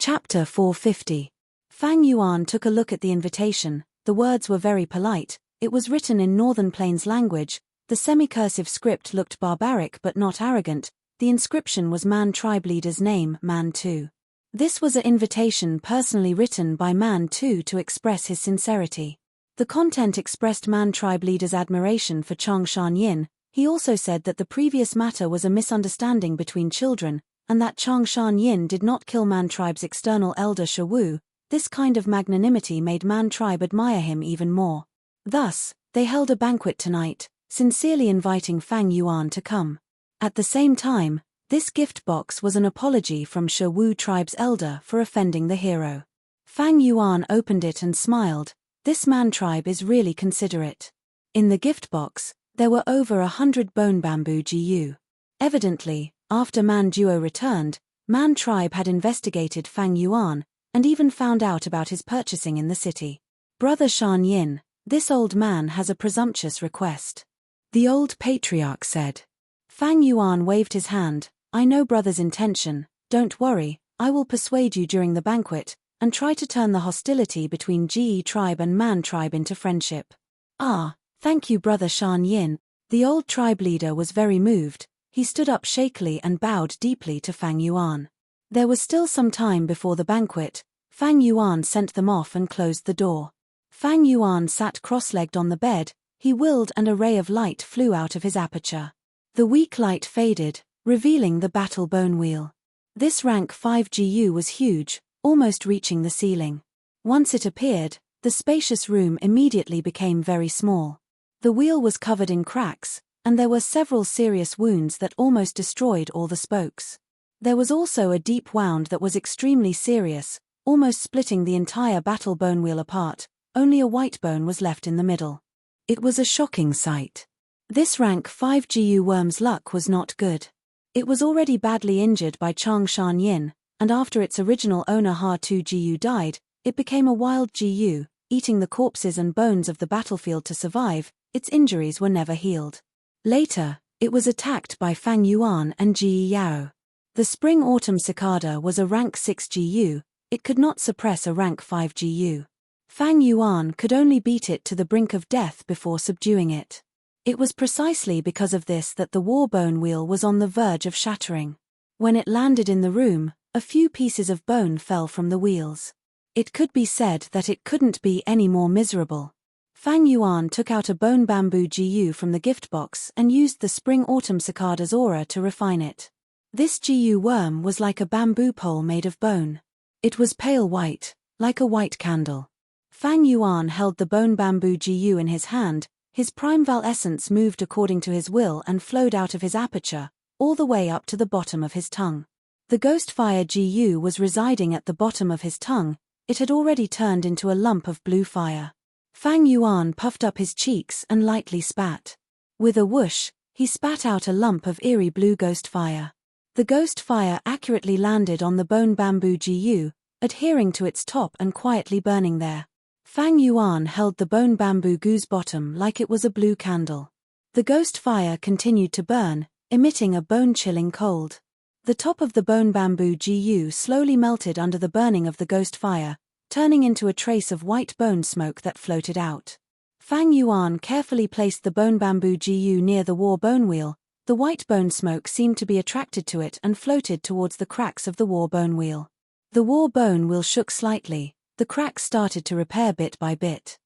Chapter 450. Fang Yuan took a look at the invitation. The words were very polite. It was written in Northern Plains language. The semi-cursive script looked barbaric but not arrogant. The inscription was Man tribe leader's name, Man 2. This was an invitation personally written by Man 2 to express his sincerity. The content expressed Man tribe leader's admiration for Chang Shan Yin. He also said that the previous matter was a misunderstanding between children, and that Chang Shan Yin did not kill Man tribe's external elder Shi Wu. This kind of magnanimity made Man tribe admire him even more. Thus, they held a banquet tonight, sincerely inviting Fang Yuan to come. At the same time, this gift box was an apology from Shi Wu tribe's elder for offending the hero. Fang Yuan opened it and smiled. This Man tribe is really considerate. In the gift box, there were over 100 bone bamboo GU. Evidently, after Man Duo returned, Man tribe had investigated Fang Yuan, and even found out about his purchasing in the city. Brother Shan Yin, this old man has a presumptuous request. The old patriarch said. Fang Yuan waved his hand. I know brother's intention, don't worry, I will persuade you during the banquet, and try to turn the hostility between Ge tribe and Man tribe into friendship. Ah, thank you brother Shan Yin. The old tribe leader was very moved. He stood up shakily and bowed deeply to Fang Yuan. There was still some time before the banquet. Fang Yuan sent them off and closed the door. Fang Yuan sat cross-legged on the bed. He willed and a ray of light flew out of his aperture. The weak light faded, revealing the battle bone wheel. This rank 5 GU was huge, almost reaching the ceiling. Once it appeared, the spacious room immediately became very small. The wheel was covered in cracks, and there were several serious wounds that almost destroyed all the spokes. There was also a deep wound that was extremely serious, almost splitting the entire battle bone wheel apart. Only a white bone was left in the middle. It was a shocking sight. This rank 5 GU worm's luck was not good. It was already badly injured by Chang Shan Yin, and after its original owner Ha 2 GU died, it became a wild GU, eating the corpses and bones of the battlefield to survive. Its injuries were never healed. Later, it was attacked by Fang Yuan and Ji Yao. The spring-autumn cicada was a rank 6 GU, it could not suppress a rank 5 GU. Fang Yuan could only beat it to the brink of death before subduing it. It was precisely because of this that the war bone wheel was on the verge of shattering. When it landed in the room, a few pieces of bone fell from the wheels. It could be said that it couldn't be any more miserable. Fang Yuan took out a bone bamboo GU from the gift box and used the spring-autumn cicada's aura to refine it. This GU worm was like a bamboo pole made of bone. It was pale white, like a white candle. Fang Yuan held the bone bamboo GU in his hand. His primeval essence moved according to his will and flowed out of his aperture, all the way up to the bottom of his tongue. The ghost fire GU was residing at the bottom of his tongue. It had already turned into a lump of blue fire. Fang Yuan puffed up his cheeks and lightly spat. With a whoosh, he spat out a lump of eerie blue ghost fire. The ghost fire accurately landed on the bone bamboo GU, adhering to its top and quietly burning there. Fang Yuan held the bone bamboo GU's bottom like it was a blue candle. The ghost fire continued to burn, emitting a bone-chilling cold. The top of the bone bamboo GU slowly melted under the burning of the ghost fire, turning into a trace of white bone smoke that floated out. Fang Yuan carefully placed the bone bamboo GU near the war bone wheel. The white bone smoke seemed to be attracted to it and floated towards the cracks of the war bone wheel. The war bone wheel shook slightly. The cracks started to repair bit by bit.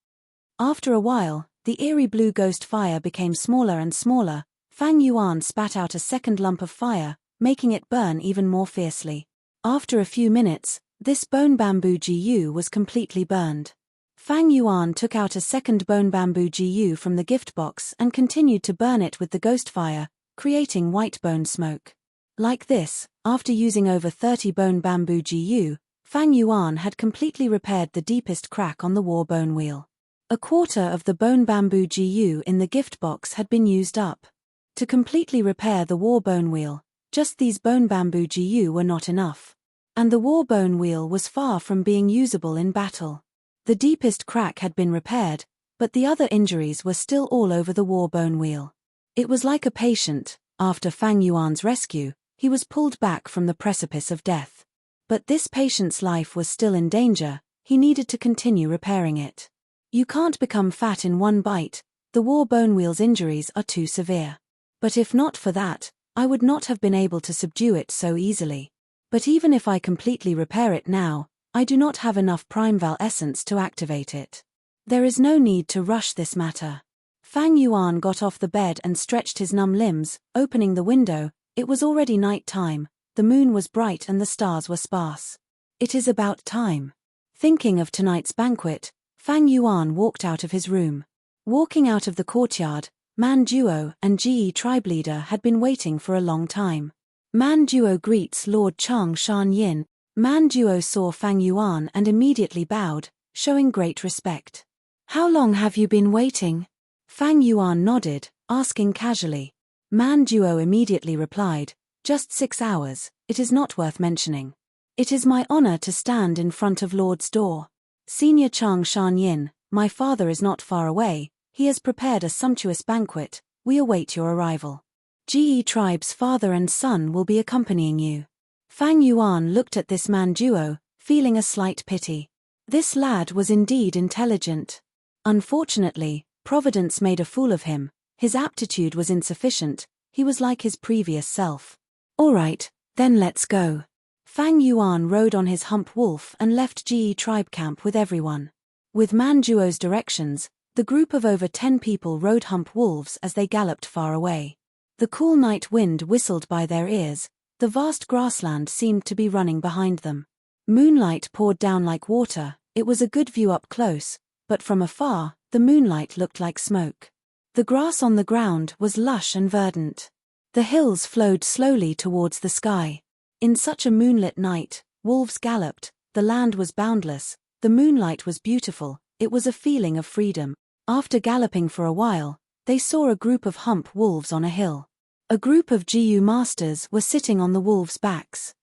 After a while, the eerie blue ghost fire became smaller and smaller. Fang Yuan spat out a second lump of fire, making it burn even more fiercely. After a few minutes, this bone bamboo GU was completely burned. Fang Yuan took out a second bone bamboo GU from the gift box and continued to burn it with the ghost fire, creating white bone smoke. Like this, after using over 30 bone bamboo GU, Fang Yuan had completely repaired the deepest crack on the war bone wheel. A quarter of the bone bamboo GU in the gift box had been used up. To completely repair the war bone wheel, just these bone bamboo GU were not enough. And the war bone wheel was far from being usable in battle. The deepest crack had been repaired, but the other injuries were still all over the war bone wheel. It was like a patient. After Fang Yuan's rescue, he was pulled back from the precipice of death. But this patient's life was still in danger, he needed to continue repairing it. You can't become fat in one bite, the war bone wheel's injuries are too severe. But if not for that, I would not have been able to subdue it so easily. But even if I completely repair it now, I do not have enough Primeval essence to activate it. There is no need to rush this matter. Fang Yuan got off the bed and stretched his numb limbs, opening the window. It was already night time, the moon was bright and the stars were sparse. It is about time. Thinking of tonight's banquet, Fang Yuan walked out of his room. Walking out of the courtyard, Man Duo and Ge tribe leader had been waiting for a long time. Man Duo greets Lord Chang Shan Yin. Man Duo saw Fang Yuan and immediately bowed, showing great respect. How long have you been waiting? Fang Yuan nodded, asking casually. Man Duo immediately replied, just 6 hours, it is not worth mentioning. It is my honor to stand in front of Lord's door. Senior Chang Shan Yin, my father is not far away, he has prepared a sumptuous banquet, we await your arrival. Ge tribe's father and son will be accompanying you. Fang Yuan looked at this Man Duo, feeling a slight pity. This lad was indeed intelligent. Unfortunately, Providence made a fool of him, his aptitude was insufficient, he was like his previous self. All right, then let's go. Fang Yuan rode on his hump wolf and left Ge tribe camp with everyone. With Man Duo's directions, the group of over 10 people rode hump wolves as they galloped far away. The cool night wind whistled by their ears, the vast grassland seemed to be running behind them. Moonlight poured down like water, it was a good view up close, but from afar, the moonlight looked like smoke. The grass on the ground was lush and verdant. The hills flowed slowly towards the sky. In such a moonlit night, wolves galloped, the land was boundless, the moonlight was beautiful, it was a feeling of freedom. After galloping for a while, they saw a group of hump wolves on a hill. A group of GU masters were sitting on the wolves' backs.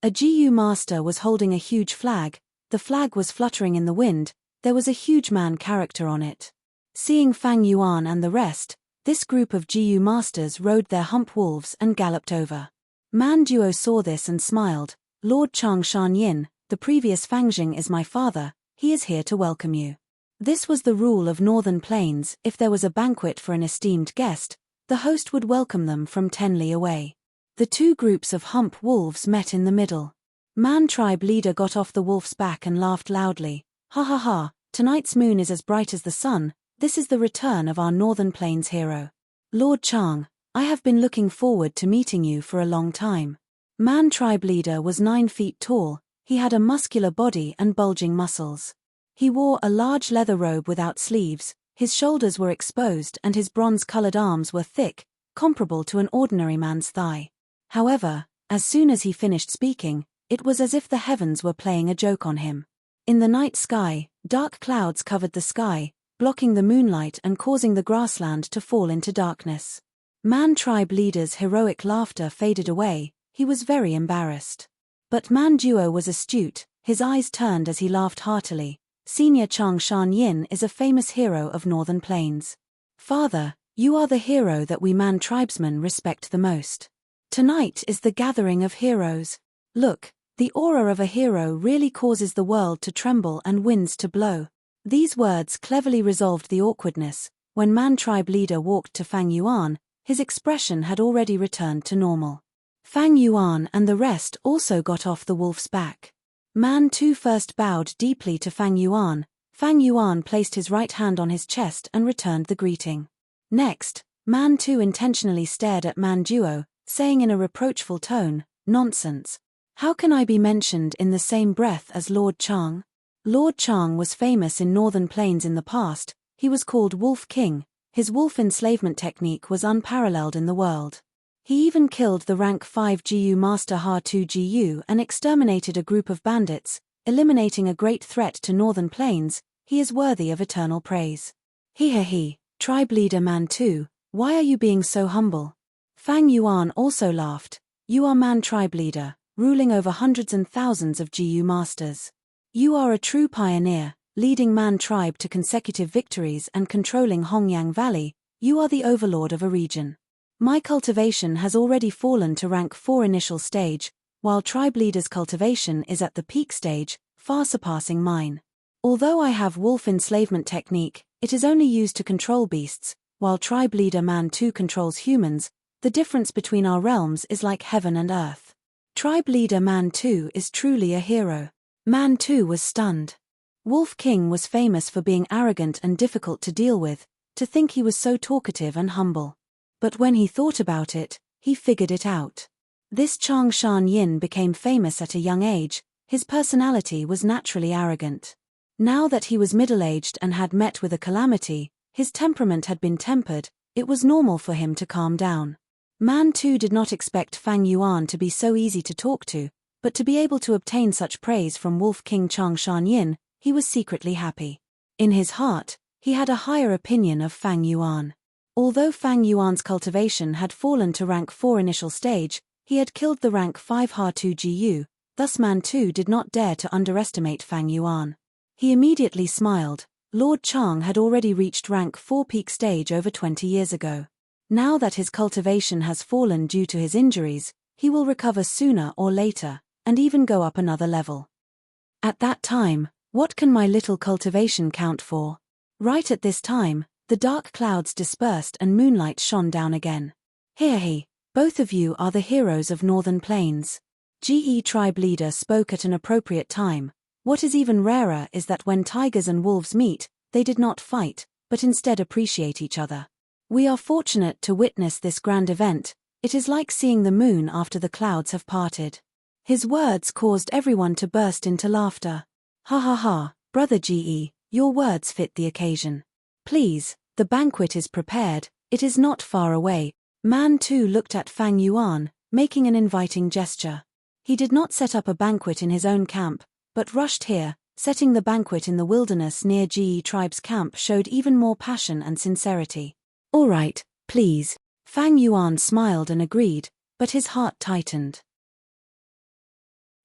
A GU master was holding a huge flag, the flag was fluttering in the wind, there was a huge man character on it. Seeing Fang Yuan and the rest, this group of GU masters rode their hump wolves and galloped over. Man Duo saw this and smiled. Lord Chang Shan Yin, the previous Fangjing is my father, he is here to welcome you. This was the rule of Northern Plains, if there was a banquet for an esteemed guest, the host would welcome them from 10 li away. The two groups of hump wolves met in the middle. Man tribe leader got off the wolf's back and laughed loudly. Ha ha ha, tonight's moon is as bright as the sun, this is the return of our Northern Plains hero. Lord Chang, I have been looking forward to meeting you for a long time. Man tribe leader was 9 feet tall, he had a muscular body and bulging muscles. He wore a large leather robe without sleeves, his shoulders were exposed and his bronze-colored arms were thick, comparable to an ordinary man's thigh. However, as soon as he finished speaking, it was as if the heavens were playing a joke on him. In the night sky, dark clouds covered the sky, blocking the moonlight and causing the grassland to fall into darkness. Man tribe leader's heroic laughter faded away, he was very embarrassed. But Man Duo was astute, his eyes turned as he laughed heartily. Senior Chang Shan Yin is a famous hero of Northern Plains. Father, you are the hero that we Man tribesmen respect the most. Tonight is the gathering of heroes. Look, the aura of a hero really causes the world to tremble and winds to blow. These words cleverly resolved the awkwardness. When Man tribe leader walked to Fang Yuan, his expression had already returned to normal. Fang Yuan and the rest also got off the wolf's back. Man Tu first bowed deeply to Fang Yuan. Fang Yuan placed his right hand on his chest and returned the greeting. Next, Man Tu intentionally stared at Man Duo, saying in a reproachful tone, "Nonsense. How can I be mentioned in the same breath as Lord Chang?" Lord Chang was famous in Northern Plains in the past, he was called Wolf King, his wolf enslavement technique was unparalleled in the world. He even killed the rank 5 GU Master Ha-2 GU and exterminated a group of bandits, eliminating a great threat to Northern Plains. He is worthy of eternal praise. He, tribe leader Man Tu, why are you being so humble? Fang Yuan also laughed. You are Man tribe leader, ruling over hundreds and thousands of GU Masters. You are a true pioneer, leading Man tribe to consecutive victories and controlling Hongyang Valley. You are the overlord of a region. My cultivation has already fallen to rank 4 initial stage, while tribe leader's cultivation is at the peak stage, far surpassing mine. Although I have wolf enslavement technique, it is only used to control beasts, while tribe leader Man 2 controls humans. The difference between our realms is like heaven and earth. Tribe leader Man 2 is truly a hero. Man 2 was stunned. Wolf King was famous for being arrogant and difficult to deal with, to think he was so talkative and humble. But when he thought about it, he figured it out. This Chang Shan Yin became famous at a young age. His personality was naturally arrogant. Now that he was middle-aged and had met with a calamity, his temperament had been tempered. It was normal for him to calm down. Man 2 did not expect Fang Yuan to be so easy to talk to, but to be able to obtain such praise from Wolf King Chang Shan Yin, he was secretly happy. In his heart, he had a higher opinion of Fang Yuan. Although Fang Yuan's cultivation had fallen to rank 4 initial stage, he had killed the rank 5 Ha2 GU, thus Man 2 did not dare to underestimate Fang Yuan. He immediately smiled. Lord Chang had already reached rank 4 peak stage over 20 years ago. Now that his cultivation has fallen due to his injuries, he will recover sooner or later, and even go up another level. At that time, what can my little cultivation count for? Right at this time, the dark clouds dispersed and moonlight shone down again. Here he, both of you are the heroes of Northern Plains. GE tribe leader spoke at an appropriate time. What is even rarer is that when tigers and wolves meet, they did not fight, but instead appreciate each other. We are fortunate to witness this grand event. It is like seeing the moon after the clouds have parted. His words caused everyone to burst into laughter. Ha ha ha, brother GE, your words fit the occasion. Please, the banquet is prepared, it is not far away. Man 2 looked at Fang Yuan, making an inviting gesture. He did not set up a banquet in his own camp, but rushed here. Setting the banquet in the wilderness near GE tribe's camp showed even more passion and sincerity. All right, please. Fang Yuan smiled and agreed, but his heart tightened.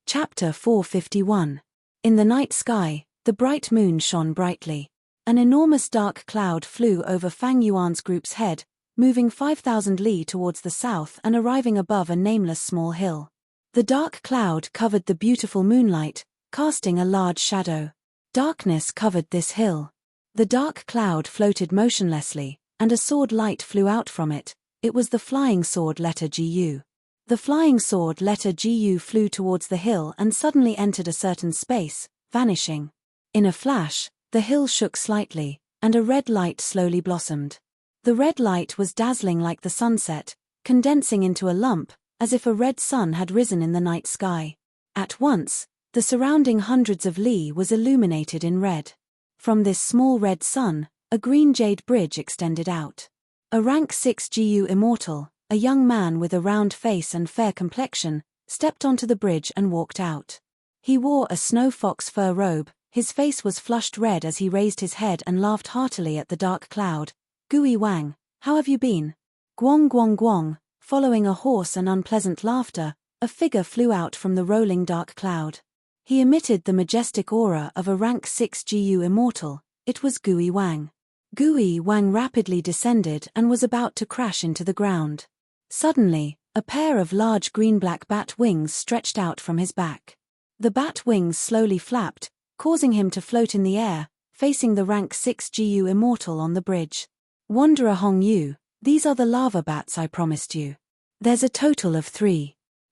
Chapter 451. In the night sky, the bright moon shone brightly. An enormous dark cloud flew over Fang Yuan's group's head, moving 5,000 li towards the south and arriving above a nameless small hill. The dark cloud covered the beautiful moonlight, casting a large shadow. Darkness covered this hill. The dark cloud floated motionlessly, and a sword light flew out from it. It was the flying sword letter GU. The flying sword letter GU flew towards the hill and suddenly entered a certain space, vanishing. In a flash, the hill shook slightly, and a red light slowly blossomed. The red light was dazzling like the sunset, condensing into a lump, as if a red sun had risen in the night sky. At once, the surrounding hundreds of li was illuminated in red. From this small red sun, a green jade bridge extended out. A rank 6 GU immortal, a young man with a round face and fair complexion, stepped onto the bridge and walked out. He wore a snow fox fur robe, his face was flushed red as he raised his head and laughed heartily at the dark cloud. Gui Wang, how have you been? Guang guang guang, following a hoarse and unpleasant laughter, a figure flew out from the rolling dark cloud. He emitted the majestic aura of a rank 6 GU immortal. It was Gui Wang. Gui Wang rapidly descended and was about to crash into the ground. Suddenly, a pair of large green-black bat wings stretched out from his back. The bat wings slowly flapped, causing him to float in the air, facing the rank 6 GU immortal on the bridge. Wanderer Hong Yu, these are the lava bats I promised you. There's a total of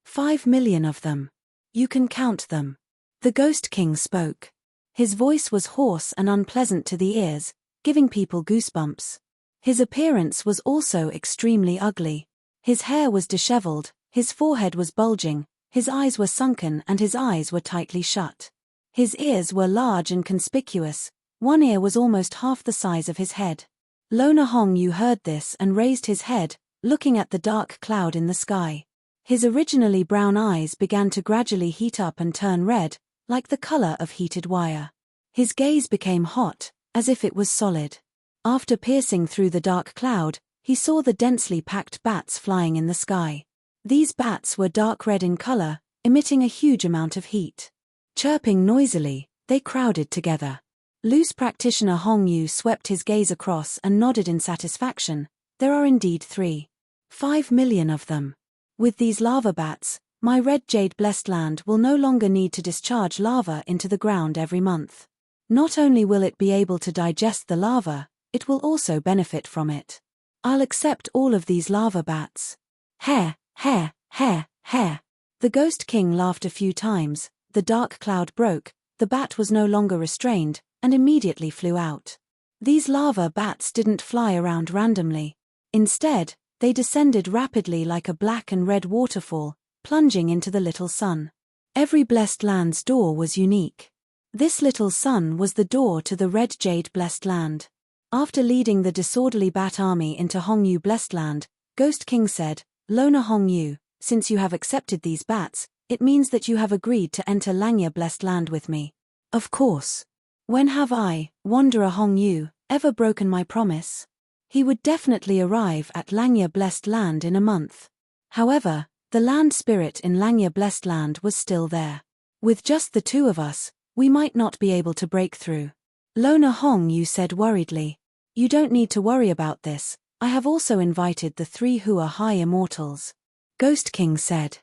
5 million of them. You can count them. The Ghost King spoke. His voice was hoarse and unpleasant to the ears, giving people goosebumps. His appearance was also extremely ugly. His hair was disheveled, his forehead was bulging, his eyes were sunken and his eyes were tightly shut. His ears were large and conspicuous, one ear was almost half the size of his head. Lona Hong Yu heard this and raised his head, looking at the dark cloud in the sky. His originally brown eyes began to gradually heat up and turn red, like the color of heated wire. His gaze became hot, as if it was solid. After piercing through the dark cloud, he saw the densely packed bats flying in the sky. These bats were dark red in color, emitting a huge amount of heat. Chirping noisily, they crowded together. Loose practitioner Hong Yu swept his gaze across and nodded in satisfaction. There are indeed 5 million of them. With these lava bats, My red jade blessed land will no longer need to discharge lava into the ground every month. Not only will it be able to digest the lava, it will also benefit from it. I'll accept all of these lava bats. Hair, hair, hair, hair. The Ghost King laughed a few times, the dark cloud broke, the bat was no longer restrained, and immediately flew out. These lava bats didn't fly around randomly. Instead, they descended rapidly like a black and red waterfall, plunging into the little sun. Every blessed land's door was unique. This little sun was the door to the red jade blessed land. After leading the disorderly bat army into Hongyu blessed land, Ghost King said, "Lona Hongyu, since you have accepted these bats, it means that you have agreed to enter Langya blessed land with me." Of course. When have I, Wanderer Hongyu, ever broken my promise? He would definitely arrive at Langya blessed land in a month. However, the land spirit in Langya blessed land was still there. With just the two of us, we might not be able to break through. Lona Hongyu said worriedly. You don't need to worry about this, I have also invited the 3 Hua High Immortals. Ghost King said.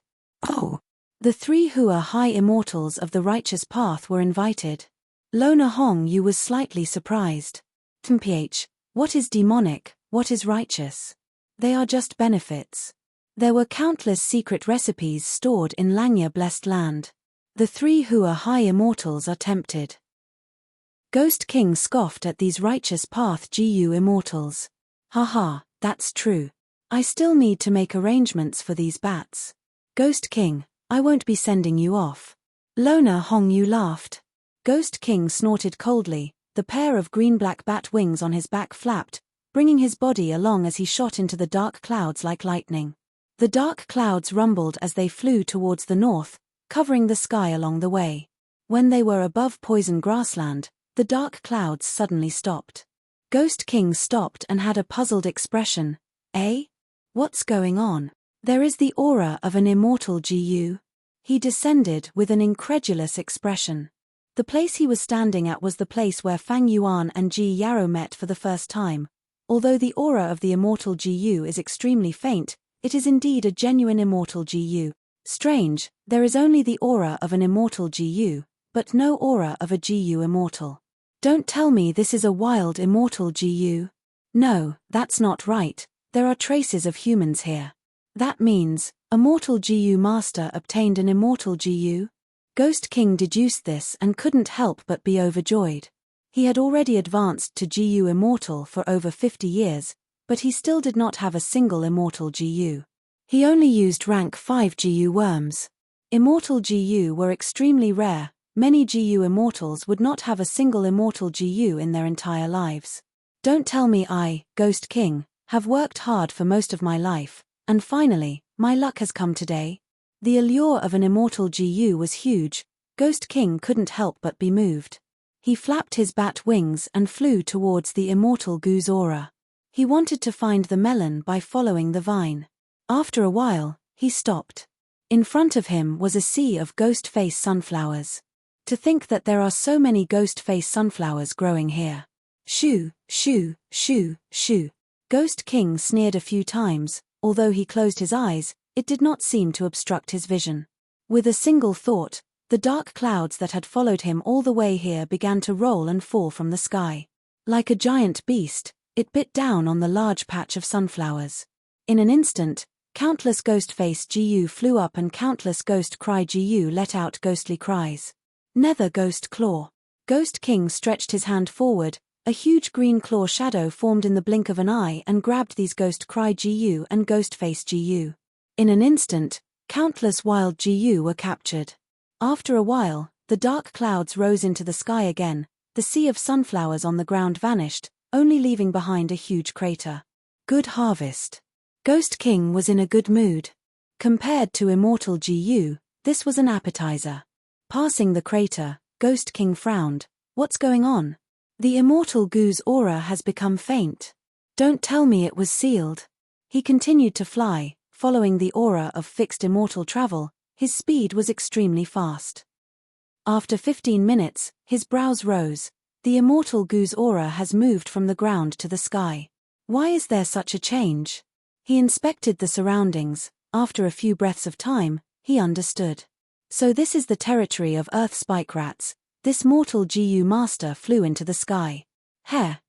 Oh. The 3 Hua High Immortals of the righteous path were invited. Lona Hongyu was slightly surprised. Mph, what is demonic, what is righteous? They are just benefits. There were countless secret recipes stored in Langya blessed land. The 3 Hua High Immortals are tempted. Ghost King scoffed at these righteous path GU immortals. Haha, that's true. I still need to make arrangements for these bats. Ghost King, I won't be sending you off. Lona Hongyu laughed. Ghost King snorted coldly, the pair of green-black bat wings on his back flapped, bringing his body along as he shot into the dark clouds like lightning. The dark clouds rumbled as they flew towards the north, covering the sky along the way. When they were above poison grassland, the dark clouds suddenly stopped. Ghost King stopped and had a puzzled expression. Eh? What's going on? There is the aura of an immortal GU. He descended with an incredulous expression. The place he was standing at was the place where Fang Yuan and Ji Yarrow met for the first time. Although the aura of the immortal GU is extremely faint, it is indeed a genuine immortal GU. Strange, there is only the aura of an immortal GU, but no aura of a GU immortal. Don't tell me this is a wild immortal GU. No, that's not right, there are traces of humans here. That means, a mortal GU master obtained an immortal GU? Ghost King deduced this and couldn't help but be overjoyed. He had already advanced to GU Immortal for over 50 years, but he still did not have a single Immortal GU. He only used rank 5 GU worms. Immortal GU were extremely rare, many GU Immortals would not have a single Immortal GU in their entire lives. Don't tell me I, Ghost King, have worked hard for most of my life, and finally, my luck has come today. The allure of an immortal GU was huge, Ghost King couldn't help but be moved. He flapped his bat wings and flew towards the immortal Gu's aura. He wanted to find the melon by following the vine. After a while, he stopped. In front of him was a sea of ghost face sunflowers. To think that there are so many ghost face sunflowers growing here. Shoo, shoo, shoo, shoo. Ghost King sneered a few times, although he closed his eyes, it did not seem to obstruct his vision. With a single thought, the dark clouds that had followed him all the way here began to roll and fall from the sky. Like a giant beast, it bit down on the large patch of sunflowers. In an instant, countless ghost face GU flew up and countless ghost cry GU let out ghostly cries. Nether Ghost Claw. Ghost King stretched his hand forward, a huge green claw shadow formed in the blink of an eye and grabbed these ghost cry GU and ghost face GU. In an instant, countless wild GU were captured. After a while, the dark clouds rose into the sky again, the sea of sunflowers on the ground vanished, only leaving behind a huge crater. Good harvest. Ghost King was in a good mood. Compared to immortal GU, this was an appetizer. Passing the crater, Ghost King frowned. What's going on? The immortal Gu's aura has become faint. Don't tell me it was sealed. He continued to fly. Following the aura of fixed immortal travel, his speed was extremely fast. After 15 minutes, his brows rose. The immortal Gu's aura has moved from the ground to the sky. Why is there such a change? He inspected the surroundings. After a few breaths of time, he understood. So this is the territory of Earth Spike Rats. This mortal GU master flew into the sky.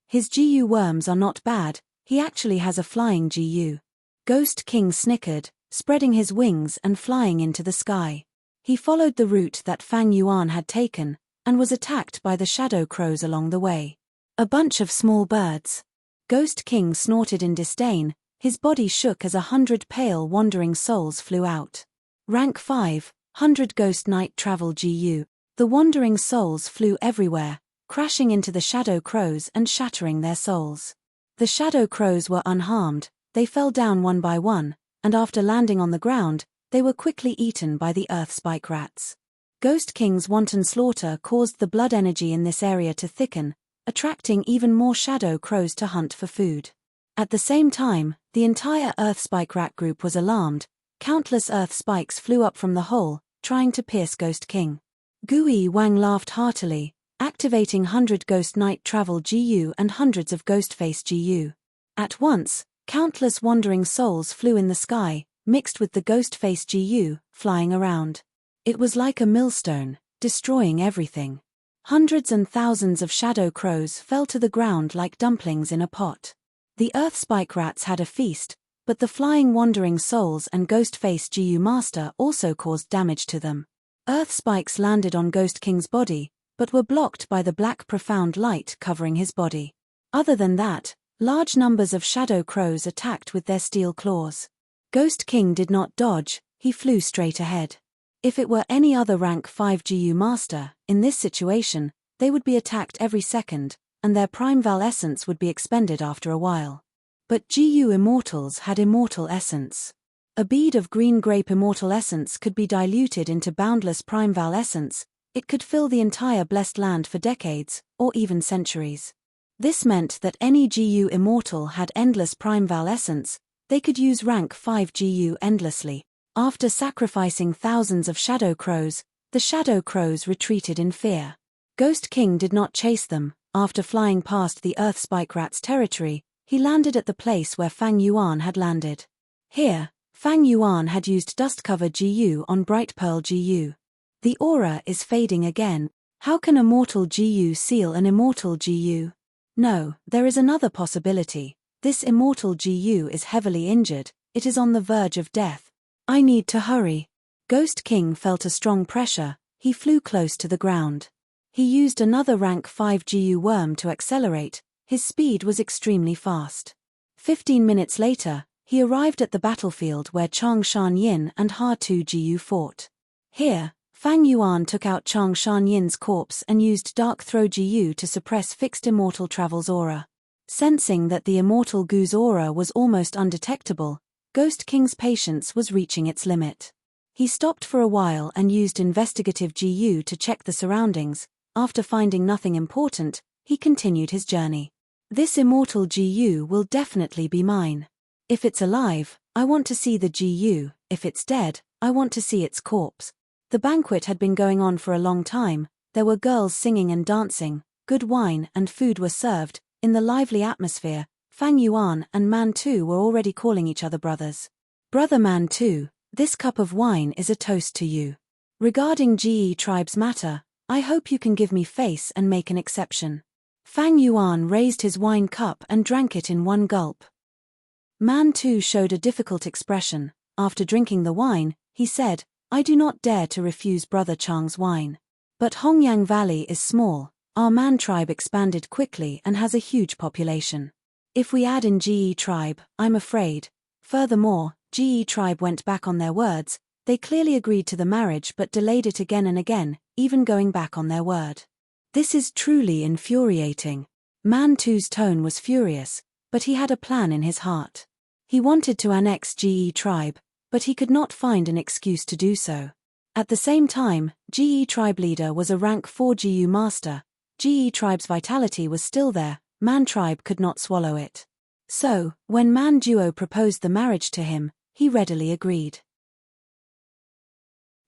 His GU worms are not bad, he actually has a flying GU. Ghost King snickered, spreading his wings and flying into the sky. He followed the route that Fang Yuan had taken, and was attacked by the shadow crows along the way. A bunch of small birds. Ghost King snorted in disdain, his body shook as 100 pale wandering souls flew out. Rank 5, 100 Ghost Night Travel GU. The wandering souls flew everywhere, crashing into the shadow crows and shattering their souls. The shadow crows were unharmed, they fell down one by one, and after landing on the ground, they were quickly eaten by the Earth Spike Rats. Ghost King's wanton slaughter caused the blood energy in this area to thicken, attracting even more shadow crows to hunt for food. At the same time, the entire Earth Spike Rat group was alarmed. Countless Earth Spikes flew up from the hole, trying to pierce Ghost King. Gui Wang laughed heartily, activating 100 Ghost Night Travel GU and hundreds of Ghostface GU. At once, countless wandering souls flew in the sky, mixed with the Ghostface GU, flying around. It was like a millstone, destroying everything. Hundreds and thousands of shadow crows fell to the ground like dumplings in a pot. The Earth Spike Rats had a feast, but the flying wandering souls and Ghostface GU Master also caused damage to them. Earth Spikes landed on Ghost King's body, but were blocked by the black profound light covering his body. Other than that, large numbers of shadow crows attacked with their steel claws. Ghost King did not dodge, he flew straight ahead. If it were any other rank 5 GU master, in this situation, they would be attacked every second, and their Primeval essence would be expended after a while. But GU immortals had immortal essence. A bead of green grape immortal essence could be diluted into boundless Primeval essence. It could fill the entire blessed land for decades, or even centuries. This meant that any GU immortal had endless Primeval essence. They could use rank 5 GU endlessly. After sacrificing thousands of shadow crows, the shadow crows retreated in fear. Ghost King did not chase them. After flying past the Earth Spike Rat's territory, he landed at the place where Fang Yuan had landed. Here, Fang Yuan had used Dust Cover GU on Bright Pearl GU. The aura is fading again. How can a mortal GU seal an immortal GU? No, there is another possibility. This immortal GU is heavily injured, it is on the verge of death. I need to hurry. Ghost King felt a strong pressure, he flew close to the ground. He used another rank 5 GU worm to accelerate, his speed was extremely fast. 15 minutes later, he arrived at the battlefield where Chang Shan Yin and Ha Tu GU fought. Here, Fang Yuan took out Chang Shan Yin's corpse and used Dark Throw GU to suppress Fixed Immortal Travel's aura. Sensing that the Immortal Gu's aura was almost undetectable, Ghost King's patience was reaching its limit. He stopped for a while and used Investigative GU to check the surroundings. After finding nothing important, he continued his journey. This immortal GU will definitely be mine. If it's alive, I want to see the GU, if it's dead, I want to see its corpse. The banquet had been going on for a long time, there were girls singing and dancing, good wine and food were served. In the lively atmosphere, Fang Yuan and Man Tu were already calling each other brothers. Brother Man Tu, this cup of wine is a toast to you. Regarding GE tribe's matter, I hope you can give me face and make an exception. Fang Yuan raised his wine cup and drank it in one gulp. Man Tu showed a difficult expression. After drinking the wine, he said, I do not dare to refuse Brother Chang's wine. But Hongyang Valley is small, our Man tribe expanded quickly and has a huge population. If we add in GE tribe, I'm afraid. Furthermore, GE tribe went back on their words, they clearly agreed to the marriage but delayed it again and again, even going back on their word. This is truly infuriating. Man Tu's tone was furious, but he had a plan in his heart. He wanted to annex GE tribe, but he could not find an excuse to do so. At the same time, GE tribe leader was a rank 4 GU master. GE tribe's vitality was still there, Man tribe could not swallow it. So, when Man Duo proposed the marriage to him, he readily agreed.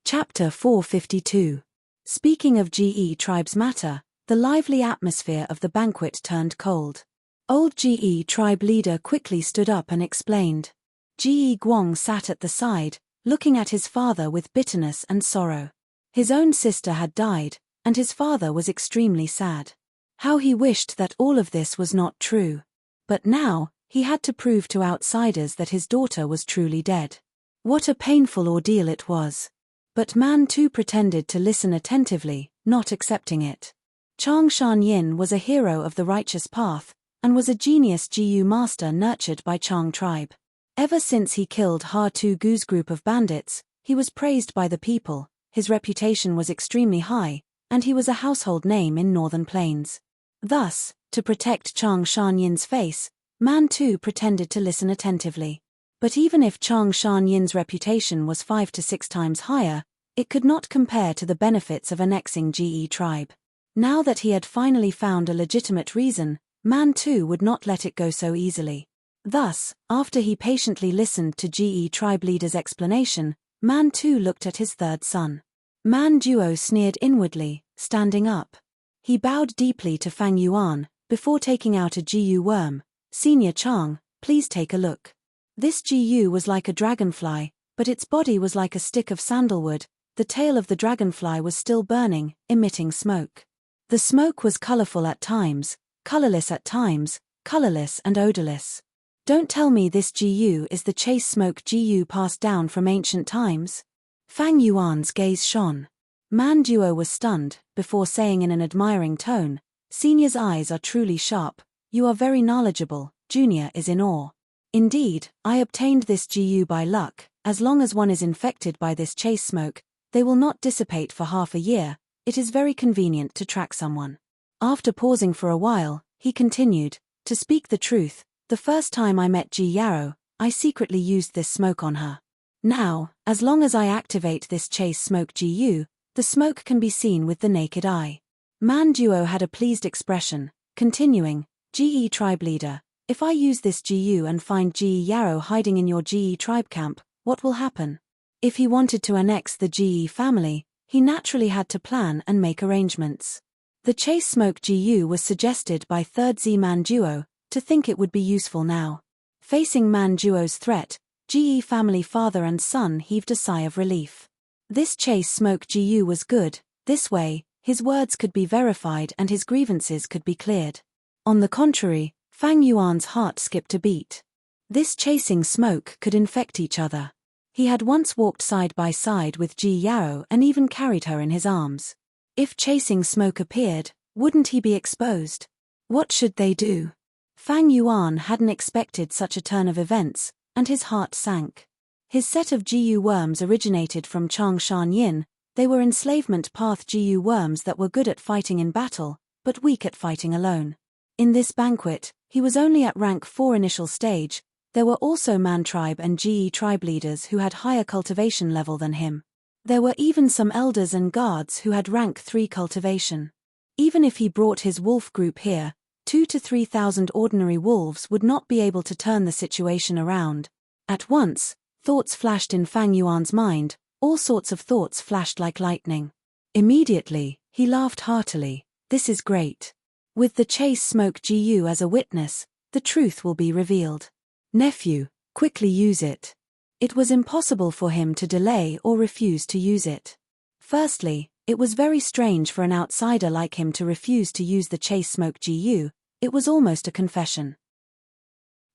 Chapter 452. Speaking of GE tribe's matter, the lively atmosphere of the banquet turned cold. Old GE tribe leader quickly stood up and explained. GE Guang sat at the side, looking at his father with bitterness and sorrow. His own sister had died, and his father was extremely sad. How he wished that all of this was not true. But now, he had to prove to outsiders that his daughter was truly dead. What a painful ordeal it was. But Man too pretended to listen attentively, not accepting it. Chang Shan-yin was a hero of the righteous path, and was a genius Gu master nurtured by Chang tribe. Ever since he killed Ha-Tu Gu's group of bandits, he was praised by the people, his reputation was extremely high, and he was a household name in Northern Plains. Thus, to protect Chang Shan-yin's face, Man too pretended to listen attentively. But even if Chang Shan-yin's reputation was 5 to 6 times higher, it could not compare to the benefits of annexing Ge tribe. Now that he had finally found a legitimate reason, Man too would not let it go so easily. Thus, after he patiently listened to Ge tribe leader's explanation, Man too looked at his third son. Man Duo sneered inwardly, standing up. He bowed deeply to Fang Yuan, before taking out a Gu worm. "Senior Chang, please take a look." This Gu was like a dragonfly, but its body was like a stick of sandalwood. The tail of the dragonfly was still burning, emitting smoke. The smoke was colorful at times, colorless at times, colorless and odorless. Don't tell me this Gu is the chase smoke Gu passed down from ancient times? Fang Yuan's gaze shone. Man Duo was stunned, before saying in an admiring tone, "Senior's eyes are truly sharp, you are very knowledgeable." Junior is in awe. "Indeed, I obtained this Gu by luck. As long as one is infected by this chase smoke, they will not dissipate for half a year. It is very convenient to track someone." After pausing for a while, he continued, "To speak the truth, the first time I met Ji Yarrow, I secretly used this smoke on her. Now, as long as I activate this chase smoke Gu, the smoke can be seen with the naked eye." Man Duo had a pleased expression, continuing, "Ge tribe leader, if I use this Gu and find Ji Yarrow hiding in your Ge tribe camp, what will happen?" If he wanted to annex the Ge family, he naturally had to plan and make arrangements. The chase smoke Gu was suggested by Third Z Man Duo, to think it would be useful now. Facing Man Duo's threat, Ge family father and son heaved a sigh of relief. This chase smoke Gu was good, this way, his words could be verified and his grievances could be cleared. On the contrary, Fang Yuan's heart skipped a beat. This chasing smoke could infect each other. He had once walked side by side with Ji Yarrow and even carried her in his arms. If chasing smoke appeared, wouldn't he be exposed? What should they do? Fang Yuan hadn't expected such a turn of events, and his heart sank. His set of Gu worms originated from Chang Shan-yin. They were enslavement path Gu worms that were good at fighting in battle, but weak at fighting alone. In this banquet, he was only at rank 4 initial stage. There were also Man tribe and Ge tribe leaders who had higher cultivation level than him. There were even some elders and guards who had rank 3 cultivation. Even if he brought his wolf group here, 2,000 to 3,000 ordinary wolves would not be able to turn the situation around. At once, thoughts flashed in Fang Yuan's mind, all sorts of thoughts flashed like lightning. Immediately, he laughed heartily. "This is great. With the chase smoke Gu as a witness, the truth will be revealed. Nephew, quickly use it." It was impossible for him to delay or refuse to use it. Firstly, it was very strange for an outsider like him to refuse to use the chase smoke Gu, it was almost a confession.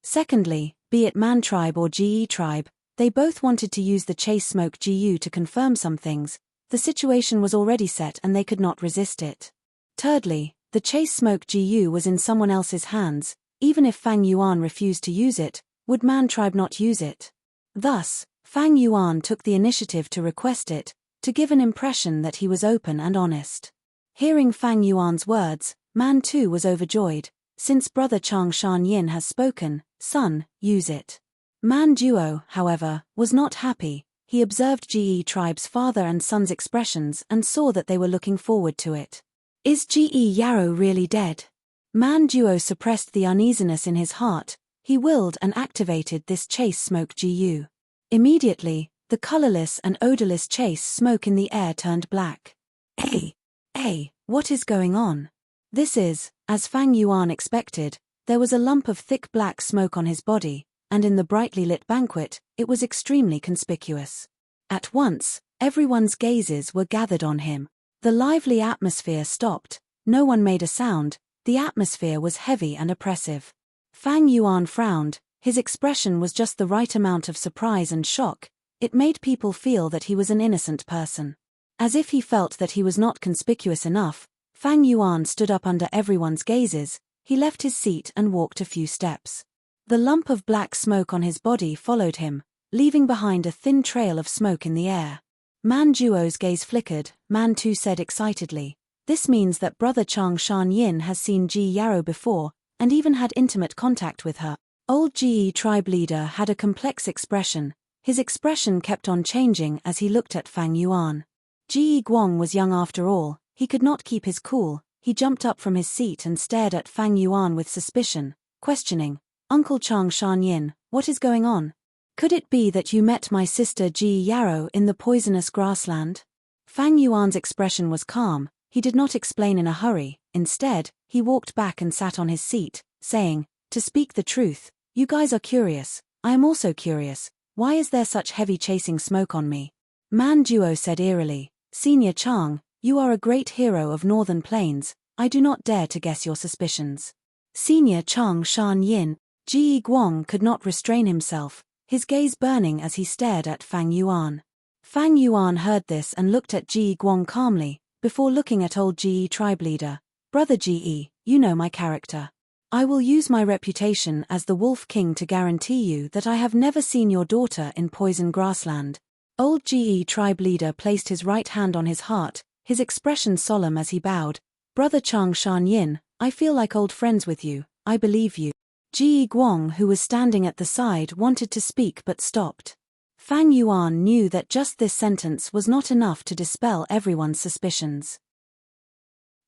Secondly, be it Man tribe or Ge tribe, they both wanted to use the chase smoke Gu to confirm some things. The situation was already set and they could not resist it. Thirdly, the chase smoke Gu was in someone else's hands. Even if Fang Yuan refused to use it, would Man tribe not use it? Thus, Fang Yuan took the initiative to request it, to give an impression that he was open and honest. Hearing Fang Yuan's words, Man too was overjoyed. "Since brother Chang Shan-yin has spoken, son, use it." Man Duo, however, was not happy. He observed Ge tribe's father and son's expressions and saw that they were looking forward to it. Is Ge Yarrow really dead? Man Duo suppressed the uneasiness in his heart. He willed and activated this chase smoke Gu. Immediately, the colorless and odorless chase smoke in the air turned black. Hey, what is going on? This is, as Fang Yuan expected, there was a lump of thick black smoke on his body, and in the brightly lit banquet, it was extremely conspicuous. At once, everyone's gazes were gathered on him. The lively atmosphere stopped, no one made a sound, the atmosphere was heavy and oppressive. Fang Yuan frowned, his expression was just the right amount of surprise and shock, it made people feel that he was an innocent person. As if he felt that he was not conspicuous enough, Fang Yuan stood up under everyone's gazes, he left his seat and walked a few steps. The lump of black smoke on his body followed him, leaving behind a thin trail of smoke in the air. Man Duo's gaze flickered, Man Tu said excitedly. This means that Brother Chang Shan Yin has seen Ji Yarrow before, and even had intimate contact with her. Old Ji tribe leader had a complex expression, his expression kept on changing as he looked at Fang Yuan. Ji Guang was young after all, he could not keep his cool, he jumped up from his seat and stared at Fang Yuan with suspicion, questioning, Uncle Chang Shan Yin, what is going on? Could it be that you met my sister Ji Yarrow in the poisonous grassland? Fang Yuan's expression was calm, he did not explain in a hurry, instead, he walked back and sat on his seat, saying, to speak the truth, you guys are curious, I am also curious, why is there such heavy chasing smoke on me? Man Duo said eerily, Senior Chang, you are a great hero of Northern Plains, I do not dare to guess your suspicions. Senior Chang Shan Yin, Ji Guang could not restrain himself, his gaze burning as he stared at Fang Yuan. Fang Yuan heard this and looked at Ji Guang calmly, before looking at old Ji tribe leader. Brother Ji, you know my character. I will use my reputation as the Wolf King to guarantee you that I have never seen your daughter in poison grassland. Old Ji tribe leader placed his right hand on his heart, his expression solemn as he bowed. Brother Chang Shan Yin, I feel like old friends with you, I believe you. Ji Guang, who was standing at the side, wanted to speak but stopped. Fang Yuan knew that just this sentence was not enough to dispel everyone's suspicions.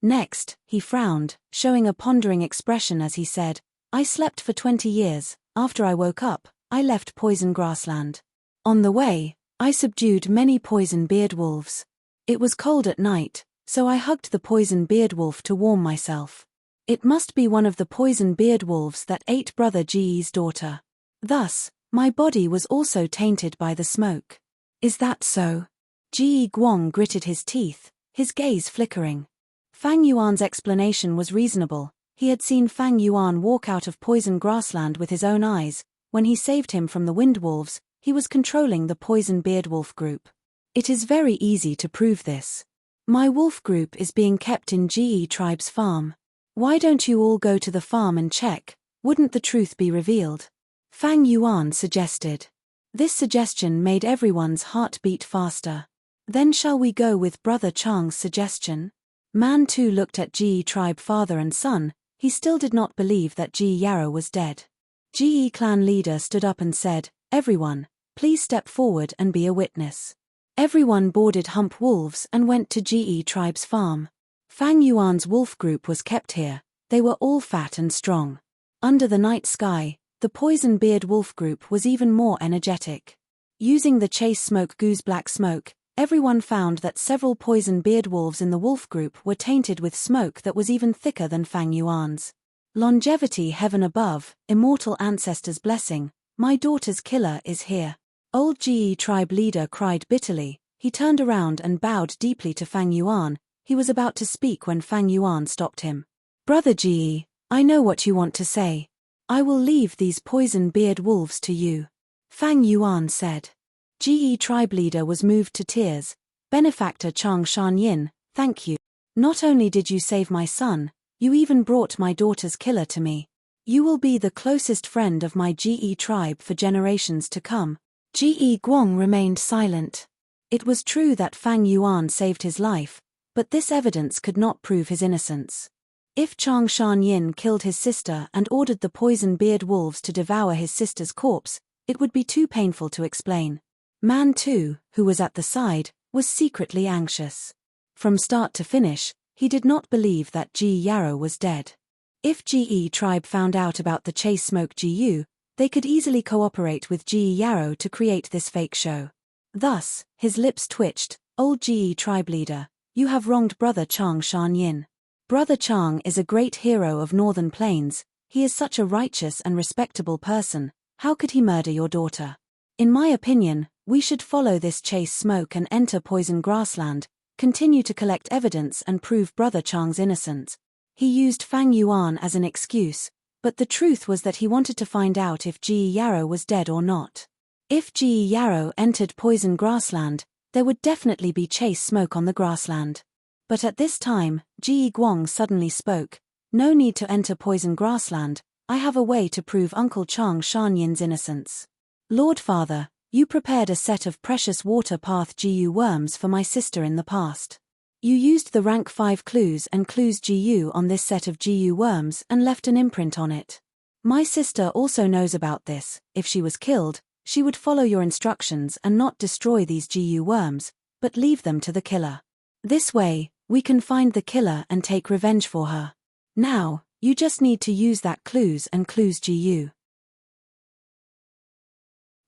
Next, he frowned, showing a pondering expression as he said, I slept for 20 years, after I woke up, I left poison grassland. On the way, I subdued many poison beard wolves. It was cold at night, so I hugged the poison beard wolf to warm myself. It must be one of the poison beard wolves that ate Brother Ji's daughter. Thus, my body was also tainted by the smoke. Is that so? Ji Guang gritted his teeth, his gaze flickering. Fang Yuan's explanation was reasonable, he had seen Fang Yuan walk out of poison grassland with his own eyes, when he saved him from the wind wolves, he was controlling the poison beard wolf group. It is very easy to prove this. My wolf group is being kept in Ji tribe's farm. Why don't you all go to the farm and check, wouldn't the truth be revealed? Fang Yuan suggested. This suggestion made everyone's heart beat faster. Then shall we go with Brother Chang's suggestion? Man Tu looked at Ji tribe father and son, he still did not believe that Ji Yarrow was dead. Ji clan leader stood up and said, everyone, please step forward and be a witness. Everyone boarded hump wolves and went to Ji tribe's farm. Fang Yuan's wolf group was kept here, they were all fat and strong. Under the night sky, the poison beard wolf group was even more energetic. Using the chase smoke goose black smoke, everyone found that several poison beard wolves in the wolf group were tainted with smoke that was even thicker than Fang Yuan's. Longevity heaven above, immortal ancestors' blessing, my daughter's killer is here. Old Ji tribe leader cried bitterly, he turned around and bowed deeply to Fang Yuan, he was about to speak when Fang Yuan stopped him. Brother Ji, I know what you want to say. I will leave these poison beard wolves to you. Fang Yuan said. Ji tribe leader was moved to tears. Benefactor Chang Shan Yin, thank you. Not only did you save my son, you even brought my daughter's killer to me. You will be the closest friend of my Ji tribe for generations to come. Ji Guang remained silent. It was true that Fang Yuan saved his life, but this evidence could not prove his innocence. If Chang Shan Yin killed his sister and ordered the poison beard wolves to devour his sister's corpse, it would be too painful to explain. Man Tu, who was at the side, was secretly anxious. From start to finish, he did not believe that Ji Yarrow was dead. If Ji tribe found out about the chase smoke Ji, they could easily cooperate with Ji Yarrow to create this fake show. Thus, his lips twitched, old Ji tribe leader, you have wronged Brother Chang Shan Yin. Brother Chang is a great hero of Northern Plains, he is such a righteous and respectable person, how could he murder your daughter? In my opinion, We should follow this chase smoke and enter poison grassland, continue to collect evidence and prove Brother Chang's innocent. He used Fang Yuan as an excuse, but the truth was that he wanted to find out if Ji Yarrow was dead or not. If Ji Yarrow entered poison grassland, there would definitely be chase smoke on the grassland. But at this time, Ji Guang suddenly spoke. No need to enter poison grassland, I have a way to prove Uncle Chang Shanyin's innocence. Lord Father, you prepared a set of precious water path GU worms for my sister in the past. You used the rank 5 clues and clues GU on this set of GU worms and left an imprint on it. My sister also knows about this. If she was killed, she would follow your instructions and not destroy these GU worms, but leave them to the killer. This way, we can find the killer and take revenge for her. Now, you just need to use that clues and clues GU.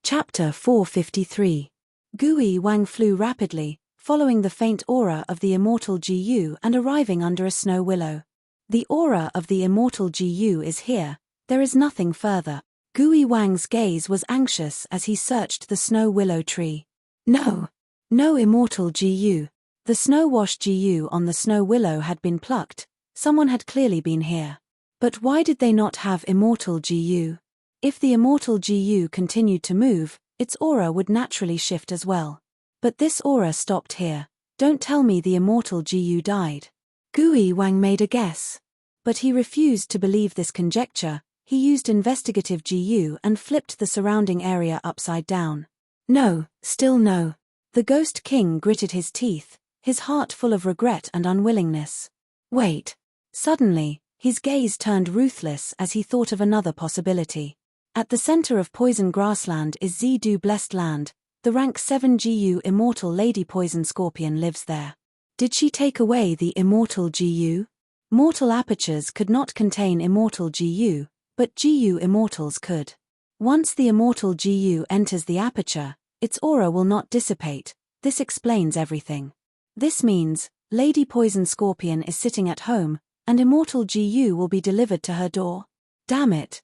Chapter 453. Gui Wang flew rapidly, following the faint aura of the immortal GU and arriving under a snow willow. The aura of the immortal GU is here, there is nothing further. Gui Wang's gaze was anxious as he searched the snow willow tree. No immortal GU. The snow-washed GU on the snow willow had been plucked, someone had clearly been here. But why did they not have immortal GU? If the immortal GU continued to move, its aura would naturally shift as well. But this aura stopped here. Don't tell me the immortal GU died. Gui Wang made a guess. But he refused to believe this conjecture. He used investigative GU and flipped the surrounding area upside down. No, still no. The Ghost King gritted his teeth, his heart full of regret and unwillingness. Wait. Suddenly, his gaze turned ruthless as he thought of another possibility. At the center of poison grassland is Zidu Blessed Land. The rank 7 GU immortal Lady Poison Scorpion lives there. Did she take away the immortal GU? Mortal apertures could not contain immortal GU, but GU immortals could. Once the immortal GU enters the aperture, its aura will not dissipate. This explains everything. This means, Lady Poison Scorpion is sitting at home, and immortal GU will be delivered to her door. Damn it.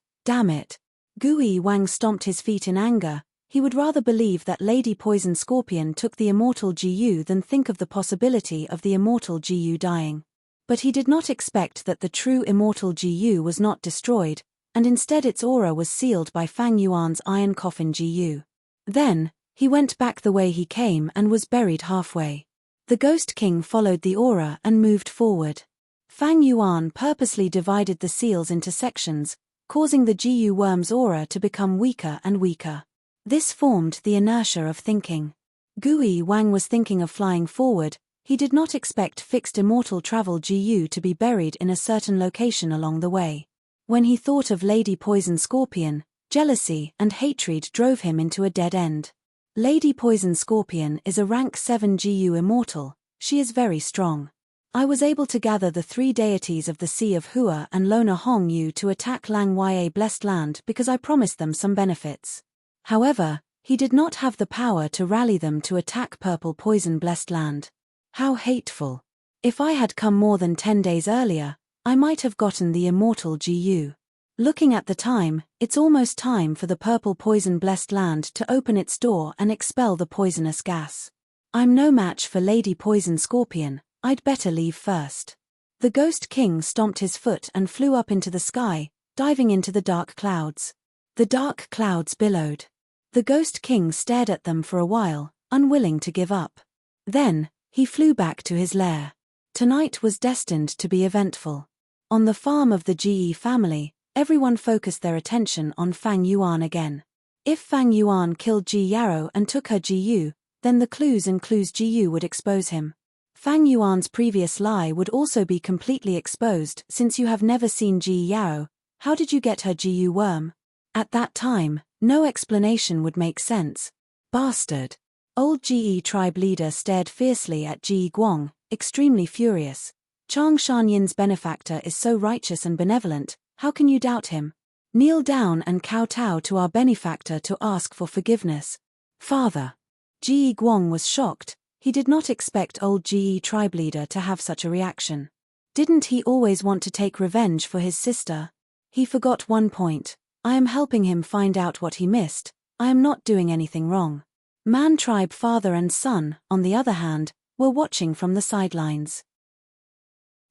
Gui Wang stomped his feet in anger. He would rather believe that Lady Poison Scorpion took the immortal GU than think of the possibility of the immortal GU dying. But he did not expect that the true immortal GU was not destroyed, and instead its aura was sealed by Fang Yuan's iron coffin GU. Then, he went back the way he came and was buried halfway. The Ghost King followed the aura and moved forward. Fang Yuan purposely divided the seals into sections, causing the GU worm's aura to become weaker and weaker. This formed the inertia of thinking. Gui Wang was thinking of flying forward. He did not expect fixed immortal travel GU to be buried in a certain location along the way. When he thought of Lady Poison Scorpion, jealousy and hatred drove him into a dead end. Lady Poison Scorpion is a rank 7 GU immortal. She is very strong. I was able to gather the 3 deities of the Sea of Hua and Lona Hong Yu to attack Lang Ya Blessed Land because I promised them some benefits. However, he did not have the power to rally them to attack Purple Poison Blessed Land. How hateful. If I had come more than 10 days earlier, I might have gotten the immortal GU. Looking at the time, it's almost time for the Purple Poison Blessed Land to open its door and expel the poisonous gas. I'm no match for Lady Poison Scorpion. I'd better leave first. The Ghost King stomped his foot and flew up into the sky, diving into the dark clouds. The dark clouds billowed. The Ghost King stared at them for a while, unwilling to give up. Then, he flew back to his lair. Tonight was destined to be eventful. On the farm of the GE family, everyone focused their attention on Fang Yuan again. If Fang Yuan killed Ji Yarrow and took her GU, then the clues and clues GU would expose him. Fang Yuan's previous lie would also be completely exposed since you have never seen Ji Yarrow. How did you get her GU worm? At that time, no explanation would make sense. Bastard. Old GE tribe leader stared fiercely at Ji Guang, extremely furious. Chang Shanyin's benefactor is so righteous and benevolent, how can you doubt him? Kneel down and kowtow to our benefactor to ask for forgiveness. Father. Ji Guang was shocked. He did not expect old GE tribe leader to have such a reaction. Didn't he always want to take revenge for his sister? He forgot one point. I am helping him find out what he missed. I am not doing anything wrong. Man tribe father and son, on the other hand, were watching from the sidelines.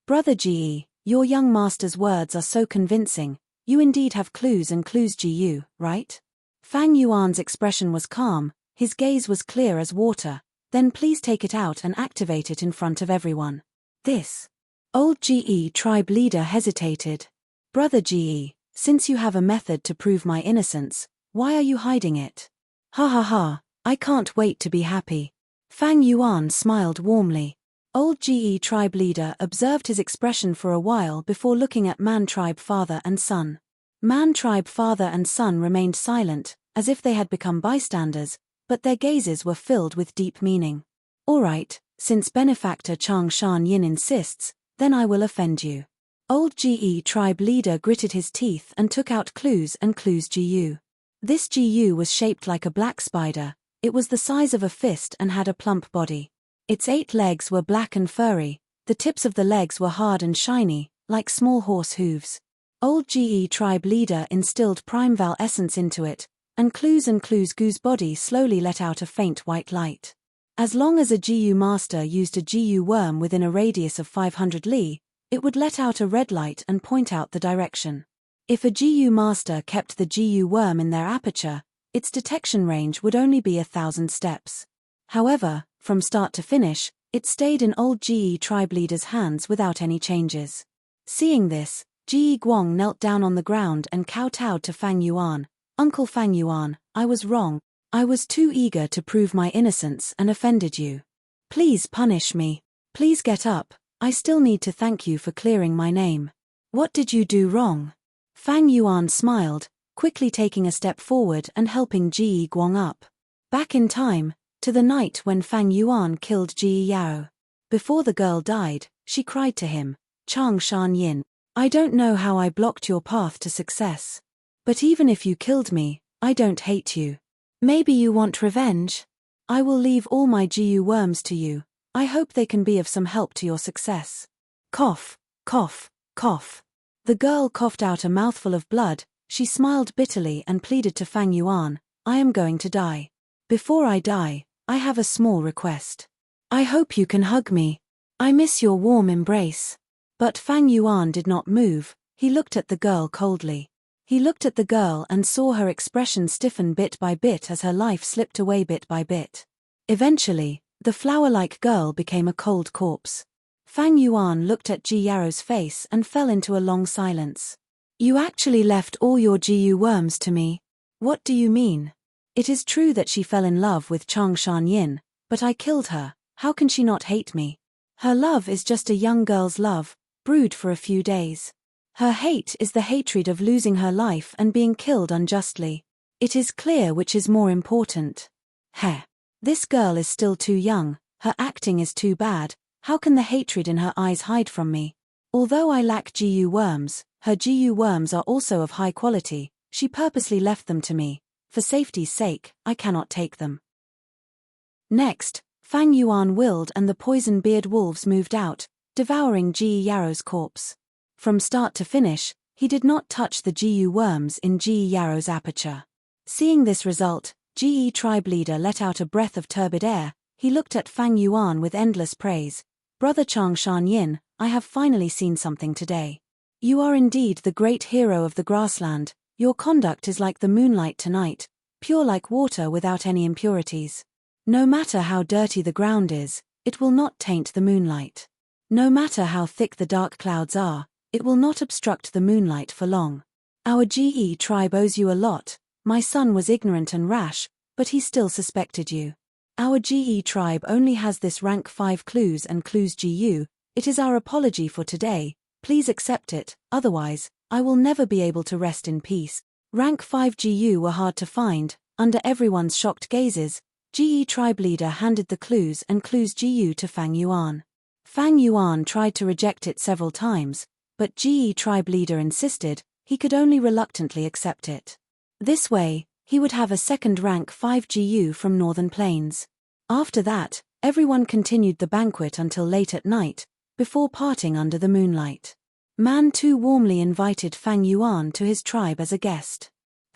Brother Ge, your young master's words are so convincing. You indeed have clues and clues, Gu, right? Fang Yuan's expression was calm, his gaze was clear as water. Then please take it out and activate it in front of everyone. This. Old Ge tribe leader hesitated. Brother Ge, since you have a method to prove my innocence, why are you hiding it? Ha ha ha, I can't wait to be happy. Fang Yuan smiled warmly. Old Ge tribe leader observed his expression for a while before looking at Man tribe father and son. Man tribe father and son remained silent, as if they had become bystanders, but their gazes were filled with deep meaning. All right, since benefactor Chang Shan Yin insists, then I will offend you. Old Ge tribe leader gritted his teeth and took out clues and clues Gu. This Gu was shaped like a black spider. It was the size of a fist and had a plump body. Its 8 legs were black and furry, the tips of the legs were hard and shiny, like small horse hooves. Old Ge tribe leader instilled primeval essence into it, and clues Gu's body slowly let out a faint white light. As long as a Gu master used a Gu worm within a radius of 500 li, it would let out a red light and point out the direction. If a Gu master kept the Gu worm in their aperture, its detection range would only be 1,000 steps. However, from start to finish, it stayed in old Ge tribe leader's hands without any changes. Seeing this, Ge Guang knelt down on the ground and kowtowed to Fang Yuan. Uncle Fang Yuan, I was wrong. I was too eager to prove my innocence and offended you. Please punish me. Please get up. I still need to thank you for clearing my name. What did you do wrong? Fang Yuan smiled, quickly taking a step forward and helping Ge Guang up. Back in time, to the night when Fang Yuan killed Ji Yao. Before the girl died, she cried to him, Chang Shan Yin, I don't know how I blocked your path to success. But even if you killed me, I don't hate you. Maybe you want revenge? I will leave all my Gu worms to you. I hope they can be of some help to your success. Cough, cough, cough. The girl coughed out a mouthful of blood. She smiled bitterly and pleaded to Fang Yuan, I am going to die. Before I die, I have a small request. I hope you can hug me. I miss your warm embrace. But Fang Yuan did not move. He looked at the girl coldly. He looked at the girl and saw her expression stiffen bit by bit as her life slipped away bit by bit. Eventually, the flower-like girl became a cold corpse. Fang Yuan looked at Ji Yaro's face and fell into a long silence. You actually left all your Gu worms to me? What do you mean? It is true that she fell in love with Chang Shan Yin, but I killed her. How can she not hate me? Her love is just a young girl's love, brewed for a few days. Her hate is the hatred of losing her life and being killed unjustly. It is clear which is more important. Heh. This girl is still too young, her acting is too bad. How can the hatred in her eyes hide from me? Although I lack Gu worms, her Gu worms are also of high quality. She purposely left them to me. For safety's sake, I cannot take them. Next, Fang Yuan willed and the poison-beard wolves moved out, devouring Ji Yaro's corpse. From start to finish, he did not touch the Gu worms in Ji Yaro's aperture. Seeing this result, Ge tribe leader let out a breath of turbid air. He looked at Fang Yuan with endless praise. Brother Chang Shan Yin, I have finally seen something today. You are indeed the great hero of the grassland. Your conduct is like the moonlight tonight, pure like water without any impurities. No matter how dirty the ground is, it will not taint the moonlight. No matter how thick the dark clouds are, it will not obstruct the moonlight for long. Our Ge tribe owes you a lot. My son was ignorant and rash, but he still suspected you. Our Ge tribe only has this rank 5 clues and clues Gu. It is our apology for today. Please accept it, otherwise, I will never be able to rest in peace. Rank 5 Gu were hard to find. Under everyone's shocked gazes, Ge tribe leader handed the clues and clues Gu to Fang Yuan. Fang Yuan tried to reject it several times, but Ge tribe leader insisted. He could only reluctantly accept it. This way, he would have a second rank 5 Gu from Northern Plains. After that, everyone continued the banquet until late at night, before parting under the moonlight. Man too warmly invited Fang Yuan to his tribe as a guest.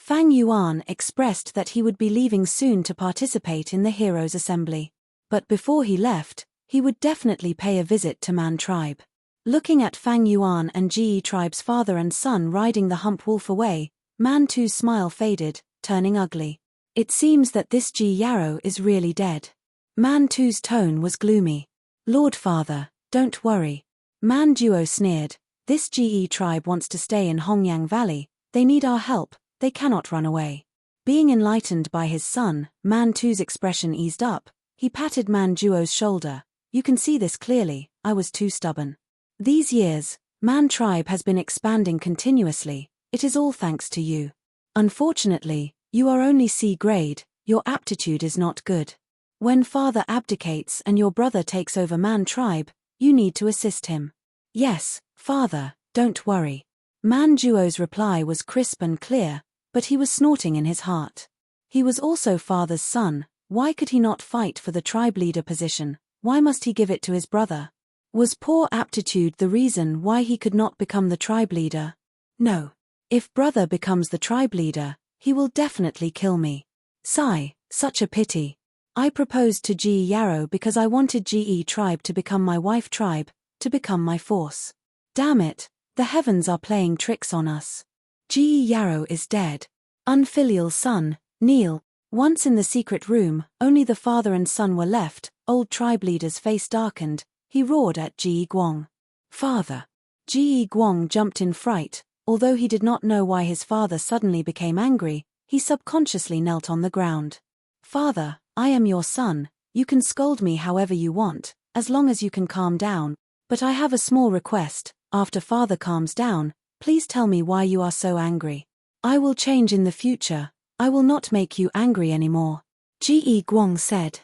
Fang Yuan expressed that he would be leaving soon to participate in the Heroes' Assembly. But before he left, he would definitely pay a visit to Man tribe. Looking at Fang Yuan and Ji tribe's father and son riding the hump wolf away, Man Tu's smile faded, turning ugly. It seems that this Ji Yarrow is really dead. Man Tu's tone was gloomy. Lord Father, don't worry. Man Duo sneered. This Ge tribe wants to stay in Hongyang Valley, they need our help, they cannot run away. Being enlightened by his son, Man Tu's expression eased up. He patted Man Duo's shoulder. You can see this clearly, I was too stubborn. These years, Man tribe has been expanding continuously, it is all thanks to you. Unfortunately, you are only C grade, your aptitude is not good. When father abdicates and your brother takes over Man tribe, you need to assist him. Yes, father, don't worry. Man Duo's reply was crisp and clear, but he was snorting in his heart. He was also father's son, why could he not fight for the tribe leader position, why must he give it to his brother? Was poor aptitude the reason why he could not become the tribe leader? No. If brother becomes the tribe leader, he will definitely kill me. Sigh, such a pity. I proposed to Ji Yarrow because I wanted Ge tribe to become my wife tribe, to become my force. Damn it, the heavens are playing tricks on us. Ge Yarrow is dead. Unfilial son, kneel. Once in the secret room, only the father and son were left, old tribe leader's face darkened, he roared at Ji Guang. Father. Ji Guang jumped in fright, although he did not know why his father suddenly became angry, he subconsciously knelt on the ground. Father, I am your son, you can scold me however you want, as long as you can calm down, but I have a small request, after father calms down, please tell me why you are so angry. I will change in the future, I will not make you angry anymore. Ji Guang said.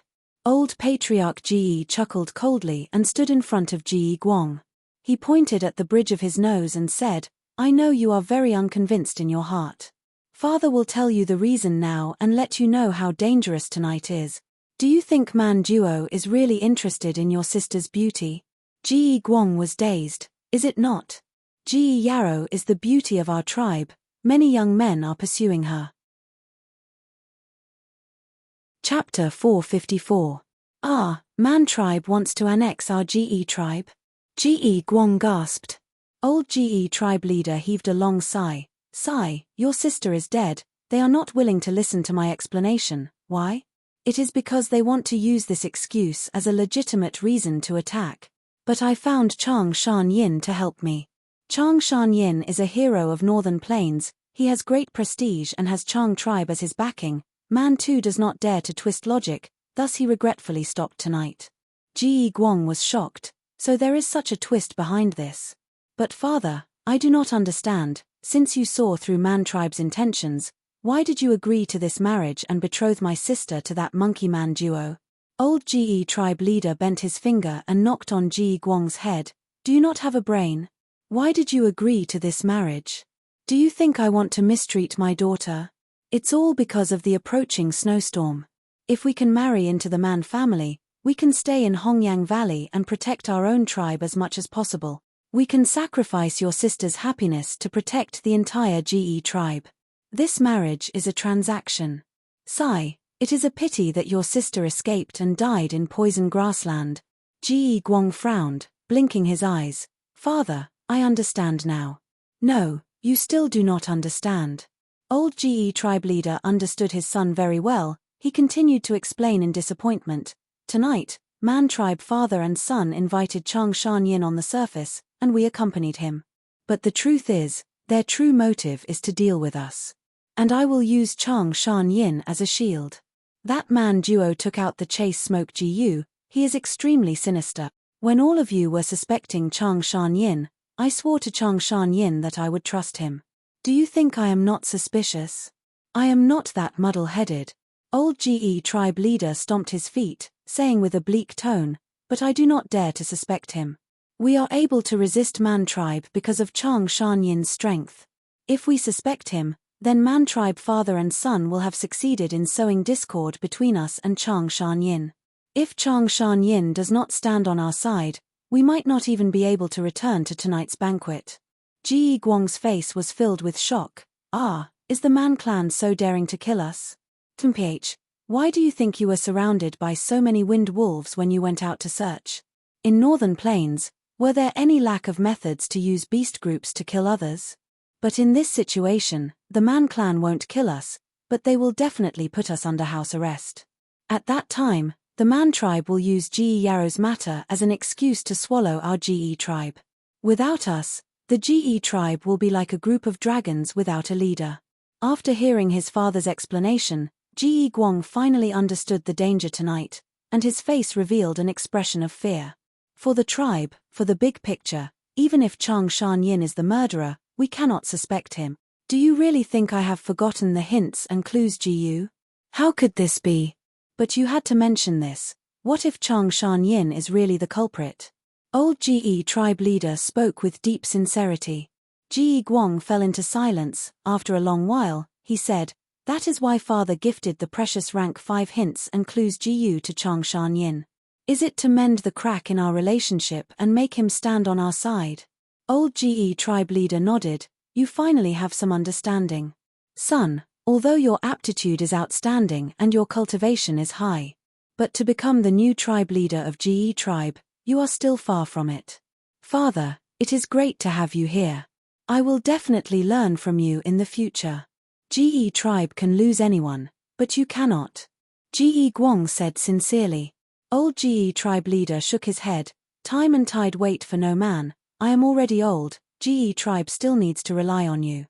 Old patriarch Ji chuckled coldly and stood in front of Ji Guang. He pointed at the bridge of his nose and said, I know you are very unconvinced in your heart. Father will tell you the reason now and let you know how dangerous tonight is. Do you think Man Duo is really interested in your sister's beauty? Ji Guang was dazed. Is it not? Ji Yarrow is the beauty of our tribe, many young men are pursuing her. Chapter 454. Man tribe wants to annex our Ge tribe? Ge Guang gasped. Old Ge tribe leader heaved a long sigh. Sigh, your sister is dead, they are not willing to listen to my explanation, why? It is because they want to use this excuse as a legitimate reason to attack. But I found Chang Shan Yin to help me. Chang Shan Yin is a hero of Northern Plains, he has great prestige and has Chang tribe as his backing. Man too does not dare to twist logic, thus he regretfully stopped tonight. Ji Guang was shocked, so there is such a twist behind this. But father, I do not understand, since you saw through Man tribe's intentions, why did you agree to this marriage and betroth my sister to that monkey Man Duo? Old Ge tribe leader bent his finger and knocked on Ji Guang's head. Do you not have a brain? Why did you agree to this marriage? Do you think I want to mistreat my daughter? It's all because of the approaching snowstorm. If we can marry into the Man family, we can stay in Hongyang Valley and protect our own tribe as much as possible. We can sacrifice your sister's happiness to protect the entire Ge tribe. This marriage is a transaction. Sigh, it is a pity that your sister escaped and died in poison grassland. Ji Guang frowned, blinking his eyes. Father, I understand now. No, you still do not understand. Old Ge tribe leader understood his son very well, he continued to explain in disappointment. Tonight, Man tribe father and son invited Chang Shan Yin on the surface, and we accompanied him. But the truth is, their true motive is to deal with us. And I will use Chang Shan Yin as a shield. That Man Duo took out the chase smoke Gu, he is extremely sinister. When all of you were suspecting Chang Shan Yin, I swore to Chang Shan Yin that I would trust him. Do you think I am not suspicious? I am not that muddle-headed. Old Ge tribe leader stomped his feet, saying with a bleak tone, but I do not dare to suspect him. We are able to resist Man tribe because of Chang Shan Yin's strength. If we suspect him, then Man tribe father and son will have succeeded in sowing discord between us and Chang Shan Yin. If Chang Shan Yin does not stand on our side, we might not even be able to return to tonight's banquet. Ji Guang's face was filled with shock. Is the Man clan so daring to kill us? Mph. Why do you think you were surrounded by so many wind wolves when you went out to search? In northern plains, were there any lack of methods to use beast groups to kill others? But in this situation, the Man clan won't kill us, but they will definitely put us under house arrest. At that time, the Man tribe will use GE Yarrow's matter as an excuse to swallow our GE tribe. Without us, the GE tribe will be like a group of dragons without a leader. After hearing his father's explanation, GE Guang finally understood the danger tonight, and his face revealed an expression of fear. For the tribe, for the big picture, even if Chang Shan Yin is the murderer, we cannot suspect him. Do you really think I have forgotten the hints and clues, Ji? How could this be? But you had to mention this. What if Chang Shan Yin is really the culprit? Old GE tribe leader spoke with deep sincerity. GE Guang fell into silence. After a long while, he said, "That is why father gifted the precious rank 5 hints and clues GU to Chang Shan Yin. Is it to mend the crack in our relationship and make him stand on our side?" Old GE tribe leader nodded. "You finally have some understanding. Son, although your aptitude is outstanding and your cultivation is high, but to become the new tribe leader of GE tribe, you are still far from it. Father, it is great to have you here. I will definitely learn from you in the future. GE tribe can lose anyone, but you cannot." GE Guang said sincerely. Old GE tribe leader shook his head. "Time and tide wait for no man. I am already old. GE tribe still needs to rely on you."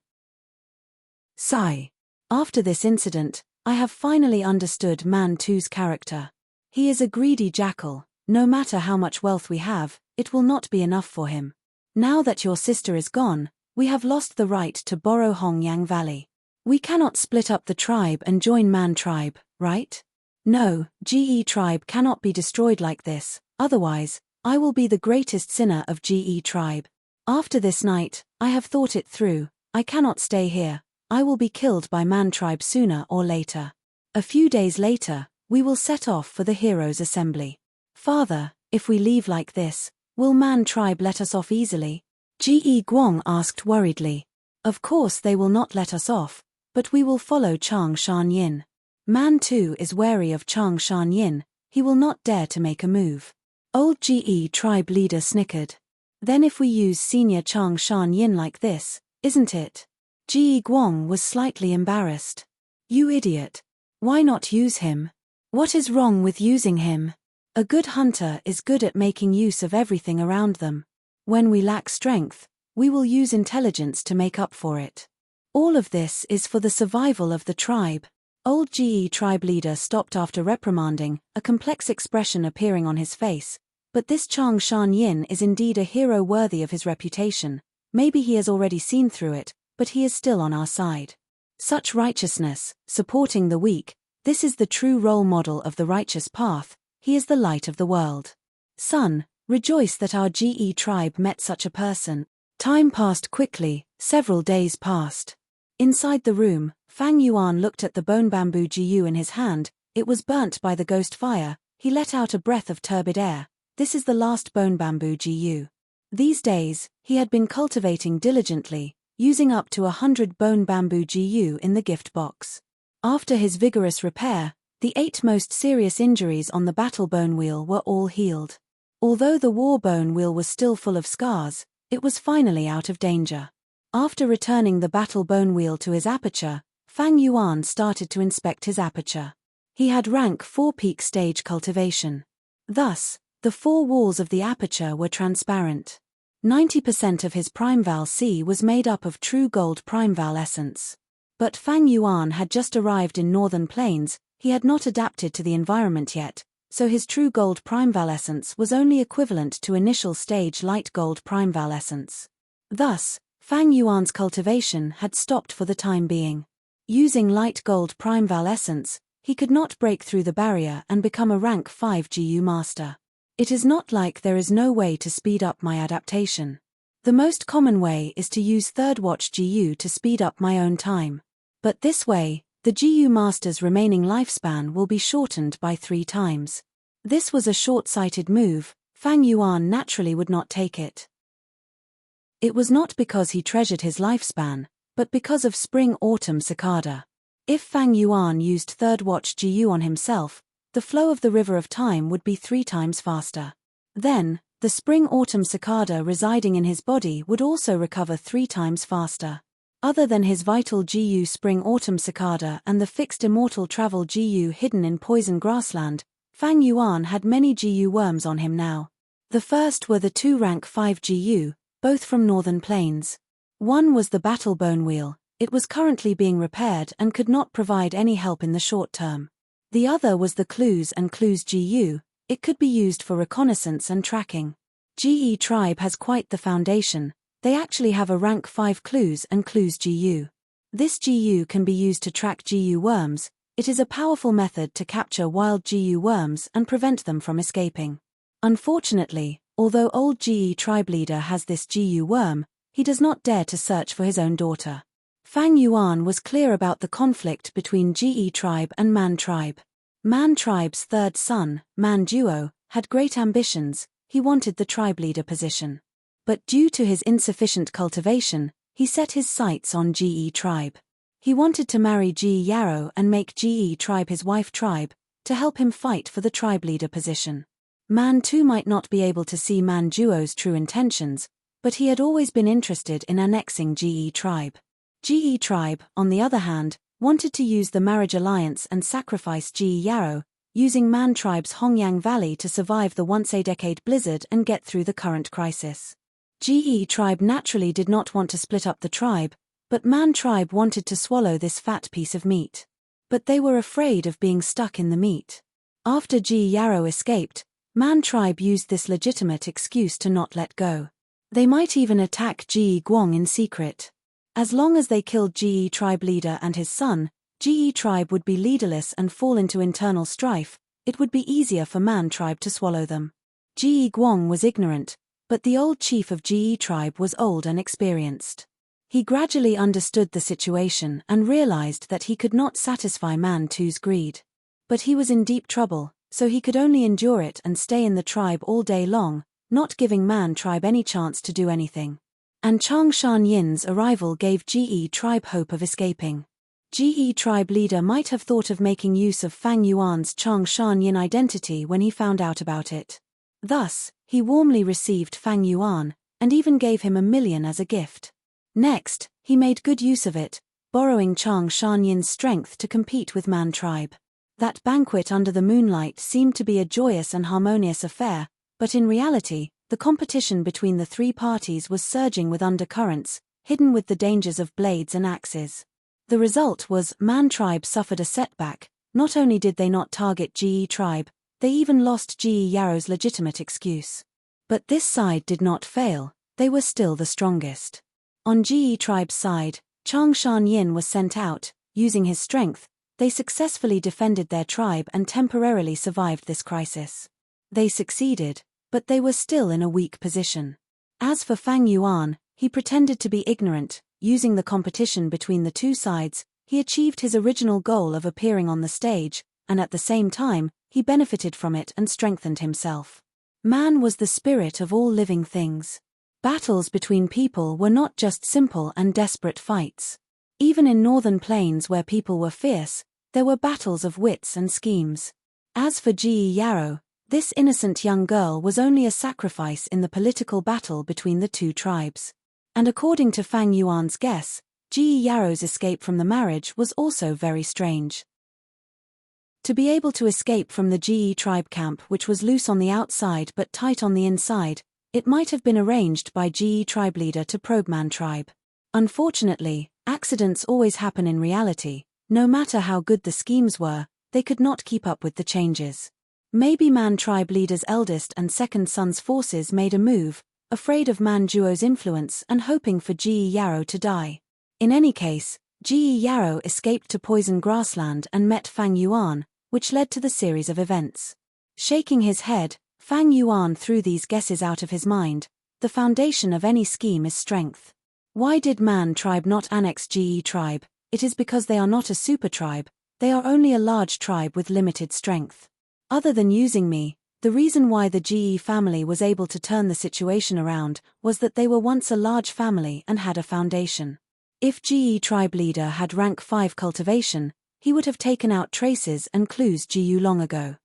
Sigh. After this incident, I have finally understood Man 2's character. He is a greedy jackal. No matter how much wealth we have, it will not be enough for him. Now that your sister is gone, we have lost the right to borrow Hongyang Valley. We cannot split up the tribe and join Man tribe, right? No, GE tribe cannot be destroyed like this, otherwise, I will be the greatest sinner of GE tribe. After this night, I have thought it through. I cannot stay here. I will be killed by Man tribe sooner or later. A few days later, we will set off for the Heroes' Assembly. Father, if we leave like this, will Man tribe let us off easily? GE Guang asked worriedly. Of course they will not let us off, but we will follow Chang Shan Yin. Man 2 is wary of Chang Shan Yin. He will not dare to make a move. Old GE tribe leader snickered. Then if we use senior Chang Shan Yin like this, isn't it? GE Guang was slightly embarrassed. You idiot. Why not use him? What is wrong with using him? A good hunter is good at making use of everything around them. When we lack strength, we will use intelligence to make up for it. All of this is for the survival of the tribe. Old GE tribe leader stopped after reprimanding, a complex expression appearing on his face. But this Chang Shan Yin is indeed a hero worthy of his reputation. Maybe he has already seen through it, but he is still on our side. Such righteousness, supporting the weak, this is the true role model of the righteous path. He is the light of the world. Son, rejoice that our GE tribe met such a person. Time passed quickly, several days passed. Inside the room, Fang Yuan looked at the bone bamboo GU in his hand. It was burnt by the ghost fire. He let out a breath of turbid air. This is the last bone bamboo GU. These days, he had been cultivating diligently, using up to 100 bone bamboo GU in the gift box. After his vigorous repair, the 8 most serious injuries on the battle bone wheel were all healed. Although the war bone wheel was still full of scars, it was finally out of danger. After returning the battle bone wheel to his aperture, Fang Yuan started to inspect his aperture. He had rank 4 peak stage cultivation. Thus, the 4 walls of the aperture were transparent. 90% of his Primeval C was made up of true gold Primeval essence. But Fang Yuan had just arrived in northern plains. He had not adapted to the environment yet, so his true gold Primeval essence was only equivalent to initial stage light gold Primeval essence. Thus, Fang Yuan's cultivation had stopped for the time being. Using light gold Primeval essence, he could not break through the barrier and become a rank 5 GU master. It is not like there is no way to speed up my adaptation. The most common way is to use third watch GU to speed up my own time. But this way, the GU master's remaining lifespan will be shortened by 3 times. This was a short-sighted move. Fang Yuan naturally would not take it. It was not because he treasured his lifespan, but because of spring-autumn cicada. If Fang Yuan used third watch GU on himself, the flow of the river of time would be 3 times faster. Then, the spring-autumn cicada residing in his body would also recover 3 times faster. Other than his vital GU spring-autumn cicada and the fixed immortal travel GU hidden in poison grassland, Fang Yuan had many GU worms on him now. The first were the 2 rank 5 GU, both from northern plains. One was the battle bone wheel. It was currently being repaired and could not provide any help in the short term. The other was the clues and clues GU. It could be used for reconnaissance and tracking. GE tribe has quite the foundation. They actually have a rank 5 clues and clues GU. This GU can be used to track GU worms. It is a powerful method to capture wild GU worms and prevent them from escaping. Unfortunately, although old GE tribe leader has this GU worm, he does not dare to search for his own daughter. Fang Yuan was clear about the conflict between GE tribe and Man tribe. Man tribe's third son, Man Duo, had great ambitions. He wanted the tribe leader position. But due to his insufficient cultivation, he set his sights on GE tribe. He wanted to marry GE Yarrow and make GE tribe his wife tribe, to help him fight for the tribe leader position. Man too might not be able to see Man Duo's true intentions, but he had always been interested in annexing GE tribe. GE tribe, on the other hand, wanted to use the marriage alliance and sacrifice GE Yarrow, using Man tribe's Hongyang Valley to survive the once-a-decade blizzard and get through the current crisis. GE tribe naturally did not want to split up the tribe, but Man tribe wanted to swallow this fat piece of meat. But they were afraid of being stuck in the meat. After GE Yarrow escaped, Man tribe used this legitimate excuse to not let go. They might even attack GE Guang in secret. As long as they killed GE tribe leader and his son, GE tribe would be leaderless and fall into internal strife. It would be easier for Man tribe to swallow them. GE Guang was ignorant, but the old chief of GE tribe was old and experienced. He gradually understood the situation and realized that he could not satisfy Man Tu's greed. But he was in deep trouble, so he could only endure it and stay in the tribe all day long, not giving Man tribe any chance to do anything. And Changshan Yin's arrival gave GE tribe hope of escaping. GE tribe leader might have thought of making use of Fang Yuan's Changshan Yin identity when he found out about it. Thus, he warmly received Fang Yuan, and even gave him 1 million as a gift. Next, he made good use of it, borrowing Changshan Yin's strength to compete with Man tribe. That banquet under the moonlight seemed to be a joyous and harmonious affair, but in reality, the competition between the 3 parties was surging with undercurrents, hidden with the dangers of blades and axes. The result was Man tribe suffered a setback. Not only did they not target GE tribe, they even lost GE Yarrow's legitimate excuse. But this side did not fail, they were still the strongest. On GE tribe's side, Changshan Yin was sent out. Using his strength, they successfully defended their tribe and temporarily survived this crisis. They succeeded, but they were still in a weak position. As for Fang Yuan, he pretended to be ignorant. Using the competition between the 2 sides, he achieved his original goal of appearing on the stage, and at the same time, he benefited from it and strengthened himself. Man was the spirit of all living things. Battles between people were not just simple and desperate fights. Even in northern plains where people were fierce, there were battles of wits and schemes. As for GE Yarrow, this innocent young girl was only a sacrifice in the political battle between the 2 tribes. And according to Fang Yuan's guess, GE Yarrow's escape from the marriage was also very strange. To be able to escape from the GE tribe camp, which was loose on the outside but tight on the inside, it might have been arranged by GE tribe leader to probe Man tribe. Unfortunately, accidents always happen in reality. No matter how good the schemes were, they could not keep up with the changes. Maybe Man tribe leader's eldest and second son's forces made a move, afraid of Man Duo's influence and hoping for GE Yarrow to die. In any case, GE Yarrow escaped to poison grassland and met Fang Yuan, which led to the series of events. Shaking his head, Fang Yuan threw these guesses out of his mind. The foundation of any scheme is strength. Why did Man tribe not annex GE tribe? It is because they are not a super tribe, they are only a large tribe with limited strength. Other than using me, the reason why the GE family was able to turn the situation around was that they were once a large family and had a foundation. If GE tribe leader had rank 5 cultivation, he would have taken out traces and clues GU long ago.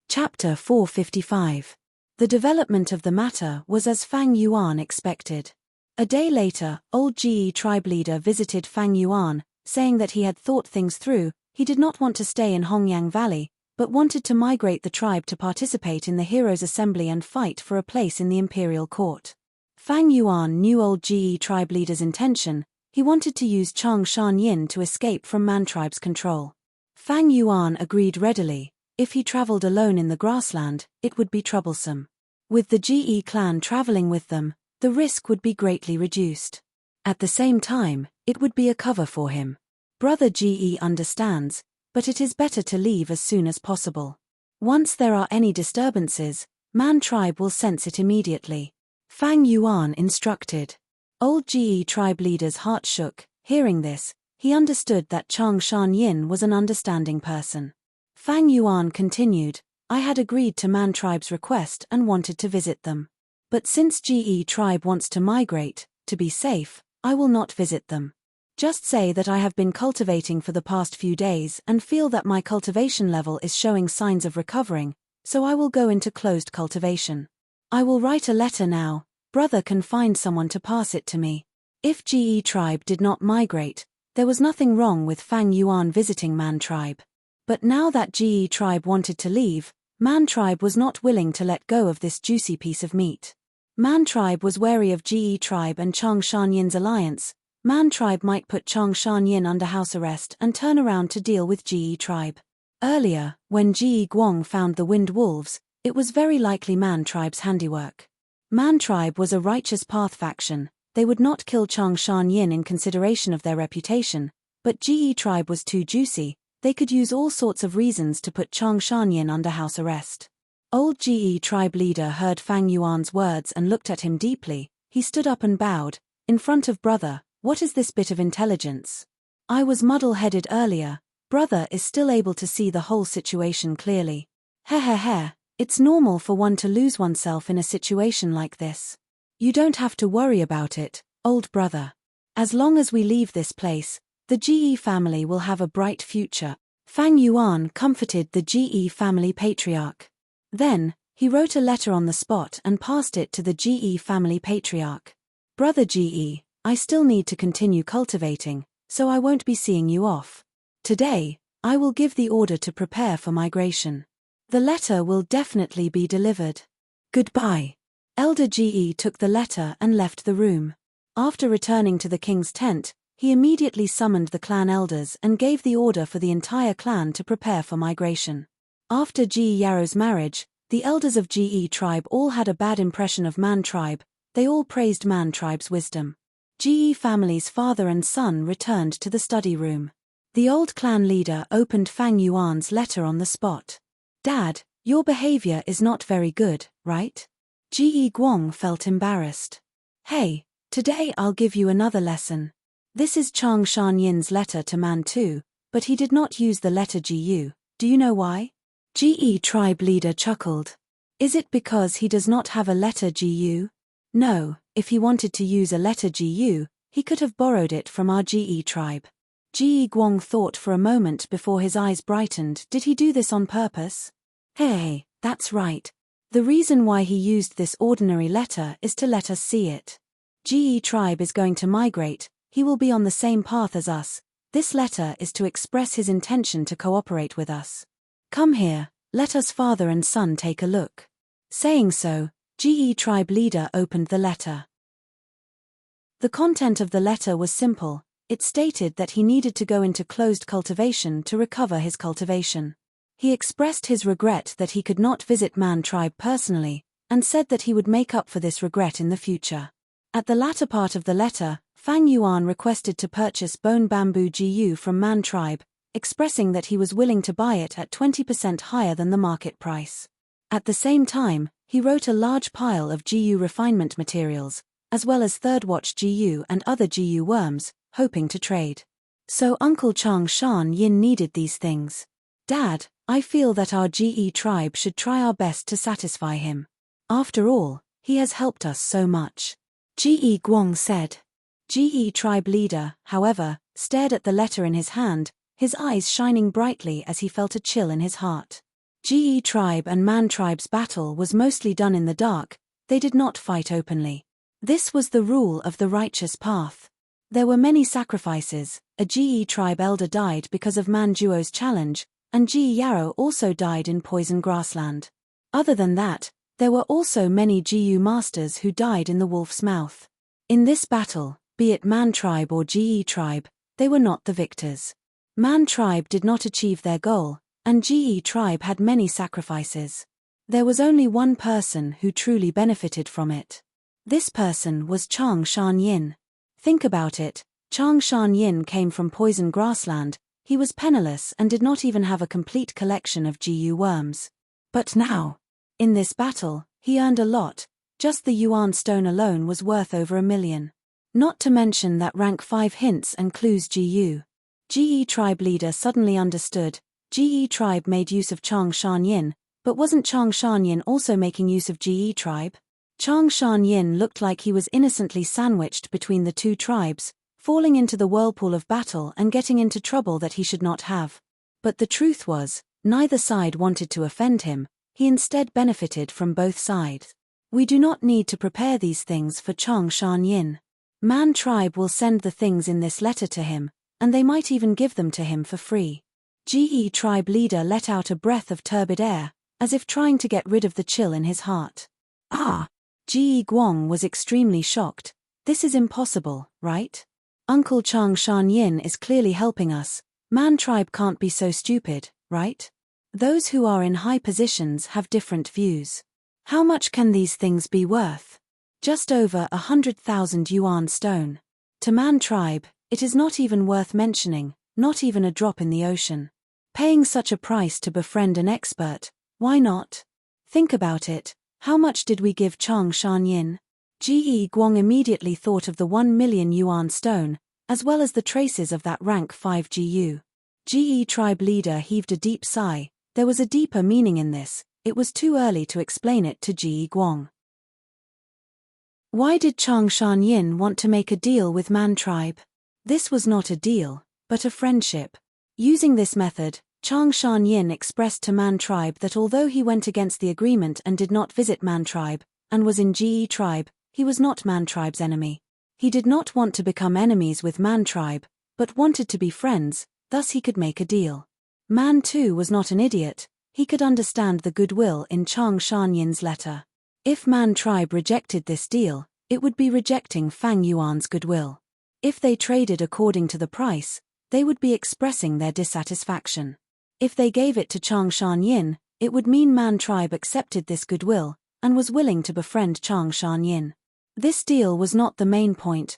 Chapter 455. The development of the matter was as Fang Yuan expected. A day later, old GE tribe leader visited Fang Yuan, saying that he had thought things through. He did not want to stay in Hongyang Valley, but wanted to migrate the tribe to participate in the Heroes' Assembly and fight for a place in the imperial court. Fang Yuan knew old GE tribe leader's intention. He wanted to use Chang Shan Yin to escape from Man tribe's control. Fang Yuan agreed readily. If he traveled alone in the grassland, it would be troublesome. With the GE clan traveling with them, the risk would be greatly reduced. At the same time, it would be a cover for him. Brother GE understands, but it is better to leave as soon as possible. Once there are any disturbances, Man tribe will sense it immediately. Fang Yuan instructed. Old GE tribe leader's heart shook. Hearing this, he understood that Chang Shan Yin was an understanding person. Fang Yuan continued, I had agreed to Man tribe's request and wanted to visit them. But since GE tribe wants to migrate, to be safe, I will not visit them. Just say that I have been cultivating for the past few days and feel that my cultivation level is showing signs of recovering, so I will go into closed cultivation. I will write a letter now. Brother can find someone to pass it to me. If GE tribe did not migrate, there was nothing wrong with Fang Yuan visiting Man tribe. But now that GE tribe wanted to leave, Man tribe was not willing to let go of this juicy piece of meat. Man tribe was wary of GE tribe and Chang Shan Yin's alliance. Man tribe might put Chang Shan Yin under house arrest and turn around to deal with GE tribe. Earlier, when GE Guang found the Wind Wolves, it was very likely Man tribe's handiwork. Man tribe was a righteous path faction. They would not kill Chang Shan Yin in consideration of their reputation, but GE tribe was too juicy. They could use all sorts of reasons to put Chang Shan Yin under house arrest. Old GE tribe leader heard Fang Yuan's words and looked at him deeply. He stood up and bowed. In front of brother, what is this bit of intelligence? I was muddle-headed earlier. Brother is still able to see the whole situation clearly. It's normal for one to lose oneself in a situation like this. You don't have to worry about it, old brother. As long as we leave this place, the GE family will have a bright future. Fang Yuan comforted the GE family patriarch. Then, he wrote a letter on the spot and passed it to the GE family patriarch. Brother GE, I still need to continue cultivating, so I won't be seeing you off. Today, I will give the order to prepare for migration. The letter will definitely be delivered. Goodbye. Elder GE took the letter and left the room. After returning to the king's tent, he immediately summoned the clan elders and gave the order for the entire clan to prepare for migration. After GE Yarrow's marriage, the elders of GE tribe all had a bad impression of Man tribe. They all praised Man tribe's wisdom. GE family's father and son returned to the study room. The old clan leader opened Fang Yuan's letter on the spot. Dad, your behavior is not very good, right? GE Guang felt embarrassed. Hey, today I'll give you another lesson. This is Chang Shan Yin's letter to Man too, but he did not use the letter GU. Do you know why? GE tribe leader chuckled. Is it because he does not have a letter GU? No, if he wanted to use a letter GU, he could have borrowed it from our GE tribe. GE Guang thought for a moment before his eyes brightened. Did he do this on purpose? Hey, that's right. The reason why he used this ordinary letter is to let us see it. GE tribe is going to migrate. He will be on the same path as us. This letter is to express his intention to cooperate with us. Come here, let us father and son take a look. Saying so, GE tribe leader opened the letter. The content of the letter was simple. It stated that he needed to go into closed cultivation to recover his cultivation. He expressed his regret that he could not visit Man tribe personally, and said that he would make up for this regret in the future. At the latter part of the letter, Fang Yuan requested to purchase bone bamboo GU from Man tribe, expressing that he was willing to buy it at 20% higher than the market price. At the same time, he wrote a large pile of GU refinement materials, as well as third watch GU and other GU worms, hoping to trade. So Uncle Chang Shan Yin needed these things. Dad, I feel that our GE tribe should try our best to satisfy him. After all, he has helped us so much. Ge Guang said. Ge tribe leader, however, stared at the letter in his hand, his eyes shining brightly as he felt a chill in his heart. Ge tribe and Man tribe's battle was mostly done in the dark, they did not fight openly. This was the rule of the righteous path. There were many sacrifices. A Ge tribe elder died because of Man Duo's challenge, and Ge Yarrow also died in poison grassland. Other than that, there were also many Ge masters who died in the wolf's mouth. In this battle, be it Man tribe or Ge tribe, they were not the victors. Man tribe did not achieve their goal, and Ge tribe had many sacrifices. There was only one person who truly benefited from it. This person was Chang Shan Yin. Think about it, Chang Shan Yin came from poison grassland, he was penniless and did not even have a complete collection of Ge worms. But now, in this battle, he earned a lot, just the Yuan stone alone was worth over 1 million. Not to mention that rank 5 hints and clues Ge tribe leader suddenly understood. Ge tribe made use of Chang Shan Yin, but wasn't Chang Shan Yin also making use of Ge tribe? Chang Shan Yin looked like he was innocently sandwiched between the two tribes, falling into the whirlpool of battle and getting into trouble that he should not have. But the truth was, neither side wanted to offend him, he instead benefited from both sides. We do not need to prepare these things for Chang Shan Yin. Man tribe will send the things in this letter to him, and they might even give them to him for free. Ge tribe leader let out a breath of turbid air, as if trying to get rid of the chill in his heart. Ge Guang was extremely shocked. This is impossible, right? Uncle Chang Shan Yin is clearly helping us. Man tribe can't be so stupid, right? Those who are in high positions have different views. How much can these things be worth? Just over 100,000 yuan stone. To Man tribe, it is not even worth mentioning, not even a drop in the ocean. Paying such a price to befriend an expert, why not? Think about it. How much did we give Chang Shan Yin? Ge Guang immediately thought of the 1 million yuan stone, as well as the traces of that rank 5 Ge tribe leader heaved a deep sigh. There was a deeper meaning in this, it was too early to explain it to Ge Guang. Why did Chang Shan Yin want to make a deal with Man tribe? This was not a deal, but a friendship. Using this method, Chang Shan Yin expressed to Man tribe that although he went against the agreement and did not visit Man tribe, and was in Ge tribe, he was not Man tribe's enemy. He did not want to become enemies with Man tribe, but wanted to be friends, thus he could make a deal. Man too was not an idiot, he could understand the goodwill in Chang Shan Yin's letter. If Man tribe rejected this deal, it would be rejecting Fang Yuan's goodwill. If they traded according to the price, they would be expressing their dissatisfaction. If they gave it to Chang Shan Yin, it would mean Man tribe accepted this goodwill, and was willing to befriend Chang Shan Yin. This deal was not the main point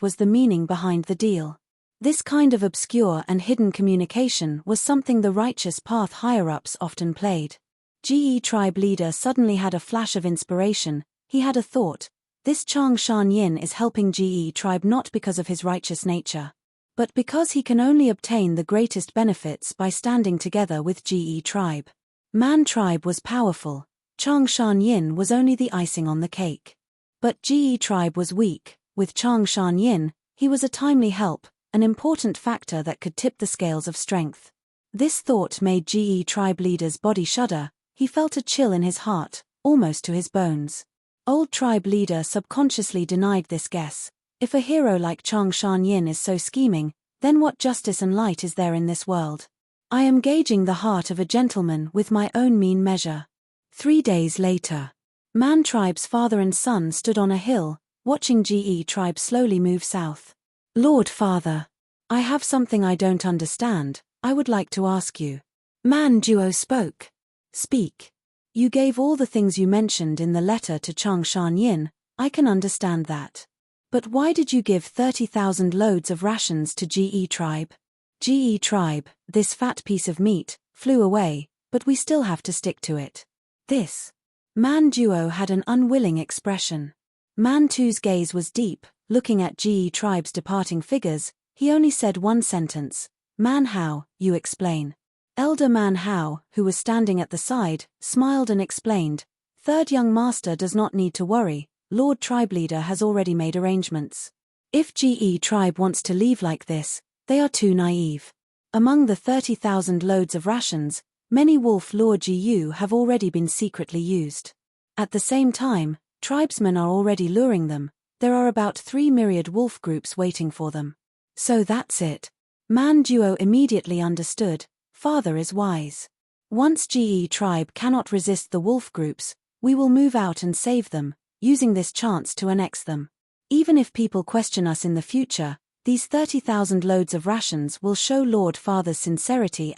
was the meaning behind the deal. This kind of obscure and hidden communication was something the righteous path higher-ups often played. Ge tribe leader suddenly had a flash of inspiration, he had a thought. This Chang Shan Yin is helping Ge tribe not because of his righteous nature, but because he can only obtain the greatest benefits by standing together with Ge tribe. Man tribe was powerful, Chang Shan Yin was only the icing on the cake. But Ge tribe was weak, with Chang Shan Yin, he was a timely help, an important factor that could tip the scales of strength. This thought made Ge tribe leader's body shudder, he felt a chill in his heart, almost to his bones. Old tribe leader subconsciously denied this guess. If a hero like Chang Shan Yin is so scheming, then what justice and light is there in this world? I am gauging the heart of a gentleman with my own mean measure. 3 days later, Man tribe's father and son stood on a hill, watching Ge tribe slowly move south. Lord Father, I have something I don't understand, I would like to ask you. Man Duo spoke. Speak. You gave all the things you mentioned in the letter to Chang Shan Yin, I can understand that. But why did you give 30,000 loads of rations to Ge tribe? Ge tribe, this fat piece of meat, flew away, but we still have to stick to it. This. Man Duo had an unwilling expression. Man Tu's gaze was deep, looking at Ge tribe's departing figures, he only said one sentence. Man Hao, you explain. Elder Man Hao, who was standing at the side, smiled and explained. Third young master does not need to worry, Lord Tribe Leader has already made arrangements. If GE Tribe wants to leave like this, they are too naive. Among the 30,000 loads of rations, many wolf lore GU have already been secretly used. At the same time, tribesmen are already luring them. There are about 3 myriad wolf groups waiting for them. So that's it. Man Duo immediately understood. Father is wise. Once GE Tribe cannot resist the wolf groups, we will move out and save them, using this chance to annex them. Even if people question us in the future, these 30,000 loads of rations will show Lord Father's sincerity,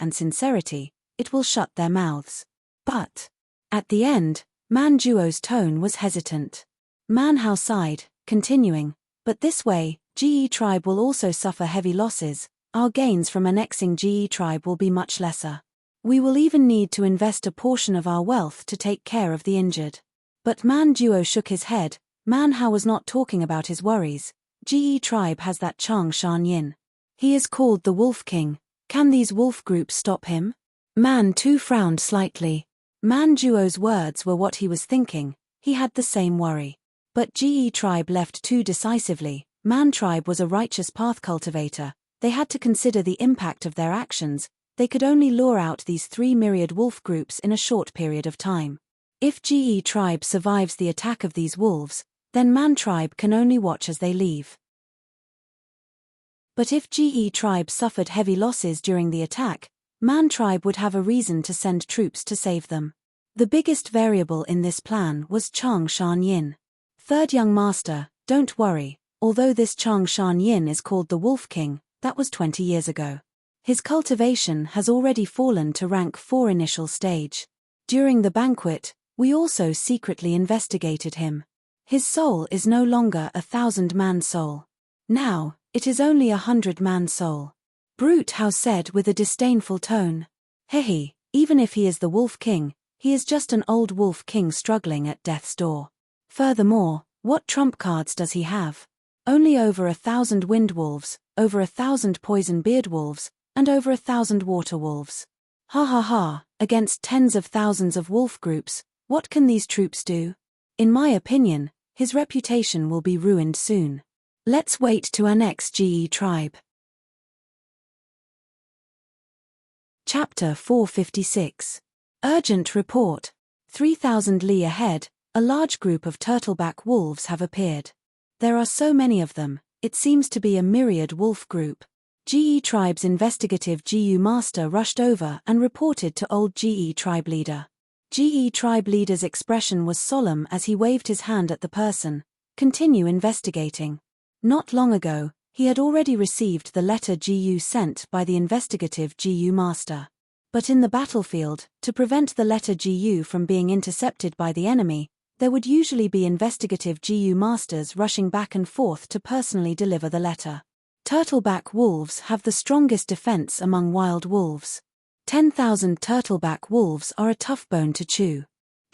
it will shut their mouths. But at the end, Man Duo's tone was hesitant. Man Hao sighed, continuing, but this way, GE Tribe will also suffer heavy losses. Our gains from annexing GE Tribe will be much lesser. We will even need to invest a portion of our wealth to take care of the injured. But Man Duo shook his head. Man Hao was not talking about his worries. GE Tribe has that Chang Shan Yin. He is called the Wolf King. Can these wolf groups stop him? Man Tu frowned slightly. Man Duo's words were what he was thinking. He had the same worry. But GE Tribe left too decisively. Man Tribe was a righteous path cultivator. They had to consider the impact of their actions. They could only lure out these 3 myriad wolf groups in a short period of time. If GE Tribe survives the attack of these wolves, then Man Tribe can only watch as they leave. But if GE Tribe suffered heavy losses during the attack, Man Tribe would have a reason to send troops to save them. The biggest variable in this plan was Chang Shan Yin. Third young master, don't worry, although this Chang Shan Yin is called the Wolf King, that was 20 years ago. His cultivation has already fallen to rank 4 initial stage. During the banquet, we also secretly investigated him. His soul is no longer 1,000-man soul. Now, it is only 100-man soul. Brute Hao said with a disdainful tone. Hehe, even if he is the Wolf King, he is just an old Wolf King struggling at death's door. Furthermore, what trump cards does he have? Only over 1,000 wind wolves, over 1,000 poison beard wolves, and over 1,000 water wolves. Ha ha ha, against tens of thousands of wolf groups, what can these troops do? In my opinion, his reputation will be ruined soon. Let's wait to annex GE Tribe. Chapter 456. Urgent report. 3,000 li ahead, a large group of turtleback wolves have appeared. There are so many of them, it seems to be a myriad wolf group. GE Tribe's investigative GU master rushed over and reported to old GE Tribe leader. GE Tribe leader's expression was solemn as he waved his hand at the person. Continue investigating. Not long ago, he had already received the letter GU sent by the investigative GU master. But in the battlefield, to prevent the letter GU from being intercepted by the enemy, there would usually be investigative GU masters rushing back and forth to personally deliver the letter. Turtleback wolves have the strongest defense among wild wolves. 10,000 turtleback wolves are a tough bone to chew.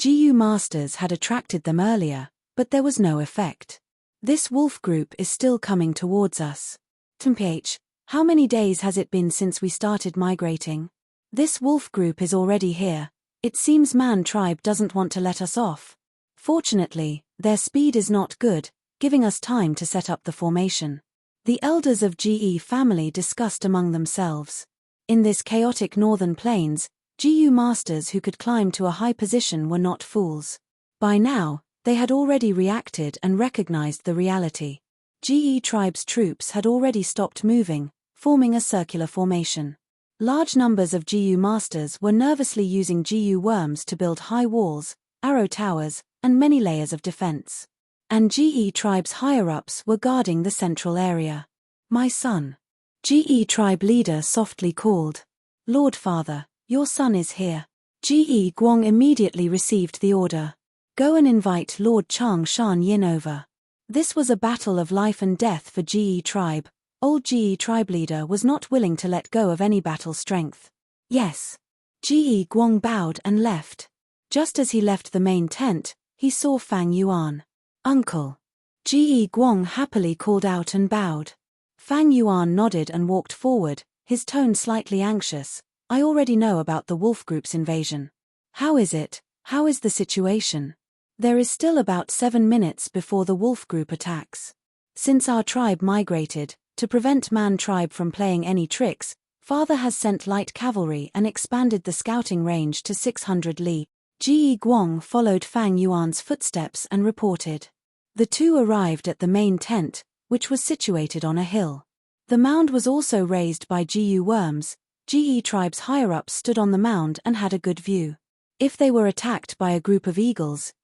GU masters had attracted them earlier, but there was no effect. This wolf group is still coming towards us. Temph, how many days has it been since we started migrating? This wolf group is already here. It seems Man Tribe doesn't want to let us off. Fortunately, their speed is not good, giving us time to set up the formation. The elders of GE family discussed among themselves. In this chaotic northern plains, GU masters who could climb to a high position were not fools. By now, they had already reacted and recognized the reality. GE Tribe's troops had already stopped moving, forming a circular formation. Large numbers of GU masters were nervously using GU worms to build high walls, arrow towers, and many layers of defense. And GE Tribe's higher-ups were guarding the central area. My son. GE Tribe leader softly called. Lord Father, your son is here. GE Guang immediately received the order. Go and invite Lord Chang Shan Yin over. This was a battle of life and death for GE Tribe. Old GE Tribe leader was not willing to let go of any battle strength. Yes. GE Guang bowed and left. Just as he left the main tent, he saw Fang Yuan. Uncle. GE Guang happily called out and bowed. Fang Yuan nodded and walked forward, his tone slightly anxious. I already know about the wolf group's invasion. How is it? How is the situation? There is still about 7 minutes before the wolf group attacks. Since our tribe migrated, to prevent Man tribe from playing any tricks, Father has sent light cavalry and expanded the scouting range to 600 li. Ji Guang followed Fang Yuan's footsteps and reported. The two arrived at the main tent, which was situated on a hill. The mound was also raised by Jiu worms. Ge tribe's higher-ups stood on the mound and had a good view. If they were attacked by a group of eagles,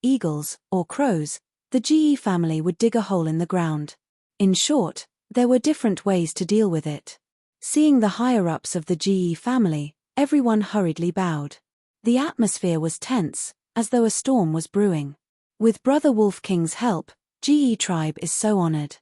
or crows, the Ge family would dig a hole in the ground. In short, there were different ways to deal with it. Seeing the higher-ups of the Ge family, everyone hurriedly bowed. The atmosphere was tense, as though a storm was brewing. With Brother Wolf King's help, Ge tribe is so honored.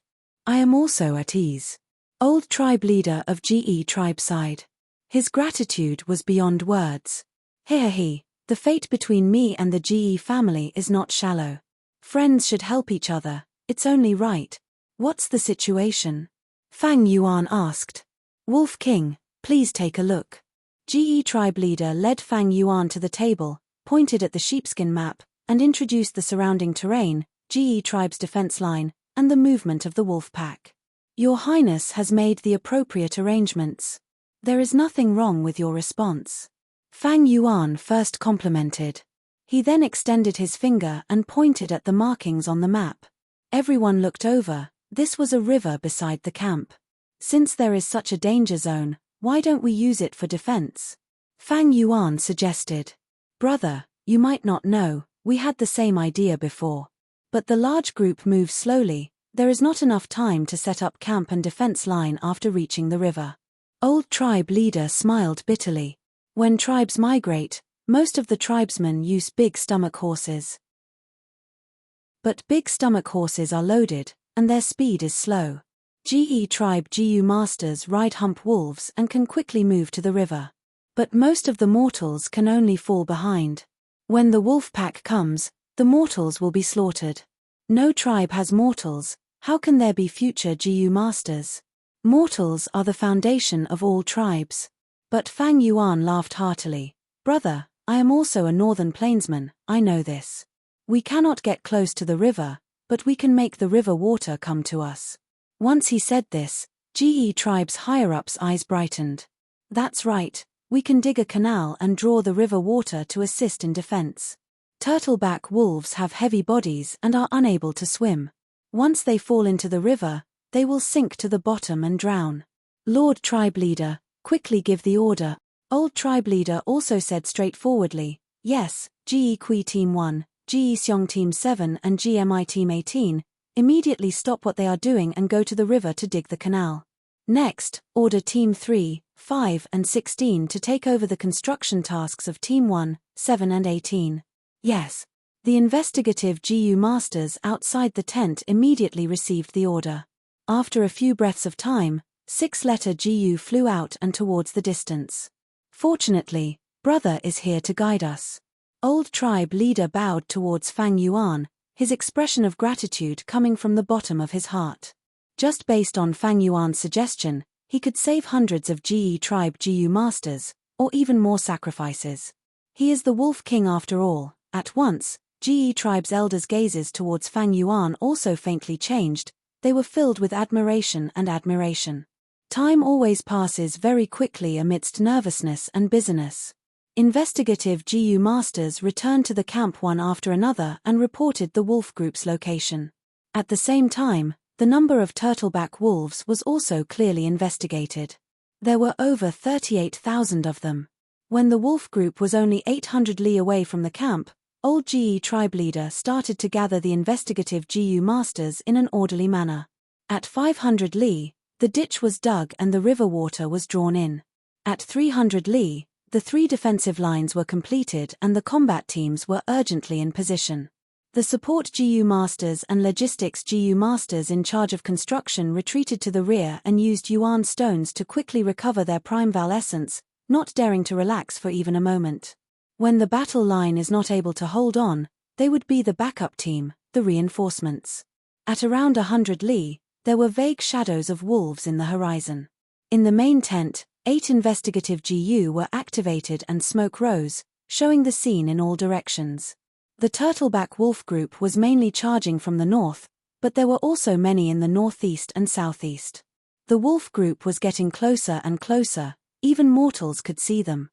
I am also at ease. Old tribe leader of Ge tribe sighed. His gratitude was beyond words. He, the fate between me and the Ge family is not shallow. Friends should help each other, it's only right. What's the situation? Fang Yuan asked. Wolf King, please take a look. Ge tribe leader led Fang Yuan to the table, pointed at the sheepskin map, and introduced the surrounding terrain, Ge tribe's defense line, and the movement of the wolf pack. Your Highness has made the appropriate arrangements. There is nothing wrong with your response. Fang Yuan first complimented. He then extended his finger and pointed at the markings on the map. Everyone looked over. This was a river beside the camp. Since there is such a danger zone, why don't we use it for defense? Fang Yuan suggested. Brother, you might not know, we had the same idea before. But the large group moves slowly, there is not enough time to set up camp and defense line after reaching the river. Old tribe leader smiled bitterly. When tribes migrate, most of the tribesmen use big stomach horses. But big stomach horses are loaded, and their speed is slow. Ge tribe Gu masters ride hump wolves and can quickly move to the river. But most of the mortals can only fall behind. When the wolf pack comes, the mortals will be slaughtered. No tribe has mortals, how can there be future Gu masters? Mortals are the foundation of all tribes. But Fang Yuan laughed heartily. Brother, I am also a northern plainsman, I know this. We cannot get close to the river, but we can make the river water come to us. Once he said this, Ge tribe's higher-ups' eyes brightened. That's right, we can dig a canal and draw the river water to assist in defense. Turtleback wolves have heavy bodies and are unable to swim. Once they fall into the river, they will sink to the bottom and drown. Lord Tribe Leader, quickly give the order. Old Tribe Leader also said straightforwardly, yes, Ge Kui Team 1, Ge Seong Team 7 and GMI Team 18, immediately stop what they are doing and go to the river to dig the canal. Next, order Team 3, 5 and 16 to take over the construction tasks of Team 1, 7 and 18. Yes. The investigative GU masters outside the tent immediately received the order. After a few breaths of time, 6-letter GU flew out and towards the distance. Fortunately, brother is here to guide us. Old tribe leader bowed towards Fang Yuan, his expression of gratitude coming from the bottom of his heart. Just based on Fang Yuan's suggestion, he could save hundreds of Ge tribe GU masters, or even more sacrifices. He is the Wolf King after all. At once, Ge tribe's elders' gazes towards Fang Yuan also faintly changed, they were filled with admiration and admiration. Time always passes very quickly amidst nervousness and busyness. Investigative GU masters returned to the camp one after another and reported the wolf group's location. At the same time, the number of turtleback wolves was also clearly investigated. There were over 38,000 of them. When the wolf group was only 800 li away from the camp, old Ge tribe leader started to gather the investigative GU masters in an orderly manner. At 500 li, the ditch was dug and the river water was drawn in. At 300 li, the 3 defensive lines were completed and the combat teams were urgently in position. The support GU masters and logistics GU masters in charge of construction retreated to the rear and used Yuan stones to quickly recover their primeval essence, not daring to relax for even a moment. When the battle line is not able to hold on, they would be the backup team, the reinforcements. At around 100 li, there were vague shadows of wolves in the horizon. In the main tent, 8 investigative GU were activated and smoke rose, showing the scene in all directions. The turtleback wolf group was mainly charging from the north, but there were also many in the northeast and southeast. The wolf group was getting closer and closer, even mortals could see them.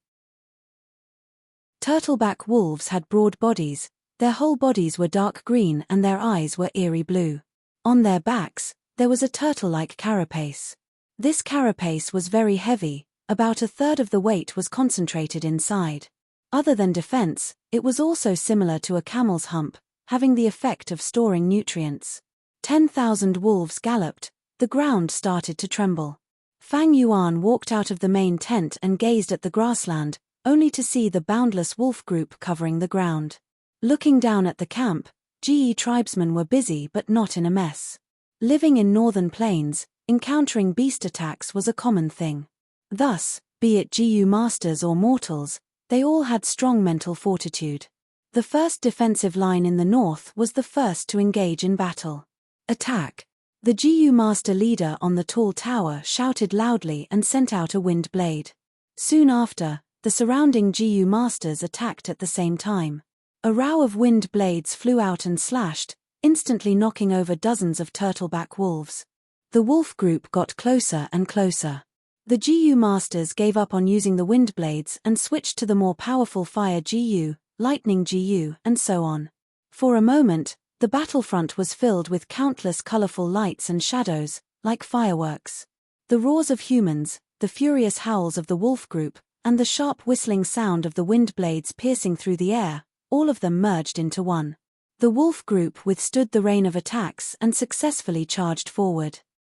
Turtleback wolves had broad bodies, their whole bodies were dark green and their eyes were eerie blue. On their backs, there was a turtle-like carapace. This carapace was very heavy, about a third of the weight was concentrated inside. Other than defense, it was also similar to a camel's hump, having the effect of storing nutrients. 10,000 wolves galloped, the ground started to tremble. Fang Yuan walked out of the main tent and gazed at the grassland, only to see the boundless wolf group covering the ground. Looking down at the camp, Ge tribesmen were busy but not in a mess. Living in northern plains, encountering beast attacks was a common thing. Thus, be it Ge masters or mortals, they all had strong mental fortitude. The first defensive line in the north was the first to engage in battle. Attack! The Ge master leader on the tall tower shouted loudly and sent out a wind blade. Soon after, the surrounding Ge masters attacked at the same time. A row of wind blades flew out and slashed, instantly knocking over dozens of turtleback wolves. The wolf group got closer and closer. The Ge masters gave up on using the wind blades and switched to the more powerful fire Ge, lightning Ge, and so on. For a moment, the battlefront was filled with countless colorful lights and shadows, like fireworks. The roars of humans, the furious howls of the wolf group, and the sharp whistling sound of the wind blades piercing through the air, all of them merged into one. The wolf group withstood the rain of attacks and successfully charged forward.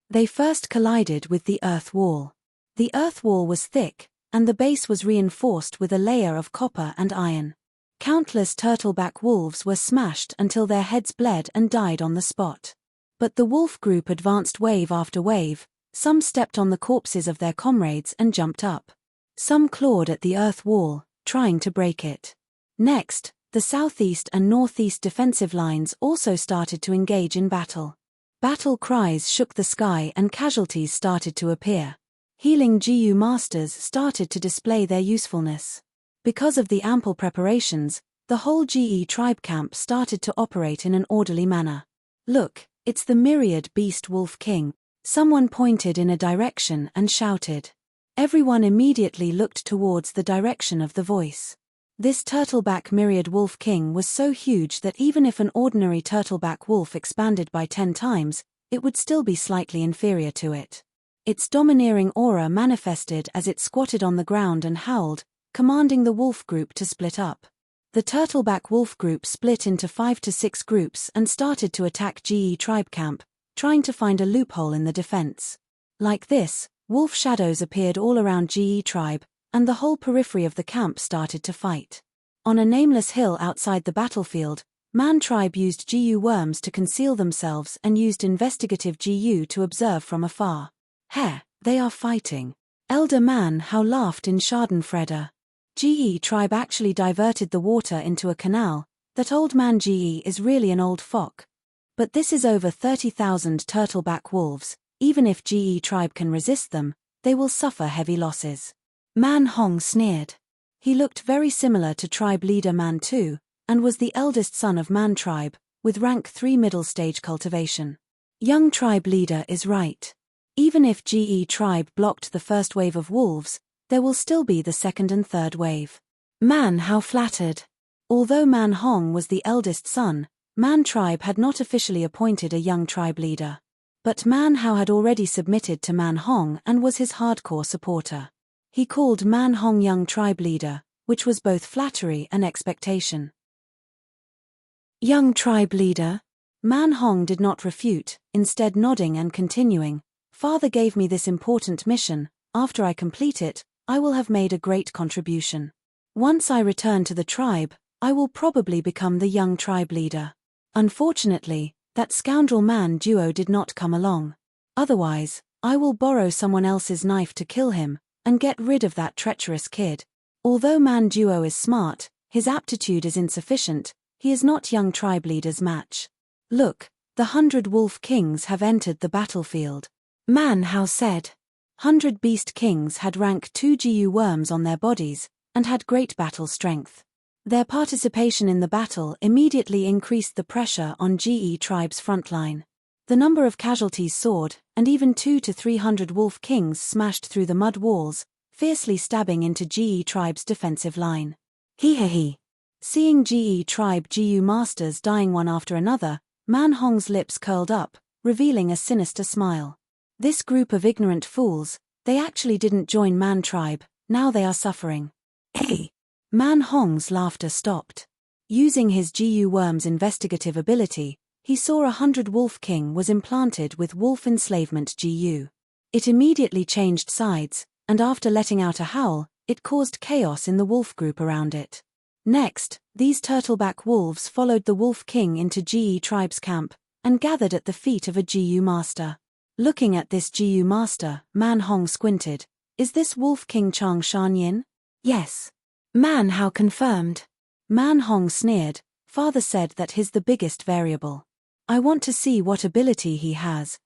They first collided with the earth wall. The earth wall was thick, and the base was reinforced with a layer of copper and iron. Countless turtleback wolves were smashed until their heads bled and died on the spot. But the wolf group advanced wave after wave, some stepped on the corpses of their comrades and jumped up. Some clawed at the earth wall, trying to break it. Next, the southeast and northeast defensive lines also started to engage in battle. Battle cries shook the sky and casualties started to appear. Healing Ge masters started to display their usefulness. Because of the ample preparations, the whole Ge tribe camp started to operate in an orderly manner. Look, it's the myriad beast wolf king. Someone pointed in a direction and shouted. Everyone immediately looked towards the direction of the voice. This turtleback myriad wolf king was so huge that even if an ordinary turtleback wolf expanded by 10 times, it would still be slightly inferior to it. Its domineering aura manifested as it squatted on the ground and howled, commanding the wolf group to split up. The turtleback wolf group split into 5 to 6 groups and started to attack Ge tribe camp, trying to find a loophole in the defense. Like this, wolf shadows appeared all around Ge tribe, and the whole periphery of the camp started to fight. On a nameless hill outside the battlefield, Man tribe used Ge worms to conceal themselves and used investigative Ge to observe from afar. Heh, they are fighting. Elder Man How laughed in Schadenfreude. Ge tribe actually diverted the water into a canal. That old man Ge is really an old fox. But this is over 30,000 turtleback wolves. Even if Ge tribe can resist them, they will suffer heavy losses. Man Hong sneered. He looked very similar to tribe leader Man 2, and was the eldest son of Man tribe, with rank 3 middle stage cultivation. Young tribe leader is right. Even if Ge tribe blocked the first wave of wolves, there will still be the second and third wave. Man How flattered. Although Man Hong was the eldest son, Man tribe had not officially appointed a young tribe leader. But Man How had already submitted to Man Hong and was his hardcore supporter. He called Man Hong young tribe leader, which was both flattery and expectation. Young tribe leader? Man Hong did not refute, instead nodding and continuing. Father gave me this important mission. After I complete it, I will have made a great contribution. Once I return to the tribe, I will probably become the young tribe leader. Unfortunately, that scoundrel Man Duo did not come along. Otherwise, I will borrow someone else's knife to kill him, and get rid of that treacherous kid. Although Man Duo is smart, his aptitude is insufficient. He is not young tribe leader's match. Look, the 100 wolf kings have entered the battlefield. Man How said. 100 beast kings had rank 2 Ge worms on their bodies, and had great battle strength. Their participation in the battle immediately increased the pressure on GE tribe's frontline. The number of casualties soared, and even 200 to 300 wolf kings smashed through the mud walls, fiercely stabbing into GE tribe's defensive line. He. Seeing GE tribe GU masters dying one after another, Man Hong's lips curled up, revealing a sinister smile. This group of ignorant fools, they actually didn't join Man tribe, now they are suffering. Hey! Man Hong's laughter stopped. Using his GU worm's investigative ability, he saw 100 Wolf King was implanted with wolf enslavement GU. It immediately changed sides, and after letting out a howl, it caused chaos in the wolf group around it. Next, these turtleback wolves followed the Wolf King into GE tribe's camp, and gathered at the feet of a GU master. Looking at this GU master, Man Hong squinted. Is this Wolf King Chang Shan Yin? Yes. Man, how confirmed? Man Hong sneered. Father said that he's the biggest variable. I want to see what ability he has.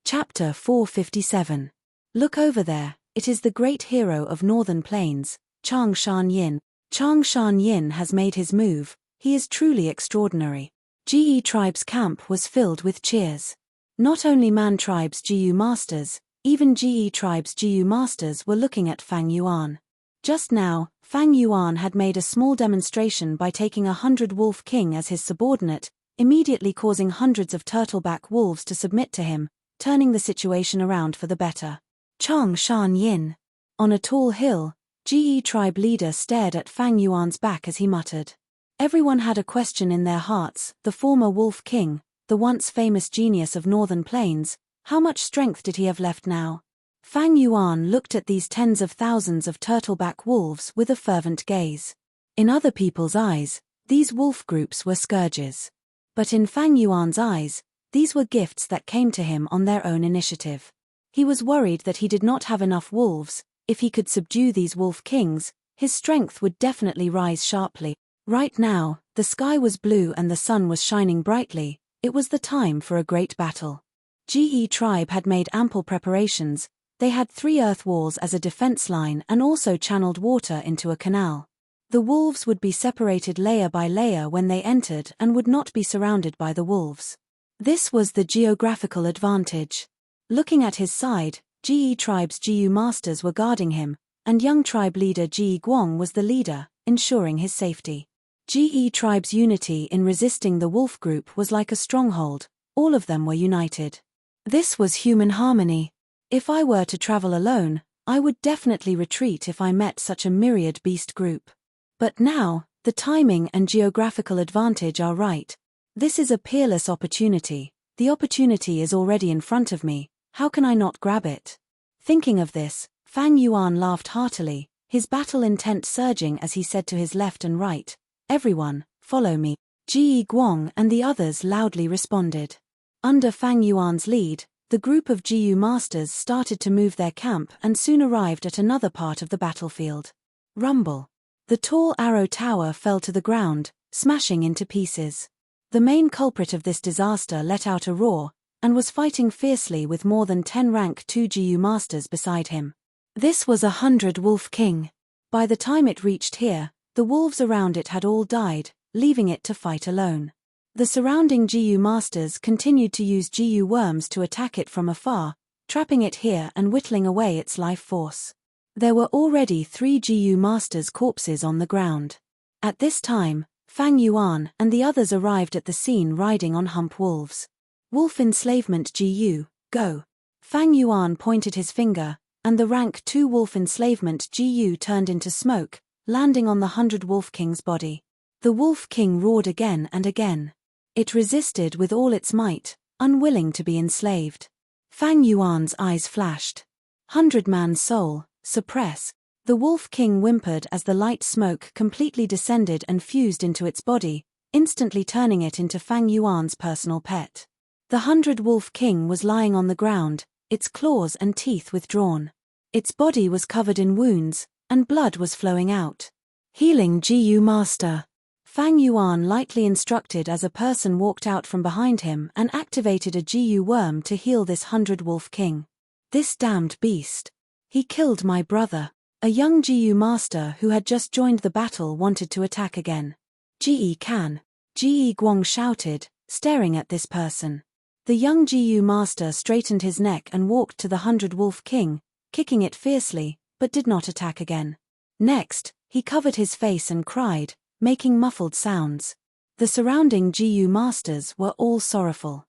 Chapter 457. Look over there, it is the great hero of Northern Plains, Chang Shan Yin. Chang Shan Yin has made his move, he is truly extraordinary. GE tribe's camp was filled with cheers. Not only Man tribe's GU masters, even GE tribe's GU masters were looking at Fang Yuan. Just now, Fang Yuan had made a small demonstration by taking 100 Wolf King as his subordinate, immediately causing hundreds of turtleback wolves to submit to him, turning the situation around for the better. Chang Shan Yin. On a tall hill, GE tribe leader stared at Fang Yuan's back as he muttered. Everyone had a question in their hearts, the former Wolf King, the once famous genius of Northern Plains, how much strength did he have left now? Fang Yuan looked at these tens of thousands of turtleback wolves with a fervent gaze. In other people's eyes, these wolf groups were scourges. But in Fang Yuan's eyes, these were gifts that came to him on their own initiative. He was worried that he did not have enough wolves. If he could subdue these wolf kings, his strength would definitely rise sharply. Right now, the sky was blue and the sun was shining brightly. It was the time for a great battle. GE tribe had made ample preparations. They had 3 earth walls as a defense line and also channeled water into a canal. The wolves would be separated layer by layer when they entered and would not be surrounded by the wolves. This was the geographical advantage. Looking at his side, GE tribe's GU masters were guarding him, and young tribe leader GE Guang was the leader, ensuring his safety. GE tribe's unity in resisting the wolf group was like a stronghold. All of them were united. This was human harmony. If I were to travel alone, I would definitely retreat if I met such a myriad beast group. But now, the timing and geographical advantage are right. This is a peerless opportunity. The opportunity is already in front of me. How can I not grab it? Thinking of this, Fang Yuan laughed heartily, his battle intent surging as he said to his left and right, "Everyone, follow me." GE Guang and the others loudly responded. Under Fang Yuan's lead, the group of GU masters started to move their camp and soon arrived at another part of the battlefield. Rumble. The tall arrow tower fell to the ground, smashing into pieces. The main culprit of this disaster let out a roar, and was fighting fiercely with more than 10 rank 2 GU masters beside him. This was 100 Wolf King. By the time it reached here, the wolves around it had all died, leaving it to fight alone. The surrounding GU masters continued to use GU worms to attack it from afar, trapping it here and whittling away its life force. There were already 3 GU masters' corpses on the ground. At this time, Fang Yuan and the others arrived at the scene riding on hump wolves. Wolf enslavement GU, go. Fang Yuan pointed his finger, and the rank 2 wolf enslavement GU turned into smoke, landing on the 100 Wolf King's body. The Wolf King roared again and again. It resisted with all its might, unwilling to be enslaved. Fang Yuan's eyes flashed. 100-man soul, suppress. The Wolf King whimpered as the light smoke completely descended and fused into its body, instantly turning it into Fang Yuan's personal pet. The 100 Wolf King was lying on the ground, its claws and teeth withdrawn. Its body was covered in wounds, and blood was flowing out. Healing GU Master. Fang Yuan lightly instructed as a person walked out from behind him and activated a GU worm to heal this 100 Wolf King. This damned beast. He killed my brother. A young Jiyu master who had just joined the battle wanted to attack again. Ji can. Ji Guang shouted, staring at this person. The young Jiyu master straightened his neck and walked to the 100 Wolf King, kicking it fiercely, but did not attack again. Next, he covered his face and cried, making muffled sounds. The surrounding Jiyu masters were all sorrowful.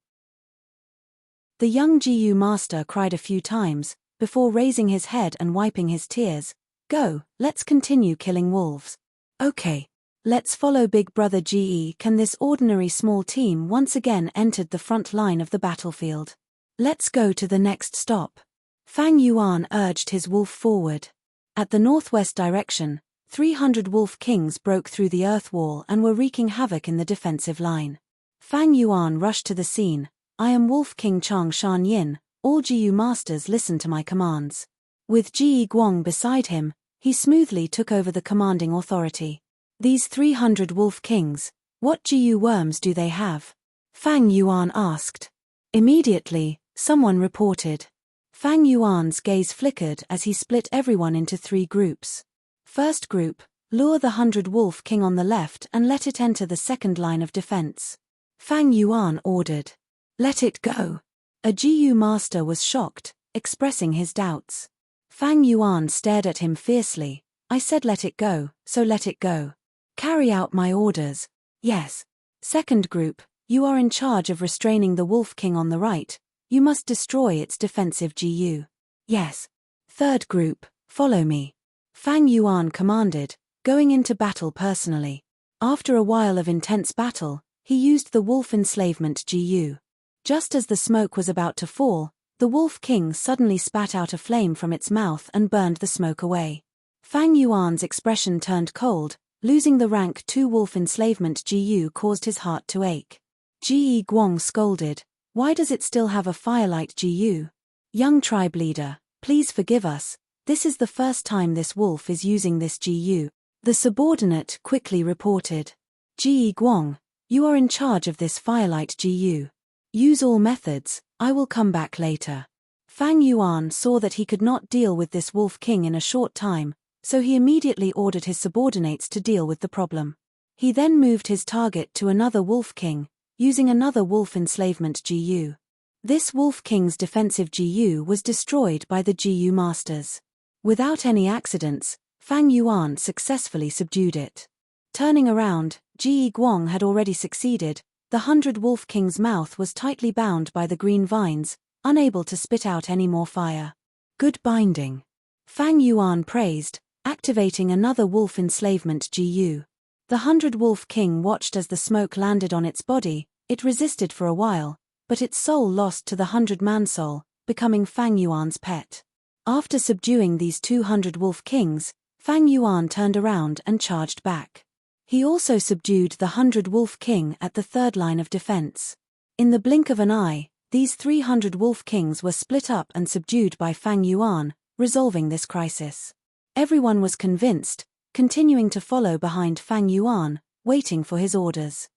The young Jiyu master cried a few times, before raising his head and wiping his tears. Go, let's continue killing wolves. Okay. Let's follow Big Brother Ge. Can this ordinary small team once again entered the front line of the battlefield. Let's go to the next stop. Fang Yuan urged his wolf forward. At the northwest direction, 300 wolf kings broke through the earth wall and were wreaking havoc in the defensive line. Fang Yuan rushed to the scene. I am Wolf King Chang Shan Yin, all Jiyu masters listen to my commands. With Ji Guang beside him, he smoothly took over the commanding authority. These 300 wolf kings, what Jiyu worms do they have? Fang Yuan asked. Immediately, someone reported. Fang Yuan's gaze flickered as he split everyone into 3 groups. First group, lure the 100 wolf king on the left and let it enter the second line of defense. Fang Yuan ordered. Let it go. A Jiyu master was shocked, expressing his doubts. Fang Yuan stared at him fiercely. I said let it go, so let it go. Carry out my orders. Yes. Second group, you are in charge of restraining the Wolf King on the right. You must destroy its defensive Jiyu. Yes. Third group, follow me. Fang Yuan commanded, going into battle personally. After a while of intense battle, he used the wolf enslavement Jiyu. Just as the smoke was about to fall, the Wolf King suddenly spat out a flame from its mouth and burned the smoke away. Fang Yuan's expression turned cold. Losing the rank 2 wolf enslavement Jiyu caused his heart to ache. Ji Guang scolded, why does it still have a firelight Jiyu? Young tribe leader, please forgive us, this is the first time this wolf is using this Jiyu. The subordinate quickly reported. Ji Guang, you are in charge of this firelight Jiyu. Use all methods, I will come back later. Fang Yuan saw that he could not deal with this Wolf King in a short time, so he immediately ordered his subordinates to deal with the problem. He then moved his target to another Wolf King, using another wolf enslavement Jiyu. This Wolf King's defensive Jiyu was destroyed by the Jiyu masters. Without any accidents, Fang Yuan successfully subdued it. Turning around, Ji Guang had already succeeded. The 100 Wolf King's mouth was tightly bound by the green vines, unable to spit out any more fire. Good binding. Fang Yuan praised, activating another wolf enslavement Jiyu. The 100 Wolf King watched as the smoke landed on its body. It resisted for a while, but its soul lost to the 100-man soul, becoming Fang Yuan's pet. After subduing these 200 Wolf Kings, Fang Yuan turned around and charged back. He also subdued the 100 Wolf King at the third line of defense. In the blink of an eye, these 300 Wolf Kings were split up and subdued by Fang Yuan, resolving this crisis. Everyone was convinced, continuing to follow behind Fang Yuan, waiting for his orders.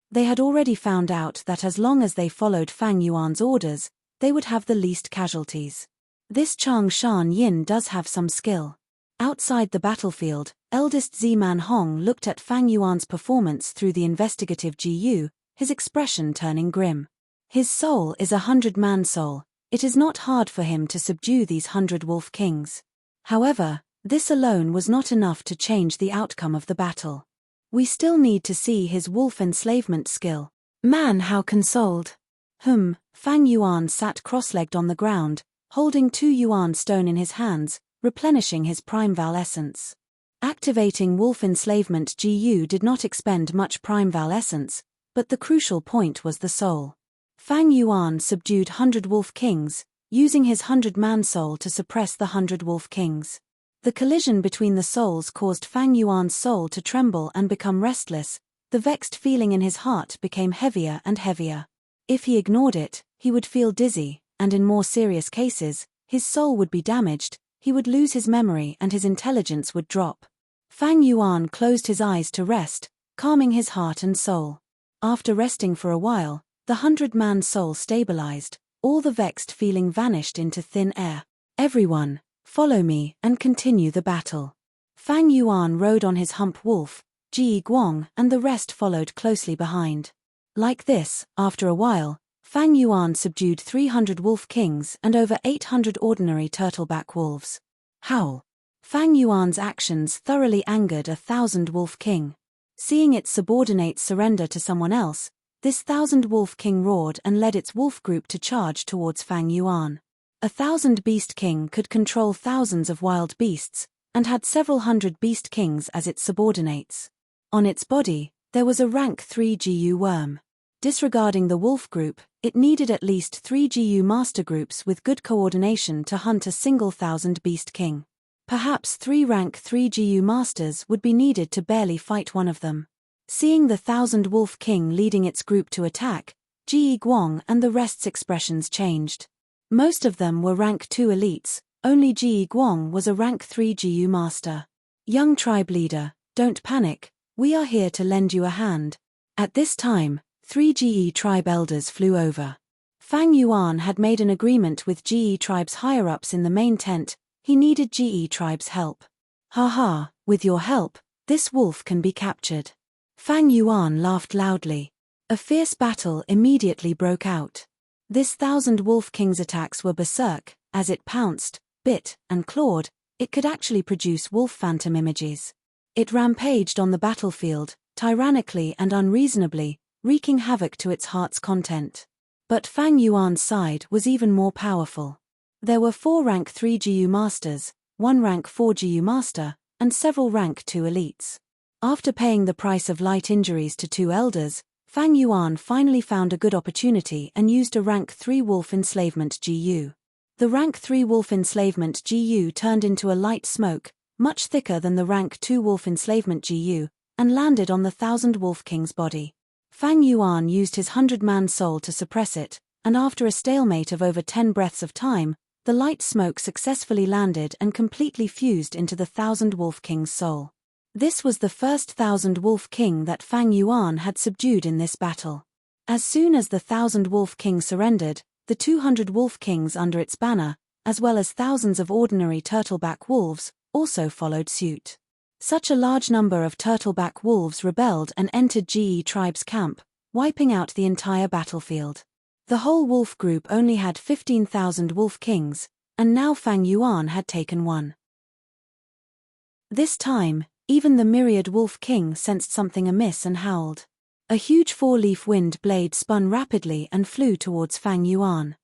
They had already found out that as long as they followed Fang Yuan's orders, they would have the least casualties. This Chang Shan Yin does have some skill. Outside the battlefield, eldest Ziman Hong looked at Fang Yuan's performance through the investigative Jiyu, his expression turning grim. His soul is a 100-man soul. It is not hard for him to subdue these 100 Wolf Kings. However, this alone was not enough to change the outcome of the battle. We still need to see his wolf enslavement skill. Man, how consoled. Fang Yuan sat cross-legged on the ground, holding 2 yuan stone in his hands, replenishing his Primeval essence. Activating wolf enslavement Jiyu did not expend much Primeval essence, but the crucial point was the soul. Fang Yuan subdued 100 Wolf Kings, using his 100-man soul to suppress the 100 Wolf Kings. The collision between the souls caused Fang Yuan's soul to tremble and become restless. The vexed feeling in his heart became heavier and heavier. If he ignored it, he would feel dizzy, and in more serious cases, his soul would be damaged, he would lose his memory and his intelligence would drop. Fang Yuan closed his eyes to rest, calming his heart and soul. After resting for a while, the 100-man soul stabilized, all the vexed feeling vanished into thin air. Everyone, Follow me and continue the battle. Fang Yuan rode on his hump wolf, Ji Guang, and the rest followed closely behind. Like this, after a while, Fang Yuan subdued 300 wolf kings and over 800 ordinary turtleback wolves. Howl! Fang Yuan's actions thoroughly angered 1,000 wolf king. Seeing its subordinates surrender to someone else, this 1,000 wolf king roared and led its wolf group to charge towards Fang Yuan. 1,000 beast king could control thousands of wild beasts, and had several hundred beast kings as its subordinates. On its body, there was a rank 3 GU worm. Disregarding the wolf group, it needed at least 3 GU master groups with good coordination to hunt a single 1,000 beast king. Perhaps 3 rank 3 GU masters would be needed to barely fight one of them. Seeing the 1,000 wolf king leading its group to attack, Ji Guang and the rest's expressions changed. Most of them were rank 2 elites, only Ji Guang was a rank 3 GU master. Young tribe leader, don't panic, we are here to lend you a hand. At this time, 3 GE tribe elders flew over. Fang Yuan had made an agreement with GE tribe's higher-ups in the main tent. He needed GE tribe's help. Haha, with your help, this wolf can be captured. Fang Yuan laughed loudly. A fierce battle immediately broke out. This 1,000 wolf king's attacks were berserk. As it pounced, bit, and clawed, it could actually produce wolf phantom images. It rampaged on the battlefield, tyrannically and unreasonably, wreaking havoc to its heart's content. But Fang Yuan's side was even more powerful. There were 4 rank 3 GU masters, 1 rank 4 GU master, and several rank 2 elites. After paying the price of light injuries to 2 elders, Fang Yuan finally found a good opportunity and used a rank 3 wolf enslavement GU. The rank 3 wolf enslavement GU turned into a light smoke, much thicker than the rank 2 wolf enslavement GU, and landed on the 1,000 wolf king's body. Fang Yuan used his 100-man soul to suppress it, and after a stalemate of over 10 breaths of time, the light smoke successfully landed and completely fused into the 1,000 wolf king's soul. This was the first 1,000 wolf king that Fang Yuan had subdued in this battle. As soon as the 1,000 wolf king surrendered, the 200 wolf kings under its banner, as well as thousands of ordinary turtleback wolves, also followed suit. Such a large number of turtleback wolves rebelled and entered GE tribe's camp, wiping out the entire battlefield. The whole wolf group only had 15,000 wolf kings, and now Fang Yuan had taken one. This time, even the myriad wolf king sensed something amiss and howled. A huge 4-leaf wind blade spun rapidly and flew towards Fang Yuan.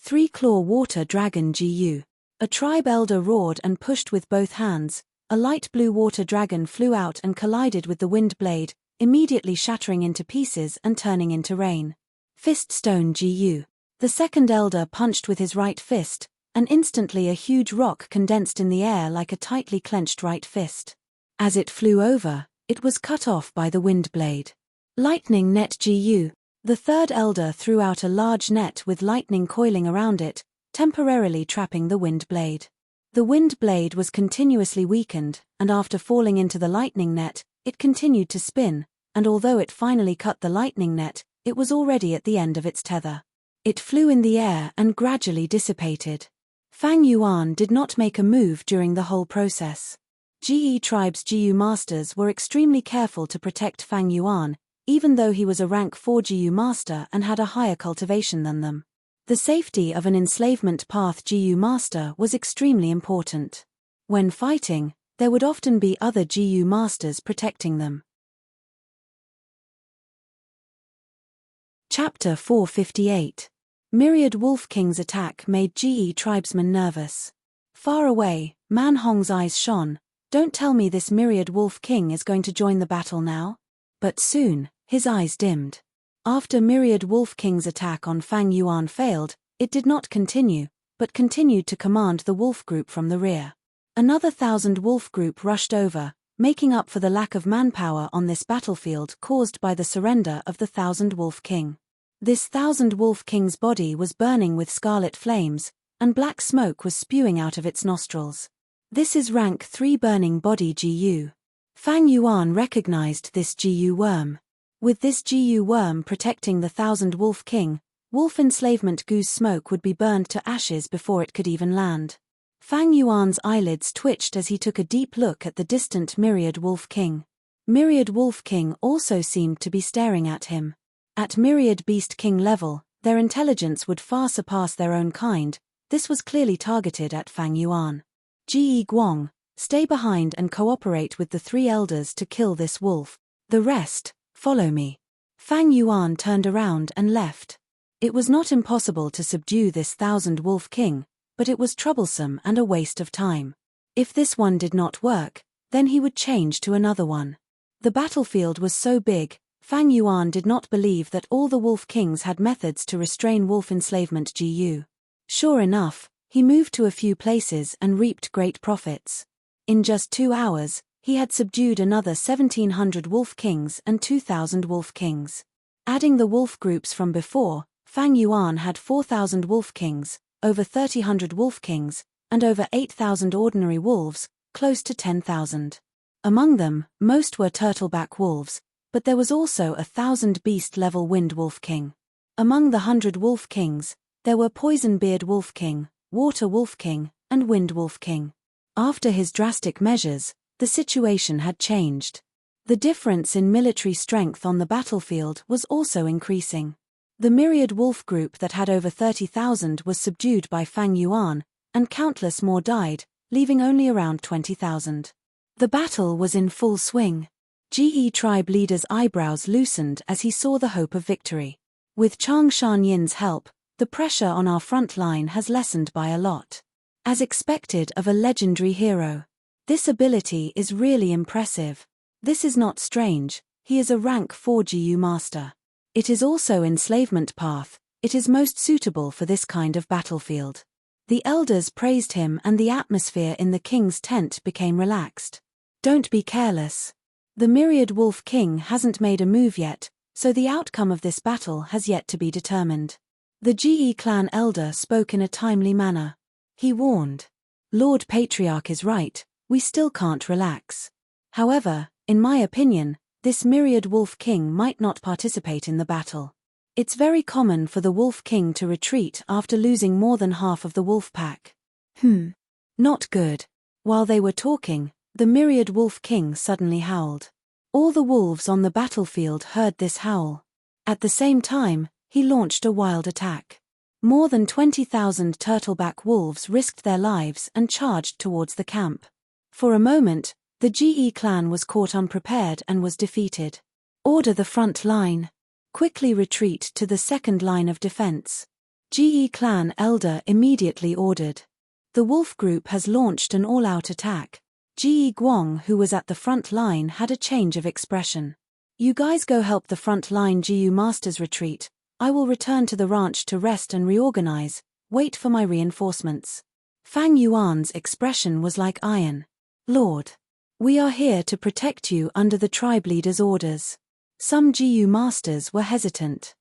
3-claw water dragon GU. A tribe elder roared and pushed with both hands. A light blue water dragon flew out and collided with the wind blade, immediately shattering into pieces and turning into rain. Fist stone GU. The second elder punched with his right fist, and instantly a huge rock condensed in the air like a tightly clenched right fist. As it flew over, it was cut off by the wind blade. Lightning net GU. The third elder threw out a large net with lightning coiling around it, temporarily trapping the wind blade. The wind blade was continuously weakened, and after falling into the lightning net, it continued to spin, and although it finally cut the lightning net, it was already at the end of its tether. It flew in the air and gradually dissipated. Fang Yuan did not make a move during the whole process. GE tribe's GU masters were extremely careful to protect Fang Yuan, even though he was a rank 4 GU master and had a higher cultivation than them. The safety of an enslavement path GU master was extremely important. When fighting, there would often be other GU masters protecting them. Chapter 458. Myriad Wolf King's attack made GE tribesmen nervous. Far away, Man Hong's eyes shone. Don't tell me this Myriad Wolf King is going to join the battle now? But soon, his eyes dimmed. After Myriad Wolf King's attack on Fang Yuan failed, it did not continue, but continued to command the wolf group from the rear. Another 1,000 wolf group rushed over, making up for the lack of manpower on this battlefield caused by the surrender of the 1,000 wolf king. This 1,000 wolf king's body was burning with scarlet flames, and black smoke was spewing out of its nostrils. This is rank 3 burning body GU. Fang Yuan recognized this GU worm. With this GU worm protecting the 1,000 wolf king, wolf enslavement goose smoke would be burned to ashes before it could even land. Fang Yuan's eyelids twitched as he took a deep look at the distant Myriad Wolf King. Myriad Wolf King also seemed to be staring at him. At Myriad Beast King level, their intelligence would far surpass their own kind. This was clearly targeted at Fang Yuan. Ji Guang, stay behind and cooperate with the three elders to kill this wolf. The rest, follow me. Fang Yuan turned around and left. It was not impossible to subdue this 1,000-wolf king, but it was troublesome and a waste of time. If this one did not work, then he would change to another one. The battlefield was so big, Fang Yuan did not believe that all the wolf kings had methods to restrain wolf enslavement. Sure enough, he moved to a few places and reaped great profits. In just 2 hours, he had subdued another 1,700 wolf kings and 2,000 wolf kings. Adding the wolf groups from before, Fang Yuan had 4,000 wolf kings, over 3,000 wolf kings, and over 8,000 ordinary wolves, close to 10,000. Among them, most were turtleback wolves, but there was also 1,000 beast-level wind wolf king. Among the 100 wolf kings, there were poison-beard wolf king, water wolf king, and wind wolf king. After his drastic measures, the situation had changed. The difference in military strength on the battlefield was also increasing. The myriad wolf group that had over 30,000 was subdued by Fang Yuan, and countless more died, leaving only around 20,000. The battle was in full swing. GE tribe leader's eyebrows loosened as he saw the hope of victory. With Chang Shan-yin's help, the pressure on our front line has lessened by a lot. As expected of a legendary hero. This ability is really impressive. This is not strange, he is a rank 4 GU master. It is also enslavement path, it is most suitable for this kind of battlefield. The elders praised him and the atmosphere in the king's tent became relaxed. Don't be careless. The myriad wolf king hasn't made a move yet, so the outcome of this battle has yet to be determined. The GE clan elder spoke in a timely manner. He warned. Lord Patriarch is right, we still can't relax. However, in my opinion, this myriad wolf king might not participate in the battle. It's very common for the wolf king to retreat after losing more than half of the wolf pack. Not good. While they were talking, the myriad wolf king suddenly howled. All the wolves on the battlefield heard this howl. At the same time, he launched a wild attack. More than 20,000 turtleback wolves risked their lives and charged towards the camp. For a moment, the GE clan was caught unprepared and was defeated. Order the front line. Quickly retreat to the second line of defense. GE clan elder immediately ordered. The wolf group has launched an all-out attack. GE Guang, who was at the front line, had a change of expression. You guys go help the front line GU masters retreat. I will return to the ranch to rest and reorganize, wait for my reinforcements. Fang Yuan's expression was like iron. Lord. We are here to protect you under the tribe leader's orders. Some GU masters were hesitant.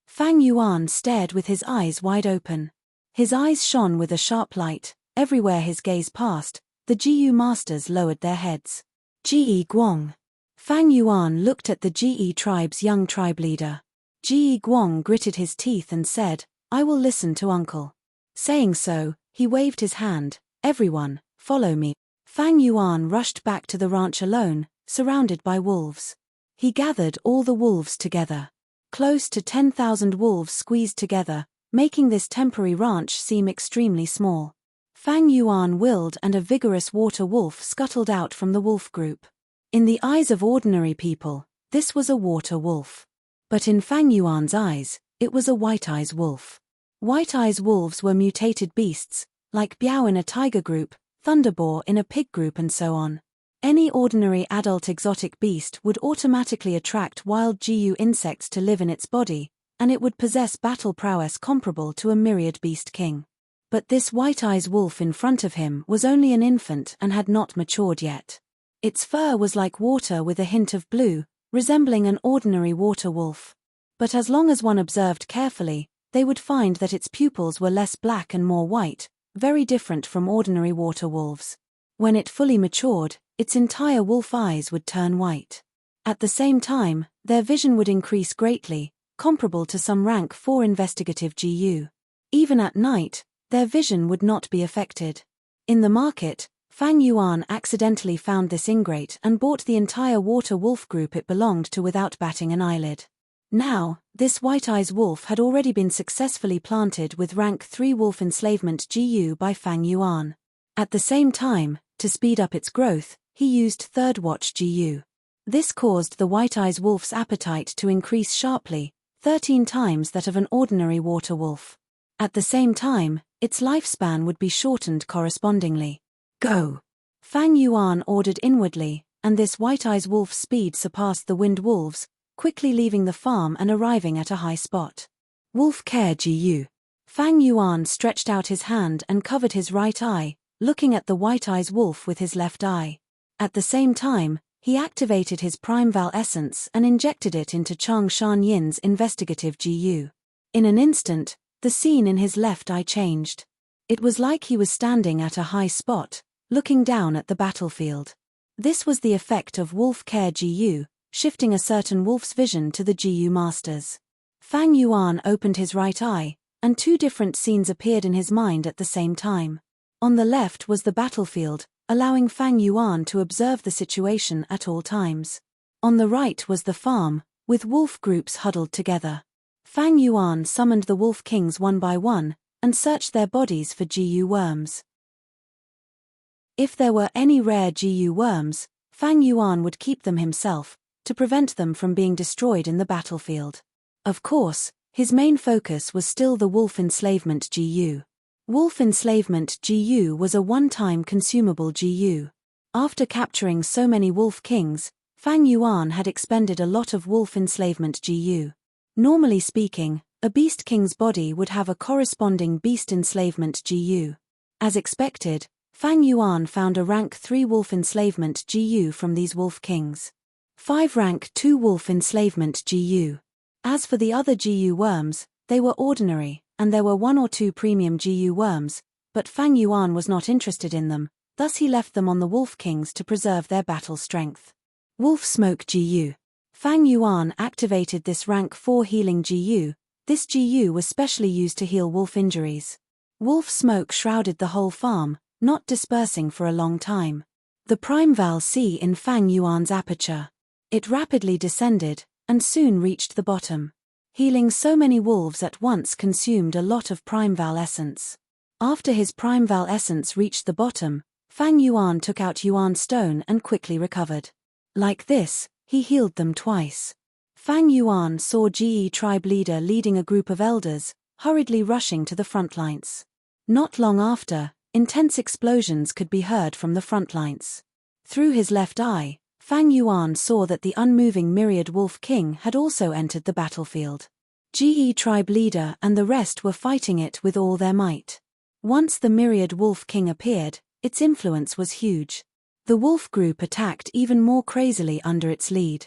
Fang Yuan stared with his eyes wide open. His eyes shone with a sharp light. Everywhere his gaze passed, the GU masters lowered their heads. GE Guang. Fang Yuan looked at the GE tribe's young tribe leader. GE Guang gritted his teeth and said, I will listen to uncle. Saying so, he waved his hand. Everyone, follow me. Fang Yuan rushed back to the ranch alone, surrounded by wolves. He gathered all the wolves together. Close to 10,000 wolves squeezed together, making this temporary ranch seem extremely small. Fang Yuan willed and a vigorous water wolf scuttled out from the wolf group. In the eyes of ordinary people, this was a water wolf. But in Fang Yuan's eyes, it was a white-eyes wolf. White-eyes wolves were mutated beasts, like Biao in a tiger group, Thunderboar in a pig group and so on. Any ordinary adult exotic beast would automatically attract wild GU insects to live in its body, and it would possess battle prowess comparable to a myriad beast king. But this white-eyes wolf in front of him was only an infant and had not matured yet. Its fur was like water with a hint of blue, resembling an ordinary water wolf. But as long as one observed carefully, they would find that its pupils were less black and more white, very different from ordinary water wolves. When it fully matured, its entire wolf eyes would turn white. At the same time, their vision would increase greatly, comparable to some rank 4 investigative GU. Even at night, Their vision would not be affected. In the market, Fang Yuan accidentally found this ingrate and bought the entire water wolf group it belonged to without batting an eyelid. Now, this white-eyes wolf had already been successfully planted with rank 3 wolf enslavement GU by Fang Yuan. At the same time, to speed up its growth, he used third watch GU. This caused the white-eyes wolf's appetite to increase sharply, 13 times that of an ordinary water wolf. At the same time, its lifespan would be shortened correspondingly. Go! Fang Yuan ordered inwardly, and this white-eyes wolf's speed surpassed the wind wolves, quickly leaving the farm and arriving at a high spot. Wolf care GU. Fang Yuan stretched out his hand and covered his right eye, looking at the white-eyes wolf with his left eye. At the same time, he activated his Primeval essence and injected it into Chang Shan Yin's investigative GU. In an instant, the scene in his left eye changed. It was like he was standing at a high spot, looking down at the battlefield. This was the effect of Wolf Care GU, shifting a certain wolf's vision to the GU masters. Fang Yuan opened his right eye, and 2 different scenes appeared in his mind at the same time. On the left was the battlefield, allowing Fang Yuan to observe the situation at all times. On the right was the farm, with wolf groups huddled together. Fang Yuan summoned the wolf kings one by one, and searched their bodies for GU worms. If there were any rare GU worms, Fang Yuan would keep them himself, to prevent them from being destroyed in the battlefield. Of course, his main focus was still the wolf enslavement GU. Wolf enslavement GU was a one-time consumable GU. After capturing so many wolf kings, Fang Yuan had expended a lot of wolf enslavement GU. Normally speaking, a beast king's body would have a corresponding beast enslavement GU. As expected, Fang Yuan found a rank 3 wolf enslavement GU from these wolf kings. 5 rank 2 wolf enslavement GU. As for the other GU worms, they were ordinary, and there were 1 or 2 premium GU worms, but Fang Yuan was not interested in them, thus he left them on the wolf kings to preserve their battle strength. Wolf Smoke GU. Fang Yuan activated this rank 4 healing GU. This GU was specially used to heal wolf injuries. Wolf Smoke shrouded the whole farm, not dispersing for a long time. The Primeval C in Fang Yuan's aperture. It rapidly descended, and soon reached the bottom. Healing so many wolves at once consumed a lot of Primeval essence. After his Primeval essence reached the bottom, Fang Yuan took out Yuan Stone and quickly recovered. Like this, he healed them twice. Fang Yuan saw GE tribe leader leading a group of elders, hurriedly rushing to the front lines. Not long after, intense explosions could be heard from the front lines. Through his left eye, Fang Yuan saw that the unmoving Myriad Wolf King had also entered the battlefield. GE tribe leader and the rest were fighting it with all their might. Once the Myriad Wolf King appeared, its influence was huge. The wolf group attacked even more crazily under its lead.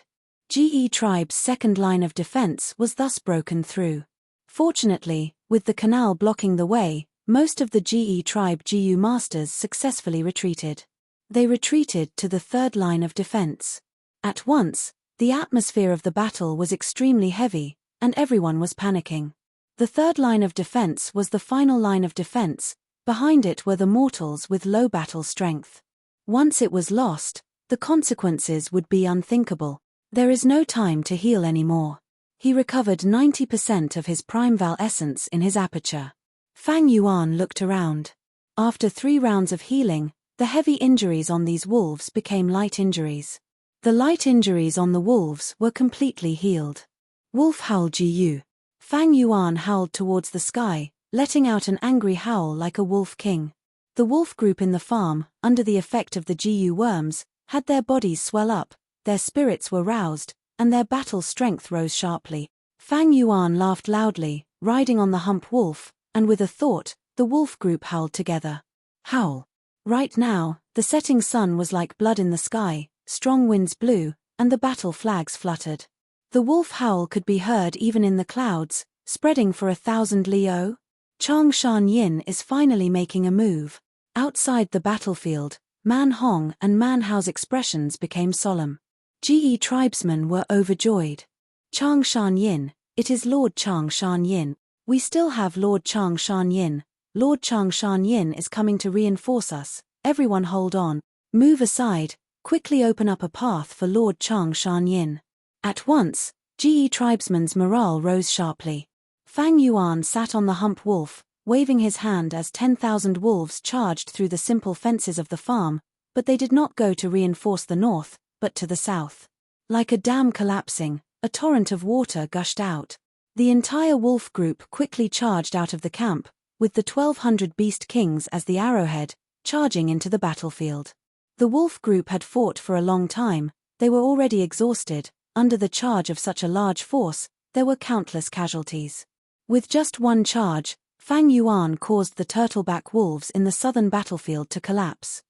GE tribe's second line of defense was thus broken through. Fortunately, with the canal blocking the way, most of the GE tribe GU masters successfully retreated. They retreated to the third line of defense. At once, the atmosphere of the battle was extremely heavy, and everyone was panicking. The third line of defense was the final line of defense. Behind it were the mortals with low battle strength. Once it was lost, the consequences would be unthinkable. There is no time to heal anymore. He recovered 90% of his Primeval essence in his aperture. Fang Yuan looked around. After 3 rounds of healing, the heavy injuries on these wolves became light injuries. The light injuries on the wolves were completely healed. Wolf Howl GU. Fang Yuan howled towards the sky, letting out an angry howl like a wolf king. The wolf group in the farm, under the effect of the GU worms, had their bodies swell up, their spirits were roused, and their battle strength rose sharply. Fang Yuan laughed loudly, riding on the hump wolf, and with a thought, the wolf group howled together. Howl. Right now, the setting sun was like blood in the sky, strong winds blew, and the battle flags fluttered. The wolf howl could be heard even in the clouds, spreading for 1,000 li. Chang Shan Yin is finally making a move. Outside the battlefield, Man Hong and Man Hao's expressions became solemn. GE tribesmen were overjoyed. Chang Shan Yin, it is Lord Chang Shan Yin. We still have Lord Chang Shan Yin, Lord Changshan Yin is coming to reinforce us, everyone hold on. Move aside, quickly open up a path for Lord Changshan Yin. At once, GE tribesmen's morale rose sharply. Fang Yuan sat on the hump wolf, waving his hand as 10,000 wolves charged through the simple fences of the farm, but they did not go to reinforce the north, but to the south. Like a dam collapsing, a torrent of water gushed out. The entire wolf group quickly charged out of the camp, with the 1,200 beast kings as the arrowhead, charging into the battlefield. The wolf group had fought for a long time, they were already exhausted. Under the charge of such a large force, there were countless casualties. With just one charge, Fang Yuan caused the turtleback wolves in the southern battlefield to collapse.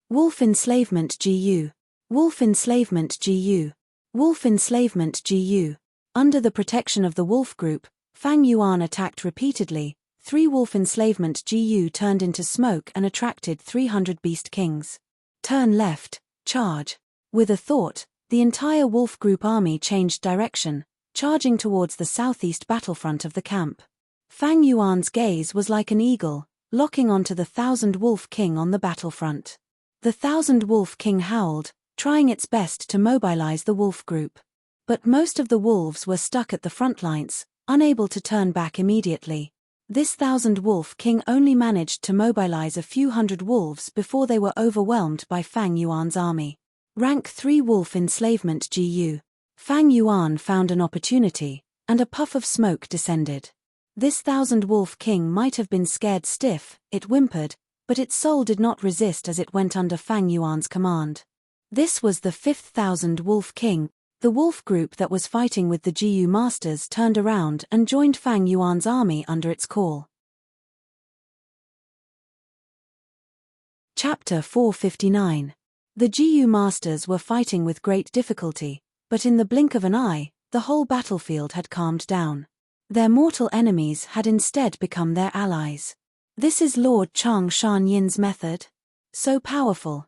Wolf enslavement GU. Wolf enslavement GU. Wolf enslavement GU. Under the protection of the wolf group, Fang Yuan attacked repeatedly. 3 wolf enslavement GU turned into smoke and attracted 300 beast kings. Turn left, charge. With a thought, the entire wolf group army changed direction, charging towards the southeast battlefront of the camp. Fang Yuan's gaze was like an eagle, locking onto the 1,000 wolf king on the battlefront. The 1,000 wolf king howled, trying its best to mobilize the wolf group. But most of the wolves were stuck at the front lines, unable to turn back immediately. This 1,000 wolf king only managed to mobilize a few hundred wolves before they were overwhelmed by Fang Yuan's army. Rank 3 Wolf Enslavement GU. Fang Yuan found an opportunity, and a puff of smoke descended. This 1,000 wolf king might have been scared stiff, it whimpered, but its soul did not resist as it went under Fang Yuan's command. This was the 5th 1,000 wolf king. The wolf group that was fighting with the GU masters turned around and joined Fang Yuan's army under its call. Chapter 459. The GU masters were fighting with great difficulty, but in the blink of an eye, the whole battlefield had calmed down. Their mortal enemies had instead become their allies. This is Lord Changshan Yin's method. So powerful,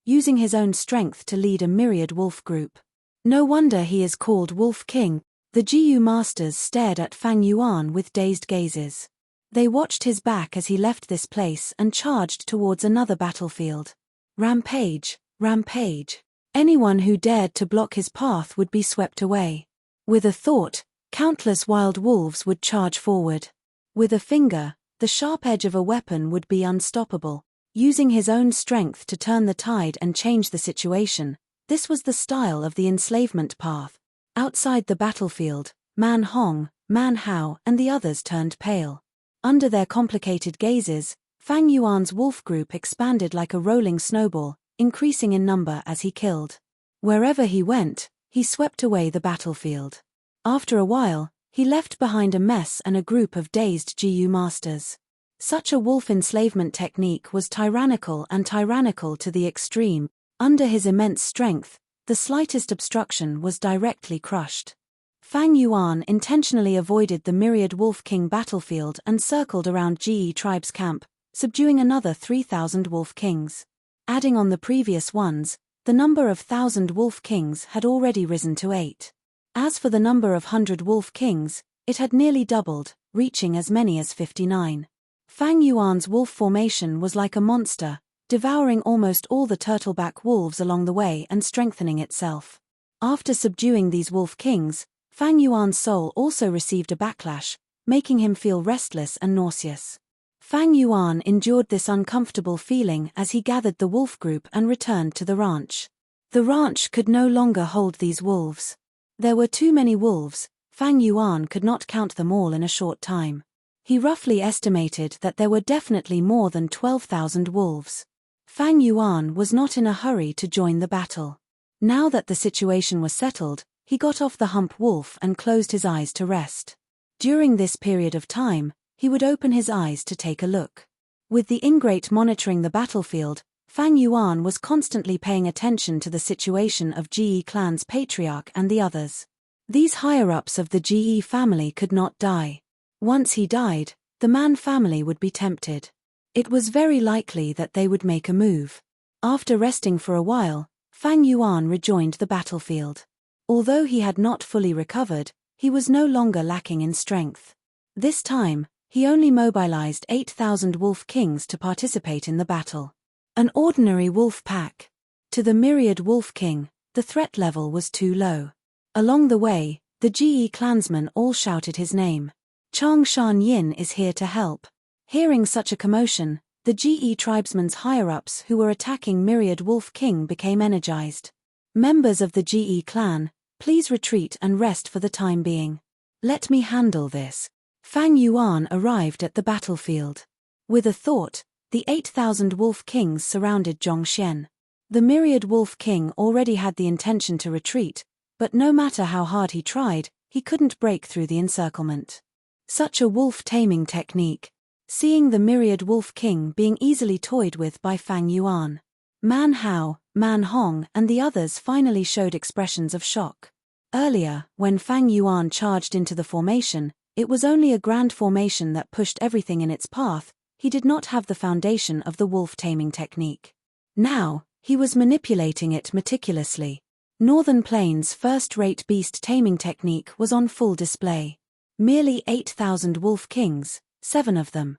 using his own strength to lead a myriad wolf group. No wonder he is called Wolf King. The GU masters stared at Fang Yuan with dazed gazes. They watched his back as he left this place and charged towards another battlefield. Rampage, rampage. Anyone who dared to block his path would be swept away. With a thought, countless wild wolves would charge forward. With a finger, the sharp edge of a weapon would be unstoppable. Using his own strength to turn the tide and change the situation, this was the style of the enslavement path. Outside the battlefield, Man Hong, Man Hao and the others turned pale. Under their complicated gazes, Fang Yuan's wolf group expanded like a rolling snowball, increasing in number as he killed. Wherever he went, he swept away the battlefield. After a while, he left behind a mess and a group of dazed GU masters. Such a wolf enslavement technique was tyrannical to the extreme. Under his immense strength, the slightest obstruction was directly crushed. Fang Yuan intentionally avoided the myriad wolf king battlefield and circled around GE tribe's camp, subduing another 3,000 wolf kings. Adding on the previous ones, the number of 1,000 wolf kings had already risen to 8. As for the number of 100 wolf kings, it had nearly doubled, reaching as many as 59. Fang Yuan's wolf formation was like a monster, devouring almost all the turtleback wolves along the way and strengthening itself. After subduing these wolf kings, Fang Yuan's soul also received a backlash, making him feel restless and nauseous. Fang Yuan endured this uncomfortable feeling as he gathered the wolf group and returned to the ranch. The ranch could no longer hold these wolves. There were too many wolves. Fang Yuan could not count them all in a short time. He roughly estimated that there were definitely more than 12,000 wolves. Fang Yuan was not in a hurry to join the battle. Now that the situation was settled, he got off the hump wolf and closed his eyes to rest. During this period of time, he would open his eyes to take a look. With the ingrate monitoring the battlefield, Fang Yuan was constantly paying attention to the situation of GE clan's patriarch and the others. These higher-ups of the GE family could not die. Once he died, the Man family would be tempted. It was very likely that they would make a move. After resting for a while, Fang Yuan rejoined the battlefield. Although he had not fully recovered, he was no longer lacking in strength. This time, he only mobilized 8,000 wolf kings to participate in the battle. An ordinary wolf pack. To the myriad wolf king, the threat level was too low. Along the way, the GE clansmen all shouted his name. Chang Shan Yin is here to help. Hearing such a commotion, the GE tribesmen's higher-ups who were attacking myriad wolf king became energized. Members of the GE clan, please retreat and rest for the time being. Let me handle this. Fang Yuan arrived at the battlefield. With a thought, the 8,000 wolf kings surrounded Zhongxian. The myriad wolf king already had the intention to retreat, but no matter how hard he tried, he couldn't break through the encirclement. Such a wolf taming technique. Seeing the myriad wolf king being easily toyed with by Fang Yuan, Man Hao, Man Hong and the others finally showed expressions of shock. Earlier, when Fang Yuan charged into the formation, it was only a grand formation that pushed everything in its path. He did not have the foundation of the wolf taming technique. Now, he was manipulating it meticulously. Northern Plains' first-rate beast taming technique was on full display. Merely 8,000 wolf kings, 7 of them.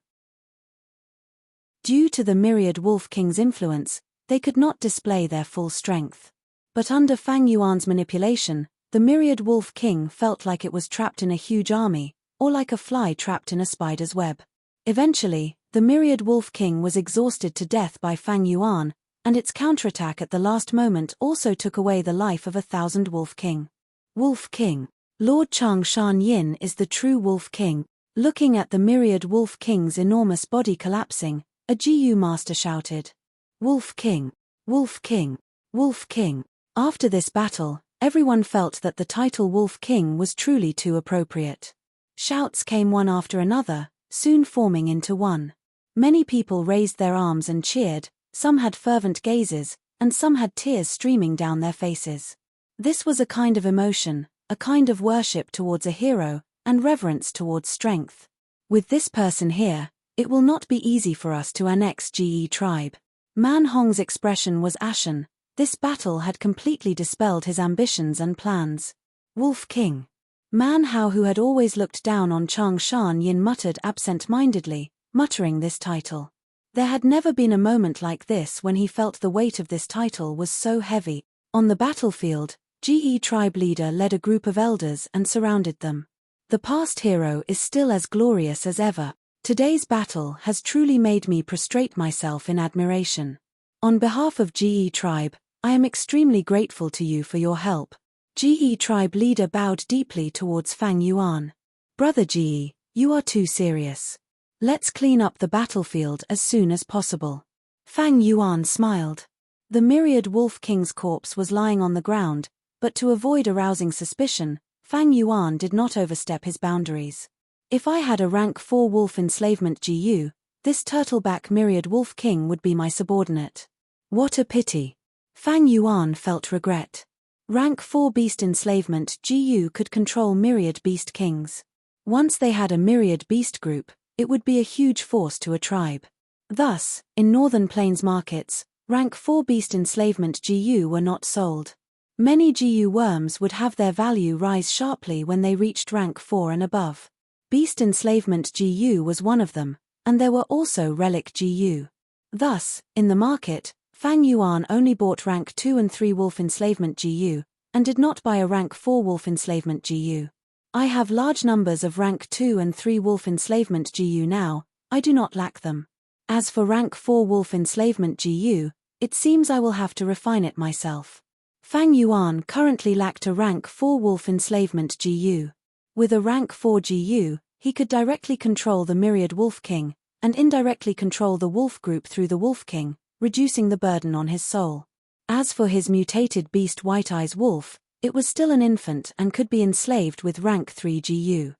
Due to the myriad wolf kings' influence, they could not display their full strength. But under Fang Yuan's manipulation, the myriad wolf king felt like it was trapped in a huge army, or like a fly trapped in a spider's web. Eventually, the myriad wolf king was exhausted to death by Fang Yuan, and its counterattack at the last moment also took away the life of 1,000 wolf king. Wolf king. Lord Chang Shan Yin is the true wolf king. Looking at the myriad wolf king's enormous body collapsing, a GU master shouted, "Wolf king! Wolf king! Wolf king!" After this battle, everyone felt that the title Wolf King was truly too appropriate. Shouts came one after another, soon forming into one. Many people raised their arms and cheered, some had fervent gazes, and some had tears streaming down their faces. This was a kind of emotion, a kind of worship towards a hero, and reverence towards strength. With this person here, it will not be easy for us to annex GE tribe. Man Hong's expression was ashen. This battle had completely dispelled his ambitions and plans. Wolf King. Man Hao, who had always looked down on Chang Shan Yin, muttered absent-mindedly, muttering this title. There had never been a moment like this when he felt the weight of this title was so heavy. On the battlefield, GE tribe leader led a group of elders and surrounded them. The past hero is still as glorious as ever. Today's battle has truly made me prostrate myself in admiration. On behalf of GE tribe, I am extremely grateful to you for your help. GE tribe leader bowed deeply towards Fang Yuan. Brother GE, you are too serious. Let's clean up the battlefield as soon as possible. Fang Yuan smiled. The myriad wolf king's corpse was lying on the ground, but to avoid arousing suspicion, Fang Yuan did not overstep his boundaries. If I had a rank 4 wolf enslavement GU, this turtleback myriad wolf king would be my subordinate. What a pity. Fang Yuan felt regret. Rank 4 beast enslavement GU could control myriad beast kings. Once they had a myriad beast group, it would be a huge force to a tribe. Thus, in Northern Plains markets, rank 4 beast enslavement GU were not sold. Many GU worms would have their value rise sharply when they reached rank 4 and above. Beast enslavement GU was one of them, and there were also relic GU. Thus, in the market, Fang Yuan only bought rank 2 and 3 wolf enslavement GU, and did not buy a rank 4 wolf enslavement GU. I have large numbers of rank 2 and 3 wolf enslavement GU now, I do not lack them. As for rank 4 wolf enslavement GU, it seems I will have to refine it myself. Fang Yuan currently lacked a rank 4 wolf enslavement GU. With a rank 4 GU, he could directly control the myriad wolf king, and indirectly control the wolf group through the wolf king, reducing the burden on his soul. As for his mutated beast White Eyes Wolf, it was still an infant and could be enslaved with rank 3 GU.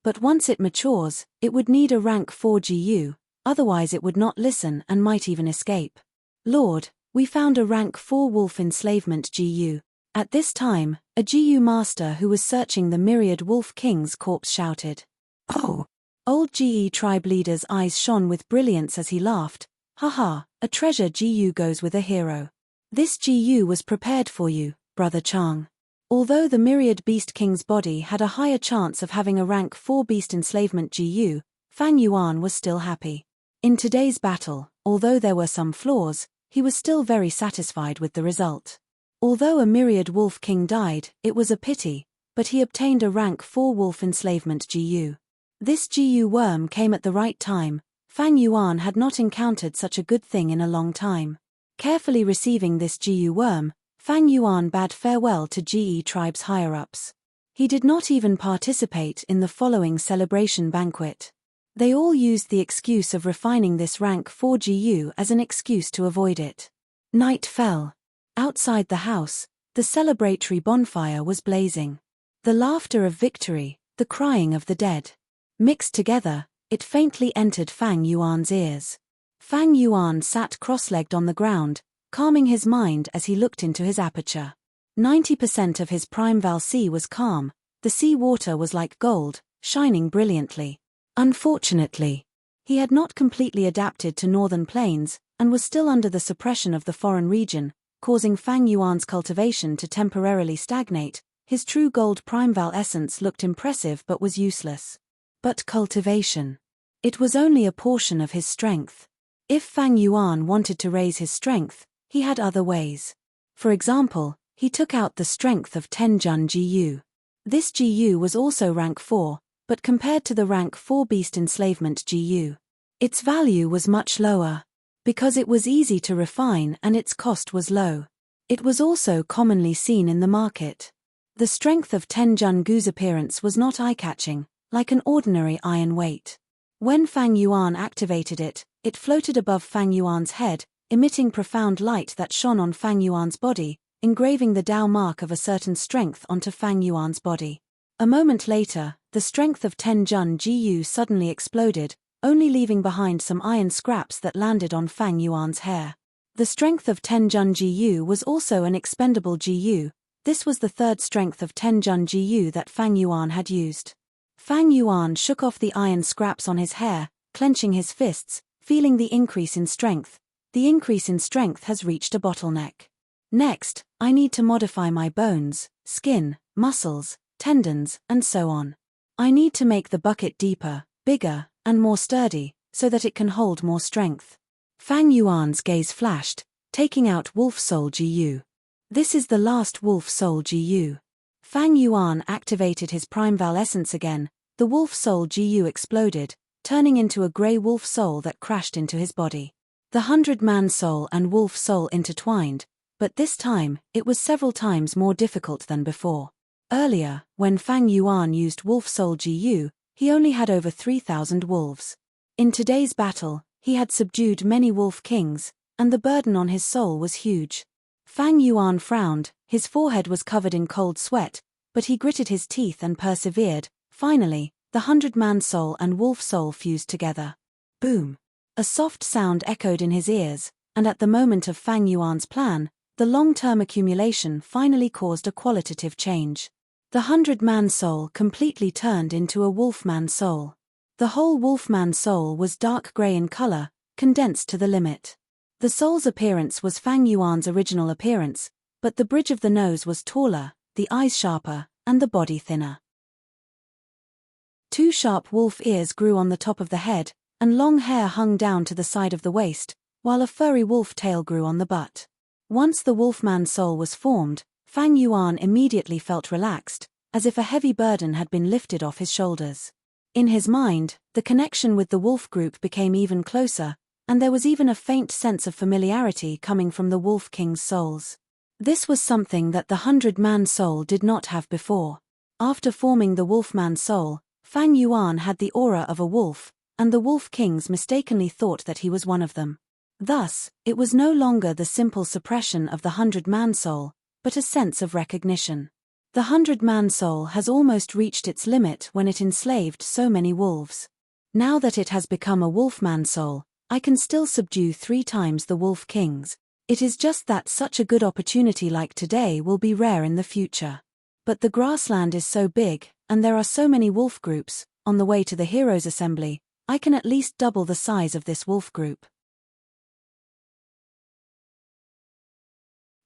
But once it matures, it would need a rank 4 GU, otherwise it would not listen and might even escape. Lord, we found a rank 4 wolf enslavement GU. At this time, a GU master who was searching the myriad wolf king's corpse shouted, "Oh!" Old GE tribe leader's eyes shone with brilliance as he laughed, "Haha, a treasure GU goes with a hero. This GU was prepared for you, Brother Chang." Although the myriad Beast King's body had a higher chance of having a rank 4 beast enslavement GU, Fang Yuan was still happy. In today's battle, although there were some flaws, he was still very satisfied with the result. Although a myriad Wolf King died, it was a pity, but he obtained a rank 4 wolf enslavement GU. This GU worm came at the right time. Fang Yuan had not encountered such a good thing in a long time. Carefully receiving this GU worm, Fang Yuan bade farewell to GE tribe's higher-ups. He did not even participate in the following celebration banquet. They all used the excuse of refining this rank 4 GU as an excuse to avoid it. Night fell. Outside the house, the celebratory bonfire was blazing. The laughter of victory, the crying of the dead. Mixed together, it faintly entered Fang Yuan's ears. Fang Yuan sat cross-legged on the ground, calming his mind as he looked into his aperture. 90% of his primeval sea was calm, the sea water was like gold, shining brilliantly. Unfortunately, he had not completely adapted to northern plains, and was still under the suppression of the foreign region, causing Fang Yuan's cultivation to temporarily stagnate. His true gold primeval essence looked impressive but was useless. But cultivation. It was only a portion of his strength. If Fang Yuan wanted to raise his strength, he had other ways. For example, he took out the strength of Tenjun GU. This GU was also rank 4, but compared to the rank 4 beast enslavement GU, its value was much lower. Because it was easy to refine and its cost was low. It was also commonly seen in the market. The strength of Tenjun GU's appearance was not eye-catching, like an ordinary iron weight. When Fang Yuan activated it, it floated above Fang Yuan's head, emitting profound light that shone on Fang Yuan's body, engraving the Dao mark of a certain strength onto Fang Yuan's body. A moment later, the strength of Tenjun GU suddenly exploded, only leaving behind some iron scraps that landed on Fang Yuan's hair. The strength of Tenjun GU was also an expendable GU. This was the third strength of Tenjun GU that Fang Yuan had used. Fang Yuan shook off the iron scraps on his hair, clenching his fists, feeling the increase in strength. The increase in strength has reached a bottleneck. Next, I need to modify my bones, skin, muscles, tendons, and so on. I need to make the bucket deeper, bigger, and more sturdy, so that it can hold more strength. Fang Yuan's gaze flashed, taking out Wolf Soul GU. This is the last Wolf Soul GU. Fang Yuan activated his primeval essence again. The Wolf Soul GU exploded, turning into a grey wolf soul that crashed into his body. The 100-man soul and wolf soul intertwined, but this time, it was several times more difficult than before. Earlier, when Fang Yuan used Wolf Soul GU, he only had over 3,000 wolves. In today's battle, he had subdued many wolf kings, and the burden on his soul was huge. Fang Yuan frowned, his forehead was covered in cold sweat, but he gritted his teeth and persevered. Finally, the 100-man soul and wolf soul fused together. Boom! A soft sound echoed in his ears, and at the moment of Fang Yuan's plan, the long-term accumulation finally caused a qualitative change. The 100-man soul completely turned into a wolfman soul. The whole wolfman soul was dark grey in color, condensed to the limit. The soul's appearance was Fang Yuan's original appearance, but the bridge of the nose was taller, the eyes sharper, and the body thinner. 2 sharp wolf ears grew on the top of the head, and long hair hung down to the side of the waist, while a furry wolf tail grew on the butt. Once the wolfman soul was formed, Fang Yuan immediately felt relaxed, as if a heavy burden had been lifted off his shoulders. In his mind, the connection with the wolf group became even closer, and there was even a faint sense of familiarity coming from the Wolf King's souls. This was something that the 100-man soul did not have before. After forming the wolfman soul, Fang Yuan had the aura of a wolf, and the Wolf Kings mistakenly thought that he was one of them. Thus, it was no longer the simple suppression of the 100-man soul, but a sense of recognition. The 100-man soul has almost reached its limit when it enslaved so many wolves. Now that it has become a wolfman soul, I can still subdue 3 times the Wolf Kings. It is just that such a good opportunity like today will be rare in the future. But the grassland is so big, and there are so many wolf groups. On the way to the Heroes' Assembly, I can at least double the size of this wolf group.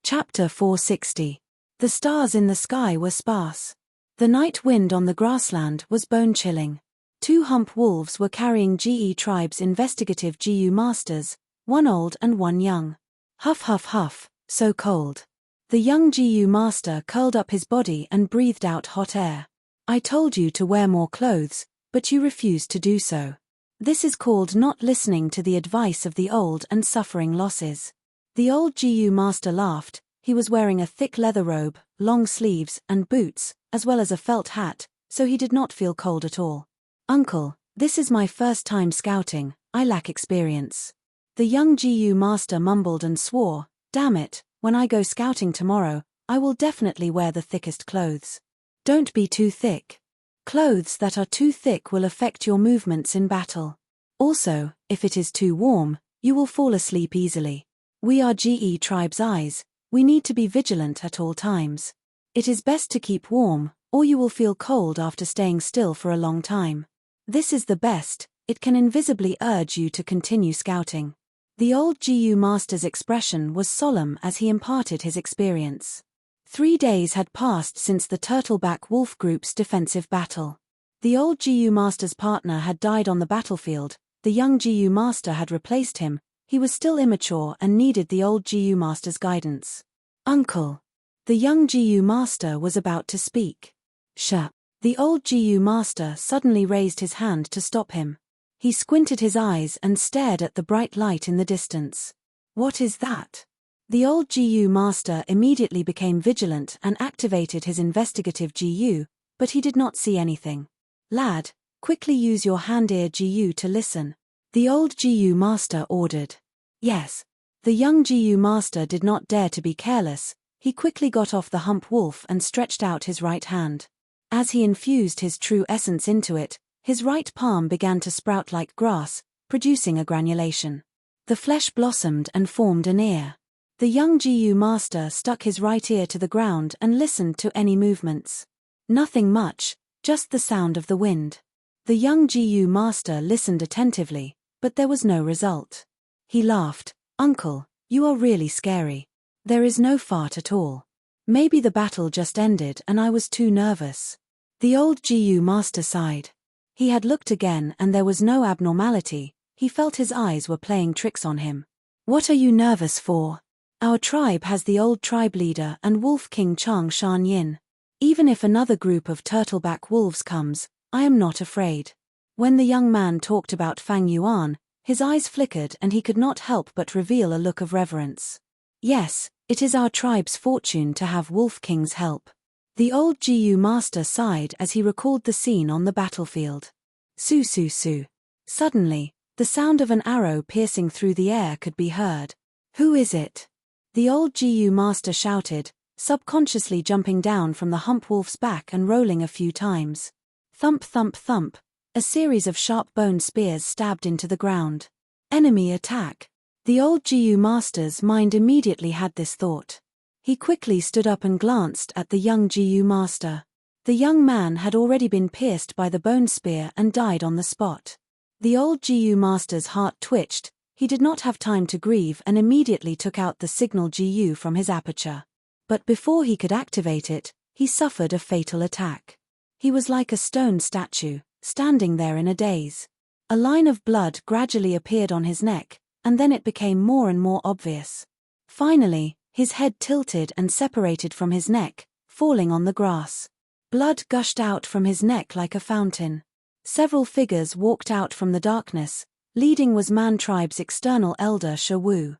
Chapter 460. The stars in the sky were sparse. The night wind on the grassland was bone-chilling. 2 hump wolves were carrying GE Tribe's investigative GU masters, one old and one young. Huff huff huff, so cold. The young GU master curled up his body and breathed out hot air. I told you to wear more clothes, but you refused to do so. This is called not listening to the advice of the old and suffering losses. The old GU master laughed. He was wearing a thick leather robe, long sleeves, and boots, as well as a felt hat, so he did not feel cold at all. Uncle, this is my first time scouting, I lack experience. The young GU master mumbled and swore, damn it, when I go scouting tomorrow, I will definitely wear the thickest clothes. Don't be too thick. Clothes that are too thick will affect your movements in battle. Also, if it is too warm, you will fall asleep easily. We are GE Tribe's eyes. We need to be vigilant at all times. It is best to keep warm, or you will feel cold after staying still for a long time. This is the best, it can invisibly urge you to continue scouting. The old GU master's expression was solemn as he imparted his experience. 3 days had passed since the Turtleback Wolf Group's defensive battle. The old GU master's partner had died on the battlefield, the young GU master had replaced him. He was still immature and needed the old GU master's guidance. Uncle. The young GU master was about to speak. Shh. The old GU master suddenly raised his hand to stop him. He squinted his eyes and stared at the bright light in the distance. What is that? The old GU master immediately became vigilant and activated his investigative GU, but he did not see anything. Lad, quickly use your hand-ear GU to listen. The old GU master ordered. Yes. The young GU master did not dare to be careless. He quickly got off the hump wolf and stretched out his right hand. As he infused his true essence into it, his right palm began to sprout like grass, producing a granulation. The flesh blossomed and formed an ear. The young GU master stuck his right ear to the ground and listened to any movements. Nothing much, just the sound of the wind. The young GU master listened attentively, but there was no result. He laughed. Uncle, you are really scary. There is no fart at all. Maybe the battle just ended and I was too nervous. The old GU master sighed. He had looked again and there was no abnormality. He felt his eyes were playing tricks on him. What are you nervous for? Our tribe has the old tribe leader and Wolf King Chang Shan Yin. Even if another group of turtleback wolves comes, I am not afraid. When the young man talked about Fang Yuan, his eyes flickered and he could not help but reveal a look of reverence. Yes, it is our tribe's fortune to have Wolf King's help. The old GU master sighed as he recalled the scene on the battlefield. Su su su. Suddenly, the sound of an arrow piercing through the air could be heard. Who is it? The old GU master shouted, subconsciously jumping down from the hump wolf's back and rolling a few times. Thump thump thump. A series of sharp bone spears stabbed into the ground. Enemy attack. The old GU master's mind immediately had this thought. He quickly stood up and glanced at the young GU master. The young man had already been pierced by the bone spear and died on the spot. The old GU master's heart twitched. He did not have time to grieve and immediately took out the signal GU from his aperture. But before he could activate it, he suffered a fatal attack. He was like a stone statue, standing there in a daze. A line of blood gradually appeared on his neck, and then it became more and more obvious. Finally, his head tilted and separated from his neck, falling on the grass. Blood gushed out from his neck like a fountain. Several figures walked out from the darkness. Leading was Man Tribe's external elder Shi Wu.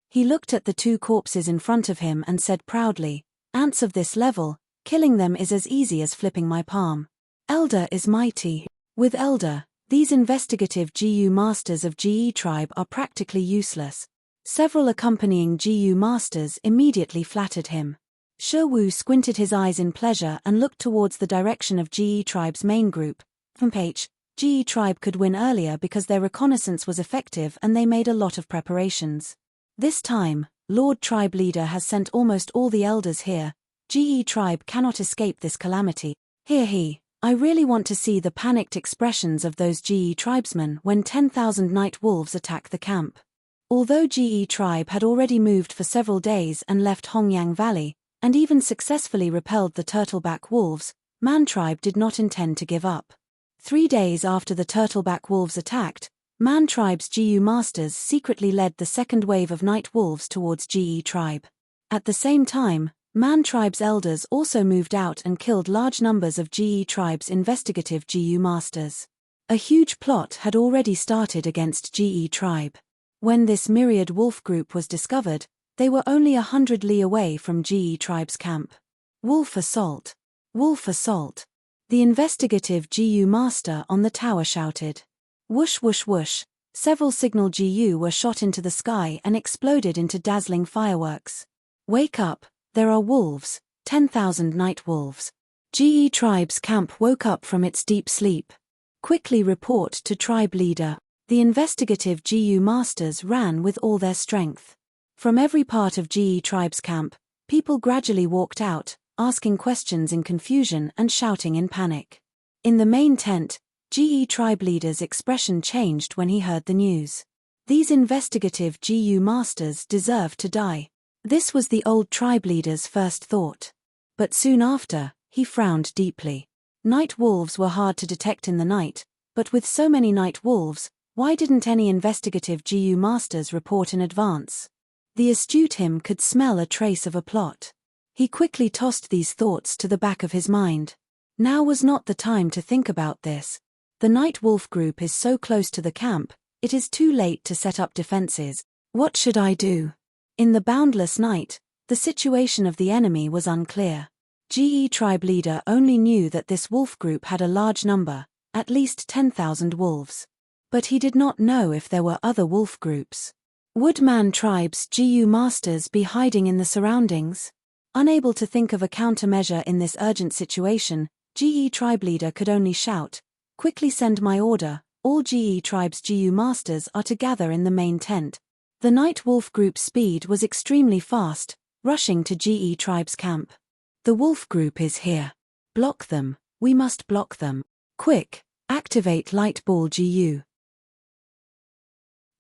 He looked at the 2 corpses in front of him and said proudly, "Ants of this level, killing them is as easy as flipping my palm. Elder is mighty." With Elder, these investigative GU masters of GE Tribe are practically useless. Several accompanying GU masters immediately flattered him. Shi Wu squinted his eyes in pleasure and looked towards the direction of GE Tribe's main group. GE Tribe could win earlier because their reconnaissance was effective and they made a lot of preparations. This time, Lord Tribe Leader has sent almost all the elders here. GE Tribe cannot escape this calamity. I really want to see the panicked expressions of those GE tribesmen when 10,000 night wolves attack the camp. Although GE tribe had already moved for several days and left Hongyang Valley, and even successfully repelled the turtleback wolves, Man tribe did not intend to give up. 3 days after the turtleback wolves attacked, Man tribe's GU masters secretly led the second wave of night wolves towards GE tribe. At the same time, Man tribe's elders also moved out and killed large numbers of GE tribe's investigative GU masters. A huge plot had already started against GE tribe. When this myriad wolf group was discovered, they were only 100 li away from GE tribe's camp. Wolf assault! Wolf assault! The investigative GU master on the tower shouted. Whoosh whoosh whoosh, several signal GU were shot into the sky and exploded into dazzling fireworks. Wake up, there are wolves, 10,000 night wolves. GE tribe's camp woke up from its deep sleep. Quickly report to tribe leader. The investigative GU masters ran with all their strength. From every part of GE tribe's camp, people gradually walked out, asking questions in confusion and shouting in panic. In the main tent, GE tribe leader's expression changed when he heard the news. These investigative GU masters deserve to die. This was the old tribe leader's first thought. But soon after, he frowned deeply. Night wolves were hard to detect in the night, but with so many night wolves, why didn't any investigative GU masters report in advance? The astute him could smell a trace of a plot. He quickly tossed these thoughts to the back of his mind. Now was not the time to think about this. The night wolf group is so close to the camp, it is too late to set up defenses. What should I do? In the boundless night, the situation of the enemy was unclear. GE tribe leader only knew that this wolf group had a large number, at least 10,000 wolves. But he did not know if there were other wolf groups. Would Man tribe's GU masters be hiding in the surroundings? Unable to think of a countermeasure in this urgent situation, GE tribe leader could only shout, "Quickly send my order, all GE tribe's GU masters are to gather in the main tent." The night wolf group's speed was extremely fast, rushing to GE tribe's camp. The wolf group is here. Block them, we must block them. Quick, activate light ball GU.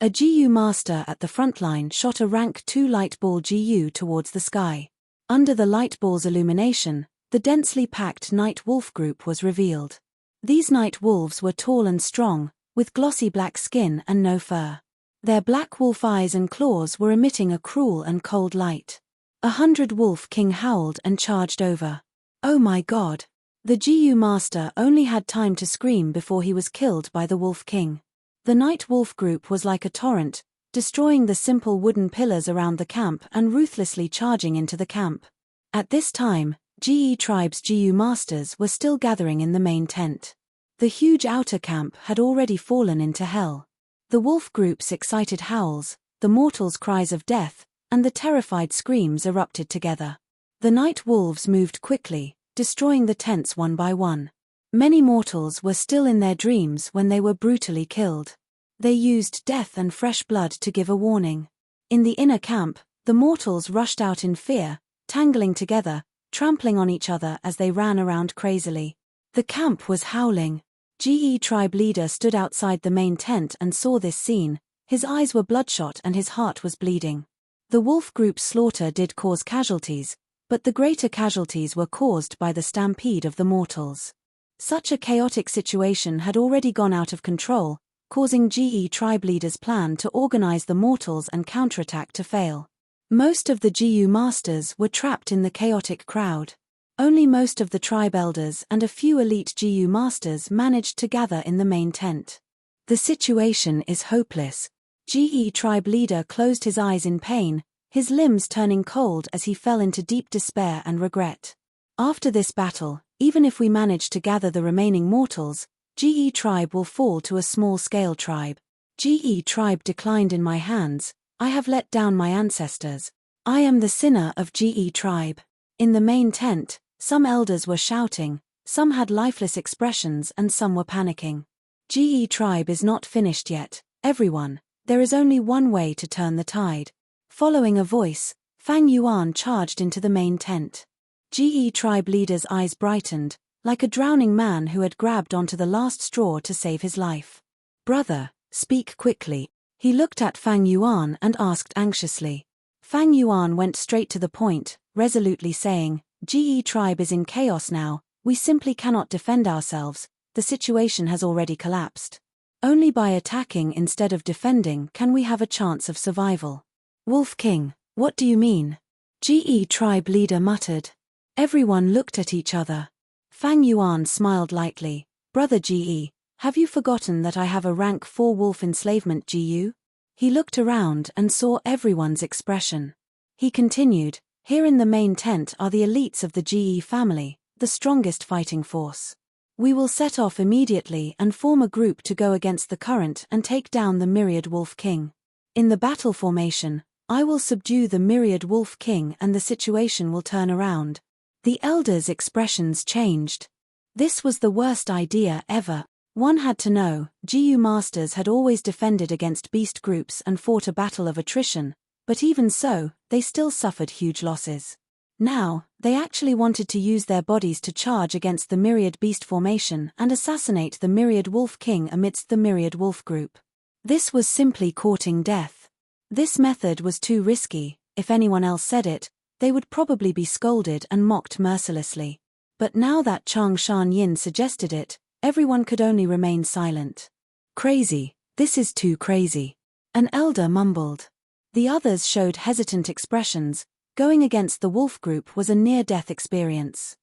A GU master at the front line shot a rank 2 light ball GU towards the sky. Under the light ball's illumination, the densely packed night wolf group was revealed. These night wolves were tall and strong, with glossy black skin and no fur. Their black wolf eyes and claws were emitting a cruel and cold light. 100 Wolf King howled and charged over. Oh my God! The GU master only had time to scream before he was killed by the Wolf King. The night wolf group was like a torrent, destroying the simple wooden pillars around the camp and ruthlessly charging into the camp. At this time, GE tribe's GU masters were still gathering in the main tent. The huge outer camp had already fallen into hell. The wolf group's excited howls, the mortals' cries of death, and the terrified screams erupted together. The night wolves moved quickly, destroying the tents one by one. Many mortals were still in their dreams when they were brutally killed. They used death and fresh blood to give a warning. In the inner camp, the mortals rushed out in fear, tangling together, trampling on each other as they ran around crazily. The camp was howling. GE tribe leader stood outside the main tent and saw this scene. His eyes were bloodshot and his heart was bleeding. The wolf group's slaughter did cause casualties, but the greater casualties were caused by the stampede of the mortals. Such a chaotic situation had already gone out of control, causing GE tribe leader's plan to organize the mortals and counterattack to fail. Most of the GU masters were trapped in the chaotic crowd. Only most of the tribe elders and a few elite GU masters managed to gather in the main tent. The situation is hopeless. GE tribe leader closed his eyes in pain, his limbs turning cold as he fell into deep despair and regret. After this battle, even if we manage to gather the remaining mortals, GE tribe will fall to a small-scale tribe. GE tribe declined in my hands, I have let down my ancestors. I am the sinner of GE tribe. In the main tent, some elders were shouting, some had lifeless expressions and some were panicking. GE tribe is not finished yet, everyone. There is only one way to turn the tide. Following a voice, Fang Yuan charged into the main tent. GE tribe leader's eyes brightened, like a drowning man who had grabbed onto the last straw to save his life. Brother, speak quickly. He looked at Fang Yuan and asked anxiously. Fang Yuan went straight to the point, resolutely saying, "GE tribe is in chaos now, we simply cannot defend ourselves, the situation has already collapsed. Only by attacking instead of defending can we have a chance of survival." "Wolf King, what do you mean?" GE tribe leader muttered. Everyone looked at each other. Fang Yuan smiled lightly. "Brother GE, have you forgotten that I have a rank 4 wolf enslavement GU?" He looked around and saw everyone's expression. He continued, "Here in the main tent are the elites of the GE family, the strongest fighting force. We will set off immediately and form a group to go against the current and take down the Myriad Wolf King. In the battle formation, I will subdue the Myriad Wolf King and the situation will turn around." The elders' expressions changed. This was the worst idea ever. One had to know, GU masters had always defended against beast groups and fought a battle of attrition, but even so, they still suffered huge losses. Now, they actually wanted to use their bodies to charge against the Myriad Beast formation and assassinate the Myriad Wolf King amidst the Myriad Wolf group. This was simply courting death. This method was too risky. If anyone else said it, they would probably be scolded and mocked mercilessly. But now that Chang Shan Yin suggested it, everyone could only remain silent. "Crazy, this is too crazy," an elder mumbled. The others showed hesitant expressions. Going against the wolf group was a near-death experience.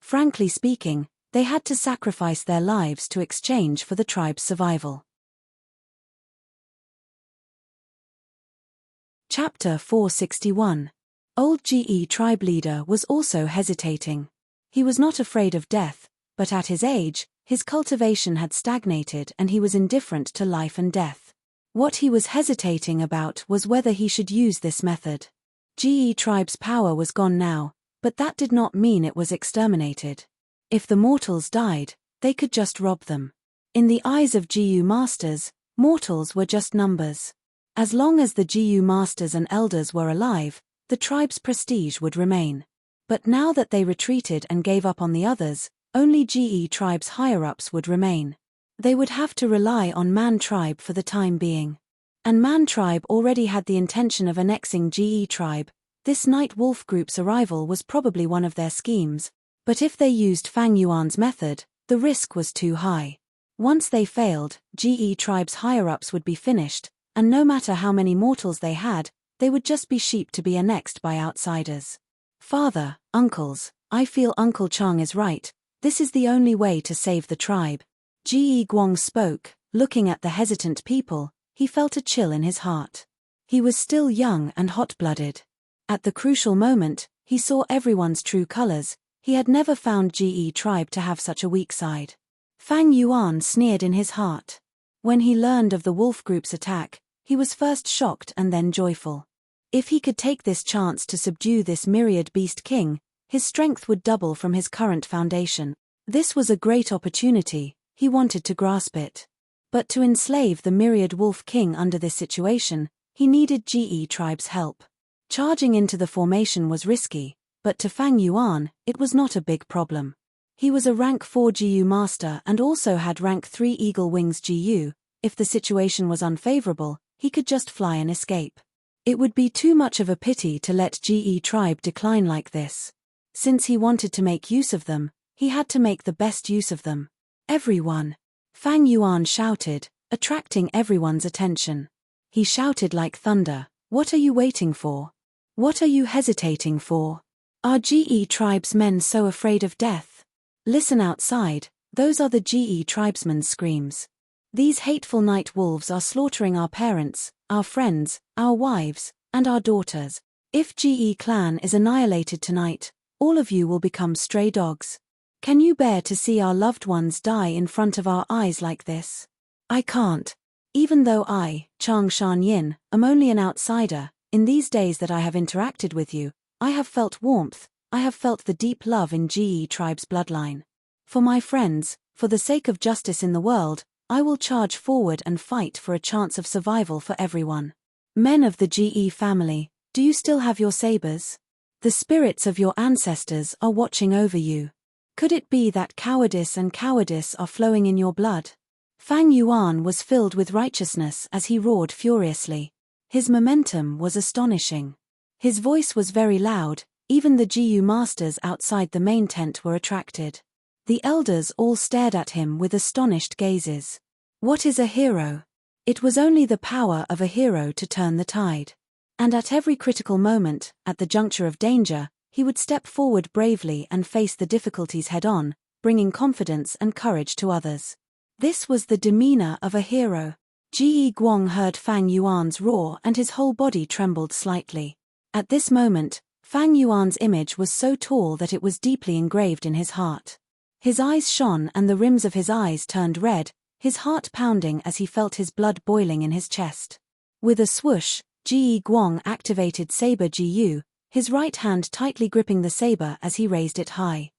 Frankly speaking, they had to sacrifice their lives to exchange for the tribe's survival. Chapter 461. Old GE tribe leader was also hesitating. He was not afraid of death, but at his age, his cultivation had stagnated and he was indifferent to life and death. What he was hesitating about was whether he should use this method. GE tribe's power was gone now, but that did not mean it was exterminated. If the mortals died, they could just rob them. In the eyes of GU masters, mortals were just numbers. As long as the GU masters and elders were alive, the tribe's prestige would remain. But now that they retreated and gave up on the others, only GE tribe's higher-ups would remain. They would have to rely on Man tribe for the time being. And Man tribe already had the intention of annexing GE tribe. This Night Wolf group's arrival was probably one of their schemes, but if they used Fang Yuan's method, the risk was too high. Once they failed, GE tribe's higher-ups would be finished, and no matter how many mortals they had, they would just be sheep to be annexed by outsiders. "Father, uncles, I feel Uncle Chang is right, this is the only way to save the tribe." GE Guang spoke, looking at the hesitant people, he felt a chill in his heart. He was still young and hot-blooded. At the crucial moment, he saw everyone's true colors. He had never found GE tribe to have such a weak side. Fang Yuan sneered in his heart. When he learned of the wolf group's attack, he was first shocked and then joyful. If he could take this chance to subdue this Myriad Beast King, his strength would double from his current foundation. This was a great opportunity, he wanted to grasp it. But to enslave the Myriad Wolf King under this situation, he needed GE tribe's help. Charging into the formation was risky, but to Fang Yuan, it was not a big problem. He was a rank 4 GU master and also had rank 3 Eagle Wings GU. If the situation was unfavorable, he could just fly and escape. It would be too much of a pity to let GE tribe decline like this. Since he wanted to make use of them, he had to make the best use of them. "Everyone!" Fang Yuan shouted, attracting everyone's attention. He shouted like thunder, "What are you waiting for? What are you hesitating for? Are GE tribe's men so afraid of death? Listen outside, those are the GE tribesmen's screams. These hateful night wolves are slaughtering our parents, our friends, our wives, and our daughters. If GE clan is annihilated tonight, all of you will become stray dogs. Can you bear to see our loved ones die in front of our eyes like this? I can't. Even though I, Chang Shan Yin, am only an outsider, in these days that I have interacted with you, I have felt warmth, I have felt the deep love in GE tribe's bloodline. For my friends, for the sake of justice in the world, I will charge forward and fight for a chance of survival for everyone. Men of the GE family, do you still have your sabers? The spirits of your ancestors are watching over you. Could it be that cowardice and cowardice are flowing in your blood? Fang Yuan was filled with righteousness as he roared furiously. His momentum was astonishing. His voice was very loud, even the Gu masters outside the main tent were attracted. The elders all stared at him with astonished gazes. What is a hero? It was only the power of a hero to turn the tide. And at every critical moment, at the juncture of danger, he would step forward bravely and face the difficulties head-on, bringing confidence and courage to others. This was the demeanor of a hero. Ji Guang heard Fang Yuan's roar and his whole body trembled slightly. At this moment, Fang Yuan's image was so tall that it was deeply engraved in his heart. His eyes shone and the rims of his eyes turned red, his heart pounding as he felt his blood boiling in his chest. With a swoosh, Ji Guang activated Saber Jiyu, his right hand tightly gripping the saber as he raised it high.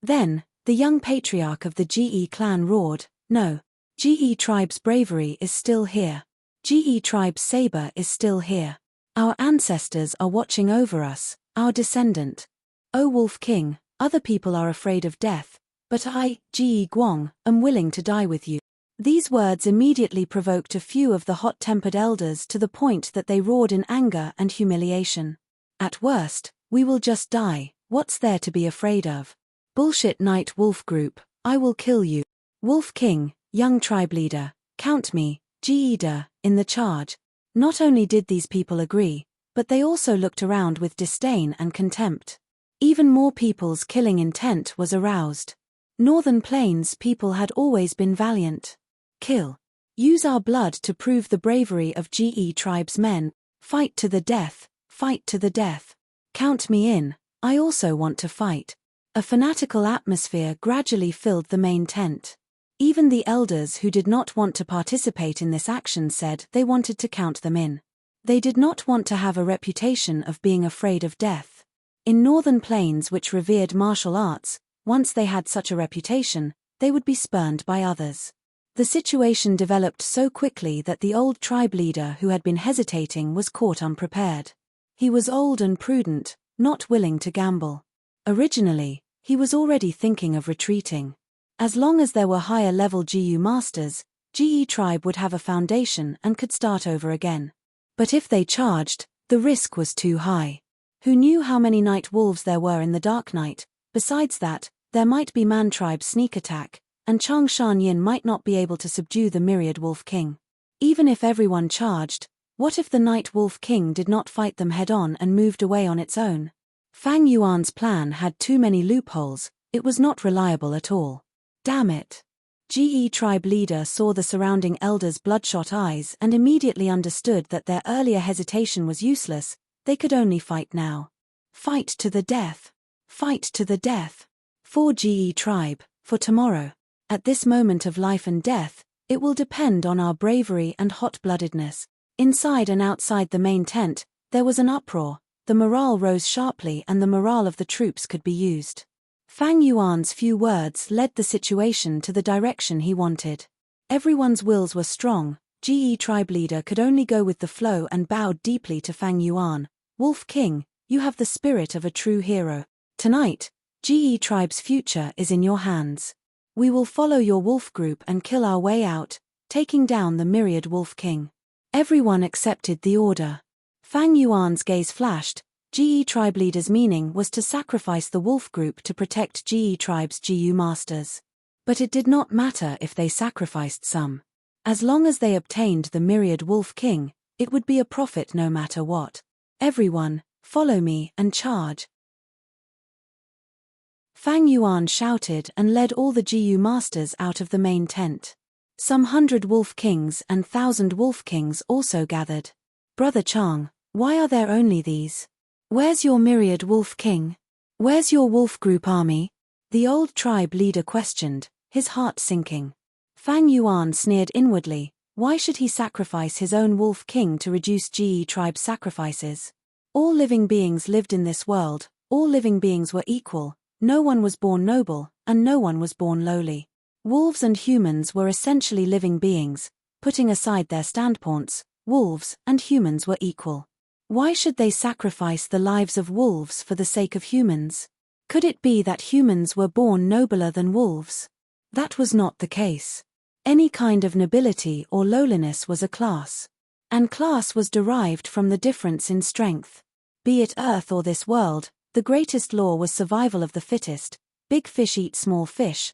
Then, the young patriarch of the Ge clan roared, "No! Ge tribe's bravery is still here. Ge tribe's saber is still here. Our ancestors are watching over us, our descendant. O Wolf King, other people are afraid of death, but I, Ge Guang, am willing to die with you." These words immediately provoked a few of the hot-tempered elders to the point that they roared in anger and humiliation. "At worst, we will just die, what's there to be afraid of? Bullshit Night Wolf Group, I will kill you. Wolf King, young tribe leader, count me, Geida, in the charge." Not only did these people agree, but they also looked around with disdain and contempt. Even more people's killing intent was aroused. Northern Plains people had always been valiant. Kill. Use our blood to prove the bravery of Ge tribe's men. Fight to the death, fight to the death. Count me in, I also want to fight. A fanatical atmosphere gradually filled the main tent. Even the elders who did not want to participate in this action said they wanted to count them in. They did not want to have a reputation of being afraid of death. In Northern Plains, which revered martial arts, once they had such a reputation, they would be spurned by others. The situation developed so quickly that the old tribe leader who had been hesitating was caught unprepared. He was old and prudent, not willing to gamble. Originally, he was already thinking of retreating. As long as there were higher-level Gu masters, Ge tribe would have a foundation and could start over again. But if they charged, the risk was too high. Who knew how many night wolves there were in the dark night? Besides that, there might be Man tribe's sneak attack, and Chang Shanyin might not be able to subdue the myriad Wolf King. Even if everyone charged, what if the Night Wolf King did not fight them head-on and moved away on its own? Fang Yuan's plan had too many loopholes, it was not reliable at all. Damn it! Ge tribe leader saw the surrounding elders' bloodshot eyes and immediately understood that their earlier hesitation was useless, they could only fight now. Fight to the death! Fight to the death! For Ge tribe, for tomorrow. At this moment of life and death, it will depend on our bravery and hot-bloodedness. Inside and outside the main tent, there was an uproar. The morale rose sharply and the morale of the troops could be used. Fang Yuan's few words led the situation to the direction he wanted. Everyone's wills were strong, Ge tribe leader could only go with the flow and bowed deeply to Fang Yuan. "Wolf King, you have the spirit of a true hero. Tonight, Ge tribe's future is in your hands. We will follow your wolf group and kill our way out, taking down the myriad Wolf King." Everyone accepted the order. Fang Yuan's gaze flashed. Ge tribe leader's meaning was to sacrifice the wolf group to protect Ge tribe's Gu masters. But it did not matter if they sacrificed some. As long as they obtained the myriad Wolf King, it would be a profit no matter what. "Everyone, follow me and charge." Fang Yuan shouted and led all the Gu masters out of the main tent. Some 100 Wolf Kings and 1,000 Wolf Kings also gathered. "Brother Chang, why are there only these? Where's your myriad Wolf King? Where's your wolf group army?" The old tribe leader questioned, his heart sinking. Fang Yuan sneered inwardly, why should he sacrifice his own Wolf King to reduce Ge tribe's sacrifices? All living beings lived in this world, all living beings were equal, no one was born noble, and no one was born lowly. Wolves and humans were essentially living beings, putting aside their standpoints, wolves and humans were equal. Why should they sacrifice the lives of wolves for the sake of humans? Could it be that humans were born nobler than wolves? That was not the case. Any kind of nobility or lowliness was a class. And class was derived from the difference in strength. Be it earth or this world, the greatest law was survival of the fittest. Big fish eat small fish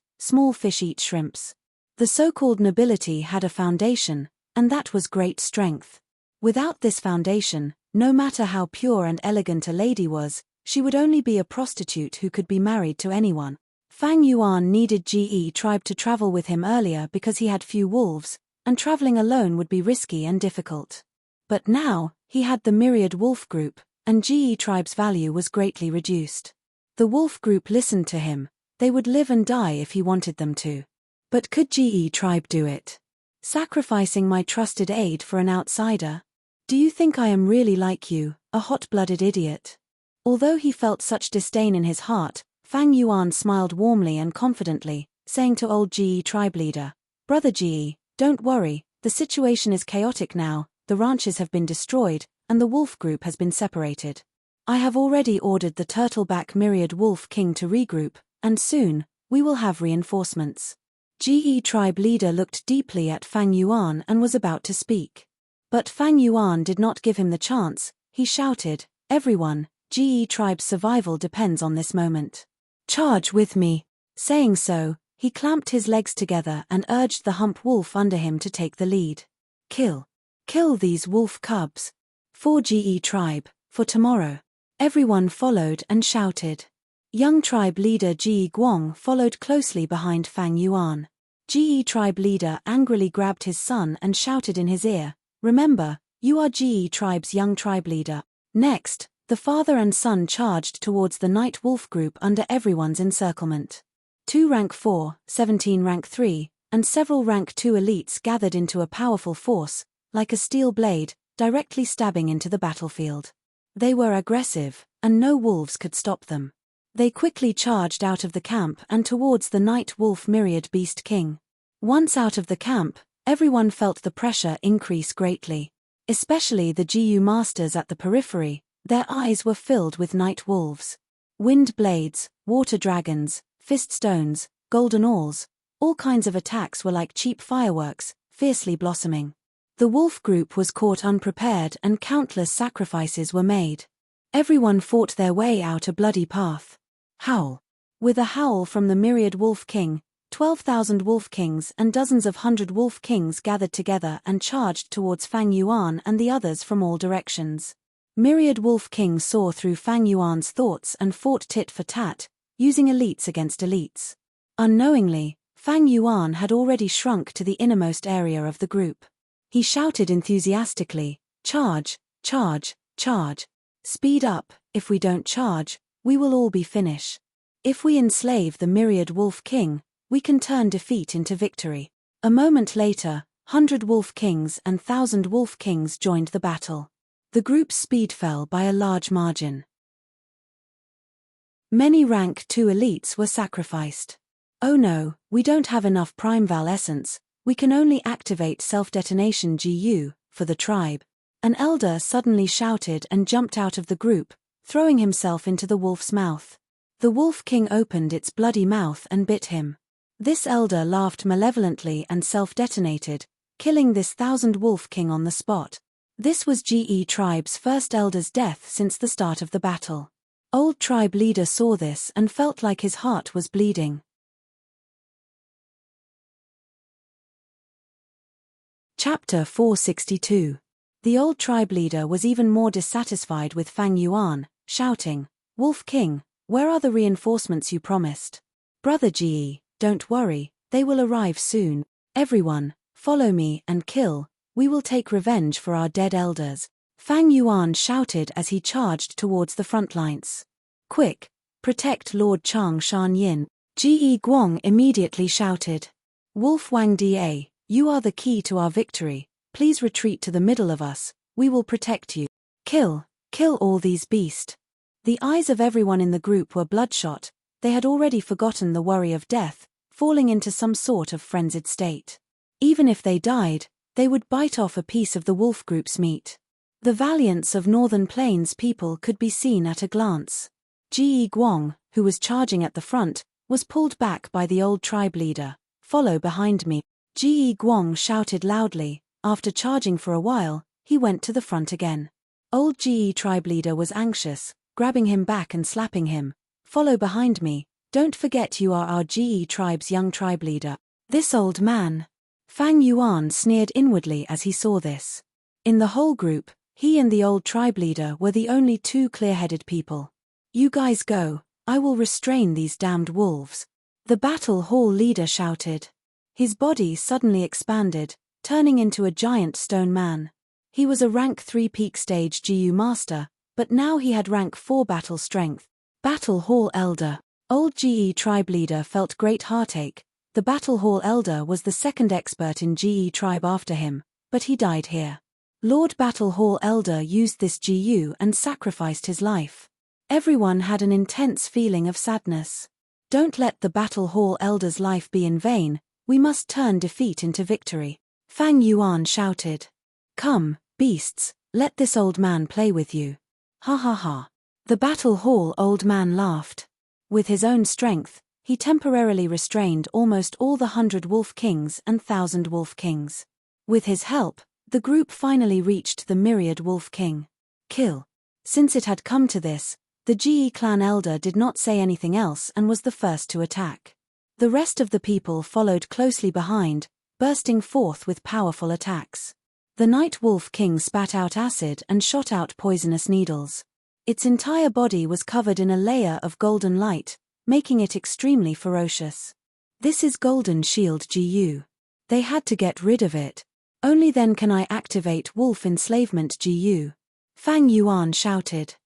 eat shrimps. The so-called nobility had a foundation, and that was great strength. Without this foundation, no matter how pure and elegant a lady was, she would only be a prostitute who could be married to anyone. Fang Yuan needed Ge tribe to travel with him earlier because he had few wolves, and traveling alone would be risky and difficult. But now, he had the myriad wolf group, and Ge tribe's value was greatly reduced. The wolf group listened to him. They would live and die if he wanted them to. But could Ge tribe do it? Sacrificing my trusted aid for an outsider? Do you think I am really like you, a hot-blooded idiot? Although he felt such disdain in his heart, Fang Yuan smiled warmly and confidently, saying to old Ge tribe leader, "Brother Ge, don't worry, the situation is chaotic now, the ranches have been destroyed, and the wolf group has been separated. I have already ordered the turtleback myriad wolf king to regroup, and soon, we will have reinforcements." Ge tribe leader looked deeply at Fang Yuan and was about to speak. But Fang Yuan did not give him the chance. He shouted, "Everyone, Ge tribe's survival depends on this moment. Charge with me." Saying so, he clamped his legs together and urged the hump wolf under him to take the lead. Kill these wolf cubs. For Ge tribe, for tomorrow." Everyone followed and shouted. Young tribe leader Ji Guang followed closely behind Fang Yuan. Ge tribe leader angrily grabbed his son and shouted in his ear, "Remember, you are Ge tribe's young tribe leader." Next, the father and son charged towards the night wolf group under everyone's encirclement. 2 rank 4, 17 rank 3, and several rank 2 elites gathered into a powerful force, like a steel blade, directly stabbing into the battlefield. They were aggressive, and no wolves could stop them. They quickly charged out of the camp and towards the night wolf myriad beast king. Once out of the camp, everyone felt the pressure increase greatly. Especially the Jiu masters at the periphery, their eyes were filled with night wolves. Wind blades, water dragons, fist stones, golden awls, all kinds of attacks were like cheap fireworks, fiercely blossoming. The wolf group was caught unprepared and countless sacrifices were made. Everyone fought their way out a bloody path. Howl. With a howl from the myriad wolf king, 12,000 wolf kings and dozens of hundred wolf kings gathered together and charged towards Fang Yuan and the others from all directions. Myriad wolf king saw through Fang Yuan's thoughts and fought tit for tat, using elites against elites. Unknowingly, Fang Yuan had already shrunk to the innermost area of the group. He shouted enthusiastically, "Charge, charge, charge. Speed up, if we don't charge, we will all be finished. If we enslave the myriad wolf king, we can turn defeat into victory." A moment later, 100 wolf kings and 1,000 wolf kings joined the battle. The group's speed fell by a large margin. Many rank 2 elites were sacrificed. "Oh no, we don't have enough Primeval essence. We can only activate self-detonation GU, for the tribe." An elder suddenly shouted and jumped out of the group, throwing himself into the wolf's mouth. The wolf king opened its bloody mouth and bit him. This elder laughed malevolently and self-detonated, killing this 1,000 wolf king on the spot. This was Ge tribe's first elder's death since the start of the battle. Old tribe leader saw this and felt like his heart was bleeding. Chapter 462. The old tribe leader was even more dissatisfied with Fang Yuan, shouting, "Wolf King, where are the reinforcements you promised?" "Brother Ge, don't worry, they will arrive soon. Everyone, follow me and kill, we will take revenge for our dead elders," Fang Yuan shouted as he charged towards the front lines. "Quick, protect Lord Chang Shan Yin," Ge Guang immediately shouted. "Wolf Wang Da, you are the key to our victory. Please retreat to the middle of us, we will protect you. Kill all these beasts." The eyes of everyone in the group were bloodshot. They had already forgotten the worry of death, falling into some sort of frenzied state. Even if they died, they would bite off a piece of the wolf group's meat. The valiance of Northern Plains people could be seen at a glance. Ge Guang, who was charging at the front, was pulled back by the old tribe leader, follow behind me. Ji Guang shouted loudly. After charging for a while, he went to the front again. Old Ji tribe leader was anxious, grabbing him back and slapping him. Follow behind me, don't forget you are our Ji tribe's young tribe leader. This old man. Fang Yuan sneered inwardly as he saw this. In the whole group, he and the old tribe leader were the only two clear-headed people. You guys go, I will restrain these damned wolves. The battle hall leader shouted. His body suddenly expanded, turning into a giant stone man. He was a rank 3 peak stage GU master, but now he had rank 4 battle strength. Battle hall elder. Old GE tribe leader felt great heartache. The battle hall elder was the second expert in GE tribe after him, but he died here. Lord Battle Hall Elder used this GU and sacrificed his life. Everyone had an intense feeling of sadness. Don't let the Battle Hall Elder's life be in vain, we must turn defeat into victory. Fang Yuan shouted. Come, beasts, let this old man play with you. Ha ha ha. The Battle Hall old man laughed. With his own strength, he temporarily restrained almost all the 100 Wolf Kings and 1,000 Wolf Kings. With his help, the group finally reached the myriad Wolf King. Kill. Since it had come to this, the GE clan elder did not say anything else and was the first to attack. The rest of the people followed closely behind, bursting forth with powerful attacks. The Night Wolf King spat out acid and shot out poisonous needles. Its entire body was covered in a layer of golden light, making it extremely ferocious. This is Golden Shield GU. They had to get rid of it. Only then can I activate Wolf Enslavement GU. Fang Yuan shouted.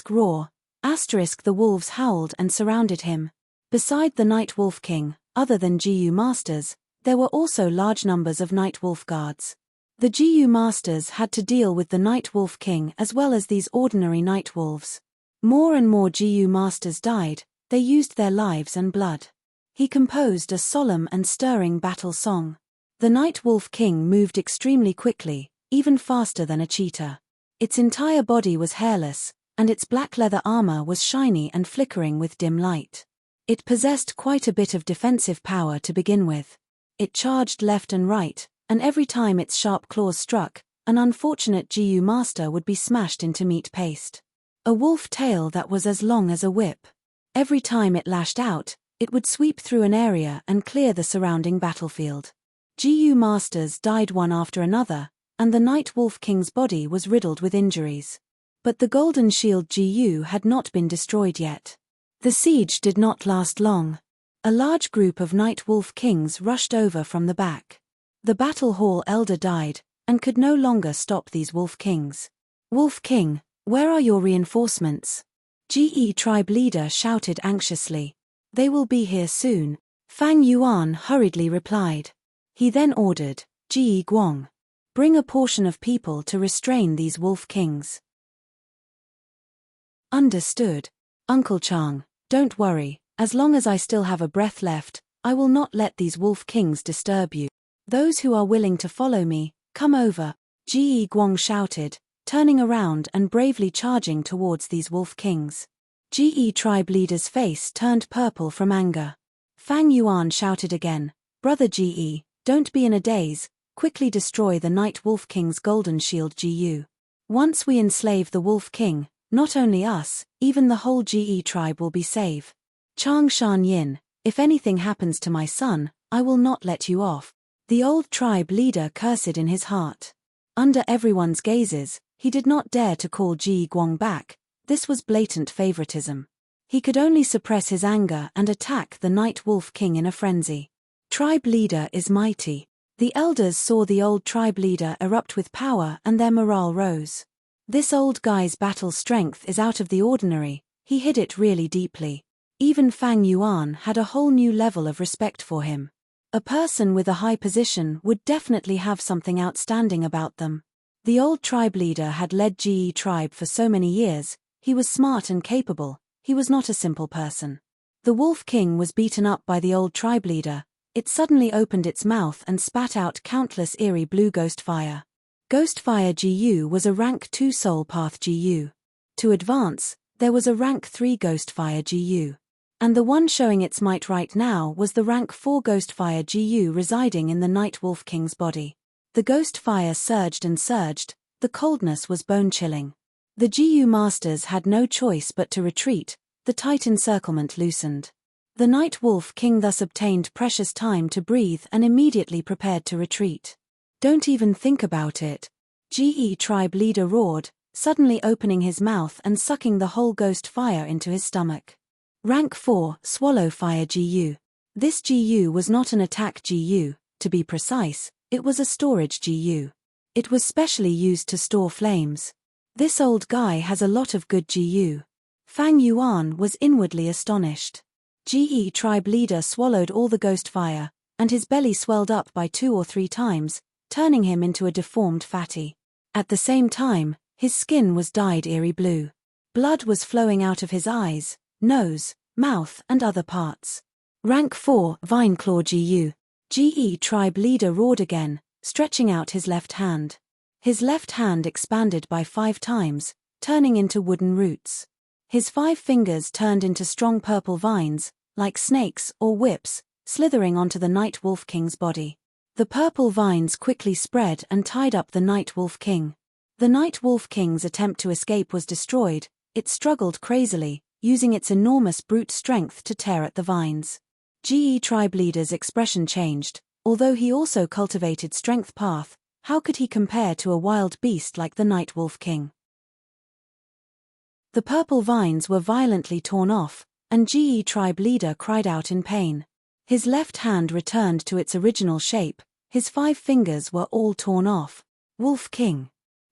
Roar. The wolves howled and surrounded him. Beside the Night Wolf King, other than GU masters, there were also large numbers of Night Wolf guards. The GU masters had to deal with the Night Wolf King as well as these ordinary night wolves. More and more GU masters died, they used their lives and blood. He composed a solemn and stirring battle song. The Night Wolf King moved extremely quickly, even faster than a cheetah. Its entire body was hairless, and its black leather armor was shiny and flickering with dim light. It possessed quite a bit of defensive power to begin with. It charged left and right, and every time its sharp claws struck, an unfortunate GU master would be smashed into meat paste. A wolf tail that was as long as a whip. Every time it lashed out, it would sweep through an area and clear the surrounding battlefield. GU masters died one after another, and the Night Wolf King's body was riddled with injuries. But the Golden Shield GU had not been destroyed yet. The siege did not last long. A large group of Night Wolf Kings rushed over from the back. The Battle Hall Elder died, and could no longer stop these Wolf Kings. Wolf King, where are your reinforcements? GE tribe leader shouted anxiously. They will be here soon. Fang Yuan hurriedly replied. He then ordered, Ji Guang, bring a portion of people to restrain these Wolf Kings. Understood. Uncle Chang, don't worry, as long as I still have a breath left, I will not let these Wolf Kings disturb you. Those who are willing to follow me, come over, Ji Guang shouted, turning around and bravely charging towards these Wolf Kings. GE tribe leader's face turned purple from anger. Fang Yuan shouted again, Brother GE, don't be in a daze, quickly destroy the Night Wolf King's Golden Shield GU. Once we enslave the Wolf King, not only us, even the whole GE tribe will be safe. Chang Shan Yin, if anything happens to my son, I will not let you off. The old tribe leader cursed in his heart. Under everyone's gazes, he did not dare to call Ji Guang back. This was blatant favoritism. He could only suppress his anger and attack the Night Wolf King in a frenzy. Tribe leader is mighty. The elders saw the old tribe leader erupt with power and their morale rose. This old guy's battle strength is out of the ordinary, he hid it really deeply. Even Fang Yuan had a whole new level of respect for him. A person with a high position would definitely have something outstanding about them. The old tribe leader had led GE tribe for so many years, he was smart and capable, he was not a simple person. The Wolf King was beaten up by the old tribe leader, it suddenly opened its mouth and spat out countless eerie blue ghost fire. Ghost Fire GU was a rank 2 Soul Path GU. To advance, there was a rank 3 Ghost Fire GU. And the one showing its might right now was the rank 4 ghost fire GU residing in the Night Wolf King's body. The ghost fire surged and surged, the coldness was bone-chilling. The GU masters had no choice but to retreat, the tight encirclement loosened. The Night Wolf King thus obtained precious time to breathe and immediately prepared to retreat. "Don't even think about it," GE tribe leader roared, suddenly opening his mouth and sucking the whole ghost fire into his stomach. Rank 4, Swallow Fire GU. This GU was not an attack GU, to be precise, it was a storage GU. It was specially used to store flames. This old guy has a lot of good GU. Fang Yuan was inwardly astonished. GE tribe leader swallowed all the ghost fire, and his belly swelled up by 2 or 3 times, turning him into a deformed fatty. At the same time, his skin was dyed eerie blue. Blood was flowing out of his eyes, nose, mouth and other parts. Rank 4, Vineclaw GU. GE tribe leader roared again, stretching out his left hand. His left hand expanded by 5 times, turning into wooden roots. His 5 fingers turned into strong purple vines, like snakes or whips, slithering onto the Night Wolf King's body. The purple vines quickly spread and tied up the Night Wolf King. The Night Wolf King's attempt to escape was destroyed. It struggled crazily, using its enormous brute strength to tear at the vines. GE tribe leader's expression changed. Although he also cultivated strength path, how could he compare to a wild beast like the Night Wolf King? The purple vines were violently torn off, and GE tribe leader cried out in pain. His left hand returned to its original shape, his 5 fingers were all torn off. Wolf King.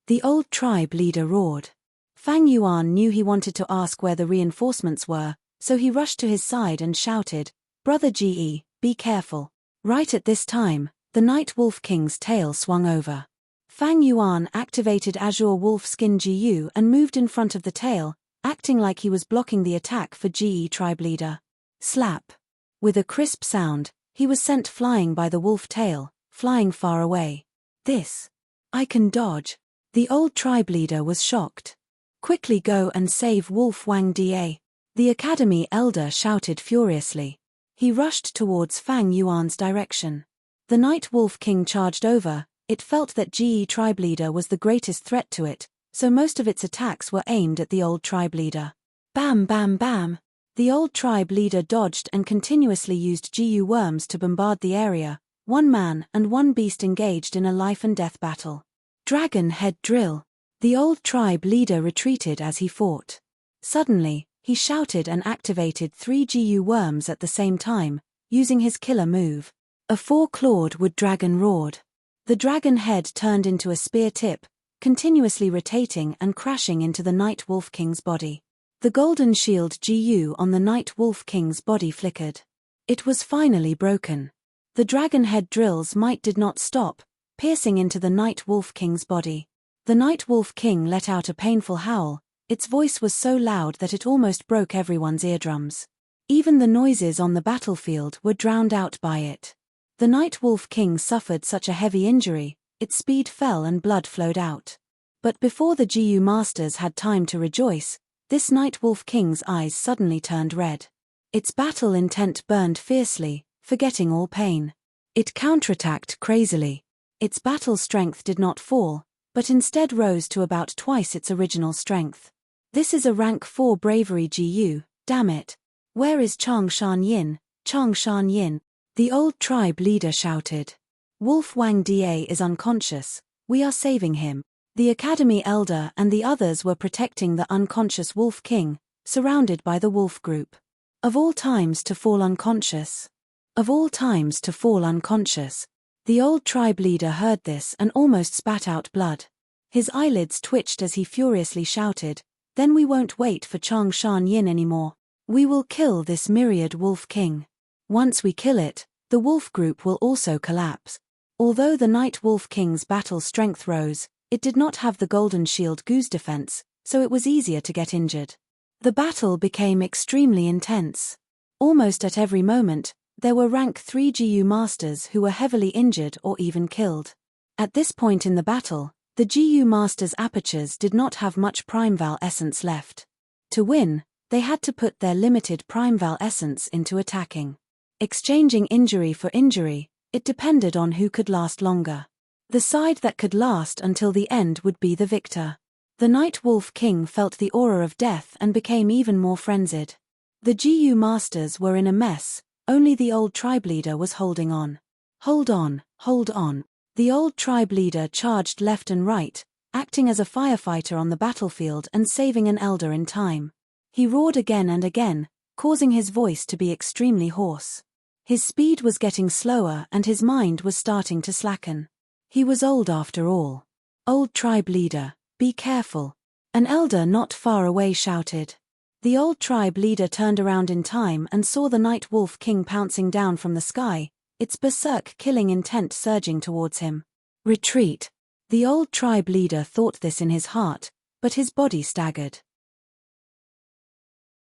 The old tribe leader roared. Fang Yuan knew he wanted to ask where the reinforcements were, so he rushed to his side and shouted, "Brother GE, be careful." Right at this time, the Night Wolf King's tail swung over. Fang Yuan activated Azure Wolf Skin GU and moved in front of the tail, acting like he was blocking the attack for GE tribe leader. Slap. With a crisp sound, he was sent flying by the wolf tail, flying far away. "This. I can dodge." The old tribe leader was shocked. "Quickly go and save Wolf Wang Da." The academy elder shouted furiously. He rushed towards Fang Yuan's direction. The Night Wolf King charged over. It felt that GE tribe leader was the greatest threat to it, so most of its attacks were aimed at the old tribe leader. Bam bam bam. The old tribe leader dodged and continuously used GU worms to bombard the area. 1 man and 1 beast engaged in a life and death battle. Dragon head drill. The old tribe leader retreated as he fought. Suddenly, he shouted and activated 3 GU worms at the same time, using his killer move. A 4-clawed wood dragon roared. The dragon head turned into a spear tip, continuously rotating and crashing into the Night Wolf King's body. The golden shield GU on the Night Wolf King's body flickered. It was finally broken. The dragon head drill's might did not stop, piercing into the Night Wolf King's body. The Night Wolf King let out a painful howl. Its voice was so loud that it almost broke everyone's eardrums. Even the noises on the battlefield were drowned out by it. The Night Wolf King suffered such a heavy injury, its speed fell and blood flowed out. But before the GU masters had time to rejoice, this Night Wolf King's eyes suddenly turned red. Its battle intent burned fiercely, forgetting all pain. It counterattacked crazily. Its battle strength did not fall, but instead rose to about twice its original strength. "This is a rank 4 bravery GU, damn it. Where is Chang Shan Yin? Chang Shan Yin?" The old tribe leader shouted. "Wolf Wang Da is unconscious, we are saving him." The academy elder and the others were protecting the unconscious Wolf King, surrounded by the wolf group. Of all times to fall unconscious. Of all times to fall unconscious. The old tribe leader heard this and almost spat out blood. His eyelids twitched as he furiously shouted, "Then we won't wait for Chang Shan Yin anymore. We will kill this myriad Wolf King. Once we kill it, the wolf group will also collapse." Although the Night Wolf King's battle strength rose, it did not have the Golden Shield Goose defense, so it was easier to get injured. The battle became extremely intense. Almost at every moment, there were rank 3 GU masters who were heavily injured or even killed. At this point in the battle, the GU masters' apertures did not have much Primeval essence left. To win, They had to put their limited primeval essence into attacking. Exchanging injury for injury, it depended on who could last longer. The side that could last until the end would be the victor. The Night Wolf King felt the aura of death and became even more frenzied. The GU masters were in a mess, only the old tribe leader was holding on. Hold on, hold on. The old tribe leader charged left and right, acting as a firefighter on the battlefield and saving an elder in time. He roared again and again, causing his voice to be extremely hoarse. His speed was getting slower and his mind was starting to slacken. He was old after all. Old tribe leader, be careful. An elder not far away shouted. The old tribe leader turned around in time and saw the Night Wolf King pouncing down from the sky, its berserk killing intent surging towards him. Retreat. The old tribe leader thought this in his heart, but his body staggered.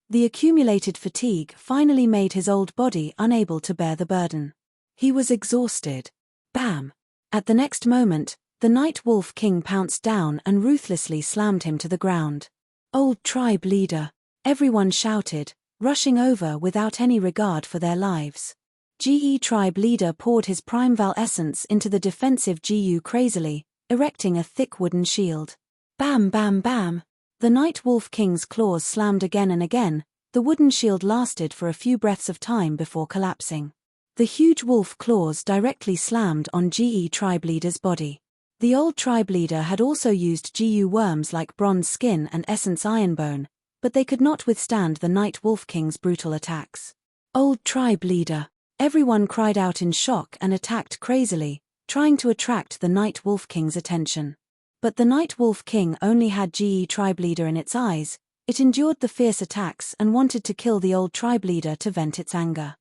The accumulated fatigue finally made his old body unable to bear the burden. He was exhausted. Bam! At the next moment, the Night Wolf King pounced down and ruthlessly slammed him to the ground. Old tribe leader! Everyone shouted, rushing over without any regard for their lives. GE tribe leader poured his primeval essence into the defensive GU crazily, erecting a thick wooden shield. Bam bam bam! The Night Wolf King's claws slammed again and again. The wooden shield lasted for a few breaths of time before collapsing. The huge wolf claws directly slammed on GE tribe leader's body. The old tribe leader had also used GU worms like bronze skin and essence ironbone, but they could not withstand the Night Wolf King's brutal attacks. Old tribe leader! Everyone cried out in shock and attacked crazily, trying to attract the Night Wolf King's attention. But the Night Wolf King only had GE tribe leader in its eyes. It endured the fierce attacks and wanted to kill the old tribe leader to vent its anger.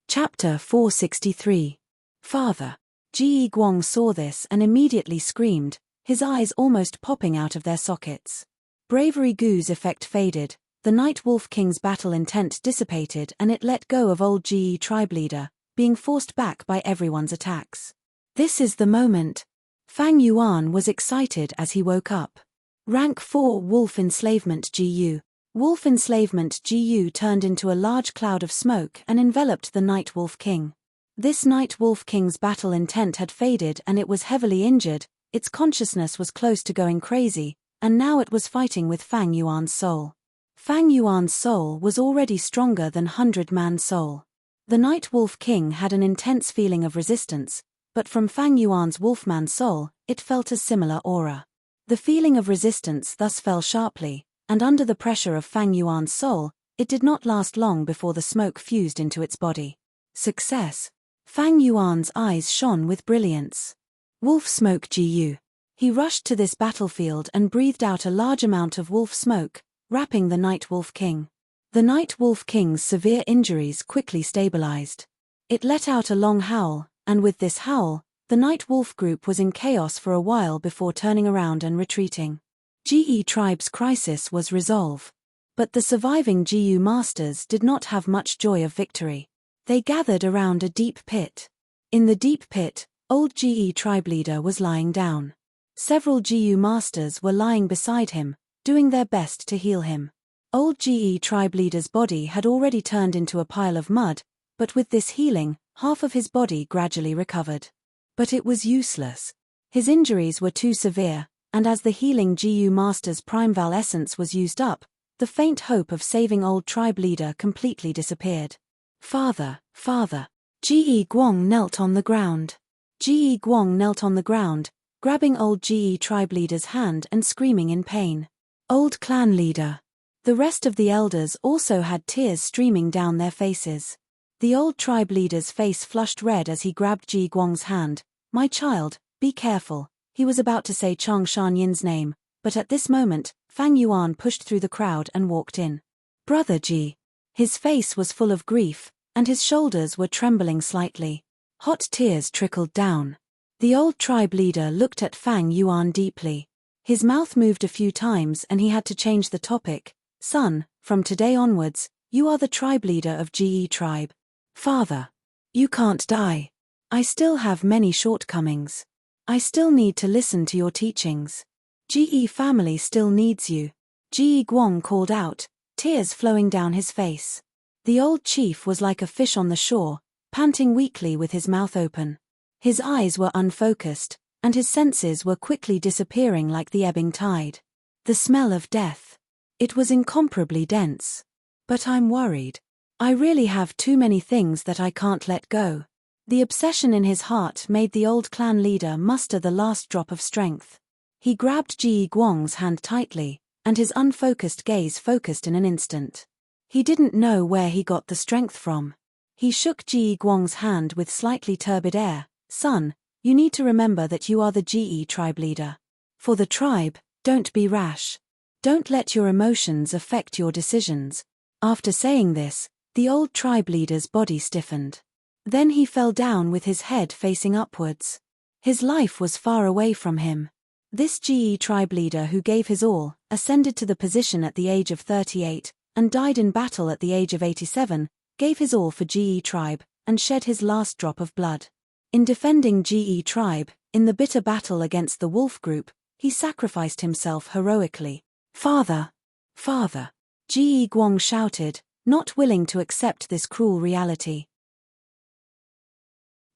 Chapter 463. Father. Ji Guang saw this and immediately screamed, his eyes almost popping out of their sockets. Bravery Gu's effect faded, the Night Wolf King's battle intent dissipated and it let go of old GE tribe leader, being forced back by everyone's attacks. This is the moment. Fang Yuan was excited as he woke up. Rank 4 Wolf Enslavement GU. Wolf Enslavement GU turned into a large cloud of smoke and enveloped the Night Wolf King. This Night Wolf King's battle intent had faded and it was heavily injured, its consciousness was close to going crazy, and now it was fighting with Fang Yuan's soul. Fang Yuan's soul was already stronger than 100-man soul. The Night Wolf King had an intense feeling of resistance, but from Fang Yuan's Wolfman soul, it felt a similar aura. The feeling of resistance thus fell sharply, and under the pressure of Fang Yuan's soul, it did not last long before the smoke fused into its body. Success! Fang Yuan's eyes shone with brilliance. Wolf Smoke GU. He rushed to this battlefield and breathed out a large amount of wolf smoke, wrapping the Night Wolf King. The Night Wolf King's severe injuries quickly stabilized. It let out a long howl, and with this howl, the Night Wolf group was in chaos for a while before turning around and retreating. GE tribe's crisis was resolved. But the surviving GU masters did not have much joy of victory. They gathered around a deep pit. In the deep pit, old GE tribe leader was lying down. Several GU masters were lying beside him, doing their best to heal him. Old GE tribe leader's body had already turned into a pile of mud, but with this healing, half of his body gradually recovered. But it was useless. His injuries were too severe, and as the healing GU master's primeval essence was used up, the faint hope of saving old tribe leader completely disappeared. Father, father. GE Guang knelt on the ground. GE Guang knelt on the ground, grabbing old GE tribe leader's hand and screaming in pain. Old clan leader. The rest of the elders also had tears streaming down their faces. The old tribe leader's face flushed red as he grabbed Ji Guang's hand. My child, be careful. He was about to say Chang Shanyin's name, but at this moment, Fang Yuan pushed through the crowd and walked in. Brother Ji. His face was full of grief, and his shoulders were trembling slightly. Hot tears trickled down. The old tribe leader looked at Fang Yuan deeply. His mouth moved a few times and he had to change the topic. Son, from today onwards, you are the tribe leader of GE tribe. Father. You can't die. I still have many shortcomings. I still need to listen to your teachings. GE family still needs you. GE Guang called out, tears flowing down his face. The old chief was like a fish on the shore, panting weakly with his mouth open. His eyes were unfocused, and his senses were quickly disappearing like the ebbing tide. The smell of death. It was incomparably dense. But I'm worried. I really have too many things that I can't let go. The obsession in his heart made the old clan leader muster the last drop of strength. He grabbed GE Guang's hand tightly, and his unfocused gaze focused in an instant. He didn't know where he got the strength from. He shook GE Guang's hand with slightly turbid air. Son, you need to remember that you are the GE tribe leader. For the tribe, don't be rash. Don't let your emotions affect your decisions. After saying this, the old tribe leader's body stiffened. Then he fell down with his head facing upwards. His life was far away from him. This GE tribe leader who gave his all, ascended to the position at the age of 38, and died in battle at the age of 87, gave his all for GE tribe, and shed his last drop of blood. In defending GE tribe, in the bitter battle against the wolf group, he sacrificed himself heroically. Father! Father! GE Guang shouted, not willing to accept this cruel reality.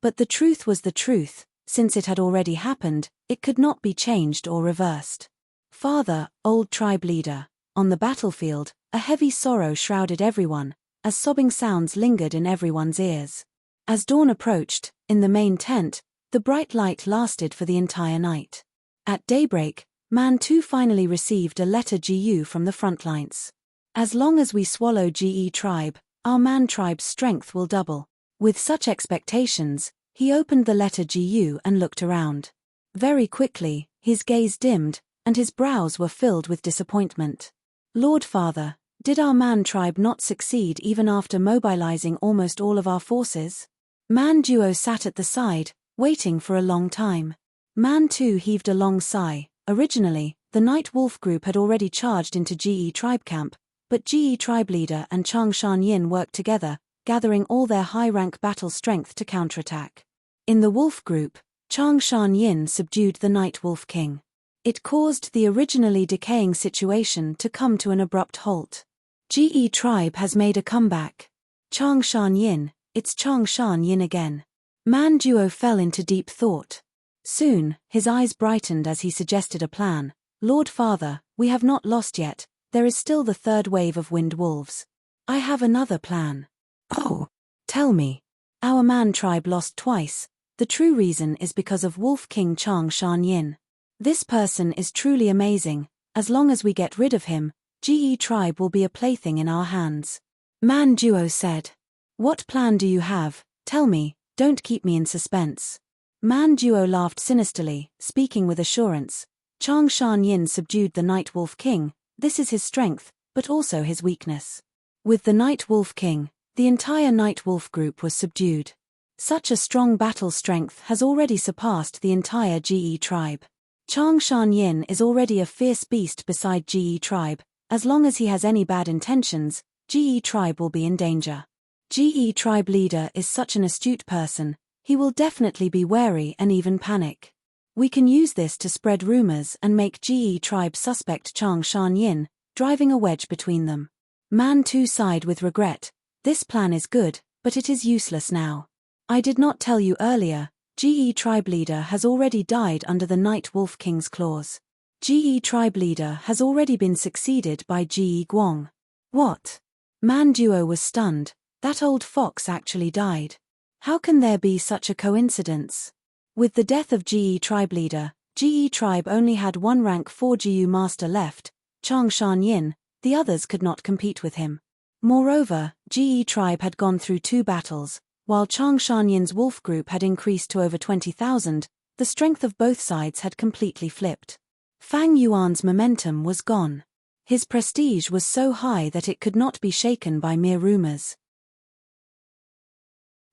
But the truth was the truth. Since it had already happened, it could not be changed or reversed. Father, old tribe leader. On the battlefield, a heavy sorrow shrouded everyone, as sobbing sounds lingered in everyone's ears. As dawn approached, in the main tent, the bright light lasted for the entire night. At daybreak, Man 2 finally received a letter GU from the front lines. As long as we swallow GE tribe, our Man tribe's strength will double. With such expectations, he opened the letter GU and looked around. Very quickly, his gaze dimmed, and his brows were filled with disappointment. Lord Father, did our Man tribe not succeed even after mobilizing almost all of our forces? Man Duo sat at the side, waiting for a long time. Man 2 heaved a long sigh. Originally, the Night Wolf group had already charged into GE tribe camp, but GE tribe leader and Chang Shan Yin worked together, gathering all their high-rank battle strength to counterattack. In the wolf group, Chang Shan Yin subdued the Night Wolf King. It caused the originally decaying situation to come to an abrupt halt. GE tribe has made a comeback. Chang Shan Yin, it's Chang Shan Yin again. Man Duo fell into deep thought. Soon, his eyes brightened as he suggested a plan. Lord Father, we have not lost yet, there is still the third wave of wind wolves. I have another plan. Oh, tell me. Our Man tribe lost twice. The true reason is because of Wolf King Chang Shan Yin. This person is truly amazing. As long as we get rid of him, GE tribe will be a plaything in our hands. Man Duo said. What plan do you have? Tell me, don't keep me in suspense. Man Duo laughed sinisterly, speaking with assurance. Chang Shan Yin subdued the Night Wolf King. This is his strength, but also his weakness. With the Night Wolf King, the entire Night Wolf group was subdued. Such a strong battle strength has already surpassed the entire GE tribe. Chang Shan Yin is already a fierce beast beside GE tribe. As long as he has any bad intentions, GE tribe will be in danger. GE tribe leader is such an astute person, he will definitely be wary and even panic. We can use this to spread rumors and make GE tribe suspect Chang Shan Yin, driving a wedge between them. Man 2 sighed with regret. This plan is good, but it is useless now. I did not tell you earlier, GE tribe leader has already died under the Night Wolf King's claws. GE tribe leader has already been succeeded by GE Guang. What? Man Duo was stunned. That old fox actually died. How can there be such a coincidence? With the death of GE tribe leader, GE tribe only had one rank 4 GU master left, Chang Shan Yin. The others could not compete with him. Moreover, GE tribe had gone through 2 battles, while Chang Shan Yin's wolf group had increased to over 20,000, the strength of both sides had completely flipped. Fang Yuan's momentum was gone. His prestige was so high that it could not be shaken by mere rumors.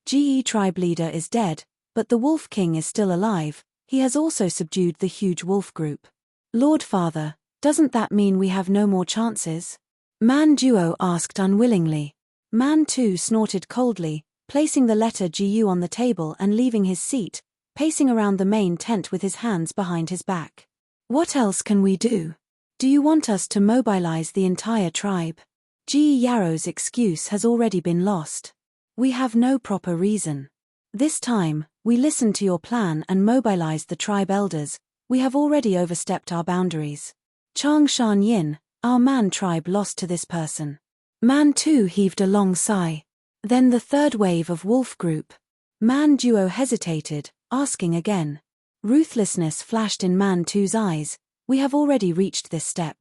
GE tribe leader is dead, but the Wolf King is still alive. He has also subdued the huge wolf group. Lord Father, doesn't that mean we have no more chances? Man Duo asked unwillingly. Man 2 snorted coldly, placing the letter GU on the table and leaving his seat, pacing around the main tent with his hands behind his back. What else can we do? Do you want us to mobilize the entire tribe? Ji Yarrow's excuse has already been lost. We have no proper reason. This time, we listened to your plan and mobilized the tribe elders. We have already overstepped our boundaries. Chang Shan Yin, our man tribe lost to this person. Man 2 heaved a long sigh. Then the third wave of wolf group. Man duo hesitated, asking again. Ruthlessness flashed in Man 2's eyes. We have already reached this step.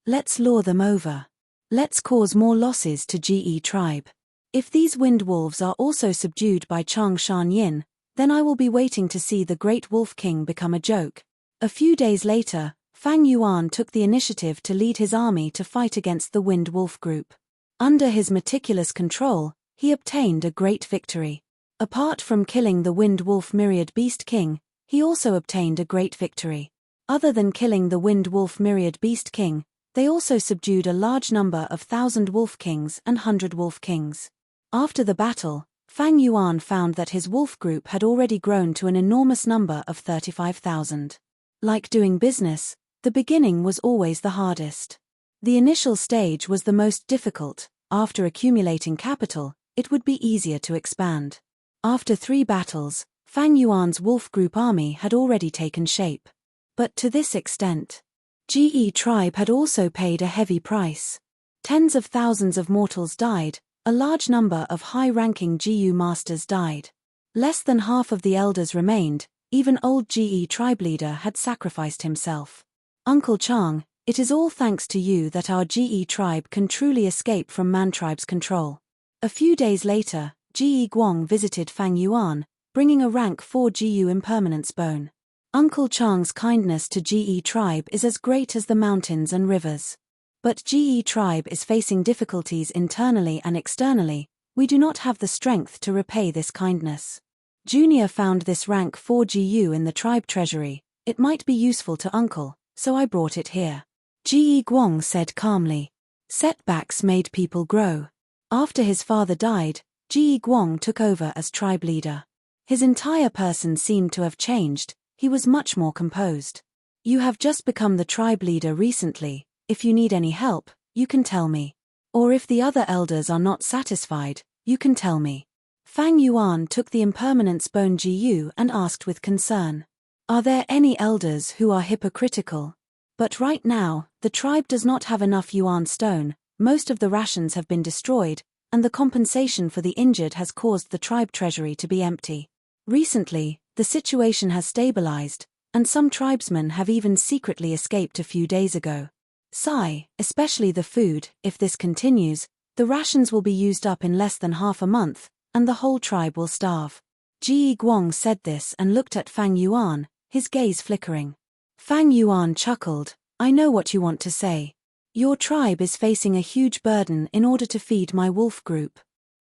Let's lure them over. Let's cause more losses to GE tribe. If these wind wolves are also subdued by Chang Shan Yin, then I will be waiting to see the Great Wolf King become a joke. A few days later, Fang Yuan took the initiative to lead his army to fight against the Wind Wolf group. Under his meticulous control, he obtained a great victory. Apart from killing the Wind Wolf Myriad Beast King, he also obtained a great victory. Other than killing the Wind Wolf Myriad Beast King, they also subdued a large number of 1,000 Wolf Kings and 100 Wolf Kings. After the battle, Fang Yuan found that his wolf group had already grown to an enormous number of 35,000. Like doing business, the beginning was always the hardest. The initial stage was the most difficult. After accumulating capital, it would be easier to expand. After 3 battles, Fang Yuan's wolf group army had already taken shape. But to this extent, GE tribe had also paid a heavy price. Tens of thousands of mortals died, a large number of high-ranking GU masters died. Less than half of the elders remained, even old GE tribe leader had sacrificed himself. Uncle Chang, it is all thanks to you that our GE tribe can truly escape from Man tribe's control. A few days later, GE Guang visited Fang Yuan, bringing a rank 4 GU impermanence bone. Uncle Chang's kindness to GE tribe is as great as the mountains and rivers. But GE tribe is facing difficulties internally and externally. We do not have the strength to repay this kindness. Junior found this rank 4 GU in the tribe treasury. It might be useful to Uncle, so I brought it here. GE Guang said calmly. Setbacks made people grow. After his father died, GE Guang took over as tribe leader. His entire person seemed to have changed. He was much more composed. You have just become the tribe leader recently. If you need any help, you can tell me. Or if the other elders are not satisfied, you can tell me. Fang Yuan took the impermanence bone GU and asked with concern. Are there any elders who are hypocritical? But right now, the tribe does not have enough Yuan stone, most of the rations have been destroyed, and the compensation for the injured has caused the tribe treasury to be empty. Recently, the situation has stabilized, and some tribesmen have even secretly escaped a few days ago. Sigh, especially the food. If this continues, the rations will be used up in less than half a month, and the whole tribe will starve. Ji Guang said this and looked at Fang Yuan, his gaze flickering. Fang Yuan chuckled, I know what you want to say. Your tribe is facing a huge burden in order to feed my wolf group.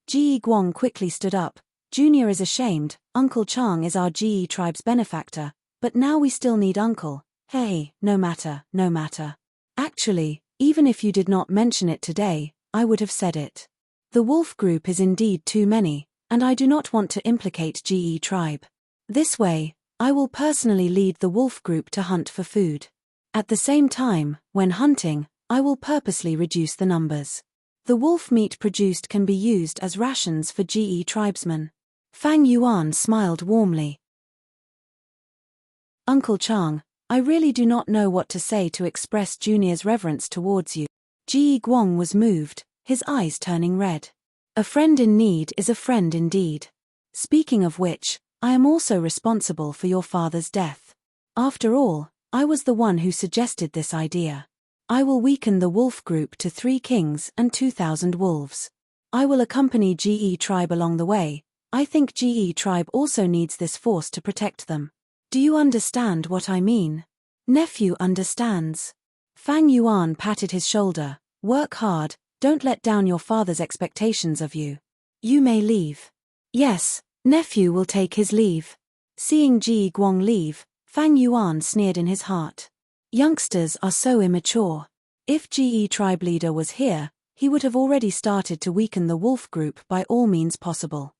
Ji Guang quickly stood up. Junior is ashamed, Uncle Chang is our GE tribe's benefactor, but now we still need Uncle. Hey, no matter. Actually, even if you did not mention it today, I would have said it. The wolf group is indeed too many, and I do not want to implicate GE tribe. This way, I will personally lead the wolf group to hunt for food. At the same time, when hunting, I will purposely reduce the numbers. The wolf meat produced can be used as rations for GE tribesmen. Fang Yuan smiled warmly. Uncle Chang, I really do not know what to say to express Junior's reverence towards you. Ji Guang was moved, his eyes turning red. A friend in need is a friend indeed. Speaking of which, I am also responsible for your father's death. After all, I was the one who suggested this idea. I will weaken the wolf group to 3 kings and 2,000 wolves. I will accompany GE tribe along the way. I think GE tribe also needs this force to protect them. Do you understand what I mean? Nephew understands. Fang Yuan patted his shoulder. Work hard, don't let down your father's expectations of you. You may leave. Yes, nephew will take his leave. Seeing Ji Guang leave, Fang Yuan sneered in his heart. Youngsters are so immature. If GE tribe leader was here, he would have already started to weaken the wolf group by all means possible.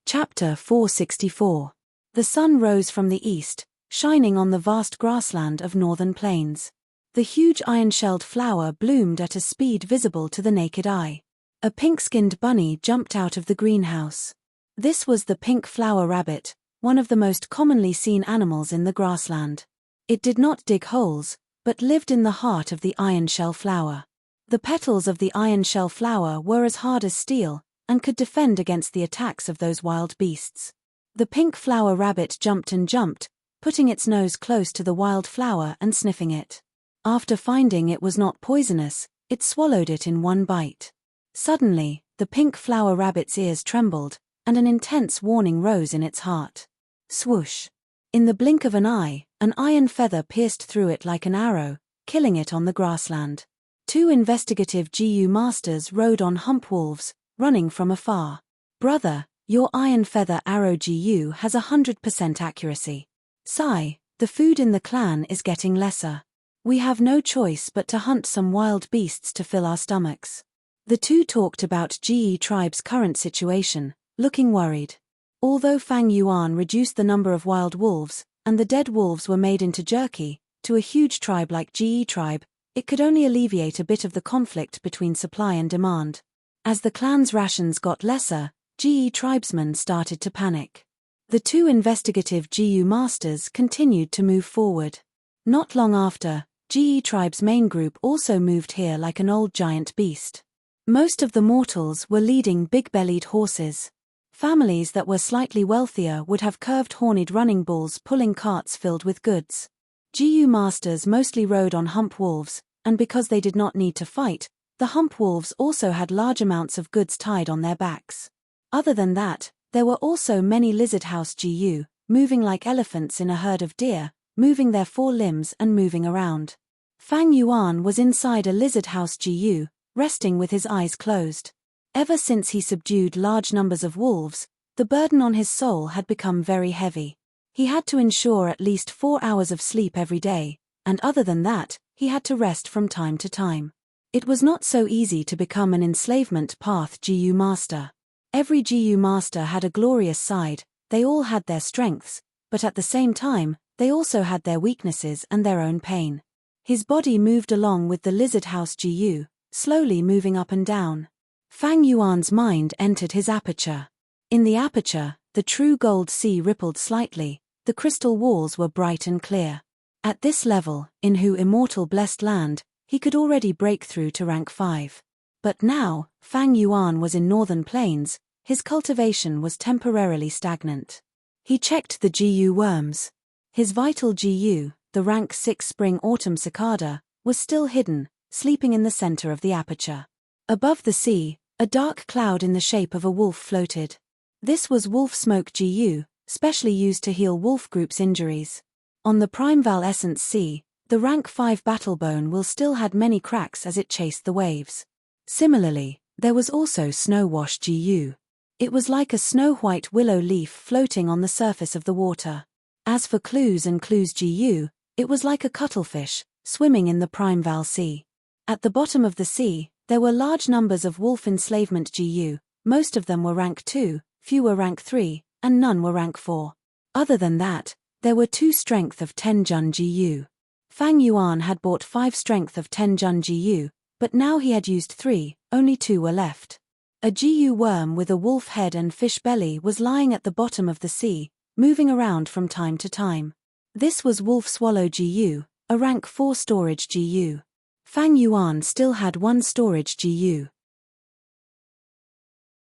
Chapter 464. The sun rose from the east, shining on the vast grassland of northern plains. The huge iron-shelled flower bloomed at a speed visible to the naked eye. A pink-skinned bunny jumped out of the greenhouse. This was the pink flower rabbit, one of the most commonly seen animals in the grassland. It did not dig holes, but lived in the heart of the iron-shell flower. The petals of the iron-shell flower were as hard as steel, and could defend against the attacks of those wild beasts. The pink flower rabbit jumped and jumped, putting its nose close to the wild flower and sniffing it. After finding it was not poisonous, it swallowed it in one bite. Suddenly, the pink flower rabbit's ears trembled, and an intense warning rose in its heart. Swoosh! In the blink of an eye, an iron feather pierced through it like an arrow, killing it on the grassland. Two investigative GU masters rode on hump wolves, running from afar. "Brother, your iron feather arrow GU has 100% accuracy. Sigh, the food in the clan is getting lesser. We have no choice but to hunt some wild beasts to fill our stomachs." The two talked about GE tribe's current situation, looking worried. Although Fang Yuan reduced the number of wild wolves, and the dead wolves were made into jerky, to a huge tribe like GE tribe, it could only alleviate a bit of the conflict between supply and demand. As the clan's rations got lesser, GE tribesmen started to panic. The two investigative GU masters continued to move forward. Not long after, GE tribe's main group also moved here like an old giant beast. Most of the mortals were leading big-bellied horses. Families that were slightly wealthier would have curved horned running bulls pulling carts filled with goods. GU masters mostly rode on hump wolves, and because they did not need to fight, the hump wolves also had large amounts of goods tied on their backs. Other than that, there were also many lizard house GU, moving like elephants in a herd of deer, moving their four limbs and moving around. Fang Yuan was inside a lizard house GU, resting with his eyes closed. Ever since he subdued large numbers of wolves, the burden on his soul had become very heavy. He had to ensure at least 4 hours of sleep every day, and other than that, he had to rest from time to time. It was not so easy to become an enslavement path GU master. Every GU master had a glorious side, they all had their strengths, but at the same time, they also had their weaknesses and their own pain. His body moved along with the lizard house GU, slowly moving up and down. Fang Yuan's mind entered his aperture. In the aperture, the true gold sea rippled slightly, the crystal walls were bright and clear. At this level, in Hu immortal blessed land, he could already break through to rank 5. But now, Fang Yuan was in northern plains, his cultivation was temporarily stagnant. He checked the GU worms. His vital GU, the rank 6 spring-autumn cicada, was still hidden, sleeping in the center of the aperture. Above the sea, a dark cloud in the shape of a wolf floated. This was wolf smoke GU, specially used to heal wolf group's injuries. On the Primeval Essence Sea, the rank 5 battlebone will still had many cracks as it chased the waves. Similarly, there was also Snow Wash GU. It was like a snow-white willow leaf floating on the surface of the water. As for Clues and Clues GU, it was like a cuttlefish, swimming in the Primeval Sea. At the bottom of the sea, there were large numbers of wolf enslavement GU, most of them were rank 2, few were rank 3, and none were rank 4. Other than that, there were 2 strength of 10 Jun GU. Fang Yuan had bought 5 strength of 10 Jun GU, but now he had used 3, only 2 were left. A GU worm with a wolf head and fish belly was lying at the bottom of the sea, moving around from time to time. This was Wolf Swallow GU, a rank 4 storage GU. Fang Yuan still had 1 storage GU.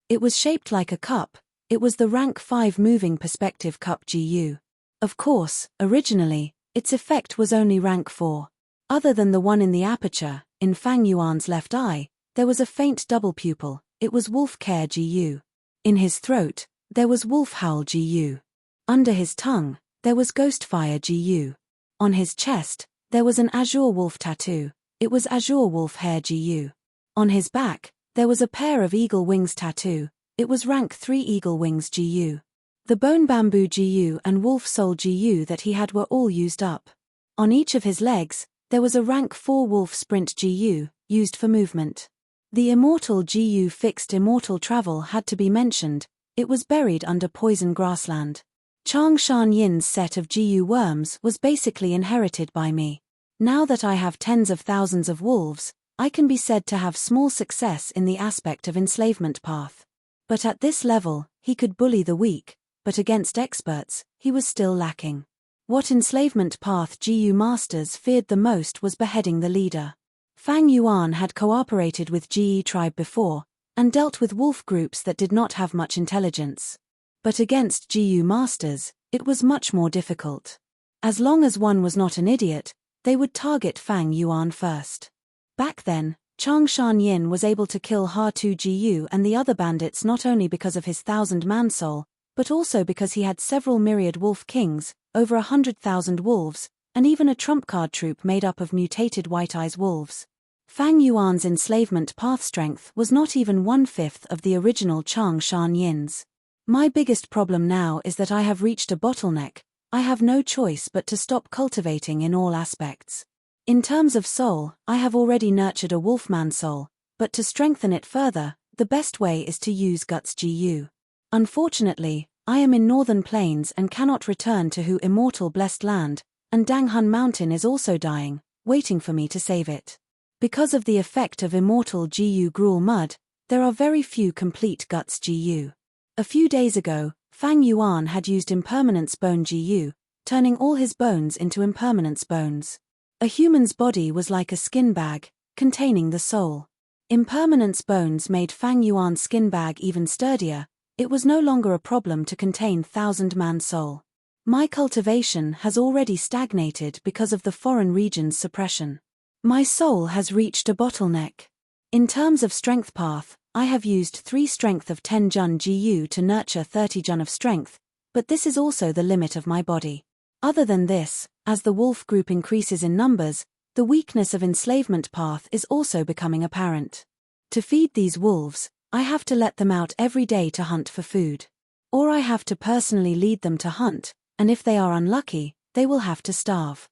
It was shaped like a cup, it was the rank 5 moving perspective cup GU. Of course, originally, its effect was only rank 4. Other than the one in the aperture, in Fang Yuan's left eye, there was a faint double pupil, it was Wolf Care GU. In his throat, there was Wolf Howl GU. Under his tongue, there was Ghostfire GU. On his chest, there was an Azure Wolf tattoo, it was Azure Wolf Hair GU. On his back, there was a pair of eagle wings tattoo, it was rank 3 Eagle Wings GU. The Bone Bamboo GU and Wolf Soul GU that he had were all used up. On each of his legs, there was a rank 4 Wolf Sprint GU, used for movement. The Immortal GU fixed Immortal Travel had to be mentioned, it was buried under Poison Grassland. Chang Shan Yin's set of GU worms was basically inherited by me. Now that I have tens of thousands of wolves, I can be said to have small success in the aspect of enslavement path. But at this level, he could bully the weak, but against experts, he was still lacking. What enslavement path GU masters feared the most was beheading the leader. Fang Yuan had cooperated with GE tribe before, and dealt with wolf groups that did not have much intelligence. But against GU masters, it was much more difficult. As long as one was not an idiot, they would target Fang Yuan first. Back then, Chang Shan Yin was able to kill Ha-Tu Gu and the other bandits not only because of his 1,000-man soul, but also because he had several myriad wolf kings, over 100,000 wolves, and even a trump card troop made up of mutated White Eyes wolves. Fang Yuan's enslavement path strength was not even 1/5 of the original Chang Shan Yin's. My biggest problem now is that I have reached a bottleneck. I have no choice but to stop cultivating in all aspects. In terms of soul, I have already nurtured a wolfman soul, but to strengthen it further, the best way is to use Guts GU. Unfortunately, I am in Northern Plains and cannot return to Hu Immortal Blessed Land, and Danghun Mountain is also dying, waiting for me to save it. Because of the effect of Immortal GU Gruel Mud, there are very few complete Guts GU. A few days ago, Fang Yuan had used Impermanence Bone GU, turning all his bones into Impermanence Bones. A human's body was like a skin bag, containing the soul. Impermanence bones made Fang Yuan's skin bag even sturdier. It was no longer a problem to contain 1,000-man soul. My cultivation has already stagnated because of the foreign region's suppression. My soul has reached a bottleneck. In terms of strength path, I have used 3 strength of 10 Jun GU to nurture 30 Jun of strength, but this is also the limit of my body. Other than this, as the wolf group increases in numbers, the weakness of enslavement path is also becoming apparent. To feed these wolves, I have to let them out every day to hunt for food. Or I have to personally lead them to hunt, and if they are unlucky, they will have to starve.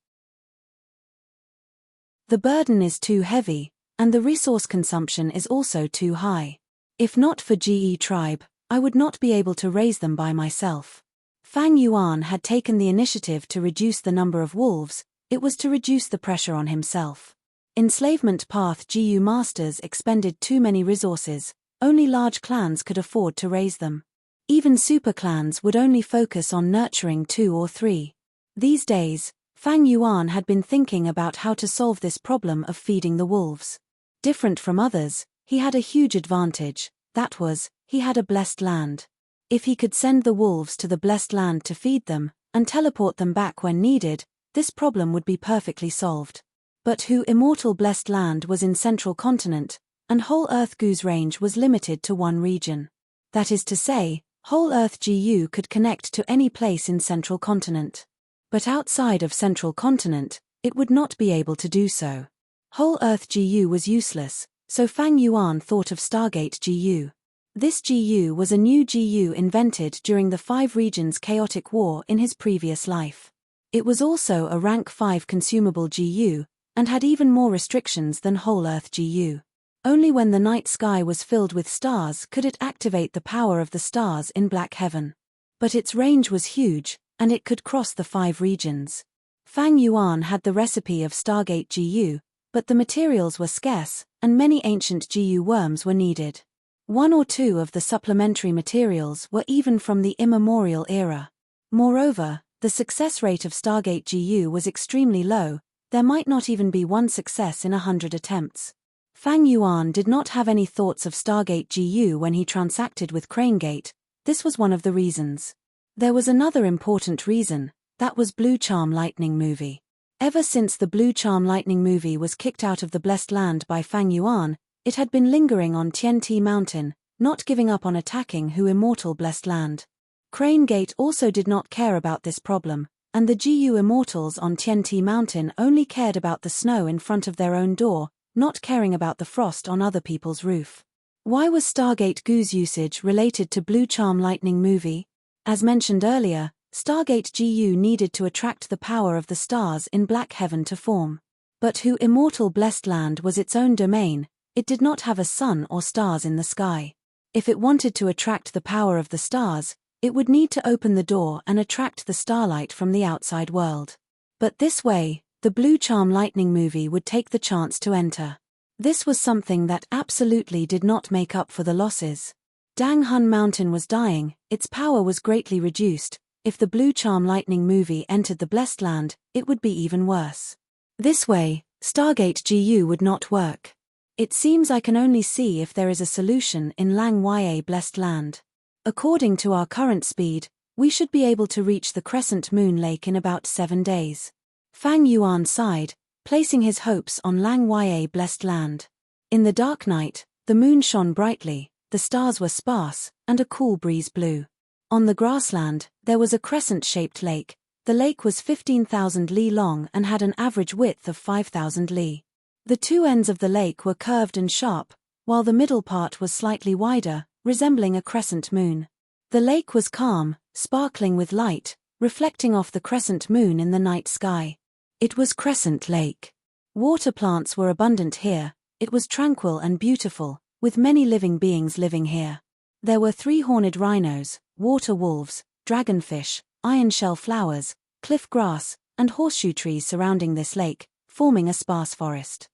The burden is too heavy, and the resource consumption is also too high. If not for GE tribe, I would not be able to raise them by myself. Fang Yuan had taken the initiative to reduce the number of wolves. It was to reduce the pressure on himself. Enslavement path GU masters expended too many resources. Only large clans could afford to raise them. Even super clans would only focus on nurturing 2 or 3. These days, Fang Yuan had been thinking about how to solve this problem of feeding the wolves. Different from others, he had a huge advantage, that was, he had a blessed land. If he could send the wolves to the blessed land to feed them, and teleport them back when needed, this problem would be perfectly solved. But Hu Immortal Blessed Land was in Central Continent, and Whole Earth GU's range was limited to one region. That is to say, Whole Earth GU could connect to any place in Central Continent. But outside of Central Continent, it would not be able to do so. Whole Earth GU was useless, so Fang Yuan thought of Stargate GU. This GU was a new GU invented during the 5 regions chaotic war in his previous life. It was also a rank 5 consumable GU, and had even more restrictions than Whole Earth GU. Only when the night sky was filled with stars could it activate the power of the stars in black heaven. But its range was huge, and it could cross the 5 regions. Fang Yuan had the recipe of Stargate GU, but the materials were scarce, and many ancient GU worms were needed. 1 or 2 of the supplementary materials were even from the immemorial era. Moreover, the success rate of Stargate GU was extremely low. There might not even be 1 success in 100 attempts. Fang Yuan did not have any thoughts of Stargate GU when he transacted with CraneGate. This was one of the reasons. There was another important reason, that was Blue Charm Lightning movie. Ever since the Blue Charm Lightning movie was kicked out of the Blessed Land by Fang Yuan, it had been lingering on Tianti Mountain, not giving up on attacking Hu Immortal Blessed Land. CraneGate also did not care about this problem, and the GU Immortals on Tianti Mountain only cared about the snow in front of their own door, not caring about the frost on other people's roof. Why was Stargate GU's usage related to Blue Charm Lightning movie? As mentioned earlier, Stargate GU needed to attract the power of the stars in Black Heaven to form. But Hu Immortal Blessed Land was its own domain. It did not have a sun or stars in the sky. If it wanted to attract the power of the stars, It would need to open the door and attract the starlight from the outside world. But this way, the Blue Charm Lightning movie would take the chance to enter. This was something that absolutely did not make up for the losses. Dang Hun Mountain was dying, its power was greatly reduced. If the Blue Charm Lightning movie entered the Blessed Land, it would be even worse. This way, Stargate GU would not work. It seems I can only see if there is a solution in Lang Ya Blessed Land. According to our current speed, we should be able to reach the Crescent Moon Lake in about 7 days. Fang Yuan sighed, placing his hopes on Lang Ya Blessed Land. In the dark night, the moon shone brightly, the stars were sparse, and a cool breeze blew. On the grassland, there was a crescent-shaped lake. The lake was 15,000 li long and had an average width of 5,000 li. The two ends of the lake were curved and sharp, while the middle part was slightly wider, resembling a crescent moon. The lake was calm, sparkling with light, reflecting off the crescent moon in the night sky. It was Crescent Lake. Water plants were abundant here. It was tranquil and beautiful, with many living beings living here. There were 3-horned rhinos, water wolves, dragonfish, iron-shell flowers, cliff grass, and horseshoe trees surrounding this lake, forming a sparse forest.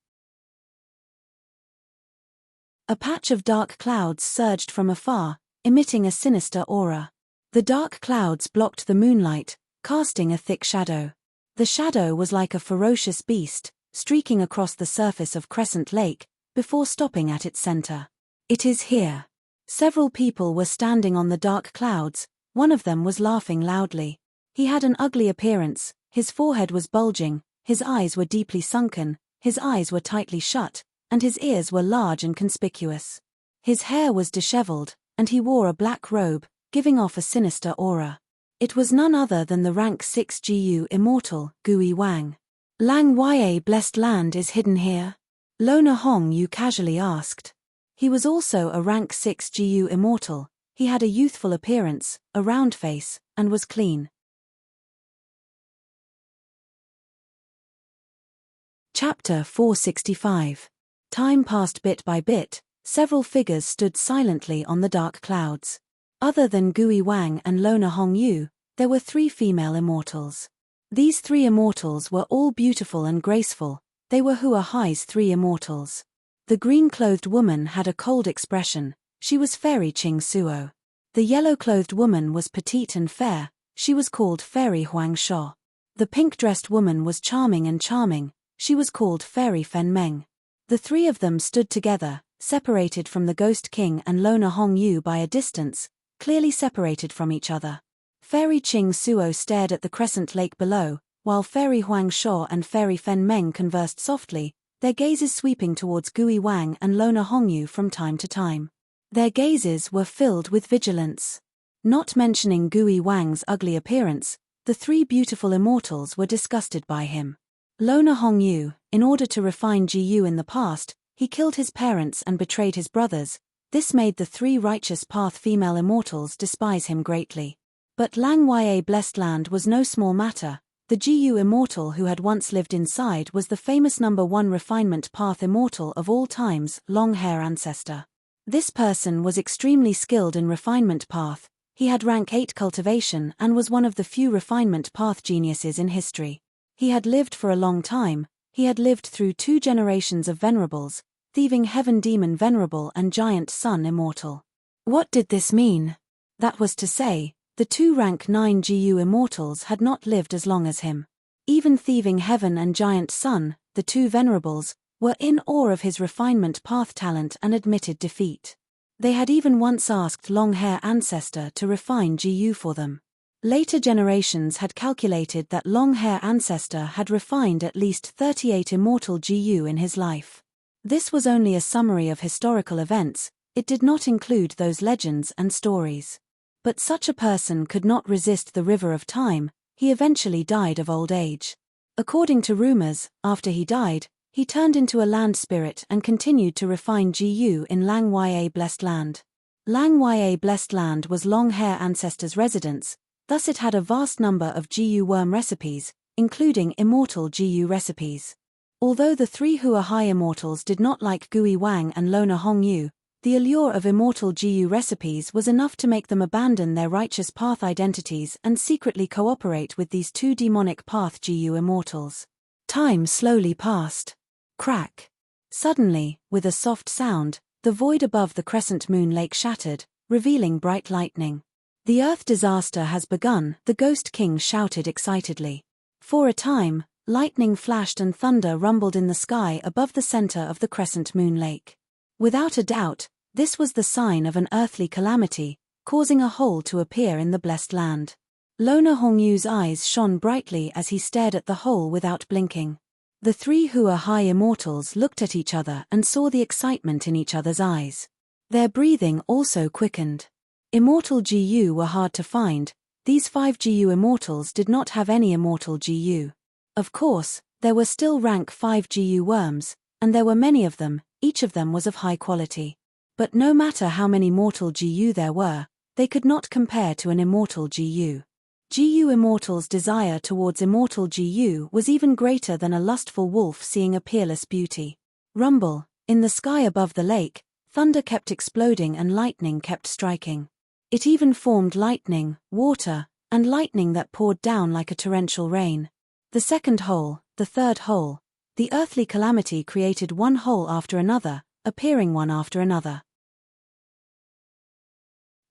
A patch of dark clouds surged from afar, emitting a sinister aura. The dark clouds blocked the moonlight, casting a thick shadow. The shadow was like a ferocious beast, streaking across the surface of Crescent Lake, before stopping at its center. It is here. Several people were standing on the dark clouds. One of them was laughing loudly. He had an ugly appearance, his forehead was bulging, his eyes were deeply sunken, his eyes were tightly shut, and his ears were large and conspicuous. His hair was disheveled, and he wore a black robe, giving off a sinister aura. It was none other than the rank 6 GU immortal, Gui Wang. Lang Ya Blessed Land is hidden here? Lona Hong Yu casually asked. He was also a rank 6 GU immortal. He had a youthful appearance, a round face, and was clean. Chapter 465. Time passed bit by bit. Several figures stood silently on the dark clouds. Other than Gui Wang and Lona Hong Yu, there were 3 female immortals. These 3 immortals were all beautiful and graceful. They were Hua Hai's 3 immortals. The green-clothed woman had a cold expression. She was Fairy Ching Suo. The yellow-clothed woman was petite and fair. She was called Fairy Huang Sho. The pink-dressed woman was charming and charming. She was called Fairy Fen Meng. The 3 of them stood together, separated from the Ghost King and Lona Hong Yu by a distance, clearly separated from each other. Fairy Ching Suo stared at the Crescent Lake below, while Fairy Huang Sho and Fairy Fen Meng conversed softly, their gazes sweeping towards Gui Wang and Lona Hong Yu from time to time. Their gazes were filled with vigilance. Not mentioning Gui Wang's ugly appearance, the 3 beautiful immortals were disgusted by him. Lona Hong Yu, in order to refine GU in the past, he killed his parents and betrayed his brothers. This made the 3 righteous path female immortals despise him greatly. But Lang Ya Blessed Land was no small matter. The GU immortal who had once lived inside was the famous number 1 refinement path immortal of all times, Long Hair Ancestor. This person was extremely skilled in refinement path. He had rank 8 cultivation and was one of the few refinement path geniuses in history. He had lived for a long time. He had lived through 2 generations of Venerables, Thieving Heaven Demon Venerable and Giant Sun Immortal. What did this mean? That was to say, the 2 rank 9 GU immortals had not lived as long as him. Even Thieving Heaven and Giant Sun, the 2 Venerables, were in awe of his refinement path talent and admitted defeat. They had even once asked Long Hair Ancestor to refine GU for them. Later generations had calculated that Long Hair Ancestor had refined at least 38 immortal GU in his life. This was only a summary of historical events, it did not include those legends and stories. But such a person could not resist the river of time. He eventually died of old age. According to rumors, after he died, he turned into a land spirit and continued to refine GU in Lang Ya Blessed Land. Lang Ya Blessed Land was Long Hair Ancestor's residence, thus it had a vast number of GU worm recipes, including immortal GU recipes. Although the 3 Hua Hai immortals did not like Gui Wang and Lona Hong Yu, The allure of immortal GU recipes was enough to make them abandon their righteous path identities and secretly cooperate with these two demonic path GU immortals. Time slowly passed. Crack. Suddenly, with a soft sound, the void above the crescent moon lake shattered, revealing bright lightning. The Earth disaster has begun, the Ghost King shouted excitedly. For a time, lightning flashed and thunder rumbled in the sky above the center of the crescent moon lake. Without a doubt, this was the sign of an earthly calamity, causing a hole to appear in the blessed land. Loner Hongyu's eyes shone brightly as he stared at the hole without blinking. The three Hua High Immortals looked at each other and saw the excitement in each other's eyes. Their breathing also quickened. Immortal GU were hard to find. These 5 GU Immortals did not have any immortal GU. Of course, there were still rank 5 GU worms, and there were many of them, each of them was of high quality. But no matter how many mortal GU there were, they could not compare to an immortal GU. GU Immortal's desire towards immortal GU was even greater than a lustful wolf seeing a peerless beauty. Rumble, in the sky above the lake, thunder kept exploding and lightning kept striking. It even formed lightning, water, and lightning that poured down like a torrential rain. The second hole, the third hole, the earthly calamity created one hole after another, appearing one after another.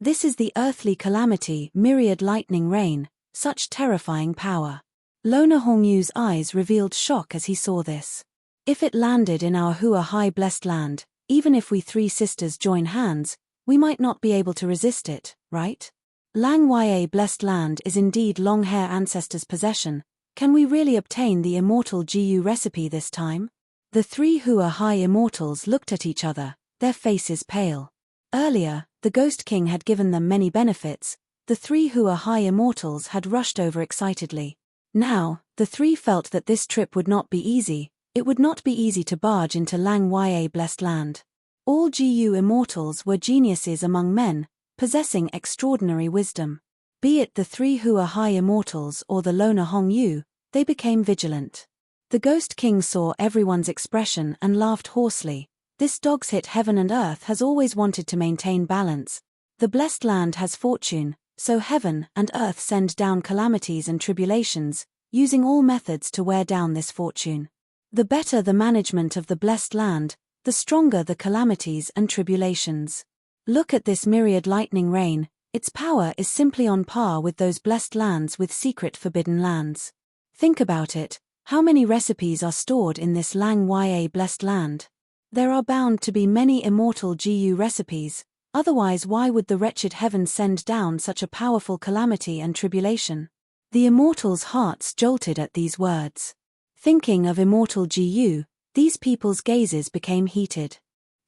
This is the earthly calamity, myriad lightning rain, such terrifying power. Loner Hongyu's eyes revealed shock as he saw this. If it landed in our Hua High blessed land, even if we 3 sisters join hands, we might not be able to resist it, right? Lang Ya blessed land is indeed long hair ancestors' possession. Can we really obtain the immortal GU recipe this time? The 3 Hua High Immortals looked at each other, their faces pale. Earlier, the Ghost King had given them many benefits. The 3 Hua High Immortals had rushed over excitedly. Now, the 3 felt that this trip would not be easy. It would not be easy to barge into Lang Ya blessed land. All GU Immortals were geniuses among men, possessing extraordinary wisdom. Be it the 3 Hua High Immortals or the Loner Hongyu, they became vigilant. The Ghost King saw everyone's expression and laughed hoarsely. This dog's hit heaven and earth has always wanted to maintain balance. The blessed land has fortune, so heaven and earth send down calamities and tribulations, using all methods to wear down this fortune. The better the management of the blessed land, the stronger the calamities and tribulations. Look at this myriad lightning rain, its power is simply on par with those blessed lands with secret forbidden lands. Think about it, how many recipes are stored in this Lang Ya blessed land? There are bound to be many immortal GU recipes, otherwise why would the wretched heaven send down such a powerful calamity and tribulation? The immortals' hearts jolted at these words. Thinking of immortal GU, these people's gazes became heated.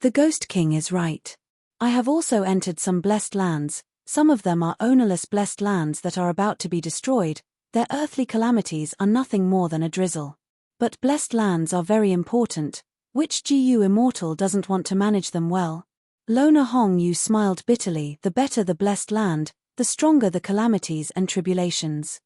The Ghost King is right. I have also entered some blessed lands, some of them are ownerless blessed lands that are about to be destroyed, their earthly calamities are nothing more than a drizzle. But blessed lands are very important. Which GU Immortal doesn't want to manage them well? Loner Hongyu smiled bitterly. The better the blessed land, the stronger the calamities and tribulations.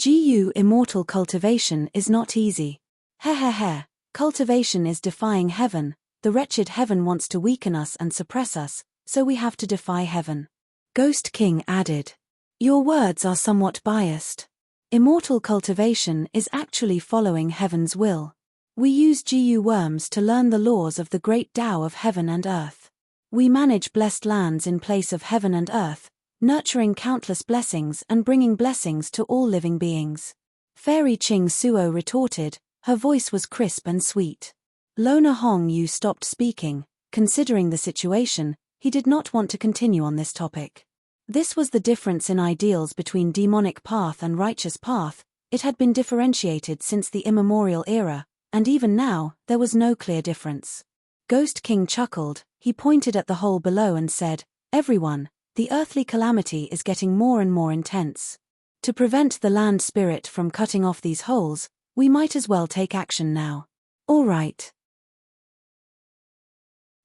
GU Immortal cultivation is not easy. Heh. Cultivation is defying heaven. The wretched heaven wants to weaken us and suppress us, so we have to defy heaven. Ghost King added. Your words are somewhat biased. Immortal cultivation is actually following heaven's will. We use GU worms to learn the laws of the great Tao of heaven and earth. We manage blessed lands in place of heaven and earth, nurturing countless blessings and bringing blessings to all living beings. Fairy Ching Suo retorted, her voice was crisp and sweet. Loner Hongyu stopped speaking. Considering the situation, he did not want to continue on this topic. This was the difference in ideals between demonic path and righteous path. It had been differentiated since the immemorial era, and even now, there was no clear difference. Ghost King chuckled, he pointed at the hole below and said, Everyone, the earthly calamity is getting more and more intense. To prevent the land spirit from cutting off these holes, we might as well take action now. All right.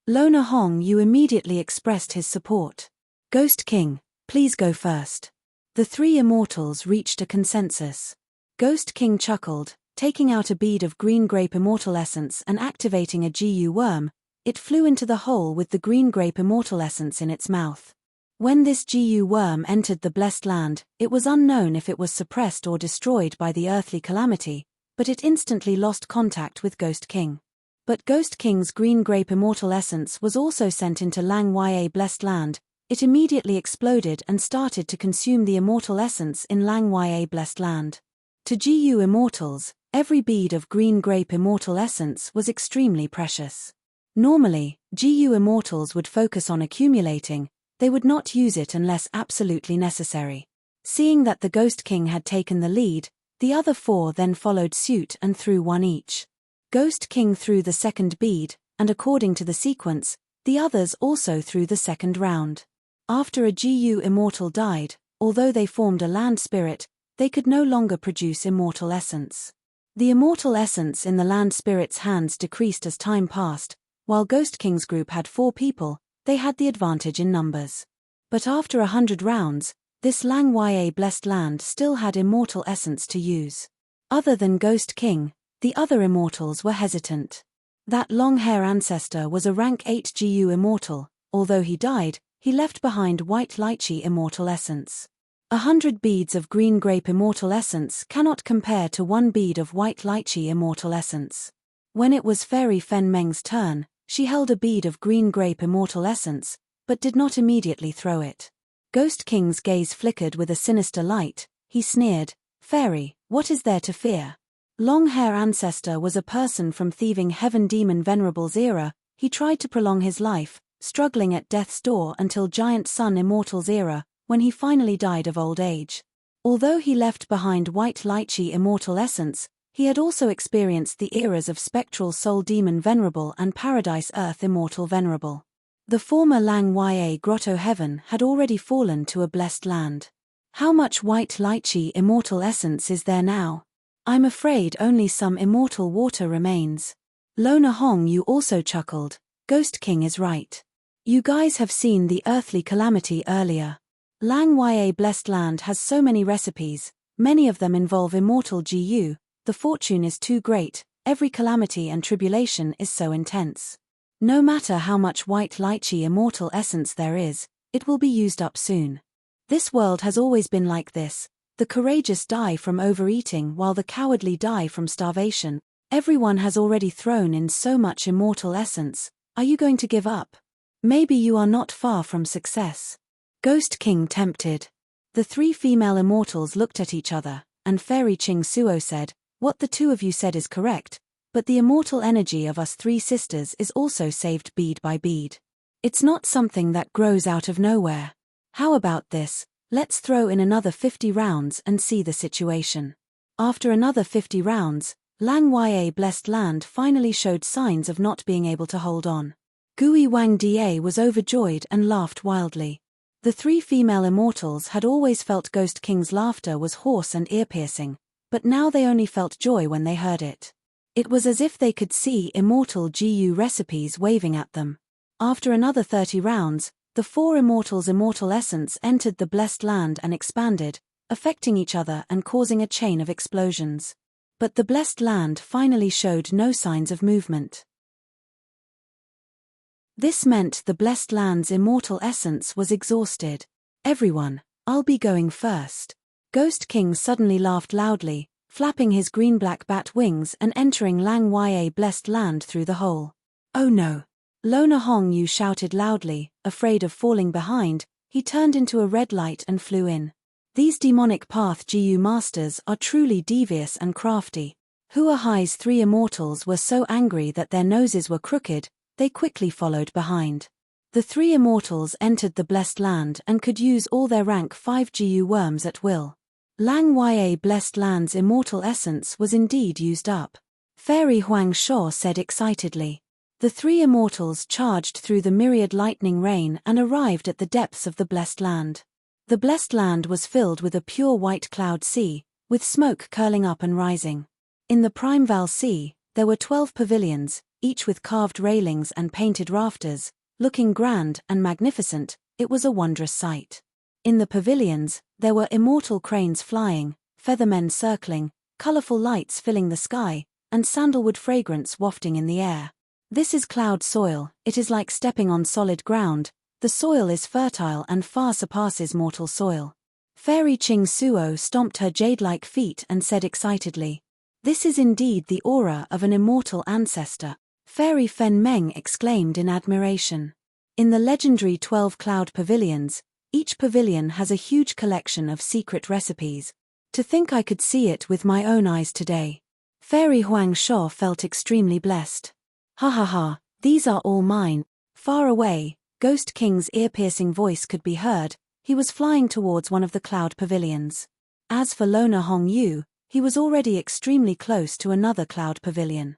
Loner Hongyu immediately expressed his support. Ghost King, please go first. The 3 immortals reached a consensus. Ghost King chuckled, taking out a bead of green grape immortal essence and activating a GU worm. It flew into the hole with the green grape immortal essence in its mouth. When this GU worm entered the blessed land, it was unknown if it was suppressed or destroyed by the earthly calamity, but it instantly lost contact with Ghost King. But Ghost King's green grape immortal essence was also sent into Lang Ya blessed land. It immediately exploded and started to consume the immortal essence in Lang Ya blessed land. To GU immortals, every bead of green grape immortal essence was extremely precious. Normally, GU immortals would focus on accumulating, they would not use it unless absolutely necessary. Seeing that the Ghost King had taken the lead, the other 4 then followed suit and threw one each. Ghost King threw the second bead, and according to the sequence, the others also threw the second round. After a GU immortal died, although they formed a land spirit, they could no longer produce immortal essence. The immortal essence in the land spirit's hands decreased as time passed. While Ghost King's group had 4 people, they had the advantage in numbers. But after 100 rounds, this Lang Ya blessed land still had immortal essence to use. Other than Ghost King, the other immortals were hesitant. That long-hair ancestor was a rank 8 GU immortal. Although he died, he left behind white lychee immortal essence. 100 beads of green grape immortal essence cannot compare to 1 bead of white lychee immortal essence. When it was Fairy Fen Meng's turn, she held a bead of green grape immortal essence, but did not immediately throw it. Ghost King's gaze flickered with a sinister light. He sneered, "Fairy, what is there to fear?" Long-hair ancestor was a person from thieving heaven demon Venerable's era. He tried to prolong his life, struggling at death's door until giant sun immortal's era, when he finally died of old age. Although he left behind white lychee immortal essence, he had also experienced the eras of spectral soul demon Venerable and paradise earth immortal Venerable. The former Lang Ya grotto heaven had already fallen to a blessed land. How much white lychee immortal essence is there now? I'm afraid only some immortal water remains. Lona Hong Yu also chuckled. Ghost King is right. You guys have seen the earthly calamity earlier. Lang Ya blessed land has so many recipes, many of them involve immortal GU. The fortune is too great, every calamity and tribulation is so intense. No matter how much white lychee immortal essence there is, it will be used up soon. This world has always been like this. The courageous die from overeating while the cowardly die from starvation. Everyone has already thrown in so much immortal essence. Are you going to give up? Maybe you are not far from success. Ghost King tempted. The 3 female immortals looked at each other, and Fairy Ching Suo said, "What the 2 of you said is correct, but the immortal energy of us 3 sisters is also saved bead by bead. It's not something that grows out of nowhere. How about this? Let's throw in another 50 rounds and see the situation." After another 50 rounds, Lang Ya blessed land finally showed signs of not being able to hold on. Gui Wang Da was overjoyed and laughed wildly. The 3 female immortals had always felt Ghost King's laughter was hoarse and ear-piercing, but now they only felt joy when they heard it. It was as if they could see immortal GU recipes waving at them. After another 30 rounds, the 4 immortals' immortal essence entered the blessed land and expanded, affecting each other and causing a chain of explosions. But the blessed land finally showed no signs of movement. This meant the blessed land's immortal essence was exhausted. "Everyone, I'll be going first." Ghost King suddenly laughed loudly, flapping his green-black bat wings and entering Lang Ya blessed land through the hole. "Oh no!" Lona Hong Yu shouted loudly, afraid of falling behind. He turned into a red light and flew in. These demonic path GU masters are truly devious and crafty. Hua Hai's 3 immortals were so angry that their noses were crooked, they quickly followed behind. The 3 immortals entered the blessed land and could use all their rank 5 GU worms at will. Lang Ya blessed land's immortal essence was indeed used up. Fairy Huang Shou said excitedly. The 3 immortals charged through the myriad lightning rain and arrived at the depths of the blessed land. The blessed land was filled with a pure white cloud sea, with smoke curling up and rising. In the Primeval Sea, there were 12 pavilions, each with carved railings and painted rafters, looking grand and magnificent. It was a wondrous sight. In the pavilions, there were immortal cranes flying, feathermen circling, colorful lights filling the sky, and sandalwood fragrance wafting in the air. This is cloud soil, it is like stepping on solid ground, the soil is fertile and far surpasses mortal soil. Fairy Ching Suo stomped her jade-like feet and said excitedly, "This is indeed the aura of an immortal ancestor." Fairy Fen Meng exclaimed in admiration. In the legendary 12 cloud pavilions, each pavilion has a huge collection of secret recipes. To think I could see it with my own eyes today. Fairy Huang Shuo felt extremely blessed. Ha ha ha, these are all mine. Far away, Ghost King's ear-piercing voice could be heard. He was flying towards one of the cloud pavilions. As for Lona Hong Yu, he was already extremely close to another cloud pavilion.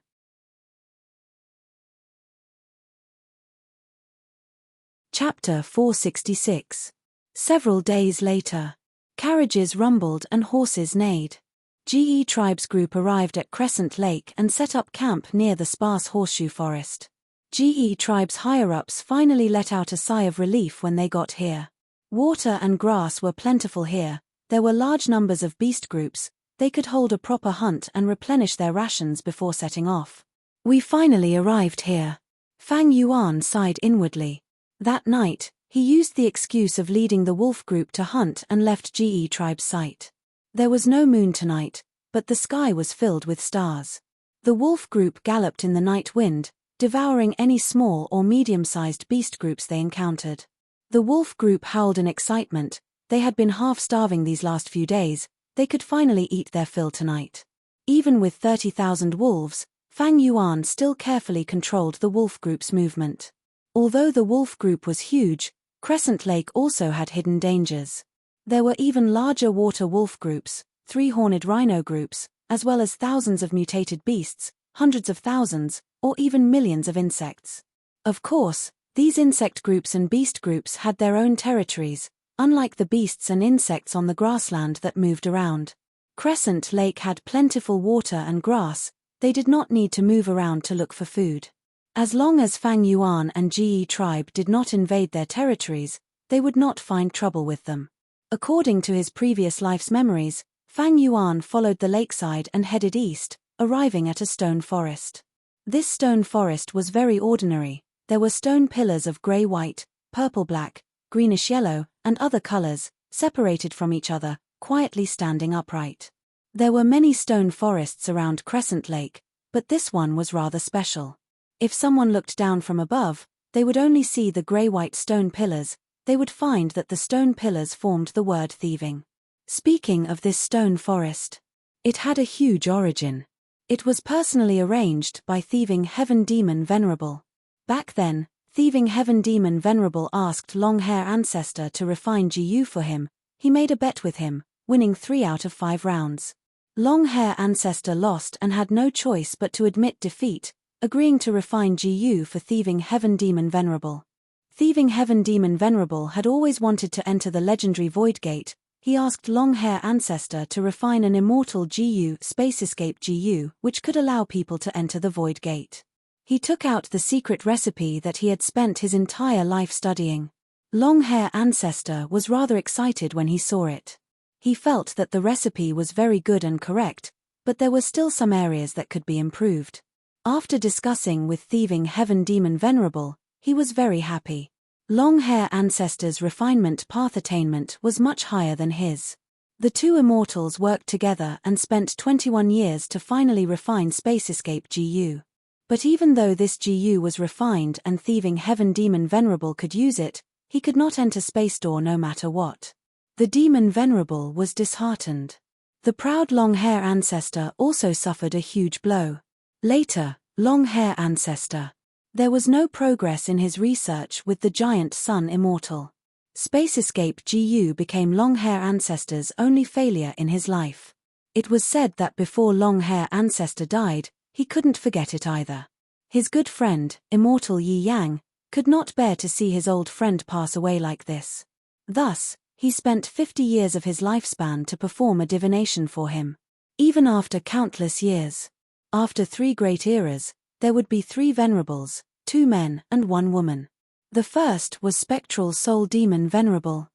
Chapter 466. Several days later. Carriages rumbled and horses neighed. GE Tribes Group arrived at Crescent Lake and set up camp near the sparse horseshoe forest. GE Tribes higher-ups finally let out a sigh of relief when they got here. Water and grass were plentiful here, there were large numbers of beast groups, they could hold a proper hunt and replenish their rations before setting off. We finally arrived here. Fang Yuan sighed inwardly. That night, he used the excuse of leading the wolf group to hunt and left GE Tribe's site. There was no moon tonight, but the sky was filled with stars. The wolf group galloped in the night wind, devouring any small or medium-sized beast groups they encountered. The wolf group howled in excitement, they had been half-starving these last few days, they could finally eat their fill tonight. Even with 30,000 wolves, Fang Yuan still carefully controlled the wolf group's movement. Although the wolf group was huge, Crescent Lake also had hidden dangers. There were even larger water wolf groups, 3-horned rhino groups, as well as thousands of mutated beasts, hundreds of thousands, or even millions of insects. Of course, these insect groups and beast groups had their own territories, unlike the beasts and insects on the grassland that moved around. Crescent Lake had plentiful water and grass, they did not need to move around to look for food. As long as Fang Yuan and GE Tribe did not invade their territories, they would not find trouble with them. According to his previous life's memories, Fang Yuan followed the lakeside and headed east, arriving at a stone forest. This stone forest was very ordinary, there were stone pillars of grey-white, purple-black, greenish-yellow, and other colors, separated from each other, quietly standing upright. There were many stone forests around Crescent Lake, but this one was rather special. If someone looked down from above, they would only see the grey-white stone pillars, they would find that the stone pillars formed the word thieving. Speaking of this stone forest, it had a huge origin. It was personally arranged by thieving heaven demon Venerable. Back then, thieving heaven demon Venerable asked long-hair ancestor to refine GU for him. He made a bet with him, winning 3 out of 5 rounds. Long-hair ancestor lost and had no choice but to admit defeat, agreeing to refine GU for thieving heaven demon Venerable. Thieving heaven demon Venerable had always wanted to enter the legendary Void Gate. He asked long-hair ancestor to refine an immortal GU space escape GU which could allow people to enter the Void Gate. He took out the secret recipe that he had spent his entire life studying. Long-hair ancestor was rather excited when he saw it. He felt that the recipe was very good and correct, but there were still some areas that could be improved. After discussing with thieving heaven demon Venerable, he was very happy. Long-hair ancestor's refinement path attainment was much higher than his. The two immortals worked together and spent 21 years to finally refine Space Escape GU. But even though this GU was refined and thieving heaven demon Venerable could use it, he could not enter Space Door no matter what. The demon Venerable was disheartened. The proud long-hair ancestor also suffered a huge blow. Later, long-hair ancestor. There was no progress in his research with the giant sun immortal. Space Escape GU became long-hair ancestor's only failure in his life. It was said that before long-hair ancestor died, he couldn't forget it either. His good friend, immortal Yi Yang, could not bear to see his old friend pass away like this. Thus, he spent 50 years of his lifespan to perform a divination for him. Even after countless years. After 3 great eras, there would be 3 venerables, 2 men and 1 woman. The first was spectral soul demon Venerable.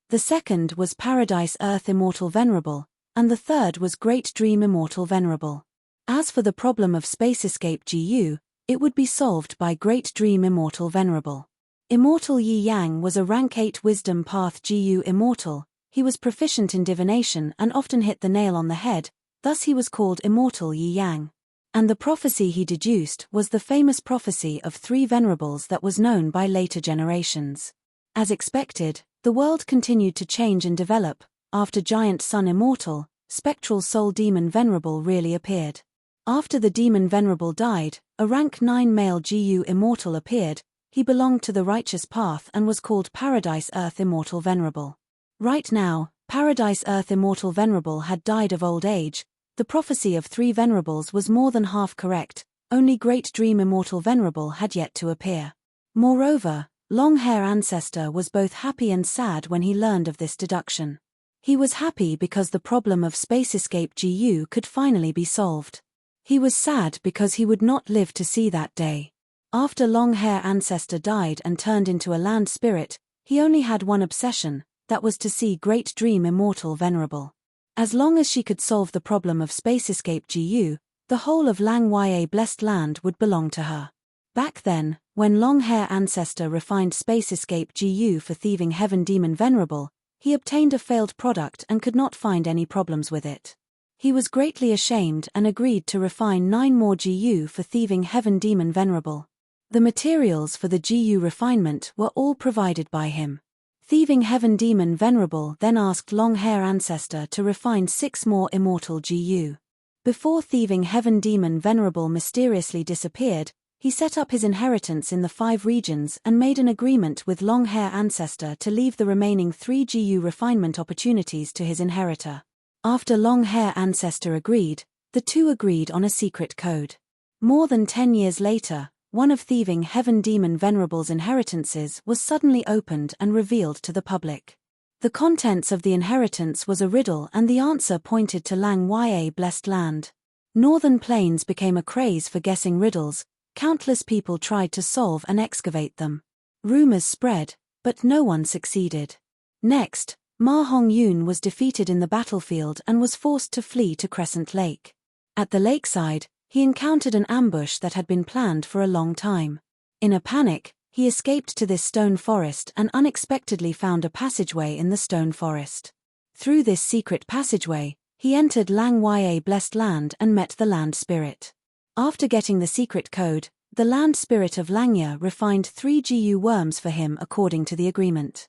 The second was paradise earth immortal Venerable, and the third was great dream immortal Venerable. As for the problem of space escape GU, it would be solved by Great Dream Immortal Venerable. Immortal Yi Yang was a rank 8 wisdom path GU immortal. He was proficient in divination and often hit the nail on the head, thus he was called Immortal Yi Yang. And the prophecy he deduced was the famous prophecy of 3 venerables that was known by later generations. As expected, the world continued to change and develop. After Giant Sun Immortal, Spectral Soul Demon Venerable really appeared. After the Demon Venerable died, a rank 9 male GU Immortal appeared. He belonged to the righteous path and was called Paradise Earth Immortal Venerable. Right now, Paradise Earth Immortal Venerable had died of old age. The prophecy of 3 venerables was more than half correct, only Great Dream Immortal Venerable had yet to appear. Moreover, Long Hair Ancestor was both happy and sad when he learned of this deduction. He was happy because the problem of space escape GU could finally be solved. He was sad because he would not live to see that day. After Long Hair Ancestor died and turned into a land spirit, he only had one obsession, that was to see Great Dream Immortal Venerable. As long as she could solve the problem of space escape GU, the whole of Lang Ya Blessed Land would belong to her. Back then, when Long Hair Ancestor refined space escape GU for thieving Heaven Demon Venerable, he obtained a failed product and could not find any problems with it. He was greatly ashamed and agreed to refine 9 more GU for thieving Heaven Demon Venerable. The materials for the GU refinement were all provided by him. Thieving Heaven Demon Venerable then asked Long Hair Ancestor to refine 6 more immortal GU. Before thieving Heaven Demon Venerable mysteriously disappeared, he set up his inheritance in the 5 regions and made an agreement with Long Hair Ancestor to leave the remaining 3 GU refinement opportunities to his inheritor. After Long Hair Ancestor agreed, the two agreed on a secret code. More than 10 years later, one of thieving Heaven Demon Venerable's inheritances was suddenly opened and revealed to the public. The contents of the inheritance was a riddle and the answer pointed to Lang Ya Blessed Land. Northern Plains became a craze for guessing riddles. Countless people tried to solve and excavate them. Rumors spread, but no one succeeded. Next, Ma Hong-yoon was defeated in the battlefield and was forced to flee to Crescent Lake. At the lakeside, he encountered an ambush that had been planned for a long time. In a panic, he escaped to this stone forest and unexpectedly found a passageway in the stone forest. Through this secret passageway, he entered Lang Ya Blessed Land and met the land spirit. After getting the secret code, the land spirit of Langya refined 3 GU worms for him according to the agreement.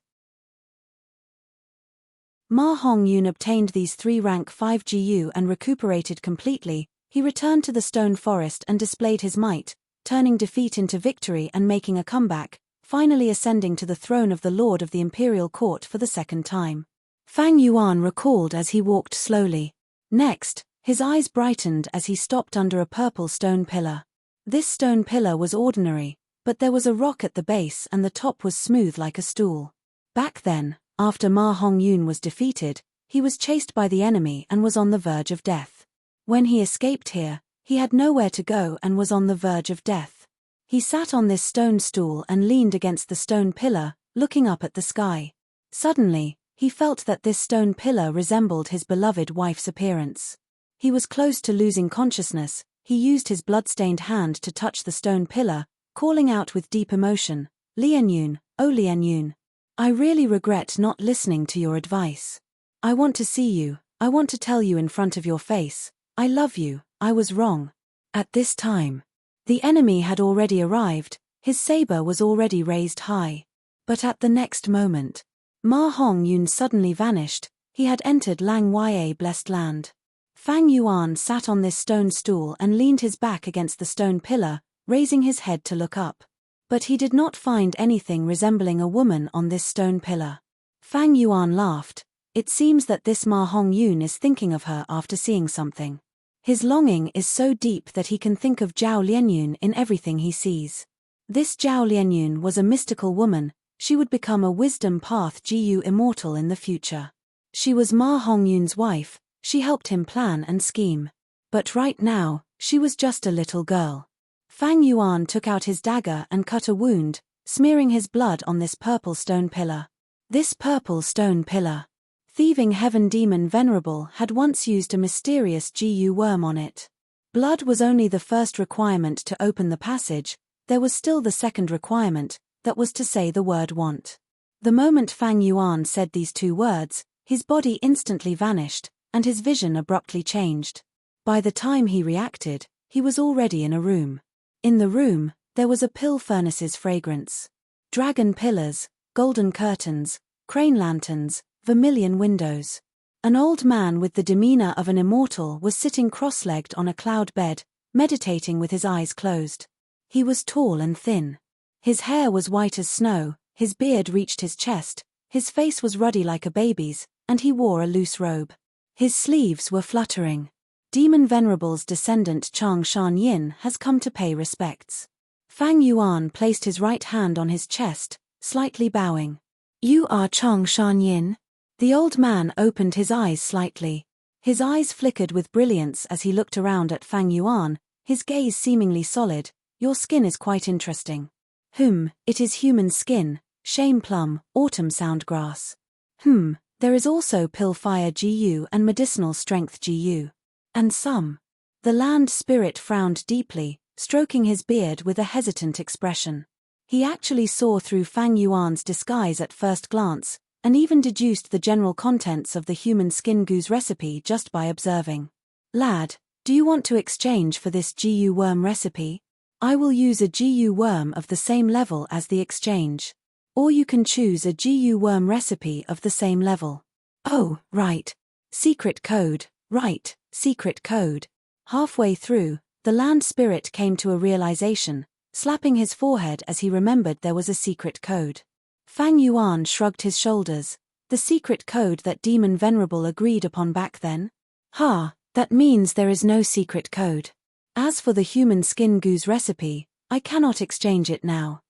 Ma Hong-yoon obtained these 3 rank 5 GU and recuperated completely. He returned to the stone forest and displayed his might, turning defeat into victory and making a comeback, finally ascending to the throne of the Lord of the Imperial Court for the 2nd time. Fang Yuan recalled as he walked slowly. Next, his eyes brightened as he stopped under a purple stone pillar. This stone pillar was ordinary, but there was a rock at the base and the top was smooth like a stool. Back then, after Ma Hong-yoon was defeated, he was chased by the enemy and was on the verge of death. When he escaped here, he had nowhere to go and was on the verge of death. He sat on this stone stool and leaned against the stone pillar, looking up at the sky. Suddenly, he felt that this stone pillar resembled his beloved wife's appearance. He was close to losing consciousness. He used his blood-stained hand to touch the stone pillar, calling out with deep emotion, "Lian-yoon, oh Lian-yoon. I really regret not listening to your advice. I want to see you, I want to tell you in front of your face, I love you, I was wrong." At this time, the enemy had already arrived, his saber was already raised high. But at the next moment, Ma Hong-yoon suddenly vanished. He had entered Lang Ya Blessed Land. Fang Yuan sat on this stone stool and leaned his back against the stone pillar, raising his head to look up. But he did not find anything resembling a woman on this stone pillar. Fang Yuan laughed. It seems that this Ma Hong-yoon is thinking of her after seeing something. His longing is so deep that he can think of Zhao Lianyun in everything he sees. This Zhao Lianyun was a mystical woman. She would become a wisdom path GU immortal in the future. She was Ma Hong-yoon's wife. She helped him plan and scheme. But right now, she was just a little girl. Fang Yuan took out his dagger and cut a wound, smearing his blood on this purple stone pillar. This purple stone pillar. Thieving Heaven Demon Venerable had once used a mysterious GU worm on it. Blood was only the first requirement to open the passage, there was still the second requirement, that was to say the word want. The moment Fang Yuan said these two words, his body instantly vanished, and his vision abruptly changed. By the time he reacted, he was already in a room. In the room, there was a pill furnace's fragrance. Dragon pillars, golden curtains, crane lanterns, vermilion windows. An old man with the demeanor of an immortal was sitting cross-legged on a cloud bed, meditating with his eyes closed. He was tall and thin. His hair was white as snow, his beard reached his chest, his face was ruddy like a baby's, and he wore a loose robe. His sleeves were fluttering. Demon Venerable's descendant Chang Shan Yin has come to pay respects. Fang Yuan placed his right hand on his chest, slightly bowing. "You are Chang Shan Yin?" The old man opened his eyes slightly. His eyes flickered with brilliance as he looked around at Fang Yuan, his gaze seemingly solid. "Your skin is quite interesting." It is human skin, shame plum, autumn sound grass." There is also pill fire GU and medicinal strength GU. And some." The land spirit frowned deeply, stroking his beard with a hesitant expression. He actually saw through Fang Yuan's disguise at first glance, and even deduced the general contents of the human skin goo recipe just by observing. "Lad, do you want to exchange for this GU worm recipe? I will use a GU worm of the same level as the exchange. Or you can choose a GU worm recipe of the same level." "Oh, right. Secret code, right, secret code." Halfway through, the land spirit came to a realization, slapping his forehead as he remembered there was a secret code. Fang Yuan shrugged his shoulders. "The secret code that Demon Venerable agreed upon back then? That means there is no secret code. As for the human skin goo recipe, I cannot exchange it now."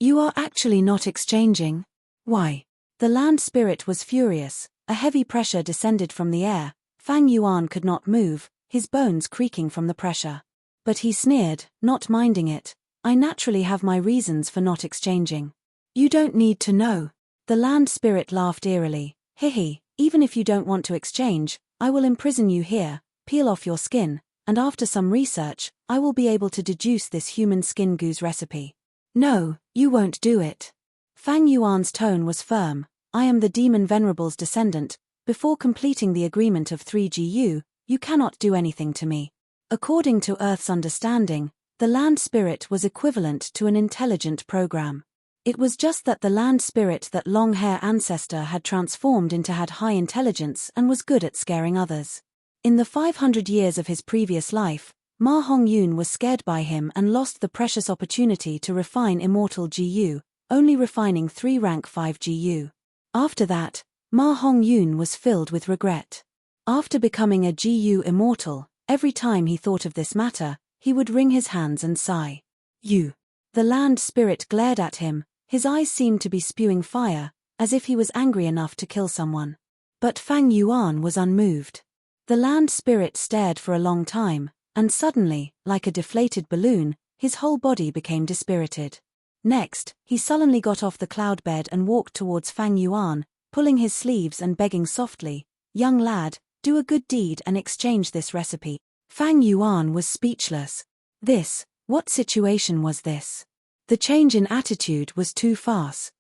"You are actually not exchanging? Why?" The land spirit was furious. A heavy pressure descended from the air. Fang Yuan could not move, his bones creaking from the pressure. But he sneered, not minding it. "I naturally have my reasons for not exchanging." "You don't need to know." The land spirit laughed eerily. "Hihi, even if you don't want to exchange, I will imprison you here, peel off your skin, and after some research, I will be able to deduce this human skin goo recipe." "No, you won't do it." Fang Yuan's tone was firm. "I am the Demon Venerable's descendant. Before completing the agreement of 3 GU, you cannot do anything to me." According to Earth's understanding, the land spirit was equivalent to an intelligent program. It was just that the land spirit that long-hair ancestor had transformed into had high intelligence and was good at scaring others. In the 500 years of his previous life, Ma Hongyun was scared by him and lost the precious opportunity to refine immortal GU, only refining 3 rank 5 GU. After that, Ma Hongyun was filled with regret. After becoming a GU immortal, every time he thought of this matter, he would wring his hands and sigh. "You." The land spirit glared at him, his eyes seemed to be spewing fire, as if he was angry enough to kill someone. But Fang Yuan was unmoved. The land spirit stared for a long time, and suddenly, like a deflated balloon, his whole body became dispirited. Next, he sullenly got off the cloud bed and walked towards Fang Yuan, pulling his sleeves and begging softly, "Young lad, do a good deed and exchange this recipe." Fang Yuan was speechless. What situation was this? The change in attitude was too fast.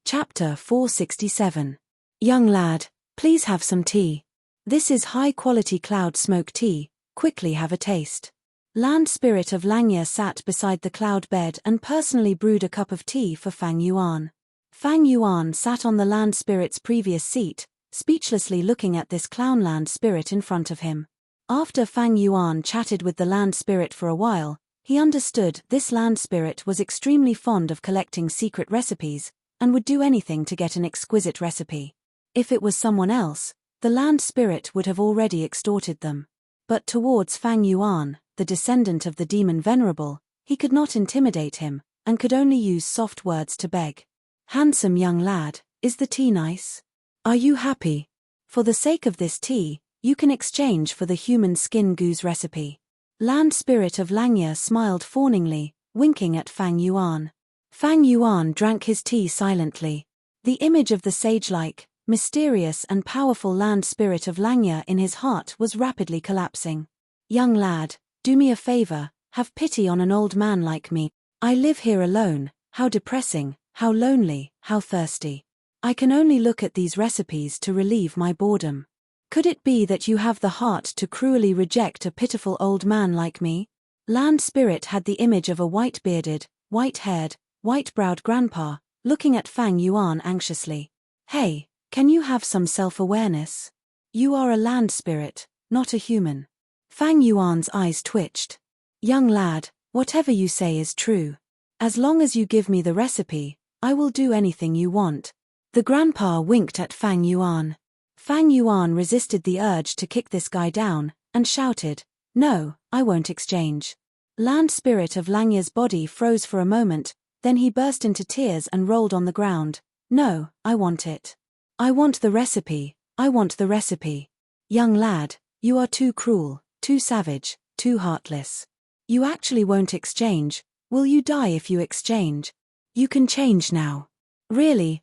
Chapter 467. "Young lad, please have some tea. This is high-quality cloud smoke tea, quickly have a taste." Land spirit of Langya sat beside the cloud bed and personally brewed a cup of tea for Fang Yuan. Fang Yuan sat on the land spirit's previous seat, speechlessly looking at this clown land spirit in front of him. After Fang Yuan chatted with the land spirit for a while, he understood this land spirit was extremely fond of collecting secret recipes, and would do anything to get an exquisite recipe. If it was someone else, the land spirit would have already extorted them. But towards Fang Yuan, the descendant of the Demon Venerable, he could not intimidate him, and could only use soft words to beg. "Handsome young lad, is the tea nice? Are you happy? For the sake of this tea, you can exchange for the human skin goo recipe." Land spirit of Langya smiled fawningly, winking at Fang Yuan. Fang Yuan drank his tea silently. The image of the sage-like, mysterious and powerful land spirit of Langya in his heart was rapidly collapsing. Young lad, do me a favor, have pity on an old man like me. I live here alone, how depressing, how lonely, how thirsty. I can only look at these recipes to relieve my boredom. Could it be that you have the heart to cruelly reject a pitiful old man like me? Land spirit had the image of a white-bearded, white-haired, white-browed grandpa, looking at Fang Yuan anxiously. Hey, can you have some self-awareness? You are a land spirit, not a human. Fang Yuan's eyes twitched. Young lad, whatever you say is true. As long as you give me the recipe, I will do anything you want. The grandpa winked at Fang Yuan. Fang Yuan resisted the urge to kick this guy down, and shouted, No, I won't exchange. Land spirit of Langya's body froze for a moment, then he burst into tears and rolled on the ground. No, I want it. I want the recipe, I want the recipe. Young lad, you are too cruel, too savage, too heartless. You actually won't exchange. Will you die if you exchange? You can change now. Really,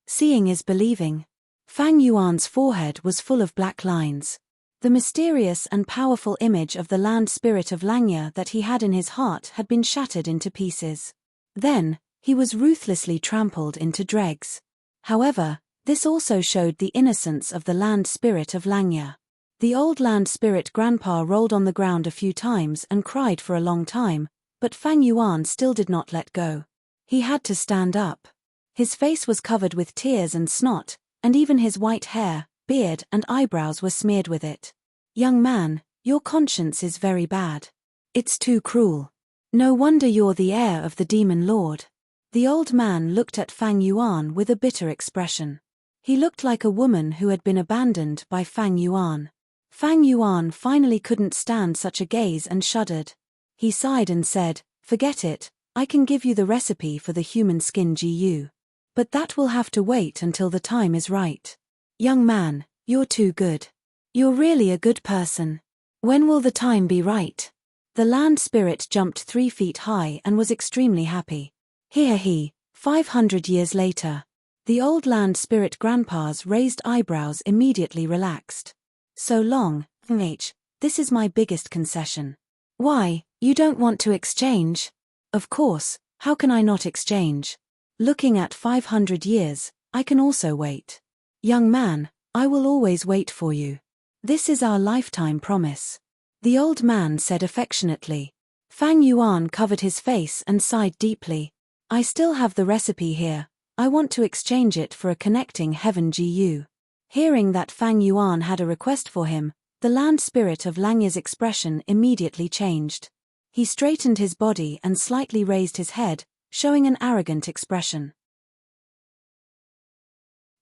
seeing is believing. Fang Yuan's forehead was full of black lines. The mysterious and powerful image of the land spirit of Langya that he had in his heart had been shattered into pieces. Then, he was ruthlessly trampled into dregs. However, this also showed the innocence of the land spirit of Langya. The old land spirit grandpa rolled on the ground a few times and cried for a long time, but Fang Yuan still did not let go. He had to stand up. His face was covered with tears and snot, and even his white hair, beard and eyebrows were smeared with it. Young man, your conscience is very bad. It's too cruel. No wonder you're the heir of the demon lord. The old man looked at Fang Yuan with a bitter expression. He looked like a woman who had been abandoned by Fang Yuan. Fang Yuan finally couldn't stand such a gaze and shuddered. He sighed and said, Forget it, I can give you the recipe for the human skin GU. But that will have to wait until the time is right. Young man, you're too good. You're really a good person. When will the time be right? The land spirit jumped 3 feet high and was extremely happy. Here he, 500 years later. The old land spirit grandpa's raised eyebrows immediately relaxed. So long, this is my biggest concession. Why, you don't want to exchange? Of course, how can I not exchange? Looking at 500 years, I can also wait. Young man, I will always wait for you. This is our lifetime promise. The old man said affectionately. Fang Yuan covered his face and sighed deeply. I still have the recipe here. I want to exchange it for a connecting heaven GU. Hearing that Fang Yuan had a request for him, the land spirit of Langya's expression immediately changed. He straightened his body and slightly raised his head, showing an arrogant expression.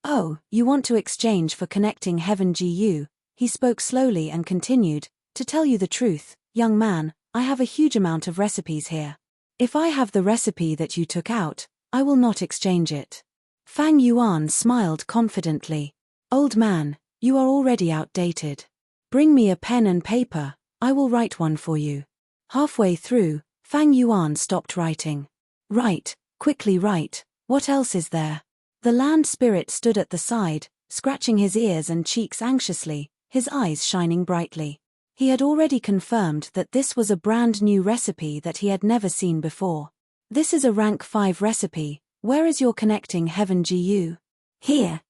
Oh, you want to exchange for connecting heaven GU, he spoke slowly and continued, to tell you the truth, young man, I have a huge amount of recipes here. If I have the recipe that you took out, I will not exchange it. Fang Yuan smiled confidently. Old man, you are already outdated. Bring me a pen and paper, I will write one for you. Halfway through, Fang Yuan stopped writing. Write, quickly write, what else is there? The land spirit stood at the side, scratching his ears and cheeks anxiously, his eyes shining brightly. He had already confirmed that this was a brand new recipe that he had never seen before. This is a rank 5 recipe, where is your connecting heaven GU? Here.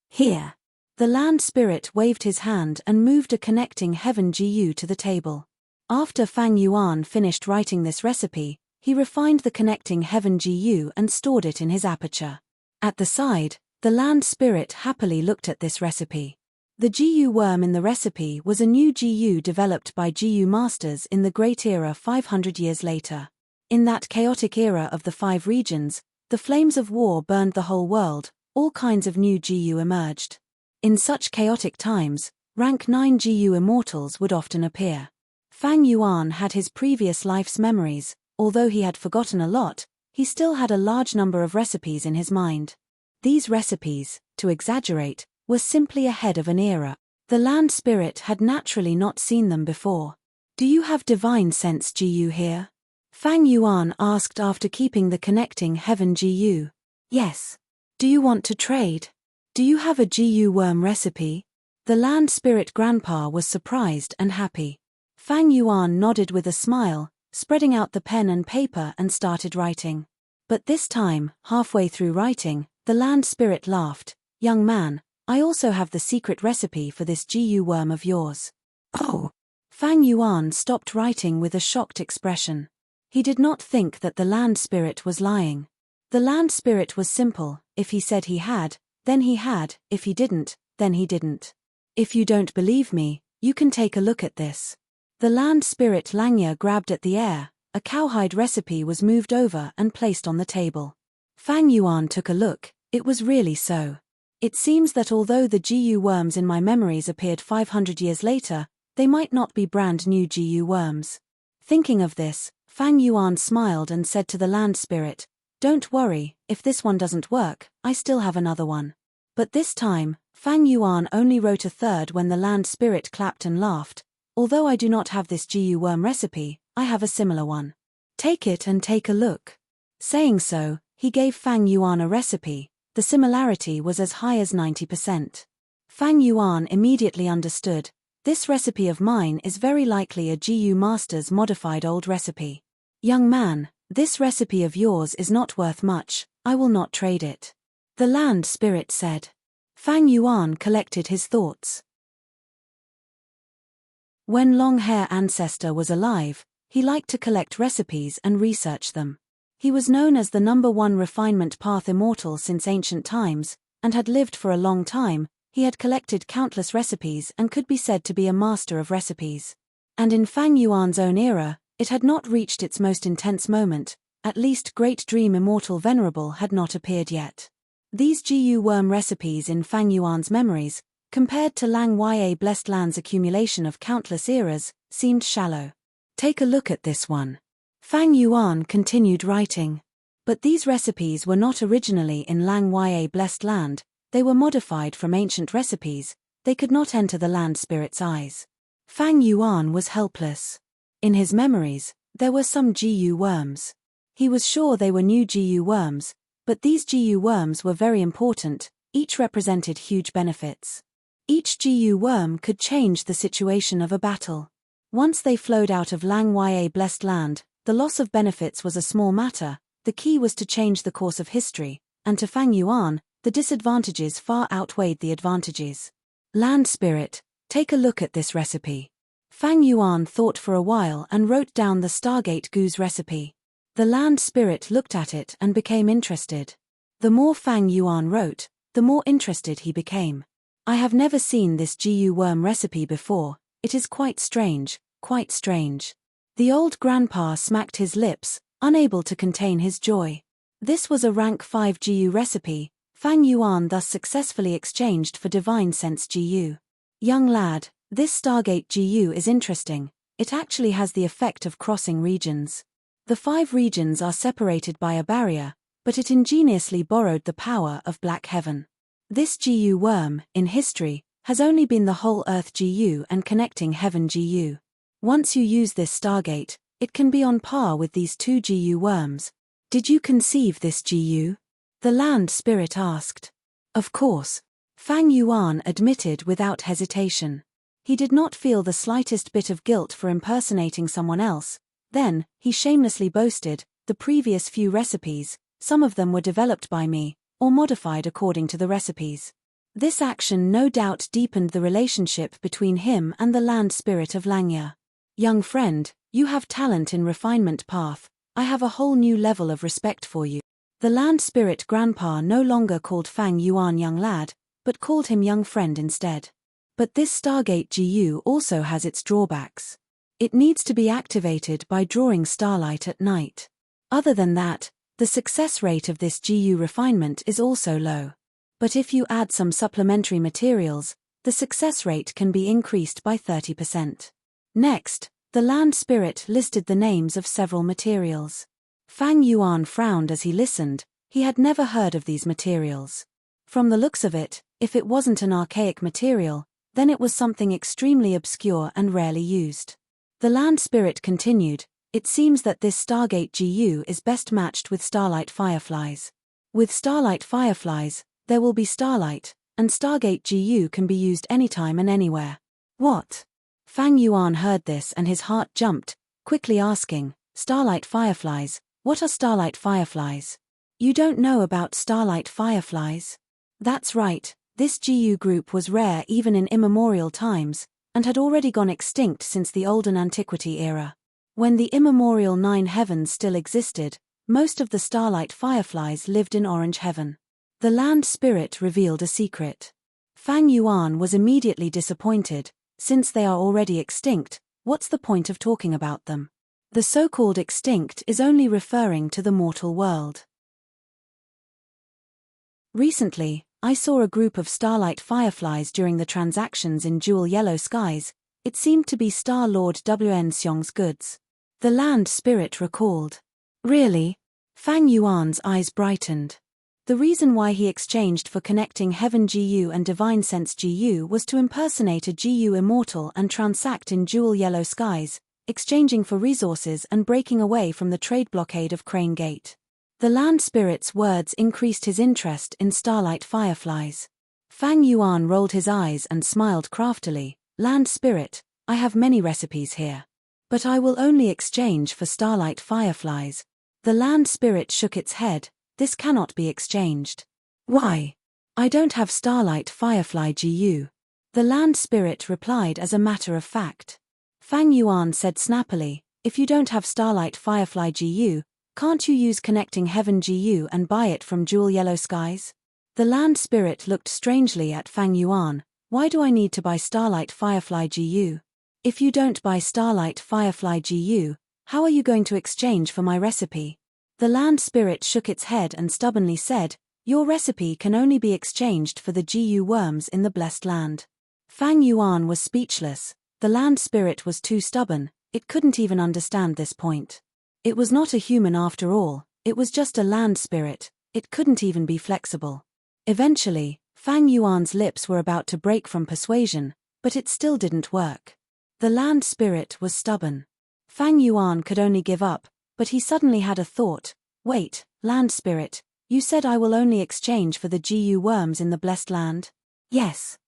The land spirit waved his hand and moved a connecting heaven GU to the table. After Fang Yuan finished writing this recipe, he refined the connecting heaven GU and stored it in his aperture. At the side, the land spirit happily looked at this recipe. The GU worm in the recipe was a new GU developed by GU masters in the Great Era 500 years later. In that chaotic era of the 5 regions, the flames of war burned the whole world, all kinds of new GU emerged. In such chaotic times, rank 9 GU immortals would often appear. Fang Yuan had his previous life's memories, although he had forgotten a lot, he still had a large number of recipes in his mind. These recipes, to exaggerate, were simply ahead of an era. The land spirit had naturally not seen them before. Do you have divine sense GU here? Fang Yuan asked after keeping the connecting heaven GU. Yes. Do you want to trade? Do you have a GU worm recipe? The land spirit grandpa was surprised and happy. Fang Yuan nodded with a smile, spreading out the pen and paper and started writing. But this time, halfway through writing, the land spirit laughed. Young man, I also have the secret recipe for this GU worm of yours. Oh! Fang Yuan stopped writing with a shocked expression. He did not think that the land spirit was lying. The land spirit was simple: if he said he had, then he had; if he didn't, then he didn't. If you don't believe me, you can take a look at this. The land spirit Langya grabbed at the air. A cowhide recipe was moved over and placed on the table. Fang Yuan took a look. It was really so. It seems that although the GU worms in my memories appeared 500 years later, they might not be brand new GU worms. Thinking of this, Fang Yuan smiled and said to the land spirit, "Don't worry, if this one doesn't work, I still have another one." But this time, Fang Yuan only wrote a third when the land spirit clapped and laughed. "Although I do not have this GU worm recipe, I have a similar one. Take it and take a look." Saying so, he gave Fang Yuan a recipe. The similarity was as high as 90%. Fang Yuan immediately understood. This recipe of mine is very likely a GU master's modified old recipe. Young man, this recipe of yours is not worth much. I will not trade it. The land spirit said. Fang Yuan collected his thoughts. When long-hair ancestor was alive, he liked to collect recipes and research them. He was known as the #1 refinement path immortal since ancient times, and had lived for a long time. He had collected countless recipes and could be said to be a master of recipes. And in Fang Yuan's own era, it had not reached its most intense moment. At least Great Dream Immortal Venerable had not appeared yet. These GU worm recipes in Fang Yuan's memories, compared to Lang Ya Blessed Land's accumulation of countless eras, seemed shallow. Take a look at this one. Fang Yuan continued writing. But these recipes were not originally in Lang Ya Blessed Land. They were modified from ancient recipes. They could not enter the land spirit's eyes. Fang Yuan was helpless. In his memories, there were some GU worms. He was sure they were new GU worms, but these GU worms were very important. Each represented huge benefits. Each GU worm could change the situation of a battle. Once they flowed out of Lang Ya Blessed Land, the loss of benefits was a small matter. The key was to change the course of history, and to Fang Yuan, the disadvantages far outweighed the advantages. Land spirit, take a look at this recipe. Fang Yuan thought for a while and wrote down the Stargate Goose recipe. The land spirit looked at it and became interested. The more Fang Yuan wrote, the more interested he became. I have never seen this GU worm recipe before. It is quite strange, quite strange. The old grandpa smacked his lips, unable to contain his joy. This was a rank 5 GU recipe. Fang Yuan thus successfully exchanged for Divine Sense GU. Young lad, this Stargate GU is interesting. It actually has the effect of crossing regions. The 5 regions are separated by a barrier, but it ingeniously borrowed the power of Black Heaven. This GU worm, in history, has only been the whole Earth GU and connecting Heaven GU. Once you use this Stargate, it can be on par with these 2 GU worms. Did you conceive this GU? The land spirit asked. Of course. Fang Yuan admitted without hesitation. He did not feel the slightest bit of guilt for impersonating someone else. Then, he shamelessly boasted, the previous few recipes, some of them were developed by me, or modified according to the recipes. This action no doubt deepened the relationship between him and the land spirit of Langya. Young friend, you have talent in refinement path. I have a whole new level of respect for you. The land spirit grandpa no longer called Fang Yuan young lad, but called him young friend instead. But this Stargate GU also has its drawbacks. It needs to be activated by drawing starlight at night. Other than that, the success rate of this GU refinement is also low. But if you add some supplementary materials, the success rate can be increased by 30%. Next, the land spirit listed the names of several materials. Fang Yuan frowned as he listened. He had never heard of these materials. From the looks of it, if it wasn't an archaic material, then it was something extremely obscure and rarely used. The land spirit continued, it seems that this Stargate GU is best matched with starlight fireflies. With starlight fireflies, there will be starlight, and Stargate GU can be used anytime and anywhere. What? Fang Yuan heard this and his heart jumped, quickly asking, Starlight fireflies, what are starlight fireflies? You don't know about starlight fireflies? That's right, this GU group was rare even in immemorial times, and had already gone extinct since the olden antiquity era. When the immemorial nine heavens still existed, most of the starlight fireflies lived in Orange Heaven. The land spirit revealed a secret. Fang Yuan was immediately disappointed. Since they are already extinct, what's the point of talking about them? The so-called extinct is only referring to the mortal world. Recently, I saw a group of starlight fireflies during the transactions in Jewel Yellow Skies. It seemed to be Star Lord WN Xiong's goods. The land spirit recalled. Really? Fang Yuan's eyes brightened. The reason why he exchanged for connecting Heaven GU and Divine Sense GU was to impersonate a GU immortal and transact in Jewel Yellow Skies, exchanging for resources and breaking away from the trade blockade of Crane Gate. The land spirit's words increased his interest in starlight fireflies. Fang Yuan rolled his eyes and smiled craftily. Land spirit, I have many recipes here. But I will only exchange for starlight fireflies. The land spirit shook its head. This cannot be exchanged. Why? I don't have starlight firefly GU. The land spirit replied as a matter of fact. Fang Yuan said snappily, if you don't have starlight firefly GU, can't you use connecting Heaven GU and buy it from Jewel Yellow Skies? The land spirit looked strangely at Fang Yuan. Why do I need to buy starlight firefly GU? If you don't buy starlight firefly GU, how are you going to exchange for my recipe? The land spirit shook its head and stubbornly said, your recipe can only be exchanged for the GU worms in the blessed land. Fang Yuan was speechless. The land spirit was too stubborn, it couldn't even understand this point. It was not a human after all, it was just a land spirit, it couldn't even be flexible. Eventually, Fang Yuan's lips were about to break from persuasion, but it still didn't work. The land spirit was stubborn. Fang Yuan could only give up, but he suddenly had a thought. Wait, land spirit, you said I will only exchange for the GU worms in the blessed land? Yes.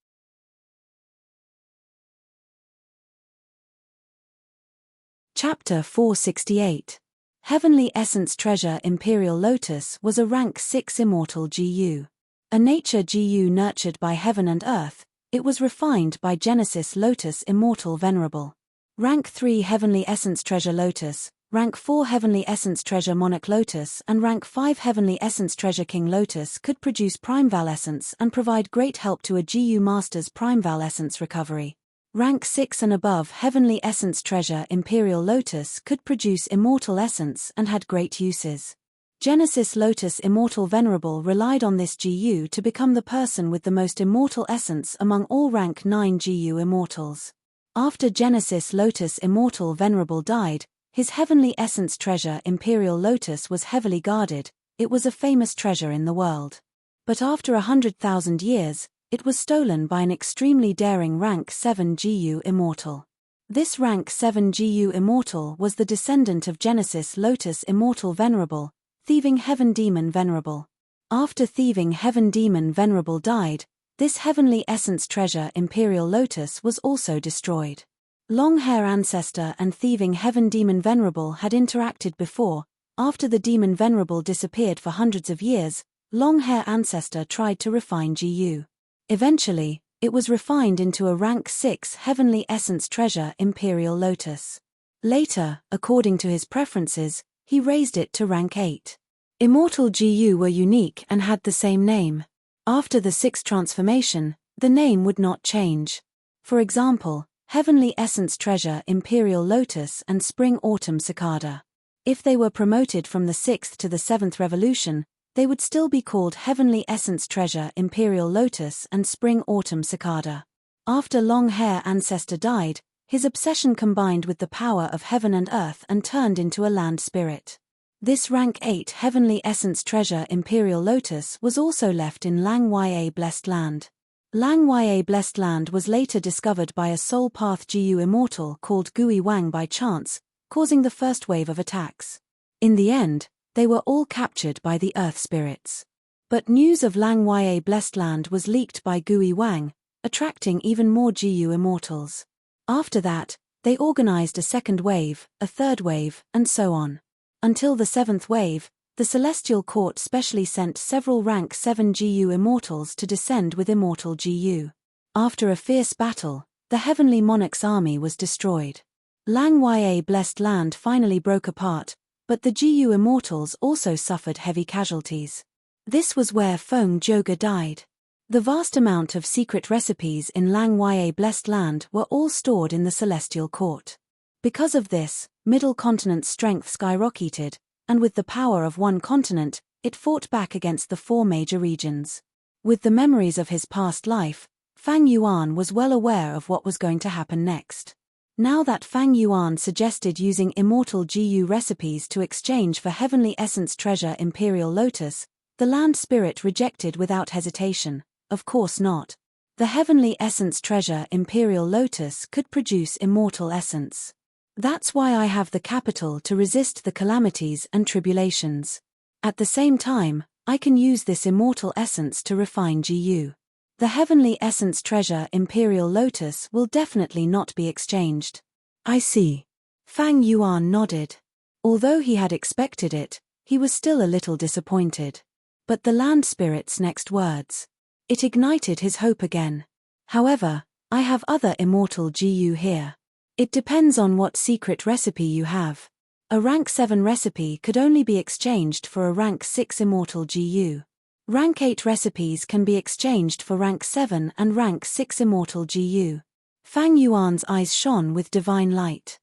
Chapter 468. Heavenly Essence Treasure Imperial Lotus was a rank 6 immortal GU. A nature GU nurtured by heaven and earth, it was refined by Genesis Lotus Immortal Venerable. Rank 3 Heavenly Essence Treasure Lotus, Rank 4 Heavenly Essence Treasure Monarch Lotus and Rank 5 Heavenly Essence Treasure King Lotus could produce Primeval Essence and provide great help to a GU Master's Primeval Essence recovery. Rank 6 and above Heavenly Essence Treasure Imperial Lotus could produce Immortal Essence and had great uses. Genesis Lotus Immortal Venerable relied on this GU to become the person with the most immortal essence among all Rank 9 GU Immortals. After Genesis Lotus Immortal Venerable died, his Heavenly Essence Treasure Imperial Lotus was heavily guarded. It was a famous treasure in the world. But after 100,000 years, it was stolen by an extremely daring Rank 7 GU Immortal. This Rank 7 GU Immortal was the descendant of Genesis Lotus Immortal Venerable, Thieving Heaven Demon Venerable. After Thieving Heaven Demon Venerable died, this Heavenly Essence Treasure Imperial Lotus was also destroyed. Long-Hair Ancestor and Thieving Heaven Demon Venerable had interacted before. After the Demon Venerable disappeared for hundreds of years, Long-Hair Ancestor tried to refine GU. Eventually, it was refined into a Rank 6 Heavenly Essence Treasure Imperial Lotus. Later, according to his preferences, he raised it to Rank 8. Immortal GU were unique and had the same name. After the 6th transformation, the name would not change. For example, Heavenly Essence Treasure Imperial Lotus and Spring Autumn Cicada. If they were promoted from the 6th to the 7th revolution, they would still be called Heavenly Essence Treasure Imperial Lotus and Spring Autumn Cicada. After Long-Hair Ancestor died, his obsession combined with the power of heaven and earth and turned into a land spirit. This Rank 8 Heavenly Essence Treasure Imperial Lotus was also left in Lang Ya Blessed Land. Lang Ya Blessed Land was later discovered by a Soul Path GU Immortal called Gui Wang by chance, causing the first wave of attacks. In the end, they were all captured by the Earth Spirits. But news of Lang Ya Blessed Land was leaked by Gui Wang, attracting even more GU immortals. After that, they organized a second wave, a third wave, and so on. Until the seventh wave, the Celestial Court specially sent several rank 7 GU immortals to descend with immortal GU. After a fierce battle, the Heavenly Monarch's army was destroyed. Lang Ya Blessed Land finally broke apart, but the GU immortals also suffered heavy casualties. This was where Feng Joga died. The vast amount of secret recipes in Lang Ya Blessed Land were all stored in the Celestial Court. Because of this, Middle Continent's strength skyrocketed, and with the power of one continent, it fought back against the 4 major regions. With the memories of his past life, Fang Yuan was well aware of what was going to happen next. Now that Fang Yuan suggested using immortal GU recipes to exchange for Heavenly Essence Treasure Imperial Lotus, the land spirit rejected without hesitation. Of course not. The Heavenly Essence Treasure Imperial Lotus could produce immortal essence. That's why I have the capital to resist the calamities and tribulations. At the same time, I can use this immortal essence to refine GU. The Heavenly Essence Treasure Imperial Lotus will definitely not be exchanged. I see. Fang Yuan nodded. Although he had expected it, he was still a little disappointed. But the land spirit's next words. It ignited his hope again. However, I have other immortal GU here. It depends on what secret recipe you have. A rank 7 recipe could only be exchanged for a rank 6 immortal GU. Rank 8 recipes can be exchanged for rank 7 and rank 6 immortal GU. Fang Yuan's eyes shone with divine light.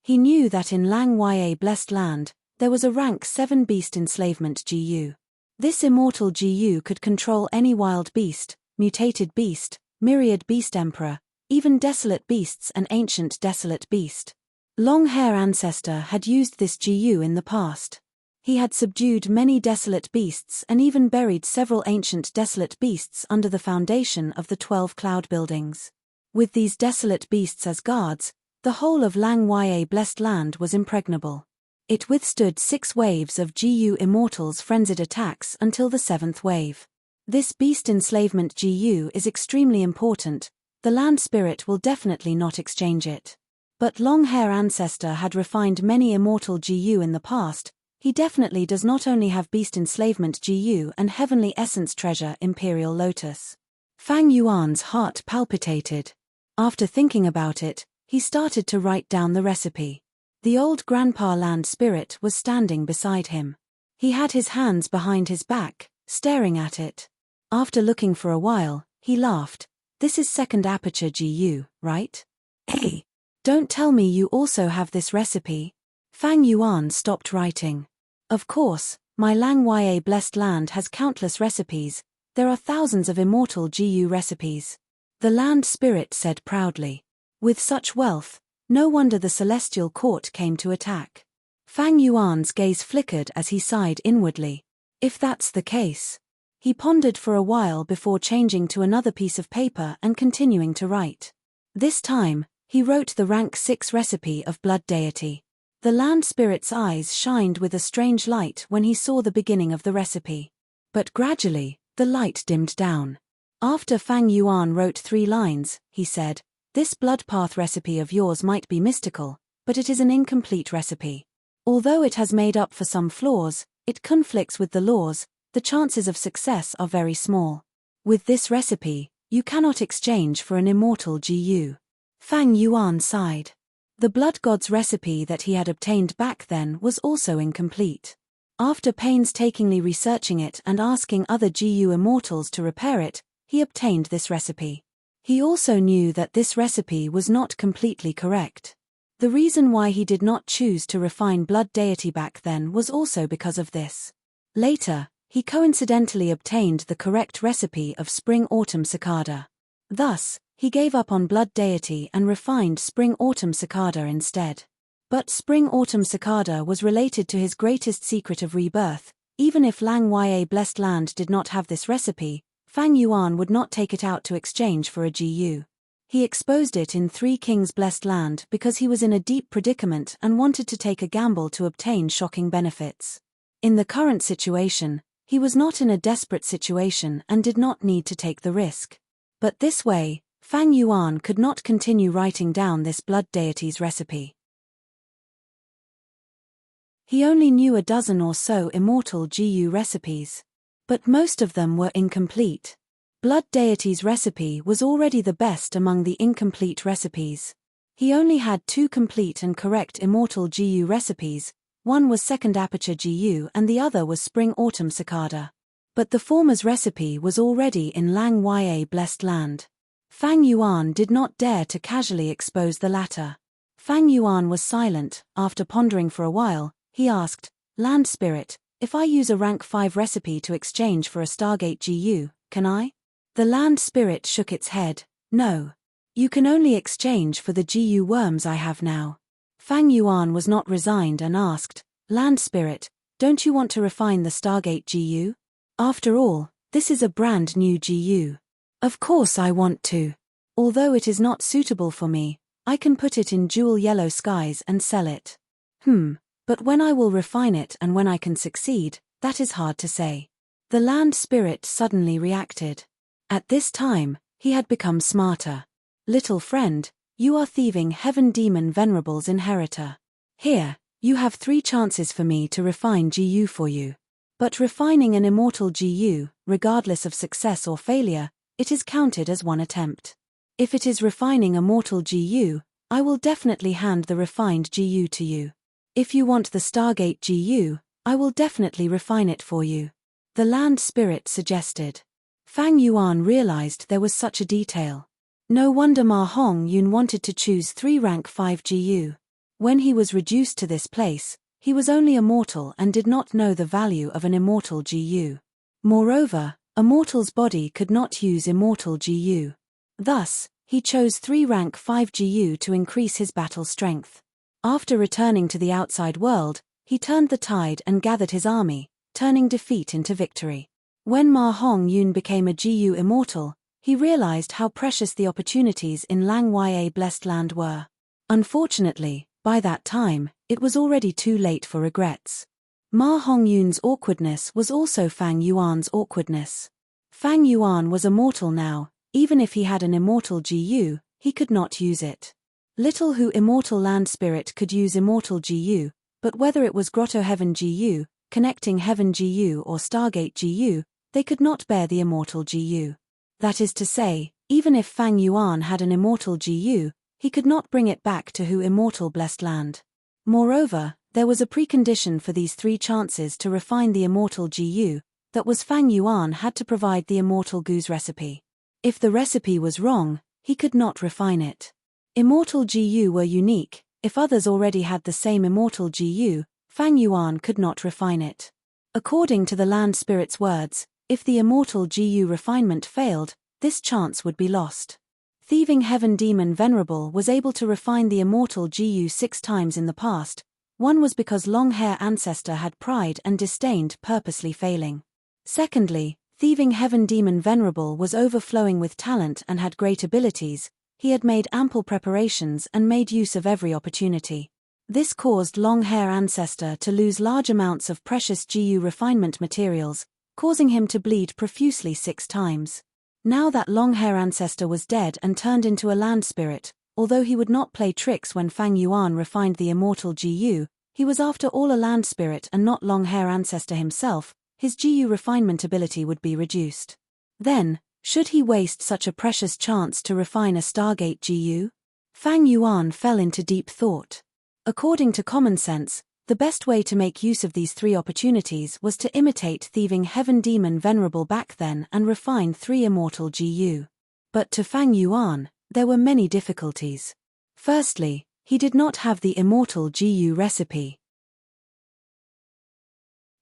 He knew that in Lang Ya Blessed Land, there was a rank 7 beast enslavement GU. This immortal GU could control any wild beast, mutated beast, myriad beast emperor, even desolate beasts and ancient desolate beast. Long-hair ancestor had used this GU in the past. He had subdued many desolate beasts and even buried several ancient desolate beasts under the foundation of the 12 cloud buildings. With these desolate beasts as guards, the whole of Lang Ya Blessed Land was impregnable. It withstood 6 waves of GU immortals' frenzied attacks until the 7th wave. This beast enslavement GU is extremely important. The land spirit will definitely not exchange it. But long-hair ancestor had refined many immortal GU in the past. He definitely does not only have beast enslavement GU and Heavenly Essence Treasure Imperial Lotus. Fang Yuan's heart palpitated. After thinking about it, he started to write down the recipe. The old grandpa land spirit was standing beside him. He had his hands behind his back, staring at it. After looking for a while, he laughed. This is second aperture GU, right? Hey, don't tell me you also have this recipe. Fang Yuan stopped writing. Of course, my Lang Ya Blessed Land has countless recipes. There are thousands of immortal GU recipes. The land spirit said proudly. With such wealth, no wonder the Celestial Court came to attack. Fang Yuan's gaze flickered as he sighed inwardly. If that's the case. He pondered for a while before changing to another piece of paper and continuing to write. This time, he wrote the rank 6 recipe of Blood Deity. The land spirit's eyes shined with a strange light when he saw the beginning of the recipe. But gradually, the light dimmed down. After Fang Yuan wrote 3 lines, he said, "This blood path recipe of yours might be mystical, but it is an incomplete recipe. Although it has made up for some flaws, it conflicts with the laws. The chances of success are very small. With this recipe, you cannot exchange for an immortal GU." Fang Yuan sighed. The blood god's recipe that he had obtained back then was also incomplete. After painstakingly researching it and asking other GU immortals to repair it, he obtained this recipe. He also knew that this recipe was not completely correct. The reason why he did not choose to refine Blood Deity back then was also because of this. Later, he coincidentally obtained the correct recipe of Spring-Autumn Cicada. Thus, he gave up on Blood Deity and refined Spring-Autumn Cicada instead. But Spring-Autumn Cicada was related to his greatest secret of rebirth. Even if Lang Ya Blessed Land did not have this recipe, Fang Yuan would not take it out to exchange for a GU. He exposed it in 3 Kings Blessed Land because he was in a deep predicament and wanted to take a gamble to obtain shocking benefits. In the current situation, he was not in a desperate situation and did not need to take the risk. But this way, Fang Yuan could not continue writing down this blood deity's recipe. He only knew a dozen or so immortal GU recipes. But most of them were incomplete. Blood deity's recipe was already the best among the incomplete recipes. He only had 2 complete and correct immortal GU recipes, one was second aperture GU and the other was spring-autumn cicada. But the former's recipe was already in Lang Ya blessed land. Fang Yuan did not dare to casually expose the latter. Fang Yuan was silent. After pondering for a while, he asked, "Land Spirit, if I use a rank 5 recipe to exchange for a Stargate GU, can I?" The Land Spirit shook its head. "No. You can only exchange for the GU worms I have now." Fang Yuan was not resigned and asked, "Land Spirit, don't you want to refine the Stargate GU? After all, this is a brand new GU." "Of course I want to. Although it is not suitable for me, I can put it in jewel yellow skies and sell it." But when I will refine it and when I can succeed, that is hard to say." The Land Spirit suddenly reacted. At this time, he had become smarter. "Little friend, you are thieving Heaven Demon Venerable's inheritor. Here, you have 3 chances for me to refine GU for you. But refining an immortal GU, regardless of success or failure, it is counted as 1 attempt. If it is refining a mortal GU, I will definitely hand the refined GU to you. If you want the Stargate GU, I will definitely refine it for you," the Land Spirit suggested. Fang Yuan realized there was such a detail. No wonder Ma Hongyun wanted to choose 3 rank 5 GU. When he was reduced to this place, he was only a mortal and did not know the value of an immortal GU. Moreover, a mortal's body could not use immortal GU. Thus, he chose 3 rank 5 GU to increase his battle strength. After returning to the outside world, he turned the tide and gathered his army, turning defeat into victory. When Ma Hongyun became a GU immortal, he realized how precious the opportunities in Lang Ya blessed land were. Unfortunately, by that time, it was already too late for regrets. Ma Hongyun's awkwardness was also Fang Yuan's awkwardness. Fang Yuan was immortal now. Even if he had an immortal GU, he could not use it. Little who immortal Land Spirit could use immortal GU, but whether it was Grotto Heaven GU, Connecting Heaven GU or Stargate GU, they could not bear the immortal GU. That is to say, even if Fang Yuan had an immortal GU, he could not bring it back to Hu immortal blessed land. Moreover, there was a precondition for these 3 chances to refine the immortal GU, that was Fang Yuan had to provide the immortal GU's recipe. If the recipe was wrong, he could not refine it. Immortal GU were unique. If others already had the same immortal GU, Fang Yuan could not refine it. According to the Land Spirit's words, if the immortal GU refinement failed, this chance would be lost. Thieving Heaven Demon Venerable was able to refine the immortal GU 6 times in the past. One was because long-hair ancestor had pride and disdained purposely failing. Secondly, Thieving Heaven Demon Venerable was overflowing with talent and had great abilities. He had made ample preparations and made use of every opportunity. This caused long-hair ancestor to lose large amounts of precious GU refinement materials, causing him to bleed profusely 6 times. Now that long-hair ancestor was dead and turned into a Land Spirit, although he would not play tricks when Fang Yuan refined the immortal GU, he was after all a Land Spirit and not long-hair ancestor himself. His GU refinement ability would be reduced. Then, should he waste such a precious chance to refine a Stargate GU? Fang Yuan fell into deep thought. According to common sense, the best way to make use of these 3 opportunities was to imitate Thieving Heaven Demon Venerable back then and refine 3 immortal GU. But to Fang Yuan, there were many difficulties. Firstly, he did not have the immortal GU recipe.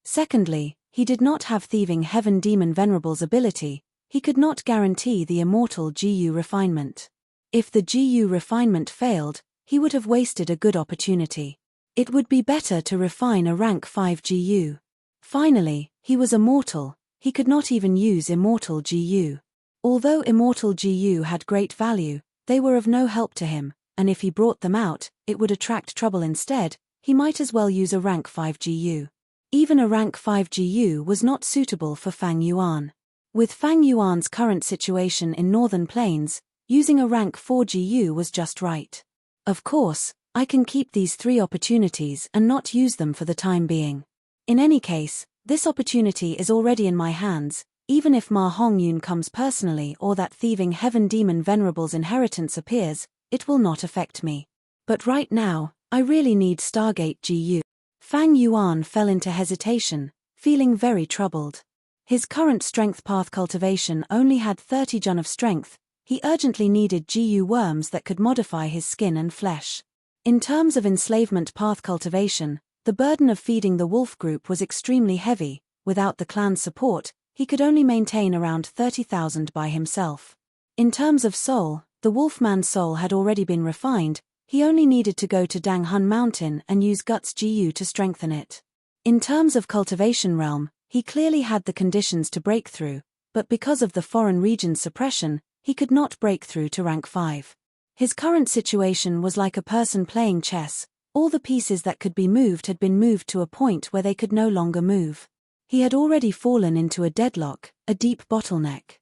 Secondly, he did not have Thieving Heaven Demon Venerable's ability. He could not guarantee the immortal GU refinement. If the GU refinement failed, he would have wasted a good opportunity. It would be better to refine a rank 5 GU. Finally, he was a mortal. He could not even use immortal GU. Although immortal GU had great value, they were of no help to him, and if he brought them out, it would attract trouble instead. He might as well use a rank 5 GU. Even a rank 5 GU was not suitable for Fang Yuan. With Fang Yuan's current situation in Northern Plains, using a rank 4 GU was just right. Of course, I can keep these 3 opportunities and not use them for the time being. In any case, this opportunity is already in my hands, even if Ma Hongyun comes personally or that thieving heaven demon Venerable's inheritance appears, it will not affect me. But right now, I really need Stargate GU. Fang Yuan fell into hesitation, feeling very troubled. His current strength path cultivation only had 30 jun of strength. He urgently needed GU worms that could modify his skin and flesh. In terms of enslavement path cultivation, the burden of feeding the wolf group was extremely heavy. Without the clan's support, he could only maintain around 30,000 by himself. In terms of soul, the wolfman's soul had already been refined. He only needed to go to Danghun Mountain and use Guts GU to strengthen it. In terms of cultivation realm, he clearly had the conditions to break through, but because of the foreign region's suppression, he could not break through to rank 5. His current situation was like a person playing chess. All the pieces that could be moved had been moved to a point where they could no longer move. He had already fallen into a deadlock, a deep bottleneck.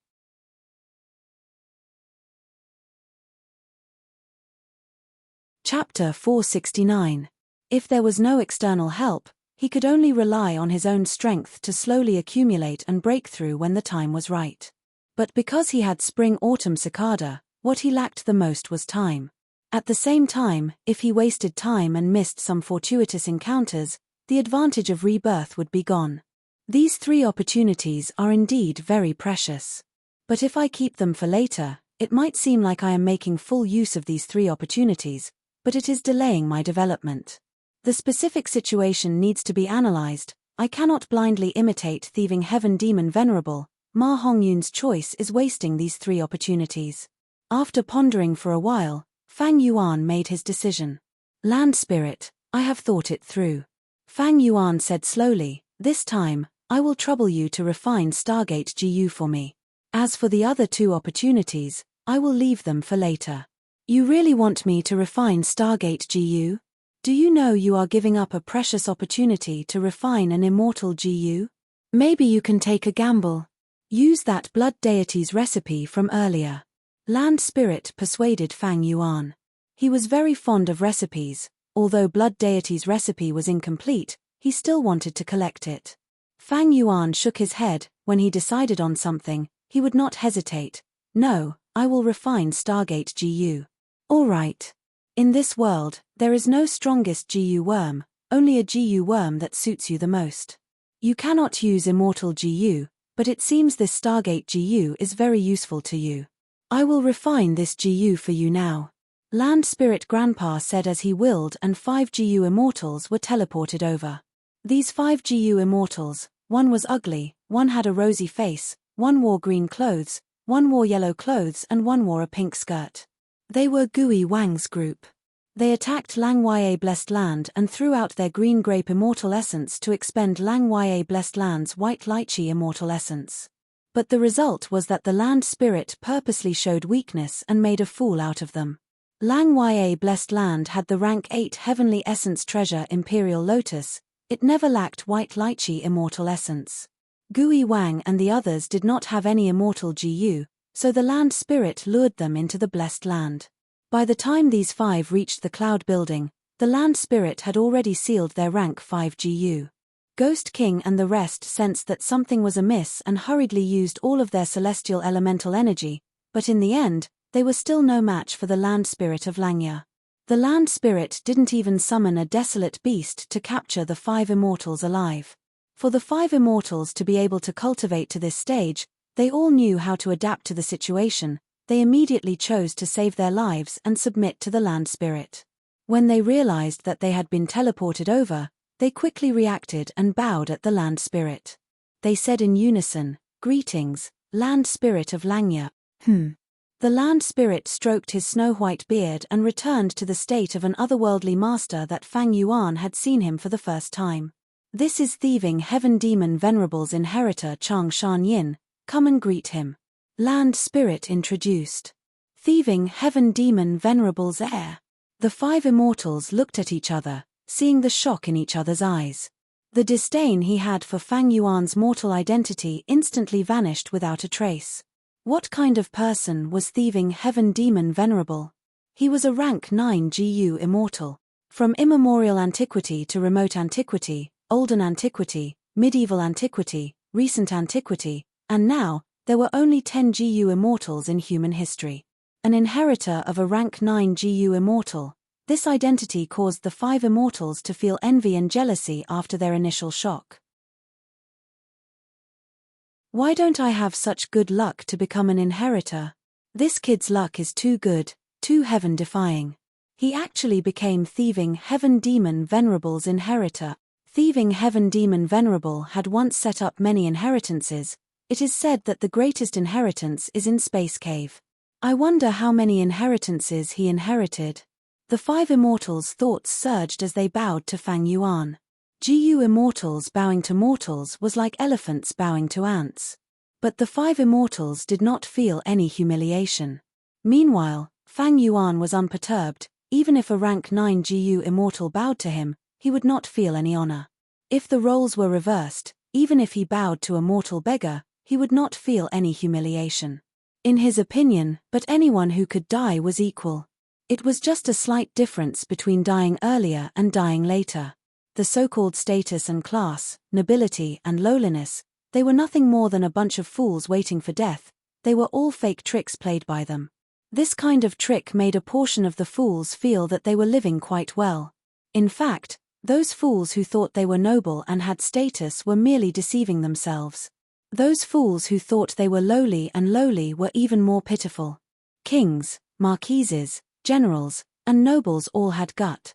Chapter 469. If there was no external help, he could only rely on his own strength to slowly accumulate and break through when the time was right. But because he had spring-autumn cicada, what he lacked the most was time. At the same time, if he wasted time and missed some fortuitous encounters, the advantage of rebirth would be gone. These 3 opportunities are indeed very precious. But if I keep them for later, it might seem like I am making full use of these 3 opportunities, but it is delaying my development. The specific situation needs to be analyzed. I cannot blindly imitate thieving heaven demon Venerable. Ma Hongyun's choice is wasting these 3 opportunities. After pondering for a while, Fang Yuan made his decision. Land Spirit, I have thought it through. Fang Yuan said slowly, this time, I will trouble you to refine Stargate GU for me. As for the other 2 opportunities, I will leave them for later. You really want me to refine Stargate GU? Do you know you are giving up a precious opportunity to refine an immortal GU? Maybe you can take a gamble. Use that blood deity's recipe from earlier. Land Spirit persuaded Fang Yuan. He was very fond of recipes. Although blood deity's recipe was incomplete, he still wanted to collect it. Fang Yuan shook his head. When he decided on something, he would not hesitate. No, I will refine Stargate GU. All right. In this world, there is no strongest GU worm, only a GU worm that suits you the most. You cannot use immortal GU, but it seems this Stargate GU is very useful to you. I will refine this GU for you now. Land Spirit Grandpa said as he willed, and 5 GU immortals were teleported over. These 5 GU immortals, one was ugly, one had a rosy face, one wore green clothes, one wore yellow clothes and one wore a pink skirt. They were Gui Wang's group. They attacked Lang Ye Blessed Land and threw out their green grape immortal essence to expend Lang Ye Blessed Land's white lychee immortal essence. But the result was that the land spirit purposely showed weakness and made a fool out of them. Lang Ye Blessed Land had the rank 8 heavenly essence treasure Imperial Lotus. It never lacked white lychee immortal essence. Gui Wang and the others did not have any immortal GU, so the land spirit lured them into the blessed land. By the time these 5 reached the cloud building, the land spirit had already sealed their rank 5 GU. Ghost King and the rest sensed that something was amiss and hurriedly used all of their celestial elemental energy, but in the end, they were still no match for the land spirit of Langya. The land spirit didn't even summon a desolate beast to capture the 5 immortals alive. For the 5 immortals to be able to cultivate to this stage, they all knew how to adapt to the situation. They immediately chose to save their lives and submit to the land spirit. When they realized that they had been teleported over, they quickly reacted and bowed at the land spirit. They said in unison, "Greetings, land spirit of Langya." The land spirit stroked his snow-white beard and returned to the state of an otherworldly master that Fang Yuan had seen him for the first time. "This is thieving heaven demon Venerable's inheritor Chang Shan Yin. Come and greet him." Land spirit introduced. Thieving heaven demon Venerable's heir. The 5 immortals looked at each other, seeing the shock in each other's eyes. The disdain he had for Fang Yuan's mortal identity instantly vanished without a trace. What kind of person was thieving heaven demon Venerable? He was a rank 9 GU immortal. From immemorial antiquity to remote antiquity, olden antiquity, medieval antiquity, recent antiquity, and now, there were only 10 GU immortals in human history. An inheritor of a rank 9 GU immortal, this identity caused the 5 immortals to feel envy and jealousy after their initial shock. Why don't I have such good luck to become an inheritor? This kid's luck is too good, too heaven-defying. He actually became thieving heaven demon Venerable's inheritor. Thieving heaven demon Venerable had once set up many inheritances. It is said that the greatest inheritance is in Space Cave. I wonder how many inheritances he inherited. The 5 immortals' thoughts surged as they bowed to Fang Yuan. GU immortals bowing to mortals was like elephants bowing to ants. But the 5 immortals did not feel any humiliation. Meanwhile, Fang Yuan was unperturbed. Even if a rank 9 GU immortal bowed to him, he would not feel any honor. If the roles were reversed, even if he bowed to a mortal beggar, he would not feel any humiliation. In his opinion, but anyone who could die was equal. It was just a slight difference between dying earlier and dying later. The so-called status and class, nobility and lowliness, they were nothing more than a bunch of fools waiting for death. They were all fake tricks played by them. This kind of trick made a portion of the fools feel that they were living quite well. In fact, those fools who thought they were noble and had status were merely deceiving themselves. Those fools who thought they were lowly were even more pitiful. Kings, marquises, generals, and nobles all had gut.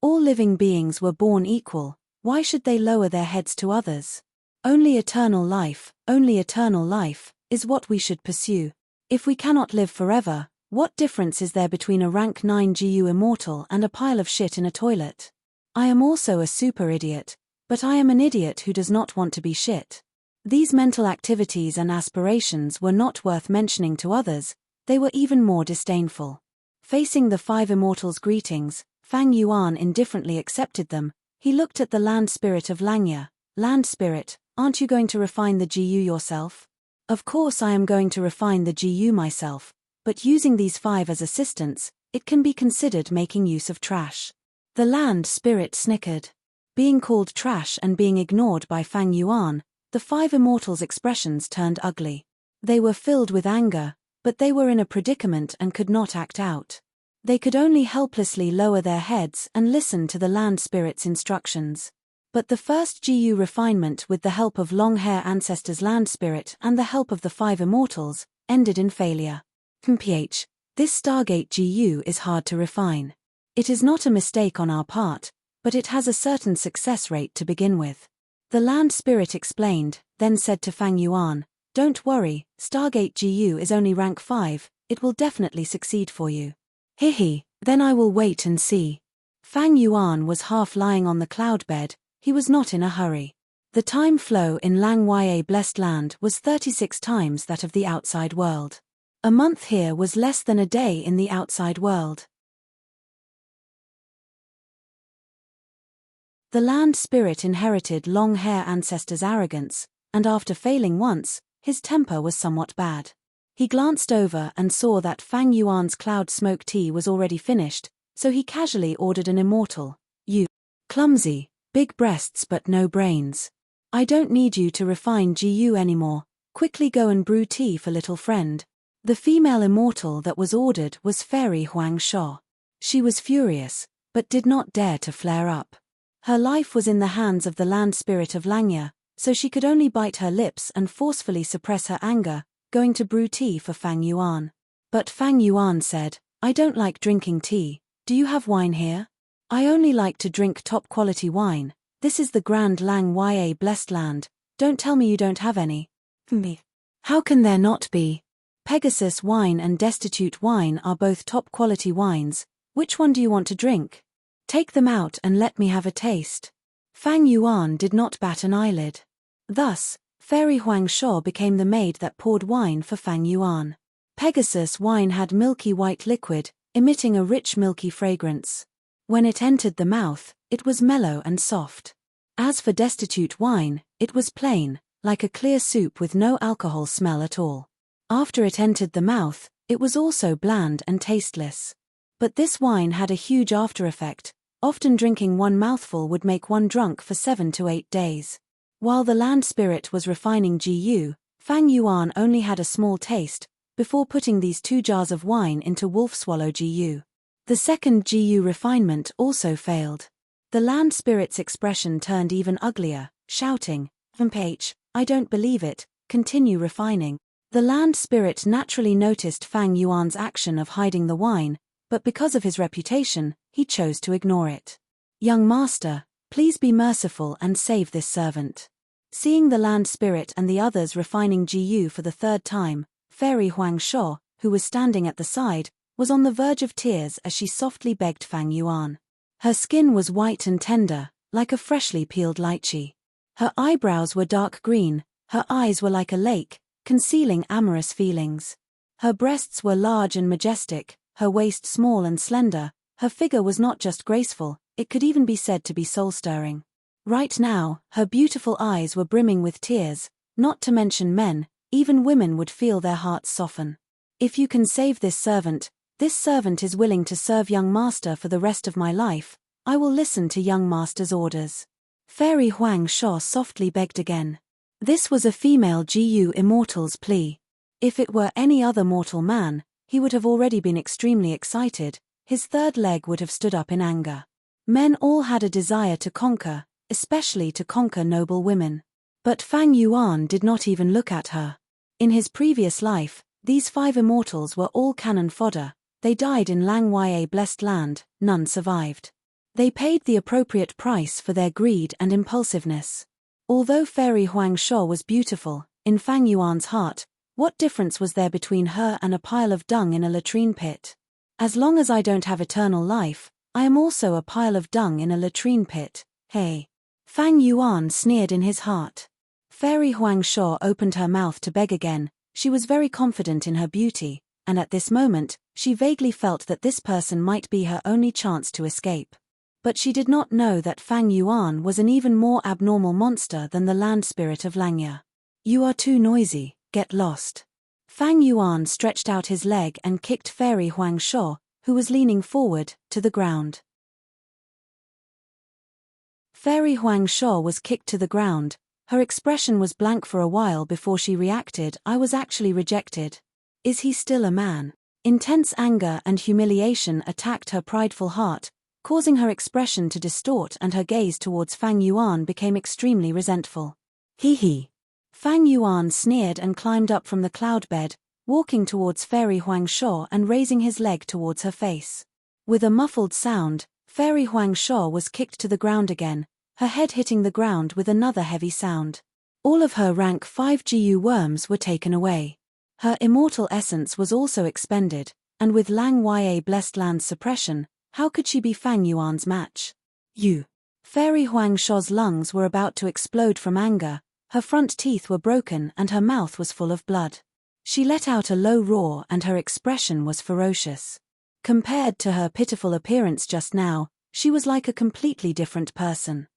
All living beings were born equal. Why should they lower their heads to others? Only eternal life, is what we should pursue. If we cannot live forever, what difference is there between a rank 9 GU immortal and a pile of shit in a toilet? I am also a super idiot, but I am an idiot who does not want to be shit. These mental activities and aspirations were not worth mentioning to others, they were even more disdainful. Facing the 5 immortals' greetings, Fang Yuan indifferently accepted them. He looked at the land spirit of Langya. Land spirit, aren't you going to refine the GU yourself? Of course I am going to refine the GU myself. But using these 5 as assistants, it can be considered making use of trash. The land spirit snickered. Being called trash and being ignored by Fang Yuan, the 5 immortals' expressions turned ugly. They were filled with anger, but they were in a predicament and could not act out. They could only helplessly lower their heads and listen to the land spirit's instructions. But the first GU refinement with the help of long-hair ancestors' land spirit and the help of the 5 immortals, ended in failure. PH, this Stargate GU is hard to refine. It is not a mistake on our part, but it has a certain success rate to begin with. The land spirit explained, then said to Fang Yuan, don't worry, Stargate GU is only rank 5, it will definitely succeed for you. Hihi, then I will wait and see. Fang Yuan was half lying on the cloud bed, he was not in a hurry. The time flow in Langya blessed land was 36 times that of the outside world. A month here was less than a day in the outside world. The land spirit inherited long-hair ancestors' arrogance, and after failing once, his temper was somewhat bad. He glanced over and saw that Fang Yuan's cloud smoke tea was already finished, so he casually ordered an immortal. You clumsy, big breasts but no brains. I don't need you to refine GU anymore, quickly go and brew tea for little friend. The female immortal that was ordered was Fairy Huang Shuo. She was furious, but did not dare to flare up. Her life was in the hands of the land spirit of Langya, so she could only bite her lips and forcefully suppress her anger, going to brew tea for Fang Yuan. But Fang Yuan said, I don't like drinking tea, do you have wine here? I only like to drink top-quality wine, this is the Grand Langya blessed land, don't tell me you don't have any. Me. How can there not be? Pegasus wine and Destitute wine are both top-quality wines, which one do you want to drink? Take them out and let me have a taste. Fang Yuan did not bat an eyelid. Thus, Fairy Huang Shuo became the maid that poured wine for Fang Yuan. Pegasus wine had milky white liquid, emitting a rich milky fragrance. When it entered the mouth, it was mellow and soft. As for destitute wine, it was plain, like a clear soup with no alcohol smell at all. After it entered the mouth, it was also bland and tasteless. But this wine had a huge after-effect. Often drinking one mouthful would make one drunk for 7 to 8 days. While the land spirit was refining Gu, Fang Yuan only had a small taste, before putting these 2 jars of wine into wolf swallow Gu. The second Gu refinement also failed. The land spirit's expression turned even uglier, shouting, "H, I don't believe it, continue refining." The land spirit naturally noticed Fang Yuan's action of hiding the wine, but because of his reputation, he chose to ignore it. "Young master, please be merciful and save this servant." Seeing the land spirit and the others refining Gu for the 3rd time, Fairy Huang Shuo, who was standing at the side, was on the verge of tears as she softly begged Fang Yuan. Her skin was white and tender, like a freshly peeled lychee. Her eyebrows were dark green, her eyes were like a lake, concealing amorous feelings. Her breasts were large and majestic, her waist small and slender. Her figure was not just graceful, it could even be said to be soul-stirring. Right now, her beautiful eyes were brimming with tears, not to mention men, even women would feel their hearts soften. "If you can save this servant is willing to serve young master for the rest of my life, I will listen to young master's orders." Fairy Huang Shuo softly begged again. This was a female Gu immortal's plea. If it were any other mortal man, he would have already been extremely excited, his 3rd leg would have stood up in anger. Men all had a desire to conquer, especially to conquer noble women. But Fang Yuan did not even look at her. In his previous life, these 5 immortals were all cannon fodder. They died in Lang Yue blessed land, none survived. They paid the appropriate price for their greed and impulsiveness. Although Fairy Huang Shuo was beautiful, in Fang Yuan's heart, what difference was there between her and a pile of dung in a latrine pit? As long as I don't have eternal life, I am also a pile of dung in a latrine pit, hey. Fang Yuan sneered in his heart. Fairy Huang Shuo opened her mouth to beg again. She was very confident in her beauty, and at this moment, she vaguely felt that this person might be her only chance to escape. But she did not know that Fang Yuan was an even more abnormal monster than the land spirit of Langya. "You are too noisy, get lost." Fang Yuan stretched out his leg and kicked Fairy Huang Shuo, who was leaning forward, to the ground. Fairy Huang Shuo was kicked to the ground. Her expression was blank for a while before she reacted. "I was actually rejected. Is he still a man?" Intense anger and humiliation attacked her prideful heart, causing her expression to distort, and her gaze towards Fang Yuan became extremely resentful. "Hee." Fang Yuan sneered and climbed up from the cloud bed, walking towards Fairy Huang Shuo and raising his leg towards her face. With a muffled sound, Fairy Huang Shuo was kicked to the ground again, her head hitting the ground with another heavy sound. All of her rank 5 Gu worms were taken away. Her immortal essence was also expended, and with Lang Yue blessed land's suppression, how could she be Fang Yuan's match? Fairy Huang Shuo's lungs were about to explode from anger, her front teeth were broken and her mouth was full of blood. She let out a low roar and her expression was ferocious. Compared to her pitiful appearance just now, she was like a completely different person.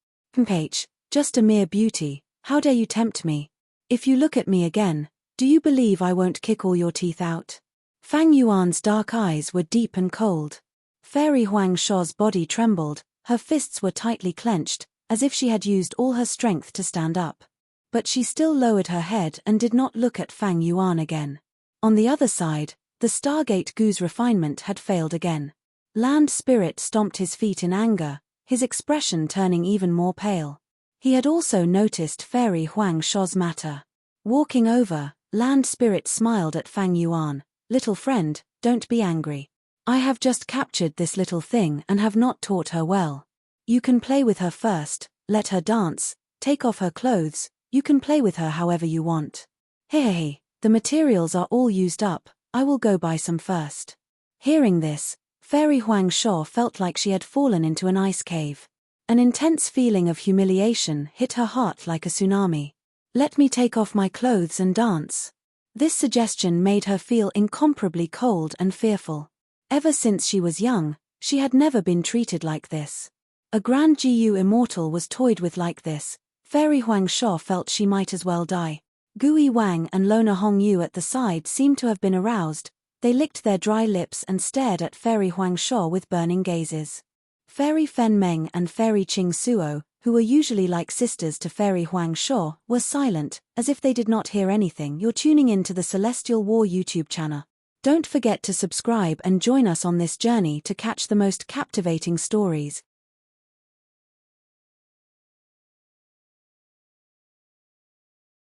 "Just a mere beauty, how dare you tempt me? If you look at me again, do you believe I won't kick all your teeth out?" Fang Yuan's dark eyes were deep and cold. Fairy Huang Shuo's body trembled, her fists were tightly clenched, as if she had used all her strength to stand up. But she still lowered her head and did not look at Fang Yuan again. On the other side, the Stargate Gu's refinement had failed again. Land Spirit stomped his feet in anger, his expression turning even more pale. He had also noticed Fairy Huang Shuo's matter. Walking over, Land Spirit smiled at Fang Yuan. "Little friend, don't be angry. I have just captured this little thing and have not taught her well. You can play with her first, let her dance, take off her clothes, you can play with her however you want. Hey, the materials are all used up, I will go buy some first." Hearing this, Fairy Huang Shuo felt like she had fallen into an ice cave. An intense feeling of humiliation hit her heart like a tsunami. "Let me take off my clothes and dance." This suggestion made her feel incomparably cold and fearful. Ever since she was young, she had never been treated like this. A Grand Gu immortal was toyed with like this. Fairy Huang Shuo felt she might as well die. Gui Wang and Lona Hongyu at the side seemed to have been aroused. They licked their dry lips and stared at Fairy Huang Shuo with burning gazes. Fairy Fen Meng and Fairy Qing Suo, who were usually like sisters to Fairy Huang Shuo, were silent, as if they did not hear anything. You're tuning in to the Celestial War YouTube channel. Don't forget to subscribe and join us on this journey to catch the most captivating stories.